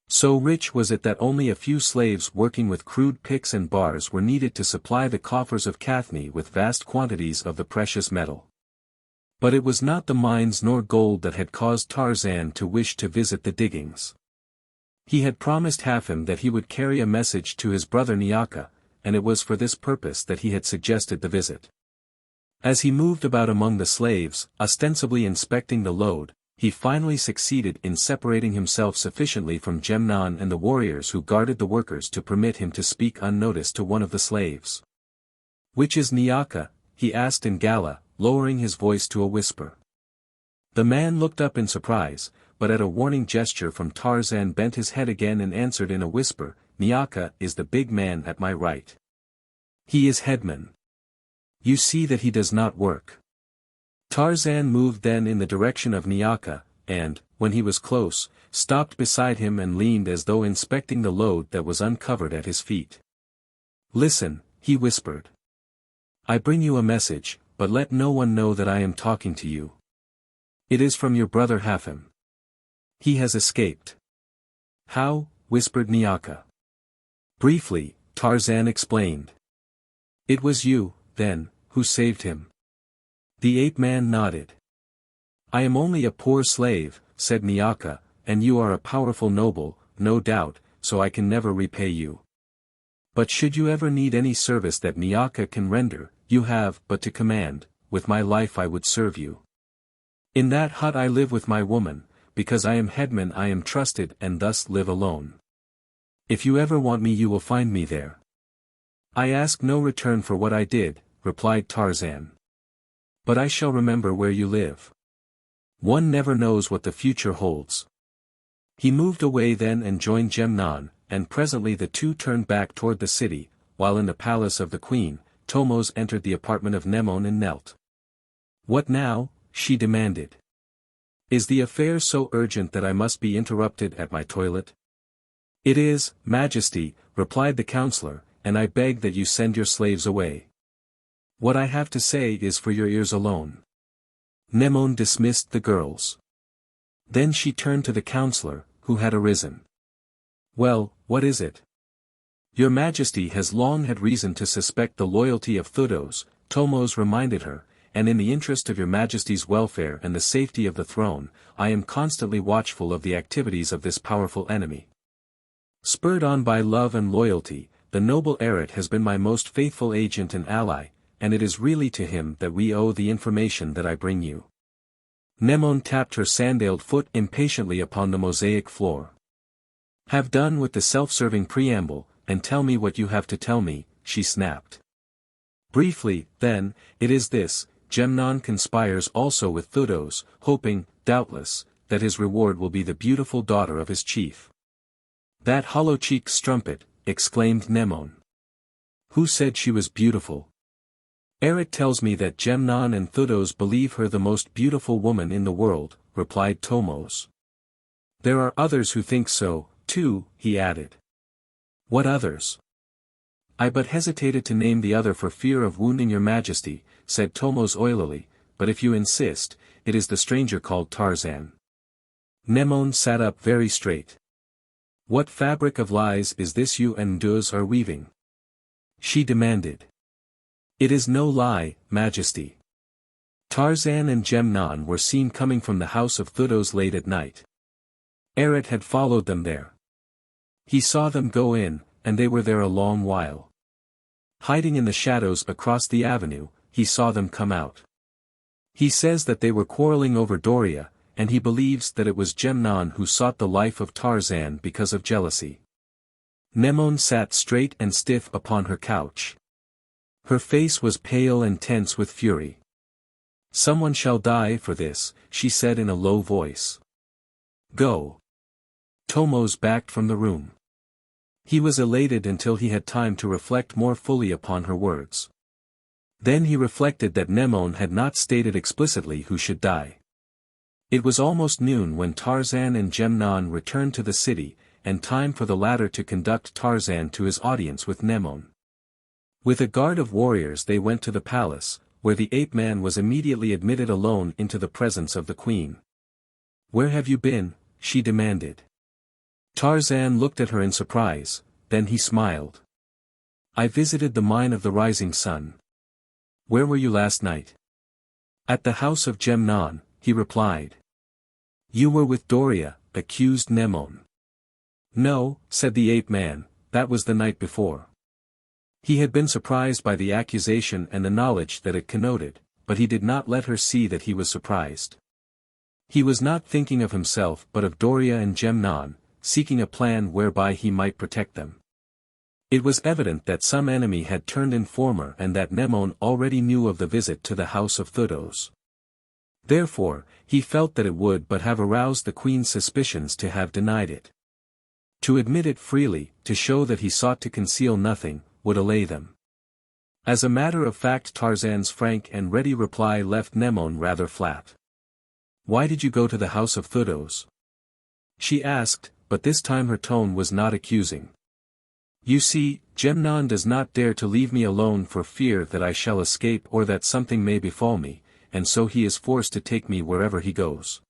So rich was it that only a few slaves working with crude picks and bars were needed to supply the coffers of Cathne with vast quantities of the precious metal. But it was not the mines nor gold that had caused Tarzan to wish to visit the diggings. He had promised Hafim that he would carry a message to his brother Nyaka, and it was for this purpose that he had suggested the visit. As he moved about among the slaves, ostensibly inspecting the load, he finally succeeded in separating himself sufficiently from Gemnon and the warriors who guarded the workers to permit him to speak unnoticed to one of the slaves. "Which is Nyaka?" he asked in Gala, lowering his voice to a whisper. The man looked up in surprise, but at a warning gesture from Tarzan bent his head again and answered in a whisper, "Nyaka is the big man at my right. He is headman. You see that he does not work." Tarzan moved then in the direction of Nyaka, and, when he was close, stopped beside him and leaned as though inspecting the load that was uncovered at his feet. "Listen," he whispered. "I bring you a message, but let no one know that I am talking to you. It is from your brother Hafim. He has escaped." "How?" whispered Nyaka. Briefly, Tarzan explained. "It was you, then, who saved him." The ape-man nodded. "I am only a poor slave," said Nyaka, "and you are a powerful noble, no doubt, so I can never repay you. But should you ever need any service that Nyaka can render, you have but to command, with my life I would serve you. In that hut I live with my woman, because I am headman I am trusted and thus live alone. If you ever want me you will find me there." "I ask no return for what I did," replied Tarzan. "But I shall remember where you live. One never knows what the future holds." He moved away then and joined Gemnon, and presently the two turned back toward the city, while in the palace of the queen, Tomos entered the apartment of Nemone and knelt. "What now?" she demanded. "Is the affair so urgent that I must be interrupted at my toilet?" "It is, Majesty," replied the counselor, "and I beg that you send your slaves away. What I have to say is for your ears alone." Nemone dismissed the girls. Then she turned to the counselor, who had arisen. "Well, what is it?" "Your Majesty has long had reason to suspect the loyalty of Thoos," Tomos reminded her, "and in the interest of your Majesty's welfare and the safety of the throne, I am constantly watchful of the activities of this powerful enemy. Spurred on by love and loyalty, the noble Eret has been my most faithful agent and ally, and it is really to him that we owe the information that I bring you." Nemone tapped her sandaled foot impatiently upon the mosaic floor. "Have done with the self-serving preamble, and tell me what you have to tell me," she snapped. "Briefly, then, it is this: Gemnon conspires also with Thoos, hoping, doubtless, that his reward will be the beautiful daughter of his chief." "That hollow-cheeked strumpet," exclaimed Nemone. "Who said she was beautiful?" "Eret tells me that Gemnon and Thoos believe her the most beautiful woman in the world," replied Tomos. "There are others who think so, too," he added. "What others?" "I but hesitated to name the other for fear of wounding your Majesty," said Tomos oilily, "but if you insist, it is the stranger called Tarzan." Nemone sat up very straight. "What fabric of lies is this you and Thoos are weaving?" she demanded. "It is no lie, Majesty. Tarzan and Gemnon were seen coming from the house of Thoos late at night. Eret had followed them there. He saw them go in, and they were there a long while. Hiding in the shadows across the avenue, he saw them come out. He says that they were quarreling over Doria, and he believes that it was Gemnon who sought the life of Tarzan because of jealousy." Nemone sat straight and stiff upon her couch. Her face was pale and tense with fury. "Someone shall die for this," she said in a low voice. "Go." Tomos backed from the room. He was elated until he had time to reflect more fully upon her words. Then he reflected that Nemone had not stated explicitly who should die. It was almost noon when Tarzan and Gemnon returned to the city, and time for the latter to conduct Tarzan to his audience with Nemone. With a guard of warriors they went to the palace, where the ape-man was immediately admitted alone into the presence of the queen. "Where have you been?" she demanded. Tarzan looked at her in surprise, then he smiled. "I visited the mine of the rising sun." "Where were you last night?" At the house of Nemone, he replied. You were with Doria, accused Nemone. No, said the ape-man, that was the night before. He had been surprised by the accusation and the knowledge that it connoted, but he did not let her see that he was surprised. He was not thinking of himself but of Doria and Nemone, seeking a plan whereby he might protect them. It was evident that some enemy had turned informer and that Nemone already knew of the visit to the house of Thoos. Therefore, he felt that it would but have aroused the queen's suspicions to have denied it. To admit it freely, to show that he sought to conceal nothing, would allay them. As a matter of fact, Tarzan's frank and ready reply left Nemone rather flat. Why did you go to the house of Thoos? She asked, but this time her tone was not accusing. You see, Nemone does not dare to leave me alone for fear that I shall escape or that something may befall me, and so he is forced to take me wherever he goes.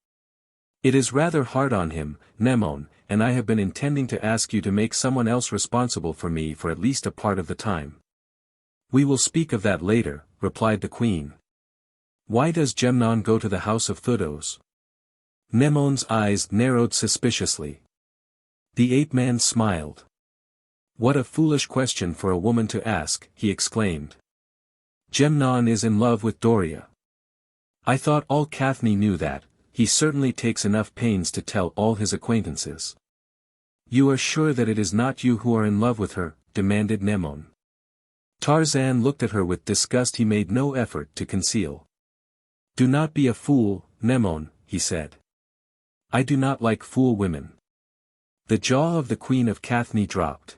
It is rather hard on him, Nemone, and I have been intending to ask you to make someone else responsible for me for at least a part of the time. We will speak of that later, replied the queen. Why does Nemone go to the house of Thoos? Nemone's eyes narrowed suspiciously. The ape-man smiled. What a foolish question for a woman to ask, he exclaimed. Nemone is in love with Doria. I thought all Cathne knew that. He certainly takes enough pains to tell all his acquaintances. You are sure that it is not you who are in love with her? Demanded Nemone. Tarzan looked at her with disgust he made no effort to conceal. Do not be a fool, Nemone, he said. I do not like fool women. The jaw of the Queen of Cathne dropped.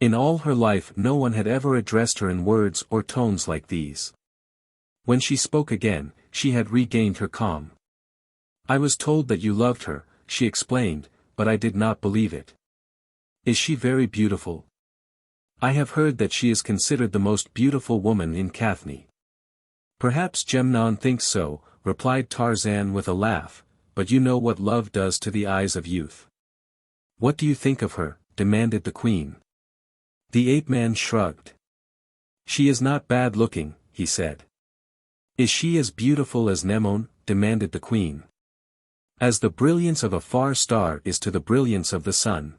In all her life no one had ever addressed her in words or tones like these. When she spoke again, she had regained her calm. I was told that you loved her, she explained, but I did not believe it. Is she very beautiful? I have heard that she is considered the most beautiful woman in Cathne. Perhaps Nemone thinks so, replied Tarzan with a laugh, but you know what love does to the eyes of youth. What do you think of her? Demanded the queen. The ape-man shrugged. She is not bad-looking, he said. Is she as beautiful as Nemone? Demanded the queen. As the brilliance of a far star is to the brilliance of the sun.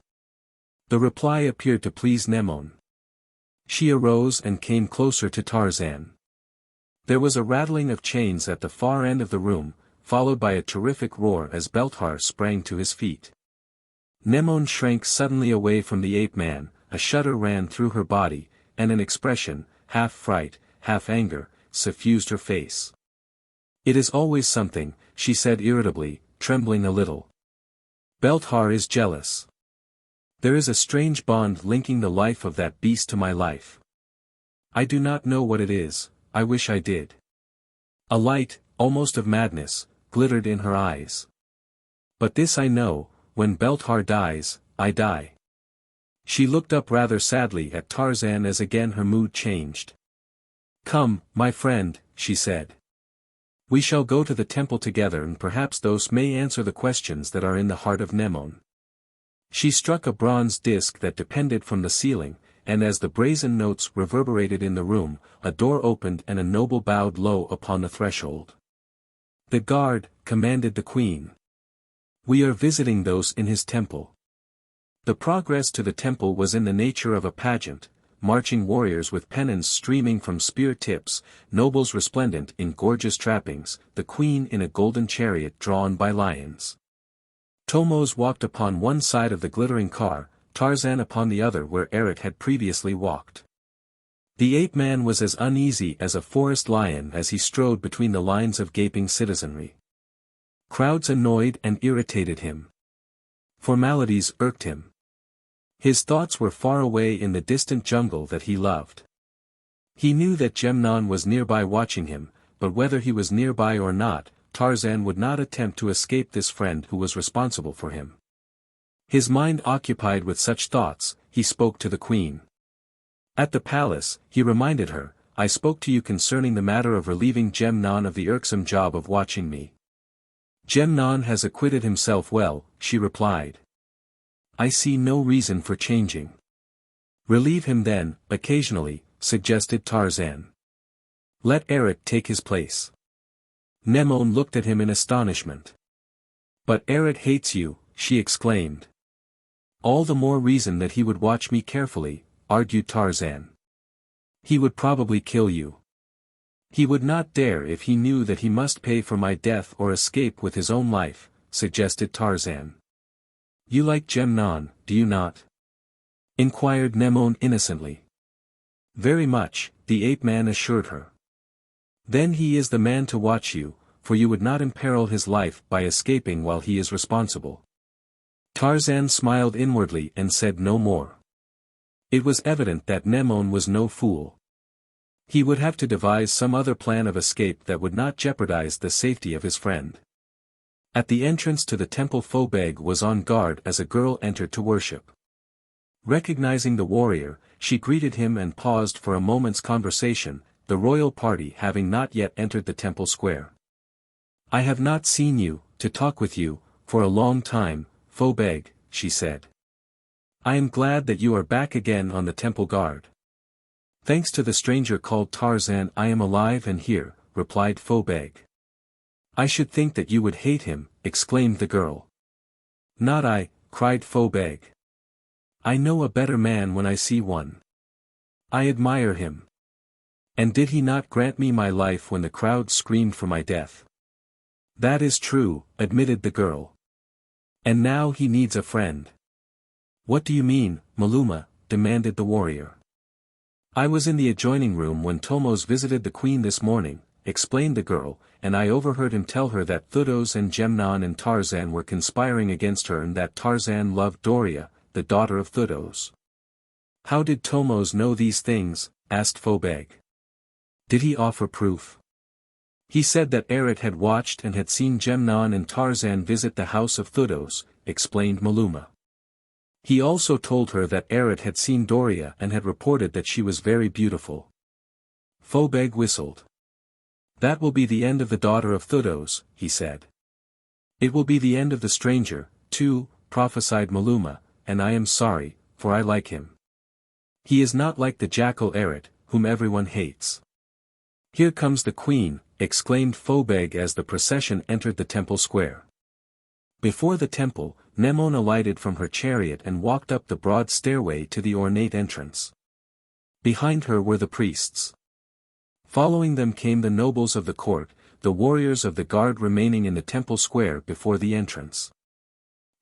The reply appeared to please Nemone. She arose and came closer to Tarzan. There was a rattling of chains at the far end of the room, followed by a terrific roar as Belthar sprang to his feet. Nemone shrank suddenly away from the ape-man, a shudder ran through her body, and an expression, half fright, half anger, suffused her face. It is always something, she said irritably, trembling a little. Belthar is jealous. There is a strange bond linking the life of that beast to my life. I do not know what it is, I wish I did. A light, almost of madness, glittered in her eyes. But this I know, when Belthar dies, I die. She looked up rather sadly at Tarzan as again her mood changed. Come, my friend, she said. We shall go to the temple together and perhaps those may answer the questions that are in the heart of Nemone. She struck a bronze disc that depended from the ceiling, and as the brazen notes reverberated in the room, a door opened and a noble bowed low upon the threshold. The guard, commanded the queen. We are visiting those in his temple. The progress to the temple was in the nature of a pageant, marching warriors with pennons streaming from spear tips, nobles resplendent in gorgeous trappings, the queen in a golden chariot drawn by lions. Tomos walked upon one side of the glittering car, Tarzan upon the other where Eric had previously walked. The ape-man was as uneasy as a forest lion as he strode between the lines of gaping citizenry. Crowds annoyed and irritated him. Formalities irked him. His thoughts were far away in the distant jungle that he loved. He knew that Nemone was nearby watching him, but whether he was nearby or not, Tarzan would not attempt to escape this friend who was responsible for him. His mind occupied with such thoughts, he spoke to the queen. At the palace, he reminded her, I spoke to you concerning the matter of relieving Nemone of the irksome job of watching me. Nemone has acquitted himself well, she replied. I see no reason for changing. Relieve him then, occasionally, suggested Tarzan. Let Eric take his place. Nemone looked at him in astonishment. "But Eret hates you," she exclaimed. "All the more reason that he would watch me carefully," argued Tarzan. "He would probably kill you." "He would not dare if he knew that he must pay for my death or escape with his own life," suggested Tarzan. "You like Gemnon, do you not?" inquired Nemone innocently. "Very much," the ape-man assured her. "Then he is the man to watch you, for you would not imperil his life by escaping while he is responsible." Tarzan smiled inwardly and said no more. It was evident that Nemone was no fool. He would have to devise some other plan of escape that would not jeopardize the safety of his friend. At the entrance to the temple, Phobeg was on guard as a girl entered to worship. Recognizing the warrior, she greeted him and paused for a moment's conversation, the royal party having not yet entered the temple square. "I have not seen you, to talk with you, for a long time, Phobeg," she said. "I am glad that you are back again on the temple guard." "Thanks to the stranger called Tarzan I am alive and here," replied Phobeg. "I should think that you would hate him," exclaimed the girl. "Not I," cried Phobeg. "I know a better man when I see one. I admire him. And did he not grant me my life when the crowd screamed for my death?" "That is true," admitted the girl. "And now he needs a friend." "What do you mean, Maluma?" demanded the warrior. "I was in the adjoining room when Tomos visited the queen this morning," explained the girl, "and I overheard him tell her that Thoos and Gemnon and Tarzan were conspiring against her and that Tarzan loved Doria, the daughter of Thoos." "How did Tomos know these things?" asked Phobeg. "Did he offer proof?" "He said that Eret had watched and had seen Gemnon and Tarzan visit the house of Thoos," explained Maluma. "He also told her that Eret had seen Doria and had reported that she was very beautiful." Phobeg whistled. "That will be the end of the daughter of Thoos," he said. "It will be the end of the stranger, too," prophesied Maluma, "and I am sorry, for I like him. He is not like the jackal Eret, whom everyone hates." "Here comes the queen," exclaimed Phobeg as the procession entered the temple square. Before the temple, Nemone alighted from her chariot and walked up the broad stairway to the ornate entrance. Behind her were the priests. Following them came the nobles of the court, the warriors of the guard remaining in the temple square before the entrance.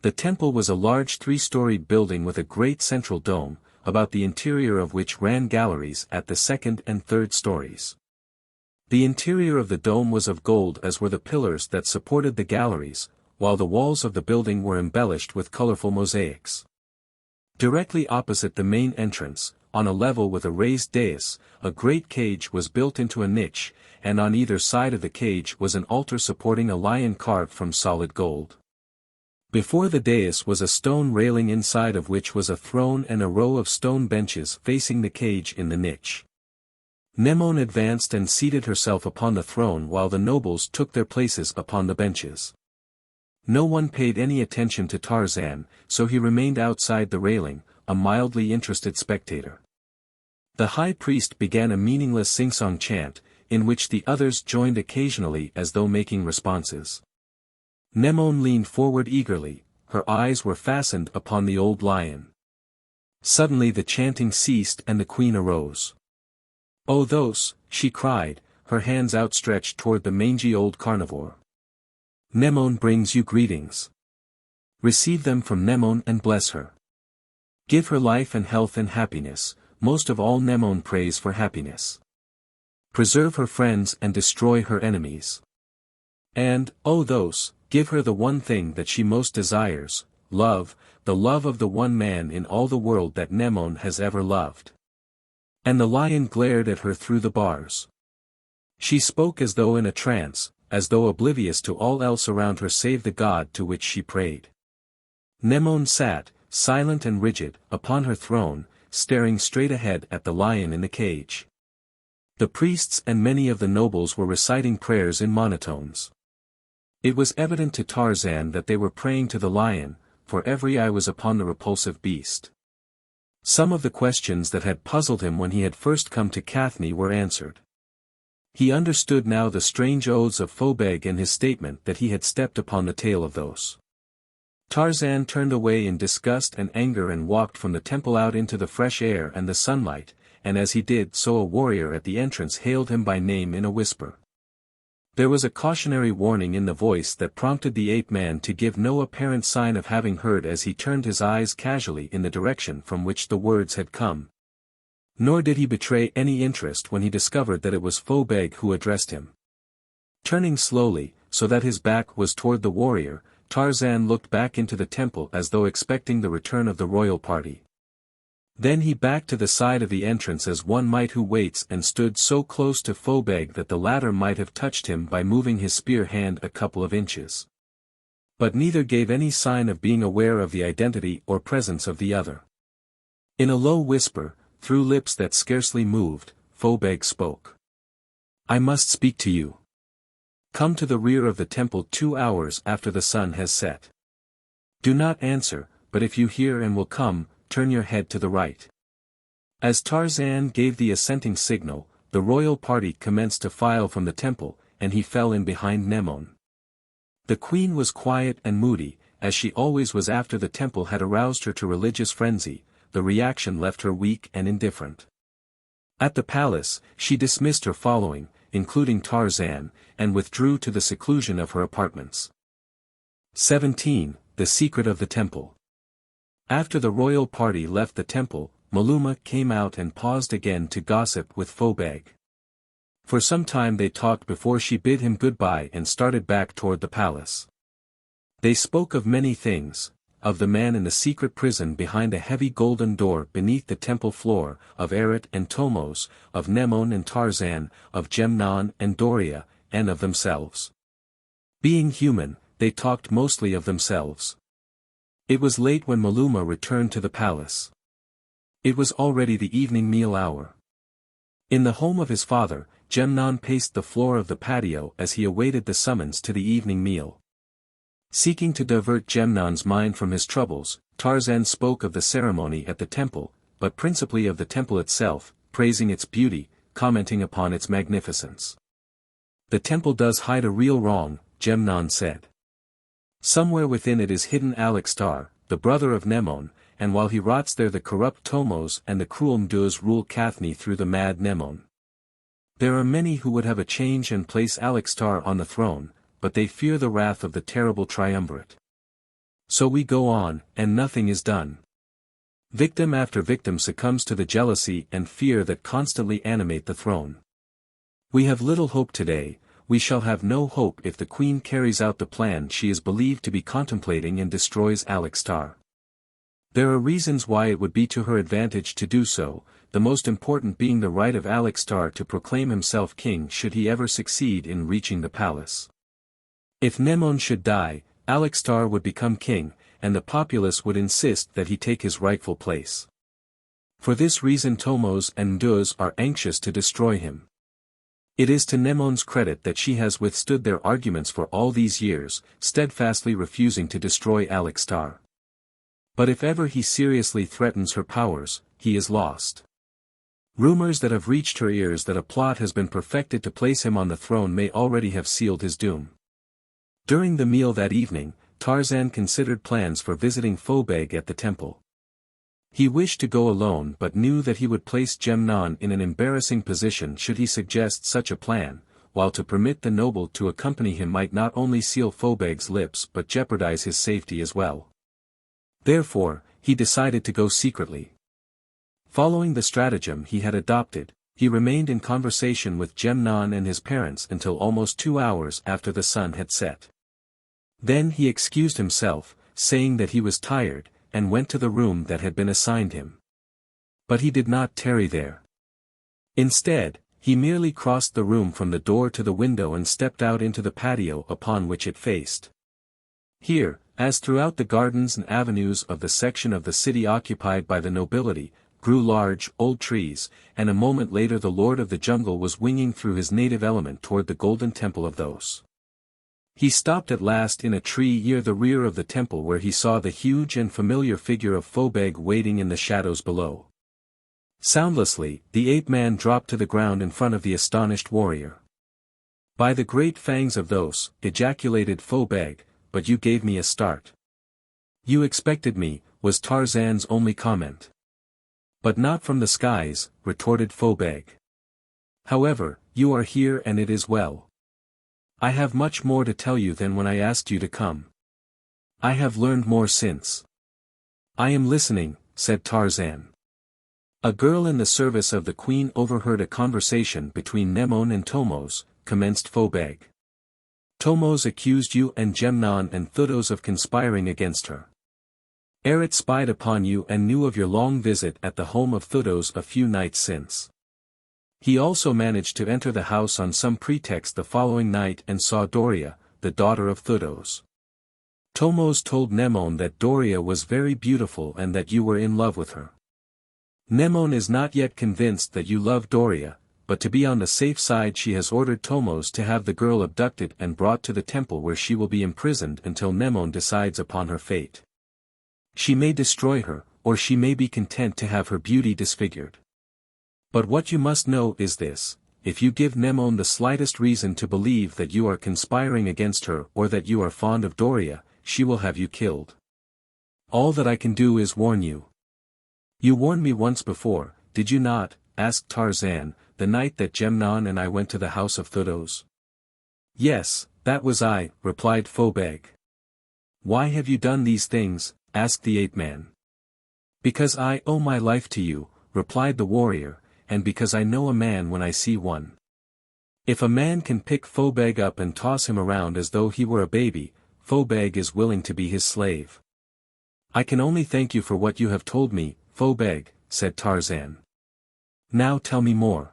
The temple was a large three-storied building with a great central dome, about the interior of which ran galleries at the second and third stories. The interior of the dome was of gold as were the pillars that supported the galleries, while the walls of the building were embellished with colorful mosaics. Directly opposite the main entrance, on a level with a raised dais, a great cage was built into a niche, and on either side of the cage was an altar supporting a lion carved from solid gold. Before the dais was a stone railing inside of which was a throne and a row of stone benches facing the cage in the niche. Nemone advanced and seated herself upon the throne while the nobles took their places upon the benches. No one paid any attention to Tarzan, so he remained outside the railing, a mildly interested spectator. The high priest began a meaningless sing-song chant, in which the others joined occasionally as though making responses. Nemone leaned forward eagerly, her eyes were fastened upon the old lion. Suddenly the chanting ceased and the queen arose. "O Thoos," she cried, her hands outstretched toward the mangy old carnivore. "Nemone brings you greetings. Receive them from Nemone and bless her. Give her life and health and happiness, most of all Nemone prays for happiness. Preserve her friends and destroy her enemies. And, O Thoos, give her the one thing that she most desires, love, the love of the one man in all the world that Nemone has ever loved." And the lion glared at her through the bars. She spoke as though in a trance, as though oblivious to all else around her save the god to which she prayed. Nemone sat, silent and rigid, upon her throne, staring straight ahead at the lion in the cage. The priests and many of the nobles were reciting prayers in monotones. It was evident to Tarzan that they were praying to the lion, for every eye was upon the repulsive beast. Some of the questions that had puzzled him when he had first come to Cathne were answered. He understood now the strange oaths of Phobeg and his statement that he had stepped upon the tail of those. Tarzan turned away in disgust and anger and walked from the temple out into the fresh air and the sunlight, and as he did so a warrior at the entrance hailed him by name in a whisper. There was a cautionary warning in the voice that prompted the ape-man to give no apparent sign of having heard as he turned his eyes casually in the direction from which the words had come. Nor did he betray any interest when he discovered that it was Phobeg who addressed him. Turning slowly, so that his back was toward the warrior, Tarzan looked back into the temple as though expecting the return of the royal party. Then he backed to the side of the entrance as one might who waits and stood so close to Phobeg that the latter might have touched him by moving his spear hand a couple of inches. But neither gave any sign of being aware of the identity or presence of the other. In a low whisper, through lips that scarcely moved, Phobeg spoke. "I must speak to you. Come to the rear of the temple 2 hours after the sun has set. Do not answer, but if you hear and will come, turn your head to the right." As Tarzan gave the assenting signal, the royal party commenced to file from the temple, and he fell in behind Nemone. The queen was quiet and moody, as she always was after the temple had aroused her to religious frenzy. The reaction left her weak and indifferent. At the palace, she dismissed her following, including Tarzan, and withdrew to the seclusion of her apartments. 17. The Secret of the Temple. After the royal party left the temple, Maluma came out and paused again to gossip with Phobeg. For some time they talked before she bid him goodbye and started back toward the palace. They spoke of many things. Of the man in the secret prison behind a heavy golden door beneath the temple floor, of Eret and Tomos, of Nemone and Tarzan, of Gemnon and Doria, and of themselves. Being human, they talked mostly of themselves. It was late when Maluma returned to the palace. It was already the evening meal hour. In the home of his father, Gemnon paced the floor of the patio as he awaited the summons to the evening meal. Seeking to divert Gemnon's mind from his troubles, Tarzan spoke of the ceremony at the temple, but principally of the temple itself, praising its beauty, commenting upon its magnificence. "The temple does hide a real wrong," Gemnon said. "Somewhere within it is hidden Alextar, the brother of Nemone, and while he rots there the corrupt Tomos and the cruel Mduz rule Cathne through the mad Nemone. There are many who would have a change and place Alextar on the throne, but they fear the wrath of the terrible triumvirate. So we go on, and nothing is done. Victim after victim succumbs to the jealousy and fear that constantly animate the throne. We have little hope today, we shall have no hope if the queen carries out the plan she is believed to be contemplating and destroys Alextar. There are reasons why it would be to her advantage to do so, the most important being the right of Alextar to proclaim himself king should he ever succeed in reaching the palace. If Nemone should die, Alextar would become king, and the populace would insist that he take his rightful place. For this reason Tomos and Mduz are anxious to destroy him. It is to Nemone's credit that she has withstood their arguments for all these years, steadfastly refusing to destroy Alextar. But if ever he seriously threatens her powers, he is lost. Rumors that have reached her ears that a plot has been perfected to place him on the throne may already have sealed his doom. During the meal that evening, Tarzan considered plans for visiting Phobeg at the temple. He wished to go alone but knew that he would place Gemnon in an embarrassing position should he suggest such a plan, while to permit the noble to accompany him might not only seal Phobeg's lips but jeopardize his safety as well. Therefore, he decided to go secretly. Following the stratagem he had adopted, he remained in conversation with Gemnon and his parents until almost 2 hours after the sun had set. Then he excused himself, saying that he was tired, and went to the room that had been assigned him. But he did not tarry there. Instead, he merely crossed the room from the door to the window and stepped out into the patio upon which it faced. Here, as throughout the gardens and avenues of the section of the city occupied by the nobility, grew large, old trees, and a moment later the Lord of the Jungle was winging through his native element toward the golden Temple of Thoos. He stopped at last in a tree near the rear of the temple where he saw the huge and familiar figure of Phobeg waiting in the shadows below. Soundlessly, the ape-man dropped to the ground in front of the astonished warrior. By the great fangs of Thoos, ejaculated Phobeg, but you gave me a start. You expected me, was Tarzan's only comment. But not from the skies, retorted Phobeg. However, you are here and it is well. I have much more to tell you than when I asked you to come. I have learned more since. I am listening, said Tarzan. A girl in the service of the queen overheard a conversation between Nemone and Tomos, commenced Phobeg. Tomos accused you and Nemone and Thoos of conspiring against her. Erit spied upon you and knew of your long visit at the home of Thoos a few nights since. He also managed to enter the house on some pretext the following night and saw Doria, the daughter of Thoos. Tomos told Nemone that Doria was very beautiful and that you were in love with her. Nemone is not yet convinced that you love Doria, but to be on the safe side she has ordered Tomos to have the girl abducted and brought to the temple where she will be imprisoned until Nemone decides upon her fate. She may destroy her, or she may be content to have her beauty disfigured. But what you must know is this: if you give Nemone the slightest reason to believe that you are conspiring against her or that you are fond of Doria, she will have you killed. All that I can do is warn you. You warned me once before, did you not? Asked Tarzan, the night that Nemone and I went to the house of Thoos. Yes, that was I, replied Phobeg. Why have you done these things? Asked the ape-man. Because I owe my life to you, replied the warrior, and because I know a man when I see one. If a man can pick Phobeg up and toss him around as though he were a baby, Phobeg is willing to be his slave. I can only thank you for what you have told me, Phobeg, said Tarzan. Now tell me more.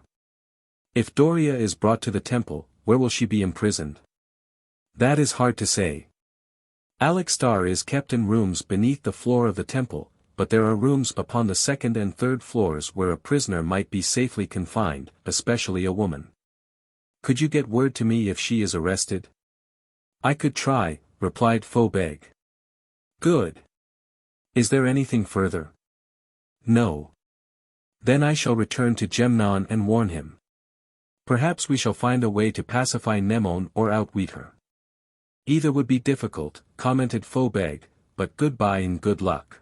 If Doria is brought to the temple, where will she be imprisoned? That is hard to say. Alexstar is kept in rooms beneath the floor of the temple, but there are rooms upon the second and third floors where a prisoner might be safely confined, especially a woman. Could you get word to me if she is arrested? I could try, replied Phobeg. Good. Is there anything further? No. Then I shall return to Nemone and warn him. Perhaps we shall find a way to pacify Nemone or outwit her. Either would be difficult, commented Phobeg, but goodbye and good luck.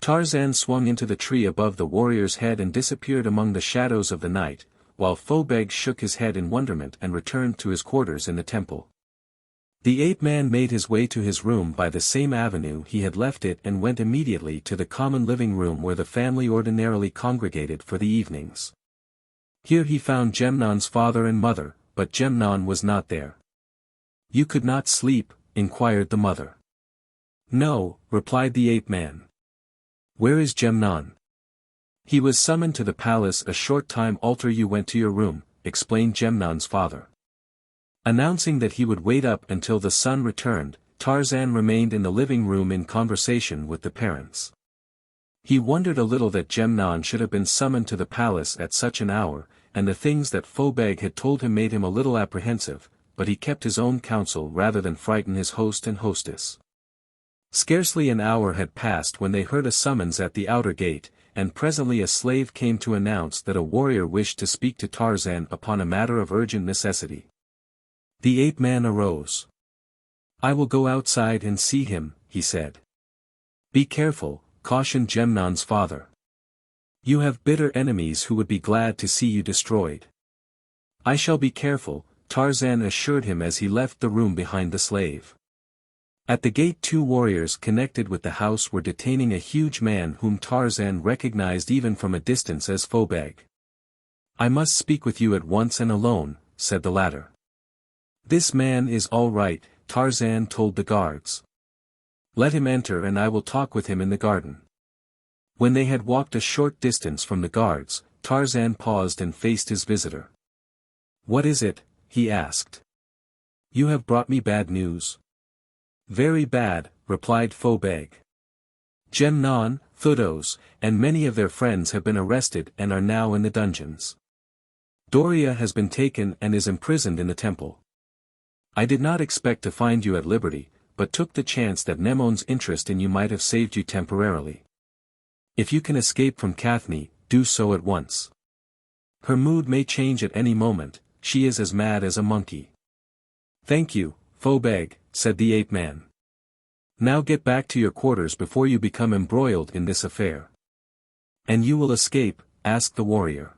Tarzan swung into the tree above the warrior's head and disappeared among the shadows of the night, while Phobeg shook his head in wonderment and returned to his quarters in the temple. The ape-man made his way to his room by the same avenue he had left it and went immediately to the common living room where the family ordinarily congregated for the evenings. Here he found Nemnone's father and mother, but Nemone was not there. You could not sleep? Inquired the mother. No, replied the ape-man. Where is Nemone? He was summoned to the palace a short time after you went to your room, explained Nemnone's father. Announcing that he would wait up until the sun returned, Tarzan remained in the living room in conversation with the parents. He wondered a little that Nemone should have been summoned to the palace at such an hour, and the things that Phobeg had told him made him a little apprehensive, but he kept his own counsel rather than frighten his host and hostess. Scarcely an hour had passed when they heard a summons at the outer gate, and presently a slave came to announce that a warrior wished to speak to Tarzan upon a matter of urgent necessity. The ape-man arose. I will go outside and see him, he said. Be careful, cautioned Nemnone's father. You have bitter enemies who would be glad to see you destroyed. I shall be careful, Tarzan assured him as he left the room behind the slave. At the gate 2 warriors connected with the house were detaining a huge man whom Tarzan recognized even from a distance as Phobeg. I must speak with you at once and alone, said the latter. This man is all right, Tarzan told the guards. Let him enter and I will talk with him in the garden. When they had walked a short distance from the guards, Tarzan paused and faced his visitor. What is it? He asked. You have brought me bad news. Very bad, replied Phobeg. Nemone, Thoos, and many of their friends have been arrested and are now in the dungeons. Doria has been taken and is imprisoned in the temple. I did not expect to find you at liberty, but took the chance that Nemone's interest in you might have saved you temporarily. If you can escape from Cathne, do so at once. Her mood may change at any moment, she is as mad as a monkey. Thank you, Phobeg, said the ape-man. Now get back to your quarters before you become embroiled in this affair. And you will escape? Asked the warrior.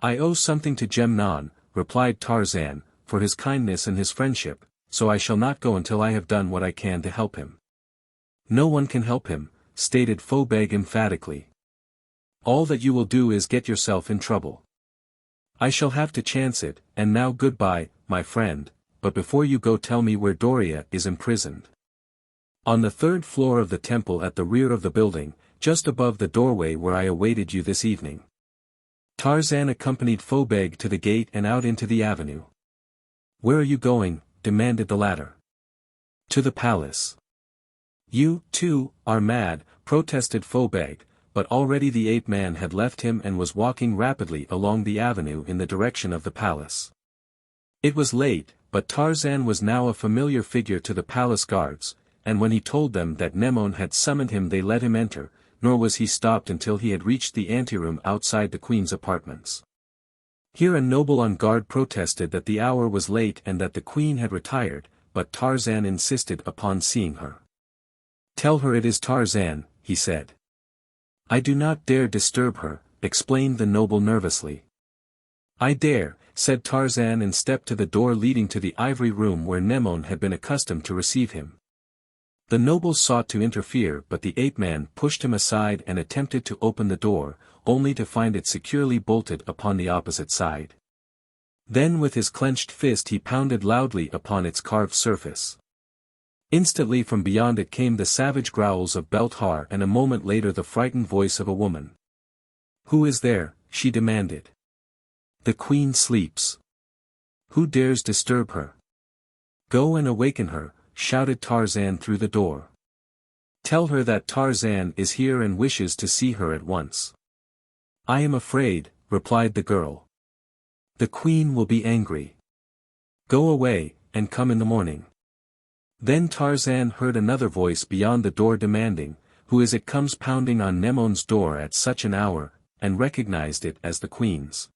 I owe something to Nemone, replied Tarzan, for his kindness and his friendship, so I shall not go until I have done what I can to help him. No one can help him, stated Phobeg emphatically. All that you will do is get yourself in trouble. I shall have to chance it, and now goodbye, my friend, but before you go tell me where Doria is imprisoned. On the third floor of the temple at the rear of the building, just above the doorway where I awaited you this evening. Tarzan accompanied Phobeg to the gate and out into the avenue. Where are you going? Demanded the latter. To the palace. You, too, are mad, protested Phobeg, but already the ape-man had left him and was walking rapidly along the avenue in the direction of the palace. It was late, but Tarzan was now a familiar figure to the palace guards, and when he told them that Nemone had summoned him they let him enter, nor was he stopped until he had reached the anteroom outside the queen's apartments. Here a noble on guard protested that the hour was late and that the queen had retired, but Tarzan insisted upon seeing her. Tell her it is Tarzan, he said. I do not dare disturb her, explained the noble nervously. I dare, said Tarzan and stepped to the door leading to the ivory room where Nemone had been accustomed to receive him. The noble sought to interfere but the ape-man pushed him aside and attempted to open the door, only to find it securely bolted upon the opposite side. Then with his clenched fist he pounded loudly upon its carved surface. Instantly from beyond it came the savage growls of Belthar and a moment later the frightened voice of a woman. Who is there? She demanded. The queen sleeps. Who dares disturb her? Go and awaken her, shouted Tarzan through the door. Tell her that Tarzan is here and wishes to see her at once. I am afraid, replied the girl. The queen will be angry. Go away, and come in the morning. Then Tarzan heard another voice beyond the door demanding, who is it comes pounding on Nemone's door at such an hour, and recognized it as the queen's.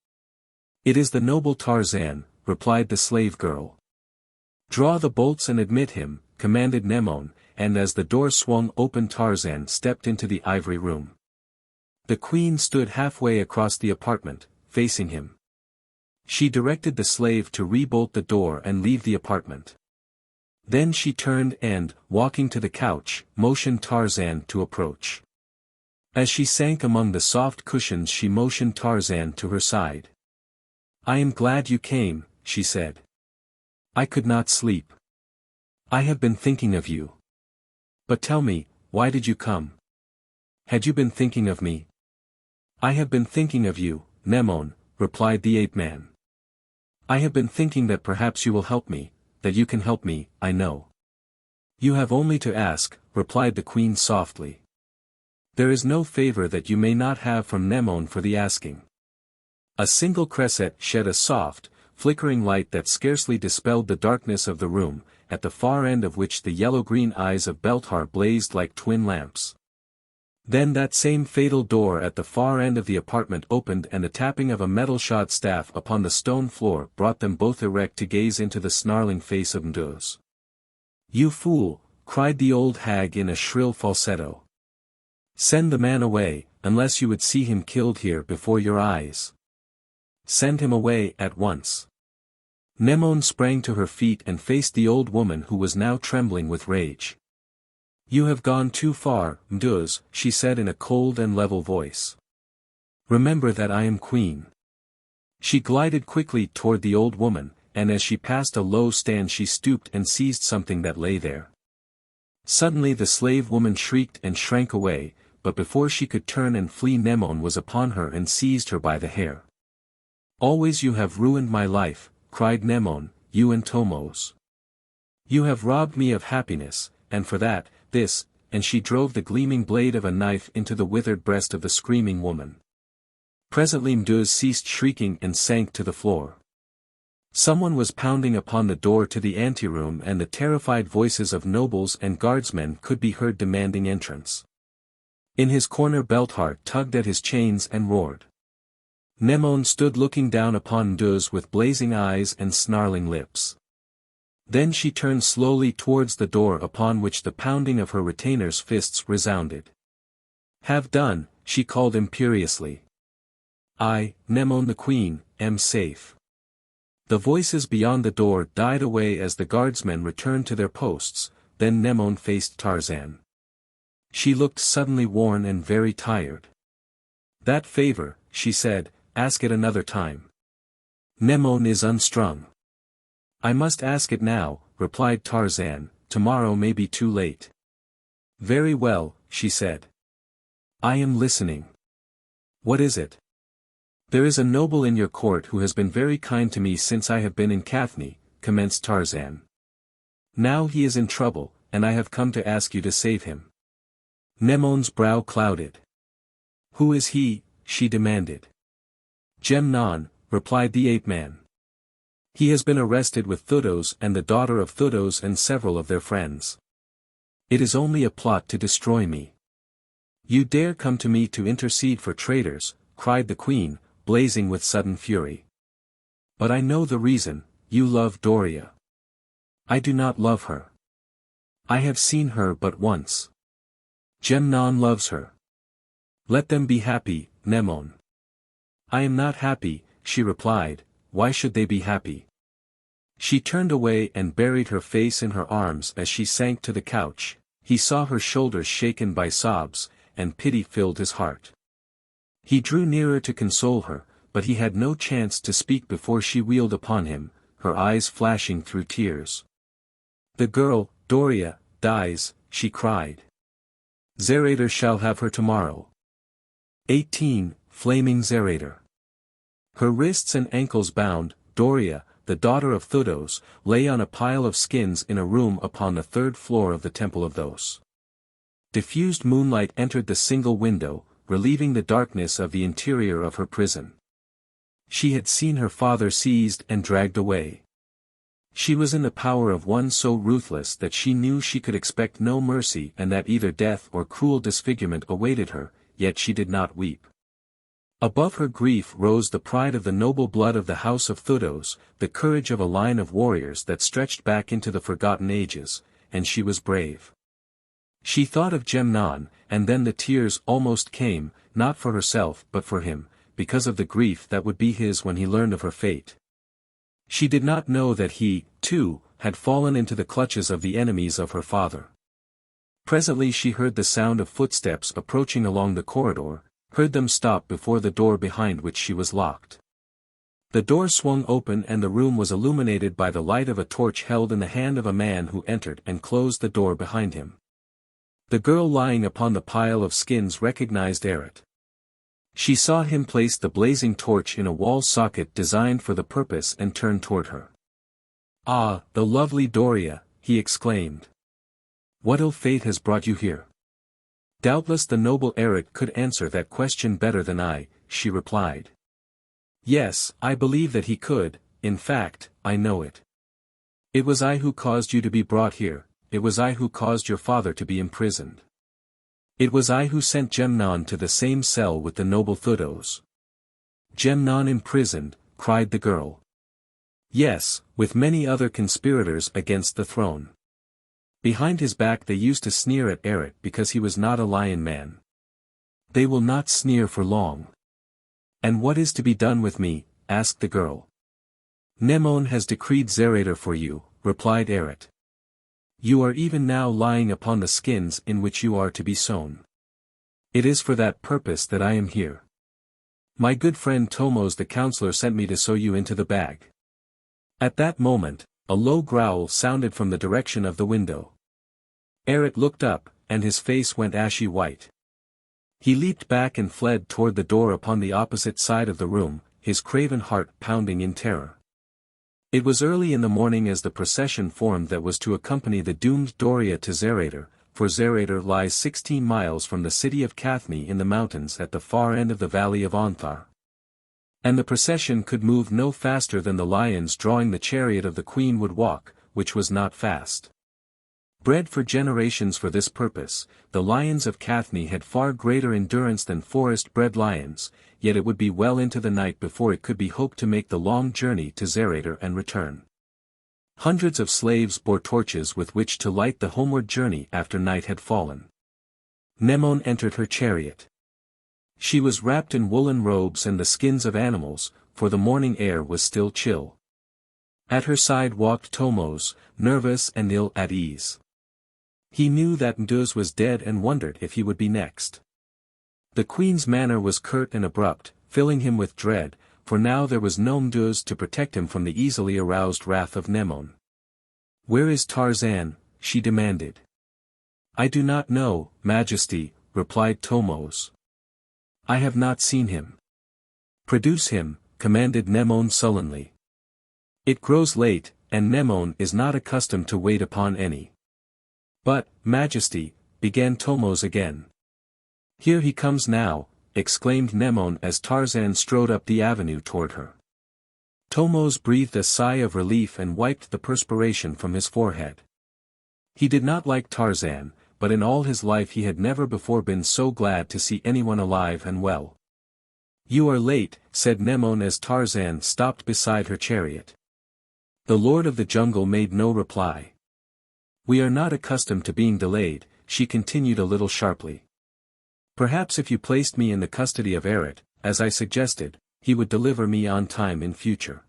It is the noble Tarzan, replied the slave girl. Draw the bolts and admit him, commanded Nemone, and as the door swung open Tarzan stepped into the ivory room. The queen stood halfway across the apartment, facing him. She directed the slave to re-bolt the door and leave the apartment. Then she turned and, walking to the couch, motioned Tarzan to approach. As she sank among the soft cushions she motioned Tarzan to her side. I am glad you came, she said. I could not sleep. I have been thinking of you. But tell me, why did you come? Had you been thinking of me? I have been thinking of you, Nemone, replied the ape-man. I have been thinking that perhaps you will help me, that you can help me, I know. You have only to ask, replied the queen softly. There is no favor that you may not have from Nemone for the asking. A single cresset shed a soft, flickering light that scarcely dispelled the darkness of the room, at the far end of which the yellow-green eyes of Belthar blazed like twin lamps. Then that same fatal door at the far end of the apartment opened and the tapping of a metal-shod staff upon the stone floor brought them both erect to gaze into the snarling face of Mdoz. You fool, cried the old hag in a shrill falsetto. Send the man away, unless you would see him killed here before your eyes. Send him away at once. Nemone sprang to her feet and faced the old woman who was now trembling with rage. You have gone too far, Mdoz, she said in a cold and level voice. Remember that I am queen. She glided quickly toward the old woman, and as she passed a low stand she stooped and seized something that lay there. Suddenly the slave woman shrieked and shrank away, but before she could turn and flee Nemone was upon her and seized her by the hair. Always you have ruined my life, cried Nemone, you and Tomos. You have robbed me of happiness, and for that, this, and she drove the gleaming blade of a knife into the withered breast of the screaming woman. Presently Mdoz ceased shrieking and sank to the floor. Someone was pounding upon the door to the anteroom and the terrified voices of nobles and guardsmen could be heard demanding entrance. In his corner Belthar tugged at his chains and roared. Nemone stood looking down upon Thoos with blazing eyes and snarling lips. Then she turned slowly towards the door upon which the pounding of her retainer's fists resounded. "Have done," she called imperiously. "I, Nemone the Queen, am safe." The voices beyond the door died away as the guardsmen returned to their posts, then Nemone faced Tarzan. She looked suddenly worn and very tired. "That favor," she said, "ask it another time." Nemone is unstrung. "I must ask it now," replied Tarzan, "tomorrow may be too late." "Very well," she said. "I am listening." "What is it?" "There is a noble in your court who has been very kind to me since I have been in Cathne," commenced Tarzan. "Now he is in trouble, and I have come to ask you to save him." Nemone's brow clouded. "Who is he?" she demanded. "Gemnon," replied the ape-man. "He has been arrested with Thoos and the daughter of Thoos and several of their friends. It is only a plot to destroy me." "You dare come to me to intercede for traitors," cried the queen, blazing with sudden fury. "But I know the reason, you love Doria." "I do not love her. I have seen her but once." "Gemnon loves her. Let them be happy, Nemone." "I am not happy," she replied. "Why should they be happy?" She turned away and buried her face in her arms as she sank to the couch. He saw her shoulders shaken by sobs, and pity filled his heart. He drew nearer to console her, but he had no chance to speak before she wheeled upon him, her eyes flashing through tears. "The girl, Doria, dies," she cried. "Xarator shall have her tomorrow." 18. Flaming Xarator. Her wrists and ankles bound, Doria, the daughter of Thoos, lay on a pile of skins in a room upon the third floor of the Temple of Thoos. Diffused moonlight entered the single window, relieving the darkness of the interior of her prison. She had seen her father seized and dragged away. She was in the power of one so ruthless that she knew she could expect no mercy and that either death or cruel disfigurement awaited her, yet she did not weep. Above her grief rose the pride of the noble blood of the House of Thoos, the courage of a line of warriors that stretched back into the forgotten ages, and she was brave. She thought of Gemnon, and then the tears almost came, not for herself but for him, because of the grief that would be his when he learned of her fate. She did not know that he, too, had fallen into the clutches of the enemies of her father. Presently she heard the sound of footsteps approaching along the corridor, heard them stop before the door behind which she was locked. The door swung open and the room was illuminated by the light of a torch held in the hand of a man who entered and closed the door behind him. The girl lying upon the pile of skins recognized Xarator. She saw him place the blazing torch in a wall socket designed for the purpose and turn toward her. "Ah, the lovely Doria," he exclaimed. "What ill fate has brought you here?" "Doubtless the noble Xarator could answer that question better than I," she replied. "Yes, I believe that he could, in fact, I know it. It was I who caused you to be brought here, it was I who caused your father to be imprisoned. It was I who sent Gemnon to the same cell with the noble Thoos." "Gemnon imprisoned," cried the girl. "Yes, with many other conspirators against the throne. Behind his back they used to sneer at Xarator because he was not a lion man. They will not sneer for long." "And what is to be done with me?" asked the girl. "Nemone has decreed Xarator for you," replied Xarator. "You are even now lying upon the skins in which you are to be sewn. It is for that purpose that I am here. My good friend Tomos the counselor sent me to sew you into the bag." At that moment, a low growl sounded from the direction of the window. Xarator looked up, and his face went ashy white. He leaped back and fled toward the door upon the opposite side of the room, his craven heart pounding in terror. It was early in the morning as the procession formed that was to accompany the doomed Doria to Xarator, for Xarator lies 16 miles from the city of Cathne in the mountains at the far end of the valley of Onthar. And the procession could move no faster than the lions drawing the chariot of the queen would walk, which was not fast. Bred for generations for this purpose, the Lions of Cathne had far greater endurance than forest-bred lions, yet it would be well into the night before it could be hoped to make the long journey to Xarator and return. Hundreds of slaves bore torches with which to light the homeward journey after night had fallen. Nemone entered her chariot. She was wrapped in woolen robes and the skins of animals, for the morning air was still chill. At her side walked Thomos, nervous and ill at ease. He knew that Mduz was dead and wondered if he would be next. The queen's manner was curt and abrupt, filling him with dread, for now there was no Mduz to protect him from the easily aroused wrath of Nemone. "Where is Tarzan?" she demanded. "I do not know, Majesty," replied Thomos. "I have not seen him." "Produce him," commanded Nemone sullenly. "It grows late, and Nemone is not accustomed to wait upon any." "But, Majesty," began Thomos again. "Here he comes now," exclaimed Nemone as Tarzan strode up the avenue toward her. Thomos breathed a sigh of relief and wiped the perspiration from his forehead. He did not like Tarzan, but in all his life he had never before been so glad to see anyone alive and well. "You are late," said Nemone as Tarzan stopped beside her chariot. The Lord of the Jungle made no reply. "We are not accustomed to being delayed," she continued a little sharply. "Perhaps if you placed me in the custody of Xarator, as I suggested, he would deliver me on time in future."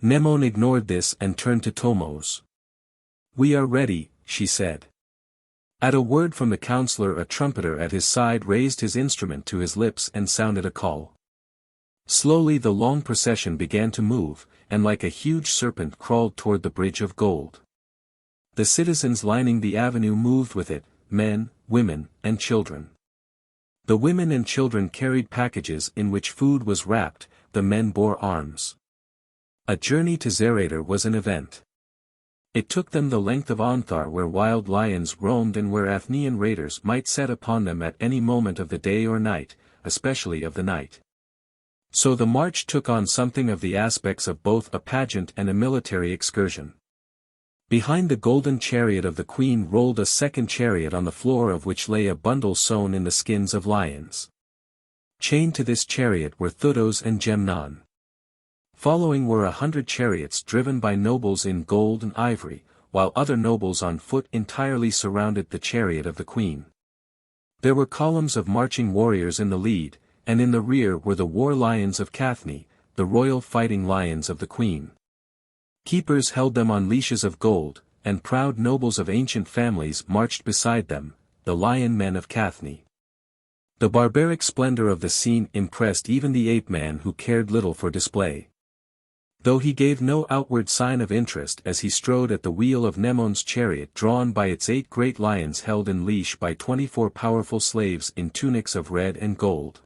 Nemone ignored this and turned to Thomos. "We are ready," she said. At a word from the counselor, a trumpeter at his side raised his instrument to his lips and sounded a call. Slowly the long procession began to move, and like a huge serpent crawled toward the bridge of gold. The citizens lining the avenue moved with it, men, women, and children. The women and children carried packages in which food was wrapped, the men bore arms. A journey to Xarator was an event. It took them the length of Onthar, where wild lions roamed and where Athenian raiders might set upon them at any moment of the day or night, especially of the night. So the march took on something of the aspects of both a pageant and a military excursion. Behind the golden chariot of the queen rolled a second chariot on the floor of which lay a bundle sewn in the skins of lions. Chained to this chariot were Thoos and Nemone. Following were 100 chariots driven by nobles in gold and ivory, while other nobles on foot entirely surrounded the chariot of the queen. There were columns of marching warriors in the lead, and in the rear were the war lions of Cathne, the royal fighting lions of the queen. Keepers held them on leashes of gold, and proud nobles of ancient families marched beside them, the lion men of Cathne. The barbaric splendor of the scene impressed even the ape-man, who cared little for display. Though he gave no outward sign of interest as he strode at the wheel of Nemone's chariot drawn by its 8 great lions held in leash by 24 powerful slaves in tunics of red and gold.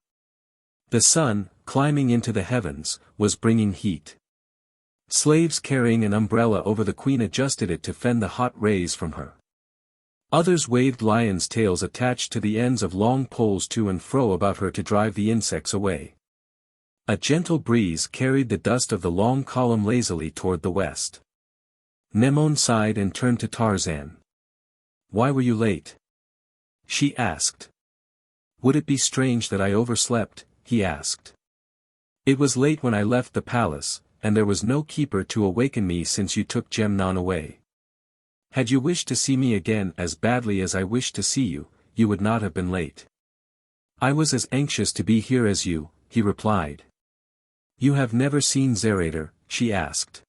The sun, climbing into the heavens, was bringing heat. Slaves carrying an umbrella over the queen adjusted it to fend the hot rays from her. Others waved lions' tails attached to the ends of long poles to and fro about her to drive the insects away. A gentle breeze carried the dust of the long column lazily toward the west. Nemone sighed and turned to Tarzan. "Why were you late?" she asked. "Would it be strange that I overslept?" he asked. "It was late when I left the palace, and there was no keeper to awaken me since you took Nemone away. Had you wished to see me again as badly as I wished to see you, you would not have been late." "I was as anxious to be here as you," he replied. "You have never seen Xarator?" she asked.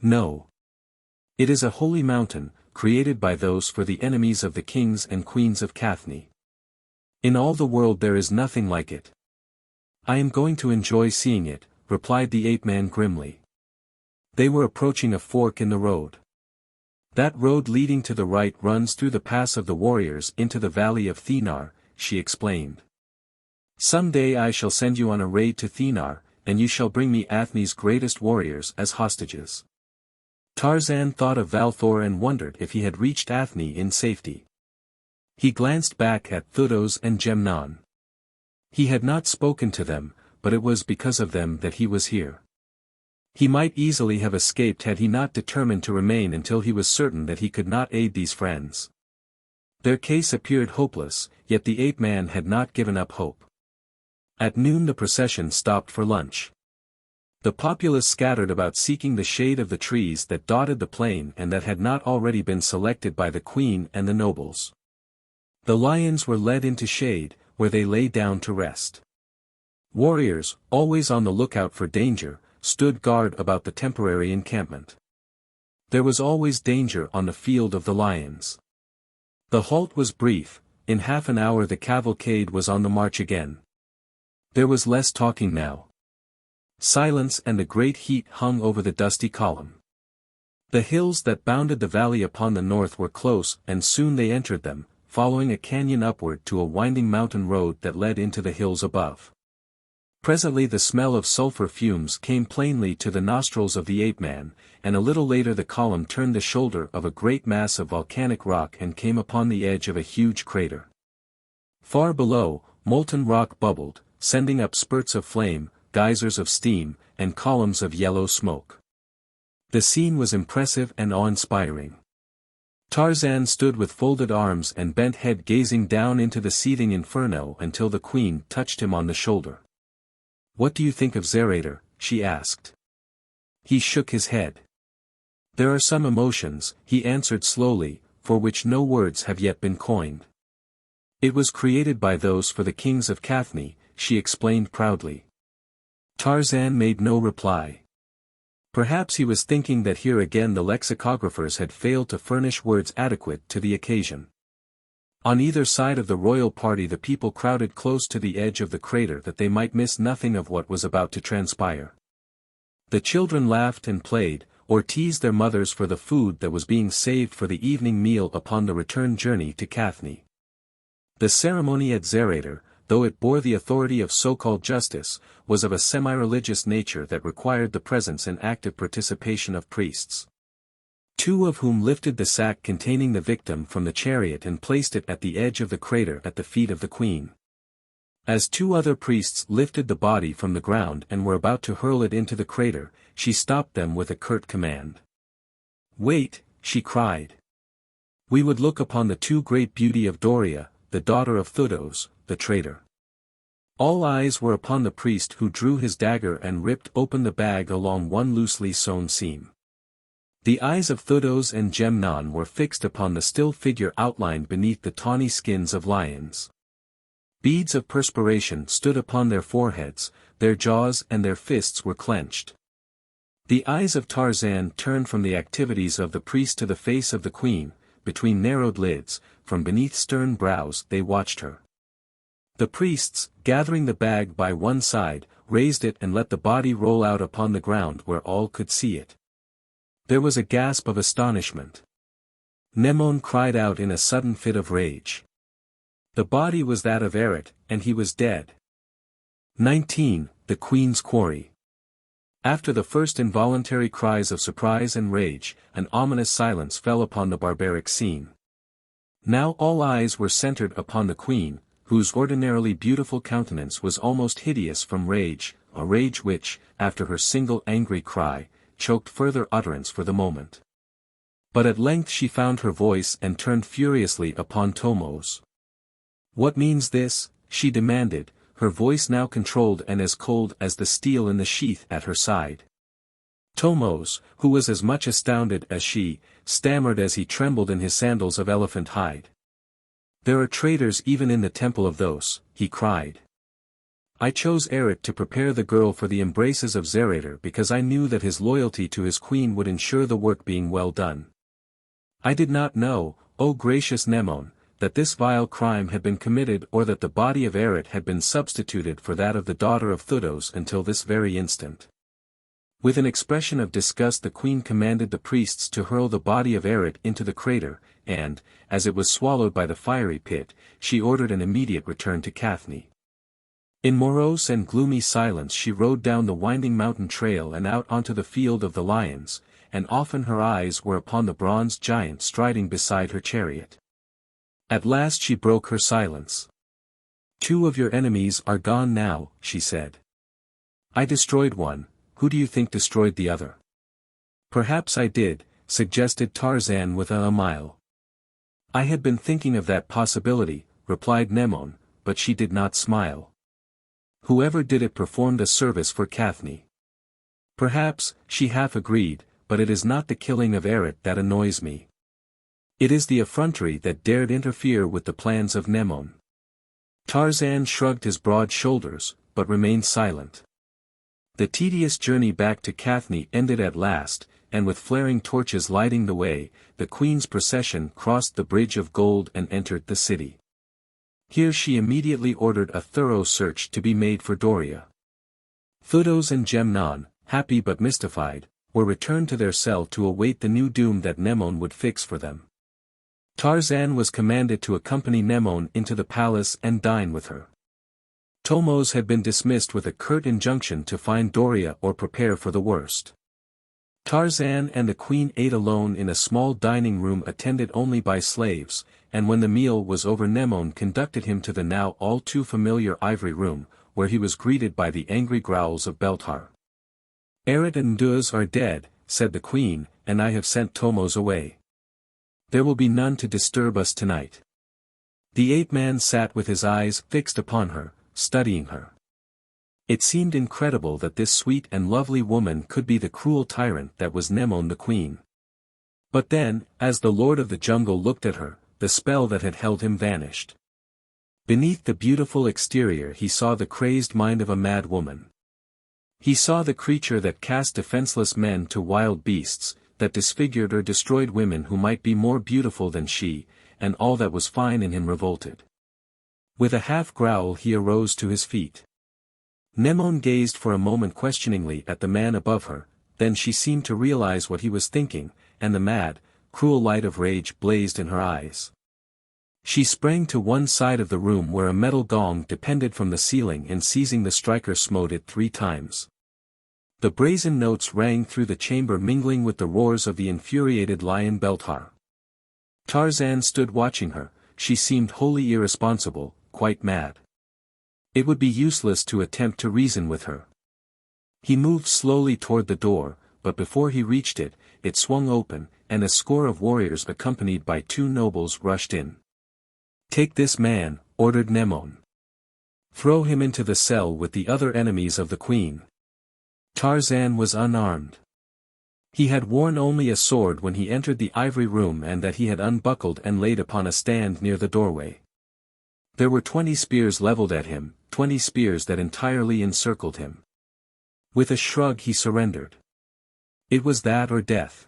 "No. It is a holy mountain, created by those for the enemies of the kings and queens of Cathne. In all the world there is nothing like it." "I am going to enjoy seeing it," replied the ape-man grimly. They were approaching a fork in the road. "That road leading to the right runs through the pass of the warriors into the valley of Thenar," she explained. "Some day I shall send you on a raid to Thenar, and you shall bring me Athne's greatest warriors as hostages." Tarzan thought of Valthor and wondered if he had reached Athne in safety. He glanced back at Thoos and Nemone. He had not spoken to them, but it was because of them that he was here. He might easily have escaped had he not determined to remain until he was certain that he could not aid these friends. Their case appeared hopeless, yet the ape-man had not given up hope. At noon the procession stopped for lunch. The populace scattered about seeking the shade of the trees that dotted the plain and that had not already been selected by the queen and the nobles. The lions were led into shade, where they lay down to rest. Warriors, always on the lookout for danger, stood guard about the temporary encampment. There was always danger on the field of the lions. The halt was brief. In half an hour the cavalcade was on the march again. There was less talking now. Silence and the great heat hung over the dusty column. The hills that bounded the valley upon the north were close, and soon they entered them, following a canyon upward to a winding mountain road that led into the hills above. Presently the smell of sulfur fumes came plainly to the nostrils of the ape-man, and a little later the column turned the shoulder of a great mass of volcanic rock and came upon the edge of a huge crater. Far below, molten rock bubbled, sending up spurts of flame, geysers of steam, and columns of yellow smoke. The scene was impressive and awe-inspiring. Tarzan stood with folded arms and bent head gazing down into the seething inferno until the queen touched him on the shoulder. "What do you think of Xarator?" she asked. He shook his head. "There are some emotions," he answered slowly, "for which no words have yet been coined. It was created by those for the kings of Cathne," she explained proudly. Tarzan made no reply. Perhaps he was thinking that here again the lexicographers had failed to furnish words adequate to the occasion. On either side of the royal party the people crowded close to the edge of the crater that they might miss nothing of what was about to transpire. The children laughed and played, or teased their mothers for the food that was being saved for the evening meal upon the return journey to Cathne. The ceremony at Xarator, though it bore the authority of so-called justice, was of a semi-religious nature that required the presence and active participation of priests. Two of whom lifted the sack containing the victim from the chariot and placed it at the edge of the crater at the feet of the queen. As two other priests lifted the body from the ground and were about to hurl it into the crater, she stopped them with a curt command. "Wait," she cried. "We would look upon the too great beauty of Doria, the daughter of Thoos, the traitor." All eyes were upon the priest who drew his dagger and ripped open the bag along one loosely sewn seam. The eyes of Thoos and Nemone were fixed upon the still figure outlined beneath the tawny skins of lions. Beads of perspiration stood upon their foreheads, their jaws and their fists were clenched. The eyes of Tarzan turned from the activities of the priest to the face of the queen. Between narrowed lids, from beneath stern brows they watched her. The priests, gathering the bag by one side, raised it and let the body roll out upon the ground where all could see it. There was a gasp of astonishment. Nemone cried out in a sudden fit of rage. The body was that of Xarator, and he was dead. 19. The Queen's Quarry. After the first involuntary cries of surprise and rage, an ominous silence fell upon the barbaric scene. Now all eyes were centered upon the queen, whose ordinarily beautiful countenance was almost hideous from rage, a rage which, after her single angry cry, choked further utterance for the moment. But at length she found her voice and turned furiously upon Thoos. "What means this?" she demanded, her voice now controlled and as cold as the steel in the sheath at her side. Thoos, who was as much astounded as she, stammered as he trembled in his sandals of elephant hide. "There are traitors even in the Temple of Thoos," he cried. "I chose Xarator to prepare the girl for the embraces of Xarator because I knew that his loyalty to his queen would ensure the work being well done. I did not know, O gracious Nemone, that this vile crime had been committed or that the body of Xarator had been substituted for that of the daughter of Thoos until this very instant." With an expression of disgust the queen commanded the priests to hurl the body of Xarator into the crater, and, as it was swallowed by the fiery pit, she ordered an immediate return to Cathne. In morose and gloomy silence she rode down the winding mountain trail and out onto the field of the lions, and often her eyes were upon the bronze giant striding beside her chariot. At last she broke her silence. "Two of your enemies are gone now," she said. "I destroyed one, who do you think destroyed the other? Perhaps I did, suggested Tarzan with a smile. I had been thinking of that possibility, replied Nemone, but she did not smile. Whoever did it performed a service for Cathne. Perhaps, she half agreed, but it is not the killing of Xarator that annoys me. It is the effrontery that dared interfere with the plans of Nemone. Tarzan shrugged his broad shoulders, but remained silent. The tedious journey back to Cathne ended at last, and with flaring torches lighting the way, the queen's procession crossed the Bridge of Gold and entered the city. Here she immediately ordered a thorough search to be made for Doria. Thoos and Nemone, happy but mystified, were returned to their cell to await the new doom that Nemone would fix for them. Tarzan was commanded to accompany Nemone into the palace and dine with her. Thomos had been dismissed with a curt injunction to find Doria or prepare for the worst. Tarzan and the queen ate alone in a small dining room attended only by slaves, and when the meal was over Nemone conducted him to the now all too familiar ivory room, where he was greeted by the angry growls of Belthar. Xarator and Thoos are dead, said the queen, and I have sent Thomos away. There will be none to disturb us tonight. The ape-man sat with his eyes fixed upon her, studying her. It seemed incredible that this sweet and lovely woman could be the cruel tyrant that was Nemone the queen. But then, as the lord of the jungle looked at her, the spell that had held him vanished. Beneath the beautiful exterior he saw the crazed mind of a mad woman. He saw the creature that cast defenseless men to wild beasts, that disfigured or destroyed women who might be more beautiful than she, and all that was fine in him revolted. With a half-growl he arose to his feet. Nemone gazed for a moment questioningly at the man above her, then she seemed to realize what he was thinking, and the mad, cruel light of rage blazed in her eyes. She sprang to one side of the room where a metal gong depended from the ceiling and seizing the striker smote it 3 times. The brazen notes rang through the chamber mingling with the roars of the infuriated lion Belthar. Tarzan stood watching her, she seemed wholly irresponsible, quite mad. It would be useless to attempt to reason with her. He moved slowly toward the door, but before he reached it, it swung open, and a score of warriors accompanied by 2 nobles rushed in. Take this man, ordered Nemone. Throw him into the cell with the other enemies of the queen. Tarzan was unarmed. He had worn only a sword when he entered the ivory room and that he had unbuckled and laid upon a stand near the doorway. There were 20 spears leveled at him, 20 spears that entirely encircled him. With a shrug he surrendered. It was that or death.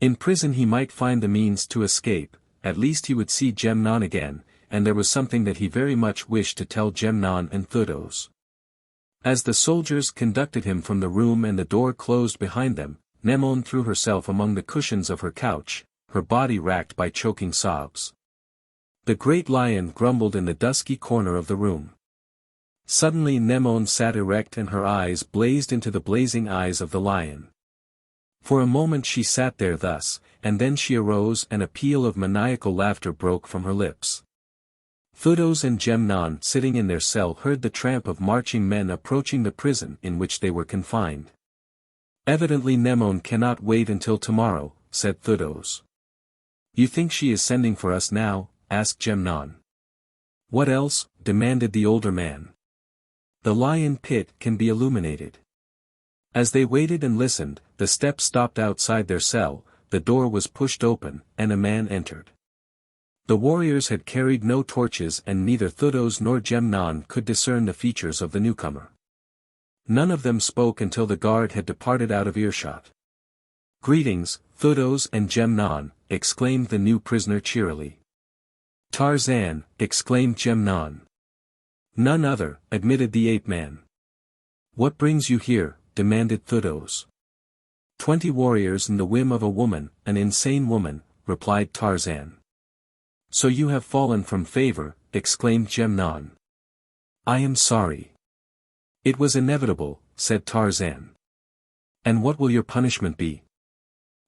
In prison he might find the means to escape, at least he would see Nemone again, and there was something that he very much wished to tell Nemone and Thoos. As the soldiers conducted him from the room and the door closed behind them, Nemone threw herself among the cushions of her couch, her body racked by choking sobs. The great lion grumbled in the dusky corner of the room. Suddenly Nemone sat erect and her eyes blazed into the blazing eyes of the lion. For a moment she sat there thus, and then she arose and a peal of maniacal laughter broke from her lips. Thoos and Nemone sitting in their cell heard the tramp of marching men approaching the prison in which they were confined. Evidently Nemone cannot wait until tomorrow, said Thoos. You think she is sending for us now? Asked Nemone. What else? Demanded the older man. The lion pit can be illuminated. As they waited and listened, the steps stopped outside their cell, the door was pushed open, and a man entered. The warriors had carried no torches and neither Thoos nor Nemone could discern the features of the newcomer. None of them spoke until the guard had departed out of earshot. Greetings, Thoos and Nemone, exclaimed the new prisoner cheerily. Tarzan, exclaimed Nemone. None other, admitted the ape-man. What brings you here? Demanded Thoos. 20 warriors and the whim of a woman, an insane woman, replied Tarzan. So you have fallen from favor, exclaimed Nemone. I am sorry. It was inevitable, said Tarzan. And what will your punishment be?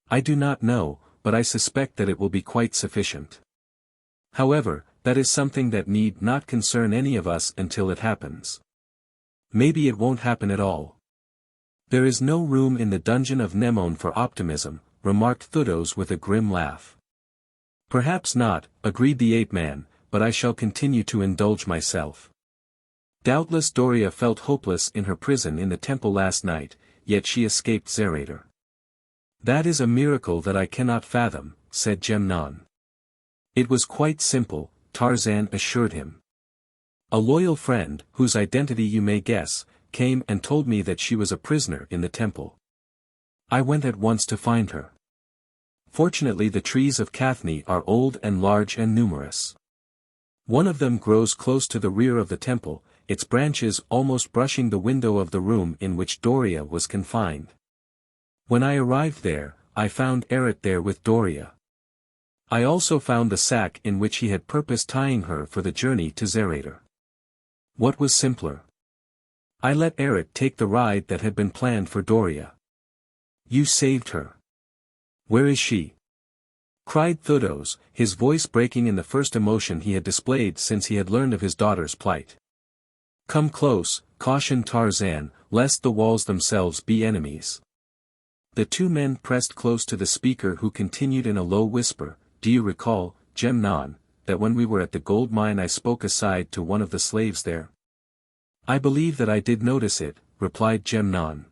I do not know, but I suspect that it will be quite sufficient. However, that is something that need not concern any of us until it happens. Maybe it won't happen at all. There is no room in the dungeon of Nemone for optimism, remarked Thoos with a grim laugh. Perhaps not, agreed the ape-man, but I shall continue to indulge myself. Doubtless Doria felt hopeless in her prison in the temple last night, yet she escaped Xarator. That is a miracle that I cannot fathom, said Gemnon. It was quite simple, Tarzan assured him. A loyal friend, whose identity you may guess, came and told me that she was a prisoner in the temple. I went at once to find her. Fortunately the trees of Cathne are old and large and numerous. One of them grows close to the rear of the temple, its branches almost brushing the window of the room in which Doria was confined. When I arrived there, I found Eret there with Doria. I also found the sack in which he had purposed tying her for the journey to Xarator. What was simpler? I let Eret take the ride that had been planned for Doria. You saved her. Where is she? Cried Thoos, his voice breaking in the first emotion he had displayed since he had learned of his daughter's plight. Come close, cautioned Tarzan, lest the walls themselves be enemies. The two men pressed close to the speaker who continued in a low whisper, Do you recall, Gemnon, that when we were at the gold mine I spoke aside to one of the slaves there? I believe that I did notice it, replied Gemnon.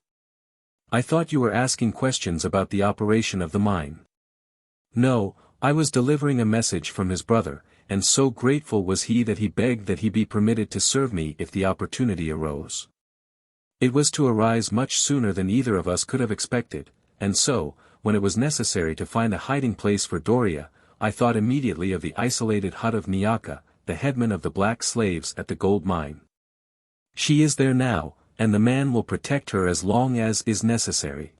I thought you were asking questions about the operation of the mine. No, I was delivering a message from his brother, and so grateful was he that he begged that he be permitted to serve me if the opportunity arose. It was to arise much sooner than either of us could have expected, and so, when it was necessary to find a hiding place for Doria, I thought immediately of the isolated hut of Nyaka, the headman of the black slaves at the gold mine. She is there now, and the man will protect her as long as is necessary.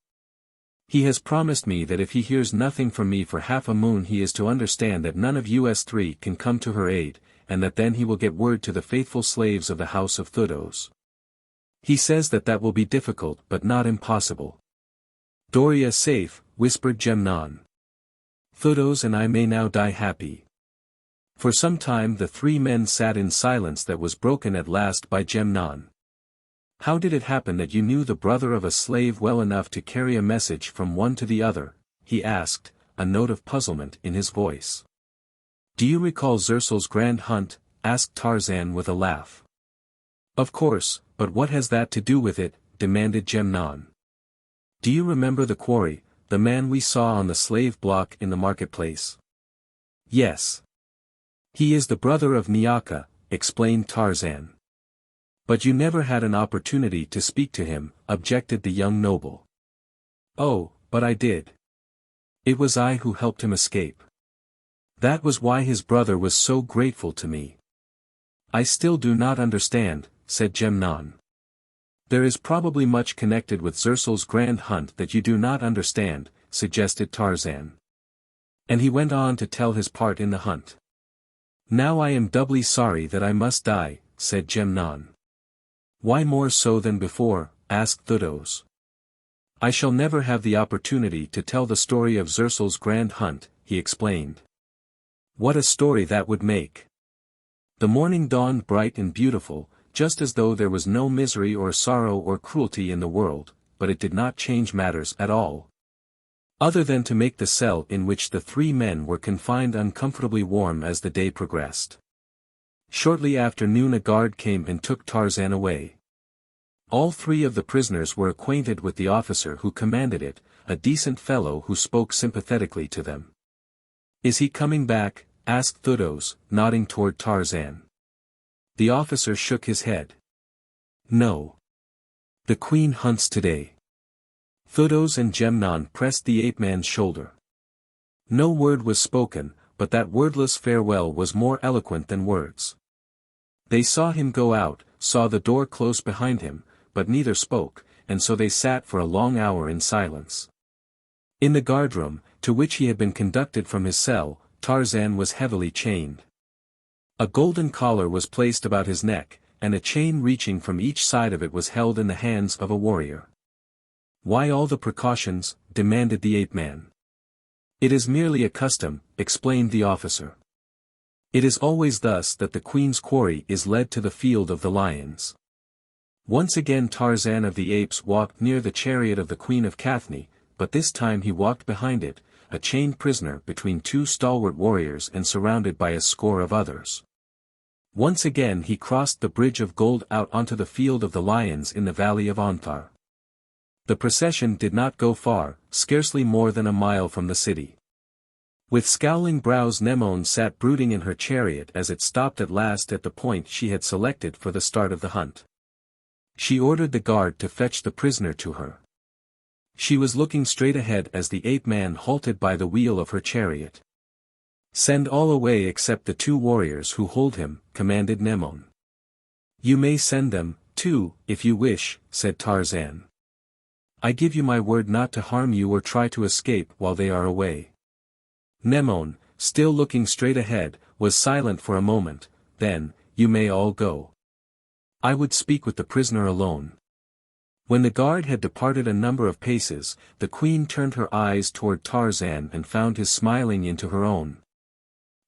He has promised me that if he hears nothing from me for half a moon he is to understand that none of us three can come to her aid, and that then he will get word to the faithful slaves of the house of Thoos. He says that that will be difficult but not impossible. Doria safe, whispered Gemnon. Thoos and I may now die happy. For some time the three men sat in silence that was broken at last by Gemnon. How did it happen that you knew the brother of a slave well enough to carry a message from one to the other? He asked, a note of puzzlement in his voice. Do you recall Xerxes' grand hunt? Asked Tarzan with a laugh. Of course, but what has that to do with it? Demanded Gemnon. Do you remember the Quarry, the man we saw on the slave block in the marketplace? Yes. He is the brother of Nyaka, explained Tarzan. But you never had an opportunity to speak to him, objected the young noble. Oh, but I did. It was I who helped him escape. That was why his brother was so grateful to me. I still do not understand, said Gemnon. There is probably much connected with Xerxes' grand hunt that you do not understand, suggested Tarzan. And he went on to tell his part in the hunt. Now I am doubly sorry that I must die, said Gemnon. Why more so than before? Asked Thoos. I shall never have the opportunity to tell the story of Xerxes' grand hunt, he explained. What a story that would make! The morning dawned bright and beautiful, just as though there was no misery or sorrow or cruelty in the world, but it did not change matters at all. Other than to make the cell in which the three men were confined uncomfortably warm as the day progressed. Shortly after noon a guard came and took Tarzan away. All three of the prisoners were acquainted with the officer who commanded it, a decent fellow who spoke sympathetically to them. Is he coming back? Asked Thoos, nodding toward Tarzan. The officer shook his head. No. The queen hunts today. Thoos and Gemnon pressed the ape-man's shoulder. No word was spoken, but that wordless farewell was more eloquent than words. They saw him go out, saw the door close behind him, but neither spoke, and so they sat for a long hour in silence. In the guardroom, to which he had been conducted from his cell, Tarzan was heavily chained. A golden collar was placed about his neck, and a chain reaching from each side of it was held in the hands of a warrior. Why all the precautions? Demanded the ape-man. It is merely a custom, explained the officer. It is always thus that the queen's quarry is led to the field of the lions. Once again Tarzan of the Apes walked near the chariot of the Queen of Cathne, but this time he walked behind it, a chained prisoner between two stalwart warriors and surrounded by a score of others. Once again he crossed the bridge of gold out onto the field of the lions in the valley of Onthar. The procession did not go far, scarcely more than a mile from the city. With scowling brows Nemone sat brooding in her chariot as it stopped at last at the point she had selected for the start of the hunt. She ordered the guard to fetch the prisoner to her. She was looking straight ahead as the ape-man halted by the wheel of her chariot. "Send all away except the two warriors who hold him," commanded Nemone. "You may send them, too, if you wish," said Tarzan. "I give you my word not to harm you or try to escape while they are away." Nemone, still looking straight ahead, was silent for a moment. Then, "You may all go. I would speak with the prisoner alone." When the guard had departed a number of paces, the queen turned her eyes toward Tarzan and found his smiling into her own.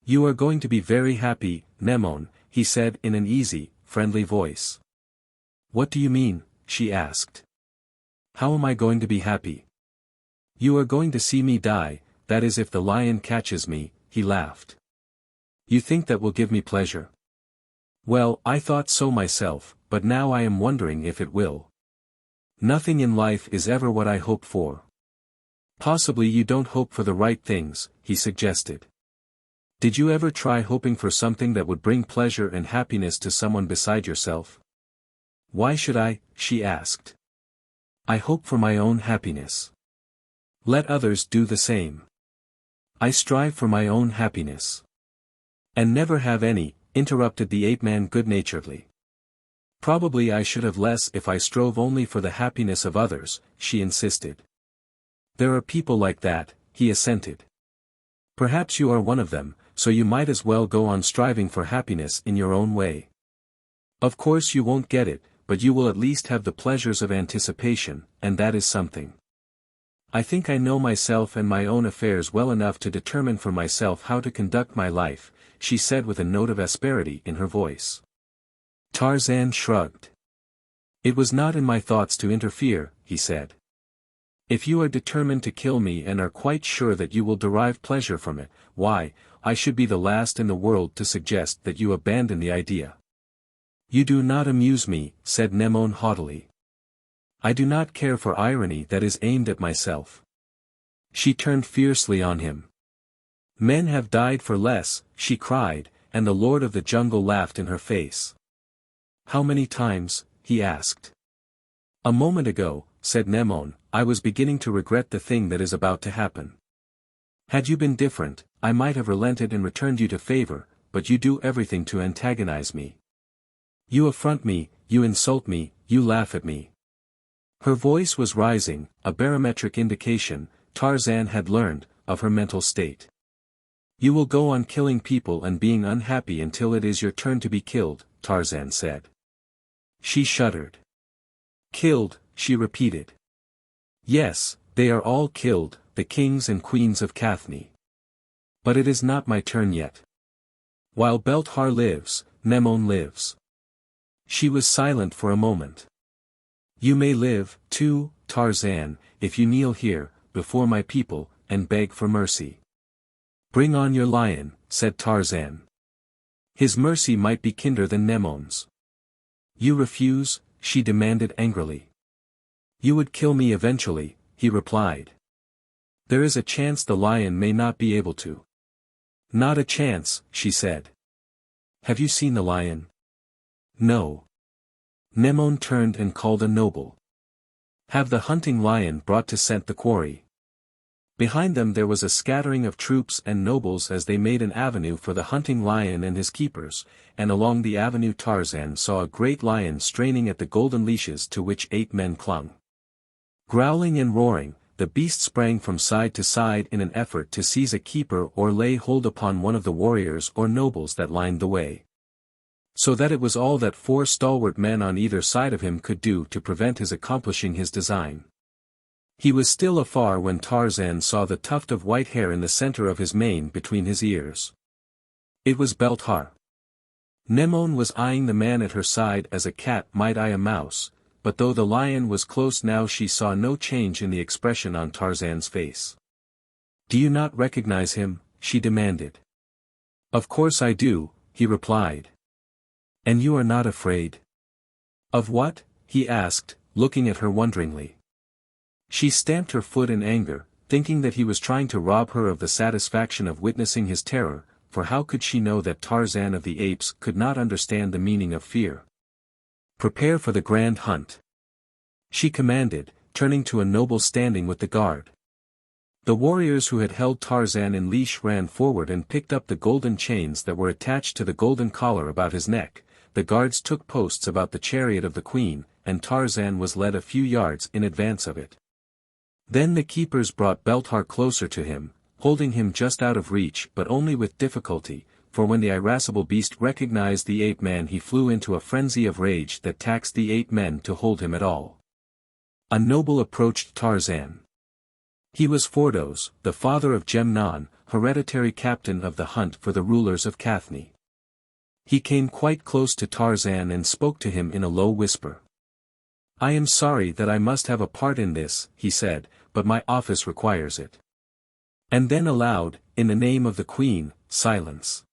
"You are going to be very happy, Nemone," he said in an easy, friendly voice. "What do you mean?" she asked. "How am I going to be happy?" "You are going to see me die, that is if the lion catches me," he laughed. "You think that will give me pleasure?" "Well, I thought so myself, but now I am wondering if it will. Nothing in life is ever what I hope for." "Possibly you don't hope for the right things," he suggested. "Did you ever try hoping for something that would bring pleasure and happiness to someone beside yourself?" "Why should I?" she asked. "I hope for my own happiness. Let others do the same. I strive for my own happiness." "And never have any," interrupted the ape-man good-naturedly. "Probably I should have less if I strove only for the happiness of others," she insisted. "There are people like that," he assented. "Perhaps you are one of them, so you might as well go on striving for happiness in your own way. Of course you won't get it, but you will at least have the pleasures of anticipation, and that is something. I think I know myself and my own affairs well enough to determine for myself how to conduct my life," she said with a note of asperity in her voice. Tarzan shrugged. "It was not in my thoughts to interfere," he said. "If you are determined to kill me and are quite sure that you will derive pleasure from it, why, I should be the last in the world to suggest that you abandon the idea." "You do not amuse me," said Nemone haughtily. "I do not care for irony that is aimed at myself." She turned fiercely on him. "Men have died for less," she cried, and the Lord of the Jungle laughed in her face. "How many times?" he asked. "A moment ago," said Nemone, "I was beginning to regret the thing that is about to happen. Had you been different, I might have relented and returned you to favor, but you do everything to antagonize me. You affront me, you insult me, you laugh at me." Her voice was rising, a barometric indication, Tarzan had learned, of her mental state. "You will go on killing people and being unhappy until it is your turn to be killed," Tarzan said. She shuddered. "Killed," she repeated. "Yes, they are all killed, the kings and queens of Cathne. But it is not my turn yet. While Belthar lives, Nemone lives." She was silent for a moment. "You may live, too, Tarzan, if you kneel here, before my people, and beg for mercy." "Bring on your lion," said Tarzan. His mercy might be kinder than Nemone's. "You refuse?" she demanded angrily. "You would kill me eventually," he replied. "There is a chance the lion may not be able to." "Not a chance," she said. "Have you seen the lion?" "No." Nemone turned and called a noble. "Have the hunting lion brought to scent the quarry." Behind them there was a scattering of troops and nobles as they made an avenue for the hunting lion and his keepers, and along the avenue Tarzan saw a great lion straining at the golden leashes to which 8 men clung. Growling and roaring, the beast sprang from side to side in an effort to seize a keeper or lay hold upon one of the warriors or nobles that lined the way. So that it was all that 4 stalwart men on either side of him could do to prevent his accomplishing his design. He was still afar when Tarzan saw the tuft of white hair in the center of his mane between his ears. It was Belthar. Nemone was eyeing the man at her side as a cat might eye a mouse, but though the lion was close now she saw no change in the expression on Tarzan's face. "Do you not recognize him?" she demanded. "Of course I do," he replied. "And you are not afraid?" "Of what?" he asked, looking at her wonderingly. She stamped her foot in anger, thinking that he was trying to rob her of the satisfaction of witnessing his terror, for how could she know that Tarzan of the Apes could not understand the meaning of fear? "Prepare for the grand hunt," she commanded, turning to a noble standing with the guard. The warriors who had held Tarzan in leash ran forward and picked up the golden chains that were attached to the golden collar about his neck. The guards took posts about the chariot of the queen, and Tarzan was led a few yards in advance of it. Then the keepers brought Belthar closer to him, holding him just out of reach but only with difficulty, for when the irascible beast recognized the ape-man he flew into a frenzy of rage that taxed the 8 men to hold him at all. A noble approached Tarzan. He was Phobeg, the father of Nemone, hereditary captain of the hunt for the rulers of Cathne. He came quite close to Tarzan and spoke to him in a low whisper. "I am sorry that I must have a part in this," he said, "but my office requires it." And then aloud, "In the name of the queen, silence.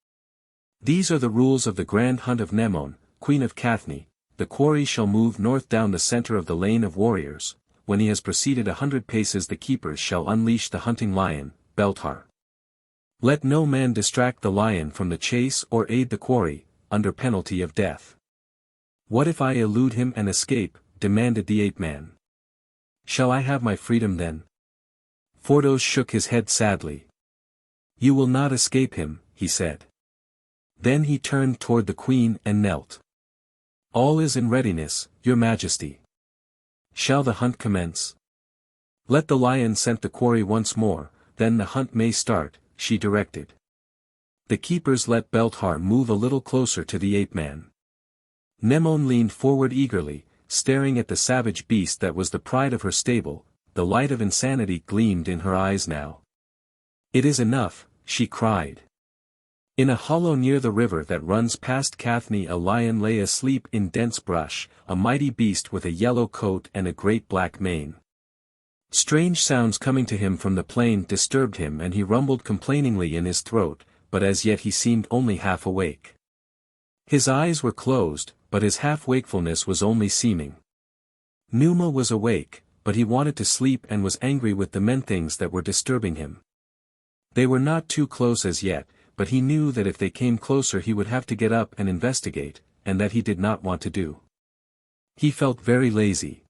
These are the rules of the grand hunt of Nemone, queen of Cathne. The quarry shall move north down the center of the lane of warriors. When he has proceeded 100 paces the keepers shall unleash the hunting lion, Belthar. Let no man distract the lion from the chase or aid the quarry, under penalty of death." "What if I elude him and escape?" demanded the ape-man. "Shall I have my freedom then?" Phobeg shook his head sadly. "You will not escape him," he said. Then he turned toward the queen and knelt. "All is in readiness, your majesty. Shall the hunt commence?" "Let the lion scent the quarry once more, then the hunt may start," she directed. The keepers let Belthar move a little closer to the ape-man. Nemone leaned forward eagerly, staring at the savage beast that was the pride of her stable. The light of insanity gleamed in her eyes now. "It is enough," she cried. In a hollow near the river that runs past Cathne a lion lay asleep in dense brush, a mighty beast with a yellow coat and a great black mane. Strange sounds coming to him from the plain disturbed him and he rumbled complainingly in his throat, but as yet he seemed only half awake. His eyes were closed, but his half-wakefulness was only seeming. Numa was awake, but he wanted to sleep and was angry with the men-things that were disturbing him. They were not too close as yet, but he knew that if they came closer he would have to get up and investigate, and that he did not want to do. He felt very lazy.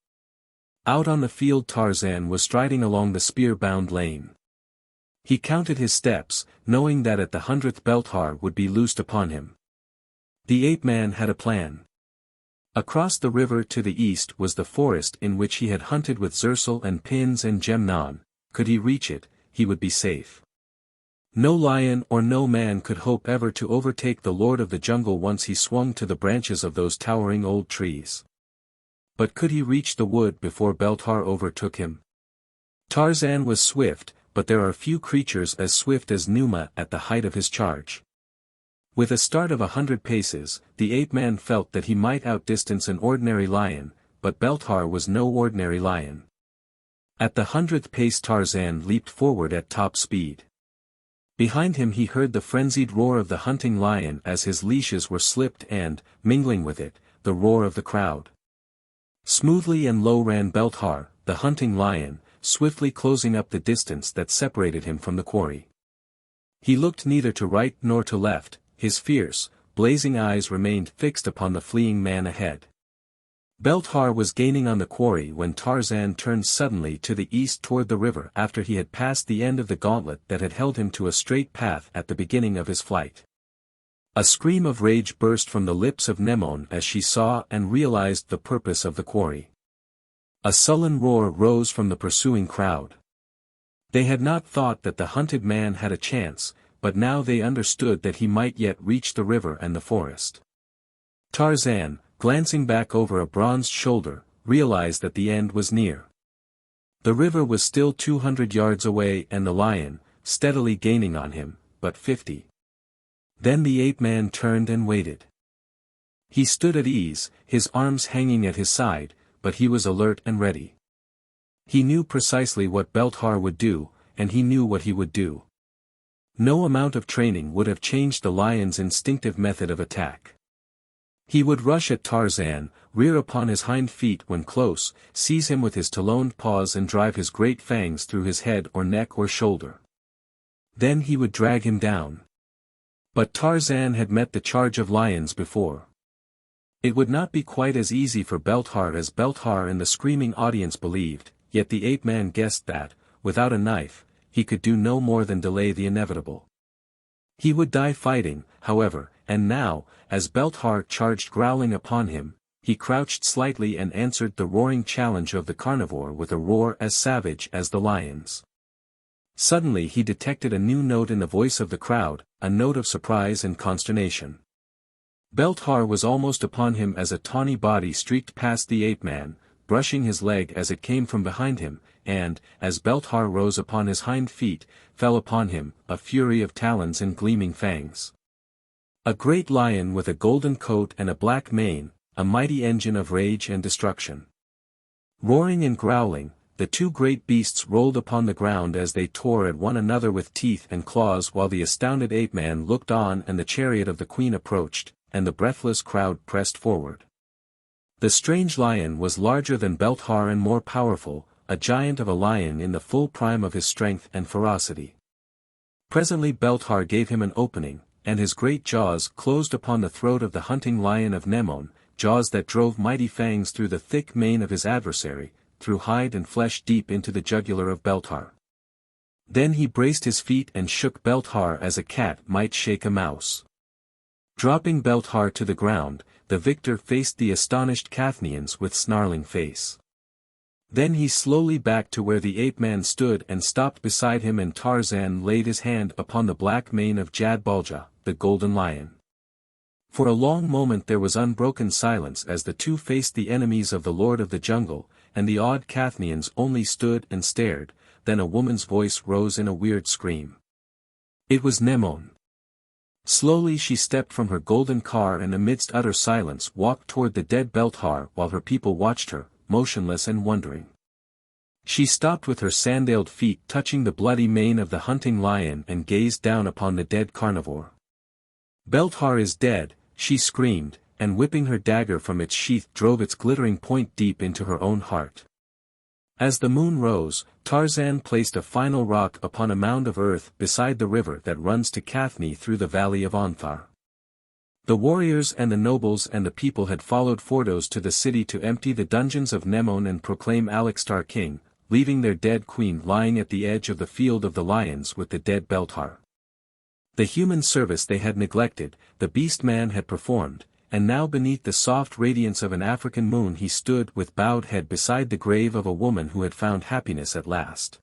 Out on the field Tarzan was striding along the spear-bound lane. He counted his steps, knowing that at the 100th Belthar would be loosed upon him. The ape-man had a plan. Across the river to the east was the forest in which he had hunted with Xarator and Pins and Nemone. Could he reach it, he would be safe. No lion or no man could hope ever to overtake the lord of the jungle once he swung to the branches of those towering old trees. But could he reach the wood before Belthar overtook him? Tarzan was swift, but there are few creatures as swift as Numa at the height of his charge. With a start of 100 paces, the ape-man felt that he might outdistance an ordinary lion, but Belthar was no ordinary lion. At the 100th pace Tarzan leaped forward at top speed. Behind him he heard the frenzied roar of the hunting lion as his leashes were slipped and, mingling with it, the roar of the crowd. Smoothly and low ran Belthar, the hunting lion, swiftly closing up the distance that separated him from the quarry. He looked neither to right nor to left, his fierce, blazing eyes remained fixed upon the fleeing man ahead. Belthar was gaining on the quarry when Tarzan turned suddenly to the east toward the river after he had passed the end of the gauntlet that had held him to a straight path at the beginning of his flight. A scream of rage burst from the lips of Nemone as she saw and realized the purpose of the quarry. A sullen roar rose from the pursuing crowd. They had not thought that the hunted man had a chance, but now they understood that he might yet reach the river and the forest. Tarzan, glancing back over a bronzed shoulder, realized that the end was near. The river was still 200 yards away and the lion, steadily gaining on him, but 50. Then the ape-man turned and waited. He stood at ease, his arms hanging at his side, but he was alert and ready. He knew precisely what Belthar would do, and he knew what he would do. No amount of training would have changed the lion's instinctive method of attack. He would rush at Tarzan, rear upon his hind feet when close, seize him with his taloned paws and drive his great fangs through his head or neck or shoulder. Then he would drag him down. But Tarzan had met the charge of lions before. It would not be quite as easy for Belthar as Belthar and the screaming audience believed, yet the ape-man guessed that, without a knife, he could do no more than delay the inevitable. He would die fighting, however, and now, as Belthar charged growling upon him, he crouched slightly and answered the roaring challenge of the carnivore with a roar as savage as the lion's. Suddenly he detected a new note in the voice of the crowd, a note of surprise and consternation. Belthar was almost upon him as a tawny body streaked past the ape-man, brushing his leg as it came from behind him, and, as Belthar rose upon his hind feet, fell upon him, a fury of talons and gleaming fangs. A great lion with a golden coat and a black mane, a mighty engine of rage and destruction. Roaring and growling, the two great beasts rolled upon the ground as they tore at one another with teeth and claws while the astounded ape-man looked on and the chariot of the queen approached, and the breathless crowd pressed forward. The strange lion was larger than Belthar and more powerful, a giant of a lion in the full prime of his strength and ferocity. Presently Belthar gave him an opening, and his great jaws closed upon the throat of the hunting lion of Nemone, jaws that drove mighty fangs through the thick mane of his adversary, through hide and flesh deep into the jugular of Belthar. Then he braced his feet and shook Belthar as a cat might shake a mouse. Dropping Belthar to the ground, the victor faced the astonished Cathnians with snarling face. Then he slowly backed to where the ape-man stood and stopped beside him, and Tarzan laid his hand upon the black mane of Jad-bal-ja, the golden lion. For a long moment there was unbroken silence as the two faced the enemies of the Lord of the Jungle, and the awed Cathnians only stood and stared. Then a woman's voice rose in a weird scream. It was Nemone. Slowly she stepped from her golden car and amidst utter silence walked toward the dead Belthar while her people watched her, motionless and wondering. She stopped with her sandaled feet touching the bloody mane of the hunting lion and gazed down upon the dead carnivore. Belthar is dead, she screamed, and whipping her dagger from its sheath drove its glittering point deep into her own heart. As the moon rose, Tarzan placed a final rock upon a mound of earth beside the river that runs to Cathne through the valley of Onthar. The warriors and the nobles and the people had followed Phobeg to the city to empty the dungeons of Nemone and proclaim Alextar king, leaving their dead queen lying at the edge of the field of the lions with the dead Belthar. The human service they had neglected, the beast-man had performed, and now beneath the soft radiance of an African moon he stood with bowed head beside the grave of a woman who had found happiness at last.